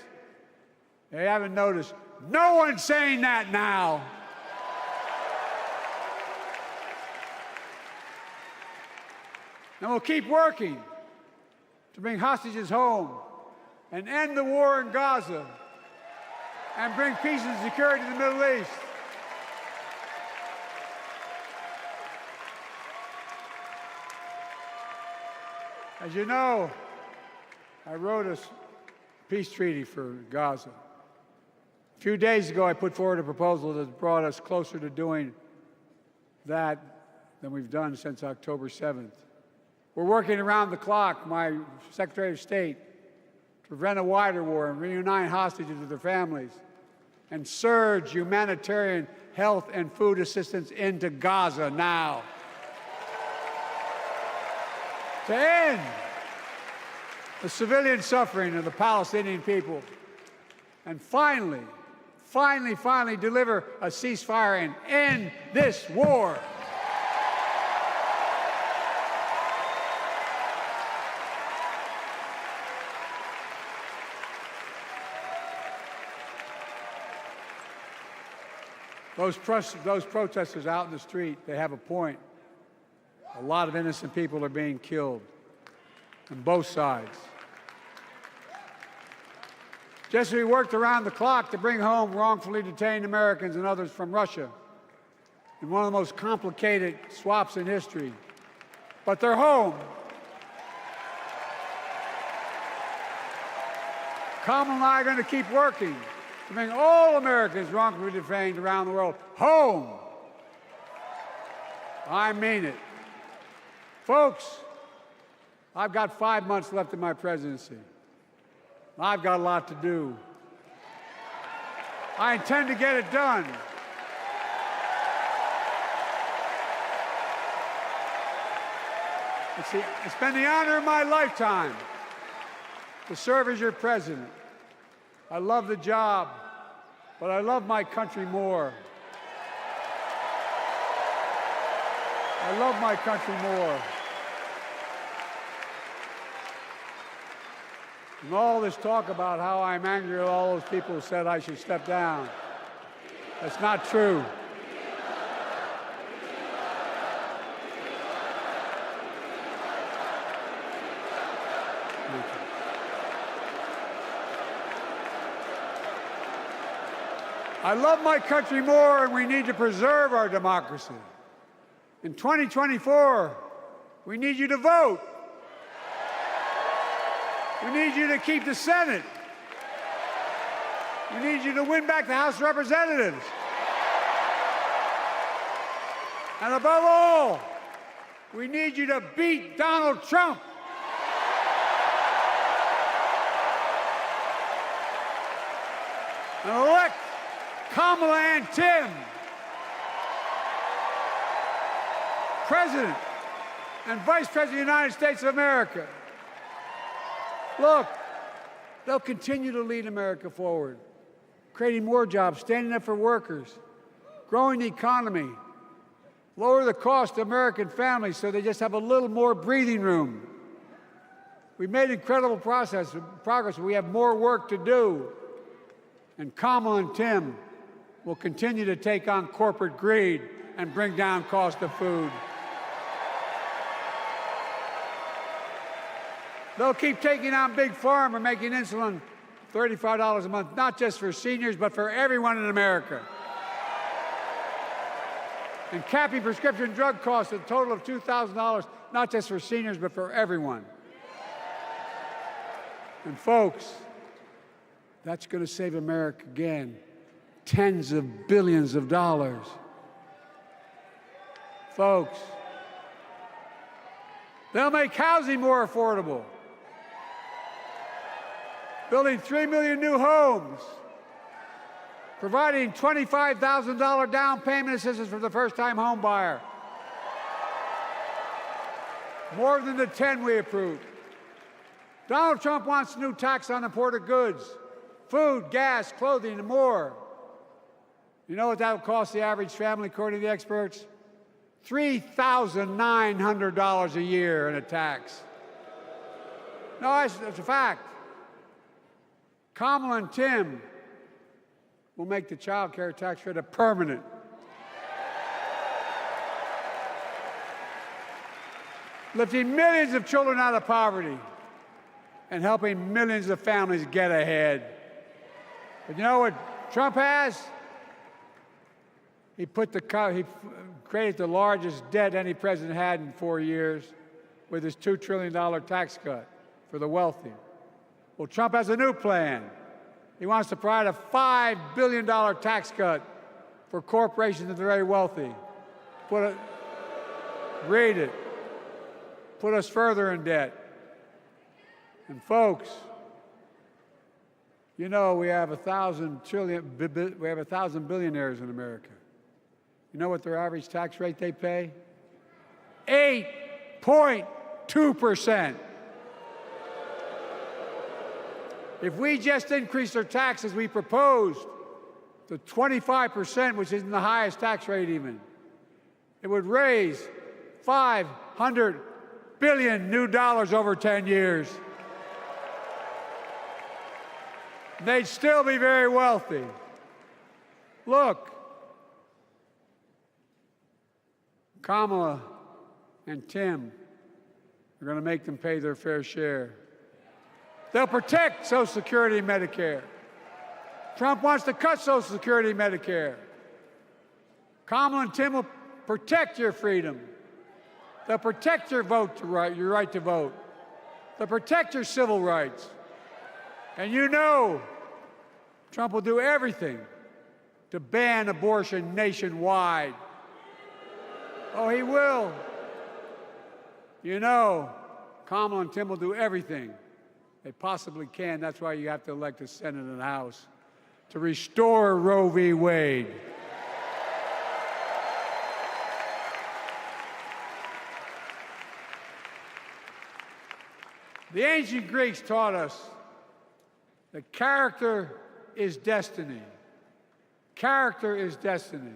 They haven't noticed. No one's saying that now. And we'll keep working to bring hostages home and end the war in Gaza and bring peace and security to the Middle East. As you know, I wrote a peace treaty for Gaza. A few days ago, I put forward a proposal that brought us closer to doing that than we've done since October 7th. We're working around the clock, my Secretary of State, to prevent a wider war and reunite hostages with their families and surge humanitarian health and food assistance into Gaza now. To end the civilian suffering of the Palestinian people. And finally deliver a ceasefire and end this war. Those protesters out in the street, they have a point. A lot of innocent people are being killed on both sides. Just as we worked around the clock to bring home wrongfully detained Americans and others from Russia in one of the most complicated swaps in history, but they're home. Kamala and I are going to keep working to bring all Americans wrongfully detained around the world home. I mean it. Folks, I've got 5 months left in my presidency. I've got a lot to do. I intend to get it done. It's been the honor of my lifetime to serve as your president. I love the job, but I love my country more. I love my country more. And all this talk about how I'm angry at all those people who said I should step down, that's not true. I love my country more, and we need to preserve our democracy. In 2024, we need you to vote. We need you to keep the Senate. We need you to win back the House of Representatives. And above all, we need you to beat Donald Trump. And elect Kamala and Tim, President and Vice President of the United States of America. Look, they'll continue to lead America forward, creating more jobs, standing up for workers, growing the economy, lower the cost to American families so they just have a little more breathing room. We've made incredible progress, but we have more work to do. And Kamala and Tim will continue to take on corporate greed and bring down cost of food. They'll keep taking on Big Pharma, making insulin $35 a month, not just for seniors, but for everyone in America. And capping prescription drug costs at a total of $2,000, not just for seniors, but for everyone. And folks, that's going to save America again tens of billions of dollars. Folks, they'll make housing more affordable, building 3 million new homes, providing $25,000 down payment assistance for the first-time home buyer, more than the 10 we approved. Donald Trump wants a new tax on imported goods, food, gas, clothing, and more. You know what that will cost the average family, according to the experts? $3,900 a year in a tax. No, it's a fact. Kamala and Tim will make the child care tax credit permanent. Lifting millions of children out of poverty and helping millions of families get ahead. But you know what Trump has? He created the largest debt any president had in 4 years with his $2 trillion tax cut for the wealthy. Well, Trump has a new plan. He wants to provide a $5 billion tax cut for corporations and the very wealthy. Read it. Put us further in debt. And folks, you know we have 1,000 billionaires in America. You know what their average tax rate they pay? 8.2%. If we just increased their taxes we proposed to 25%, which isn't the highest tax rate even, it would raise $500 billion new dollars over 10 years. They'd still be very wealthy. Look, Kamala and Tim are going to make them pay their fair share. They'll protect Social Security and Medicare. Trump wants to cut Social Security and Medicare. Kamala and Tim will protect your freedom. They'll protect your your right to vote. They'll protect your civil rights. And you know Trump will do everything to ban abortion nationwide. Oh, he will. You know, Kamala and Tim will do everything they possibly can. That's why you have to elect a Senate and a House to restore Roe v. Wade. The ancient Greeks taught us that character is destiny. Character is destiny.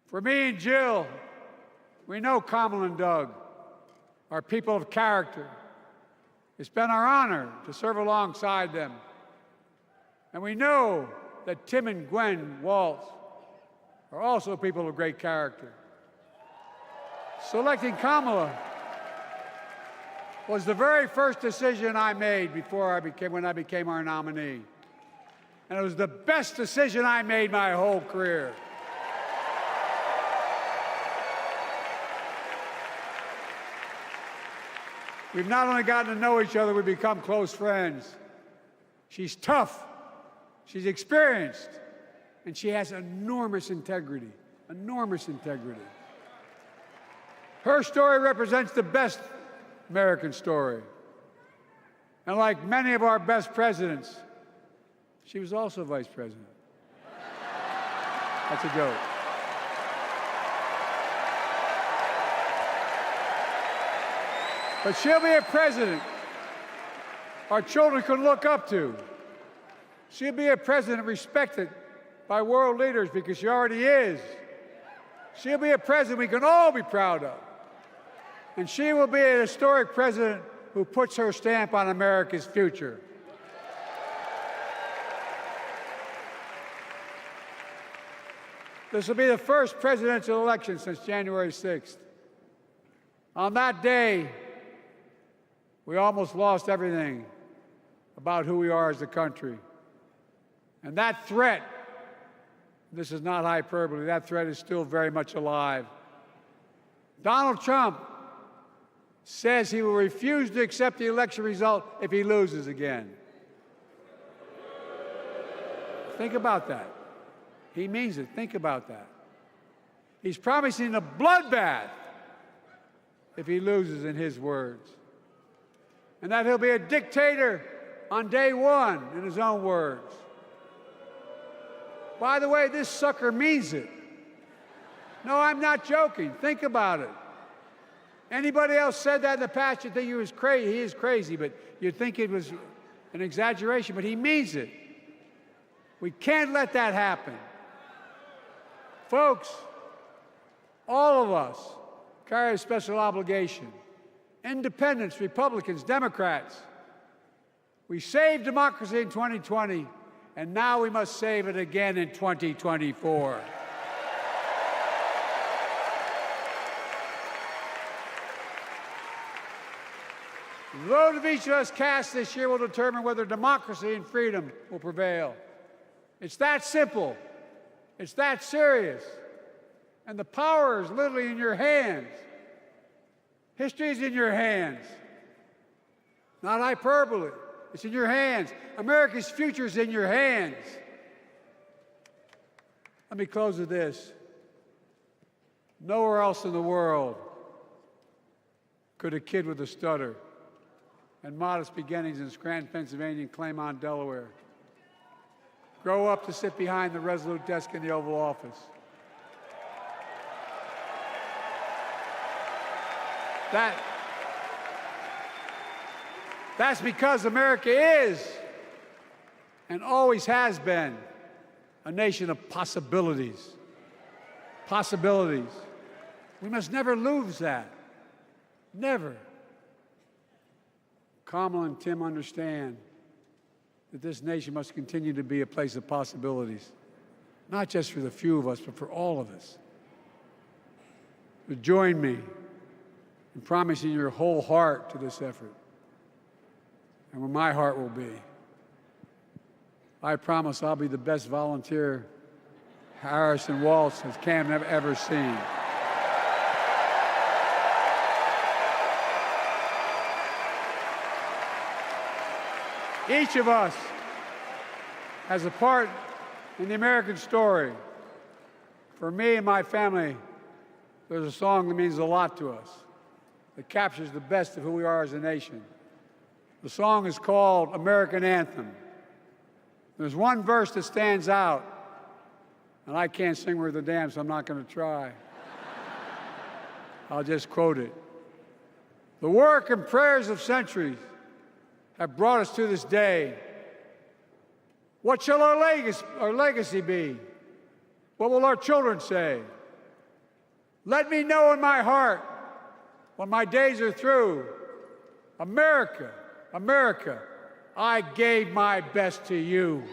For me and Jill, we know Kamala and Doug are people of character. It's been our honor to serve alongside them. And we know that Tim and Gwen Walz are also people of great character. Selecting Kamala was the very first decision I made when I became our nominee. And it was the best decision I made my whole career. We've not only gotten to know each other, we've become close friends. She's tough, she's experienced, and she has enormous integrity, enormous integrity. Her story represents the best American story. And like many of our best presidents, she was also vice president. That's a joke. But she'll be a president our children can look up to. She'll be a president respected by world leaders because she already is. She'll be a president we can all be proud of. And she will be a historic president who puts her stamp on America's future. This will be the first presidential election since January 6th. On that day, we almost lost everything about who we are as a country. And that threat, this is not hyperbole, that threat is still very much alive. Donald Trump says he will refuse to accept the election result if he loses again. Think about that. He means it. Think about that. He's promising a bloodbath if he loses, in his words. And that he'll be a dictator on day one, in his own words. By the way, this sucker means it. No, I'm not joking. Think about it. Anybody else said that in the past, you'd think he was crazy. He is crazy, but you'd think it was an exaggeration, but he means it. We can't let that happen. Folks, All of us carry a special obligation. Independents, Republicans, Democrats. We saved democracy in 2020, and now we must save it again in 2024. The vote of each of us cast this year will determine whether democracy and freedom will prevail. It's that simple. It's that serious. And the power is literally in your hands. History is in your hands. Not hyperbole. It's in your hands. America's future is in your hands. Let me close with this. Nowhere else in the world could a kid with a stutter and modest beginnings in Scranton, Pennsylvania, and Claymont, Delaware, grow up to sit behind the resolute desk in the Oval Office. That's because America is and always has been a nation of possibilities. Possibilities. We must never lose that. Never. Kamala and Tim understand that this nation must continue to be a place of possibilities, not just for the few of us, but for all of us. But join me in promising your whole heart to this effort, and where my heart will be. I promise I'll be the best volunteer Harris and Walz has Cam ever seen. Each of us has a part in the American story. For me and my family, there's a song that means a lot to us, that captures the best of who we are as a nation. The song is called American Anthem. There's one verse that stands out, and I can't sing worth a damn, so I'm not going to try. I'll just quote it. The work and prayers of centuries have brought us to this day. What shall our legacy be? What will our children say? Let me know in my heart, when my days are through, America, America, I gave my best to you.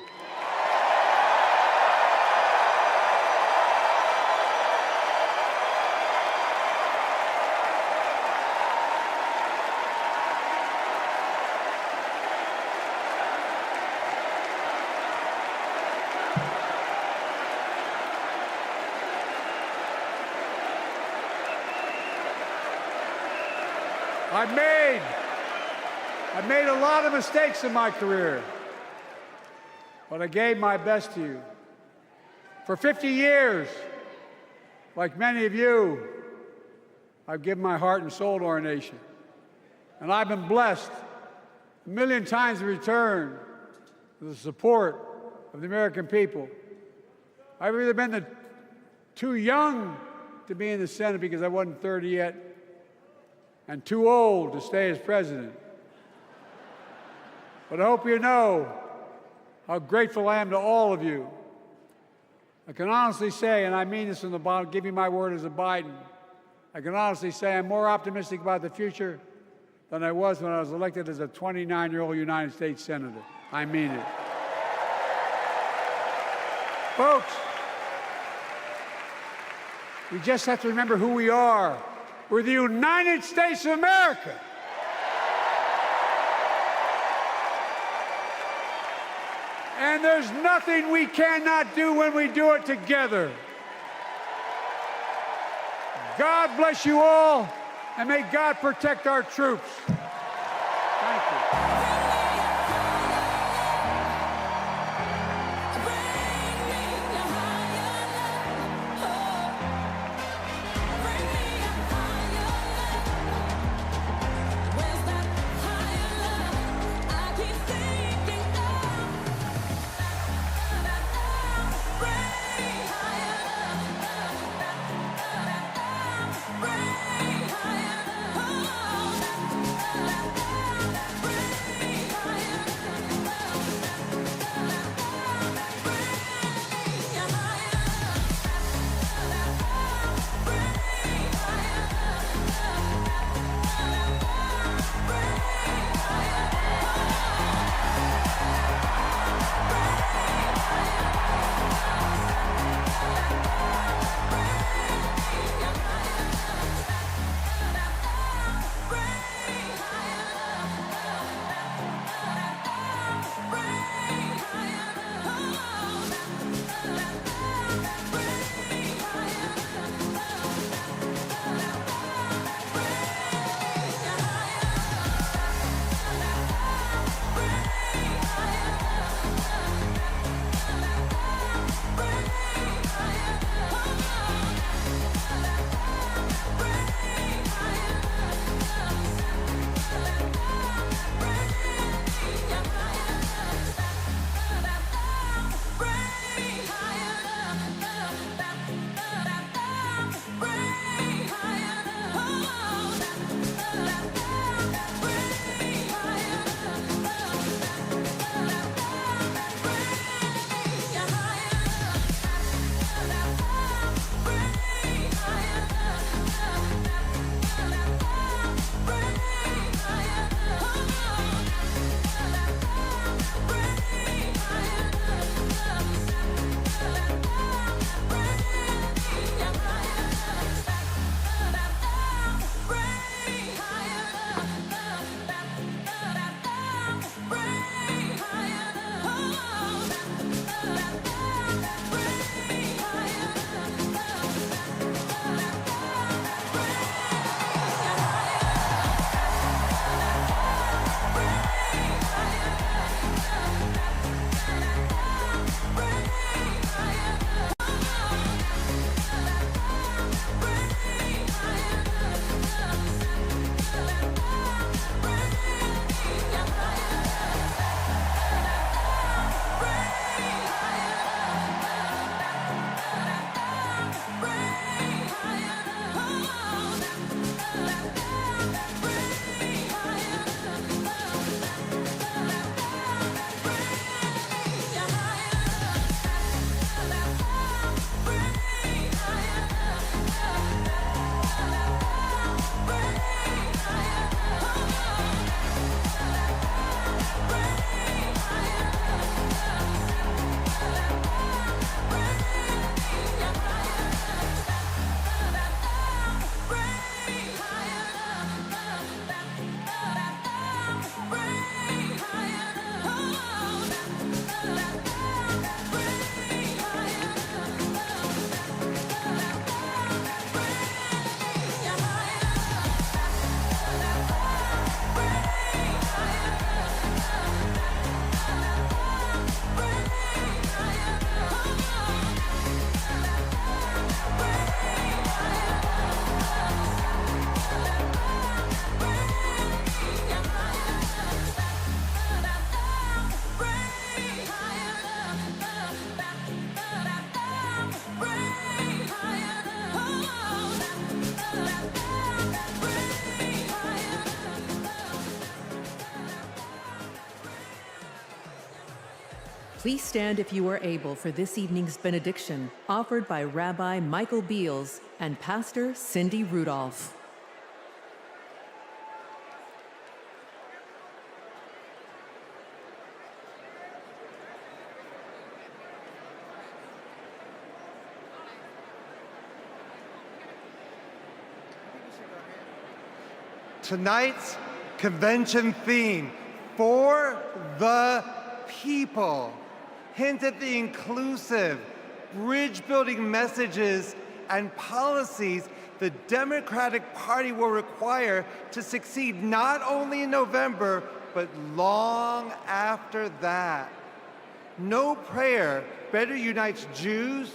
I made a lot of mistakes in my career, but I gave my best to you. For 50 years, like many of you, I've given my heart and soul to our nation. And I've been blessed a million times in return with the support of the American people. I've either been too young to be in the Senate because I wasn't 30 yet, and too old to stay as president. But I hope you know how grateful I am to all of you. I can honestly say, and I mean this from the bottom, give you my word as a Biden, I can honestly say I'm more optimistic about the future than I was when I was elected as a 29-year-old United States Senator. I mean it. Folks, we just have to remember who we are. We're the United States of America. And there's nothing we cannot do when we do it together. God bless you all, and may God protect our troops. Thank you. Please stand if you are able for this evening's benediction, offered by Rabbi Michael Beals and Pastor Cindy Rudolph. Tonight's convention theme, For the People, hints at the inclusive, bridge-building messages and policies the Democratic Party will require to succeed not only in November, but long after that. No prayer better unites Jews,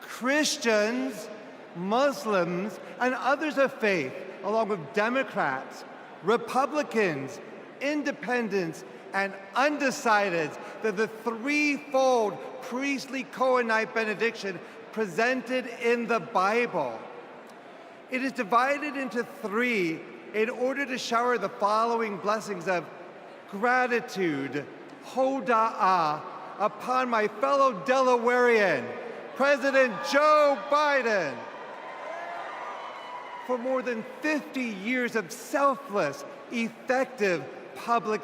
Christians, Muslims, and others of faith, along with Democrats, Republicans, Independents, and undecideds, than the threefold priestly Cohenite benediction presented in the Bible. It is divided into three in order to shower the following blessings of gratitude, hoda'ah, upon my fellow Delawarean, President Joe Biden. For more than 50 years of selfless, effective public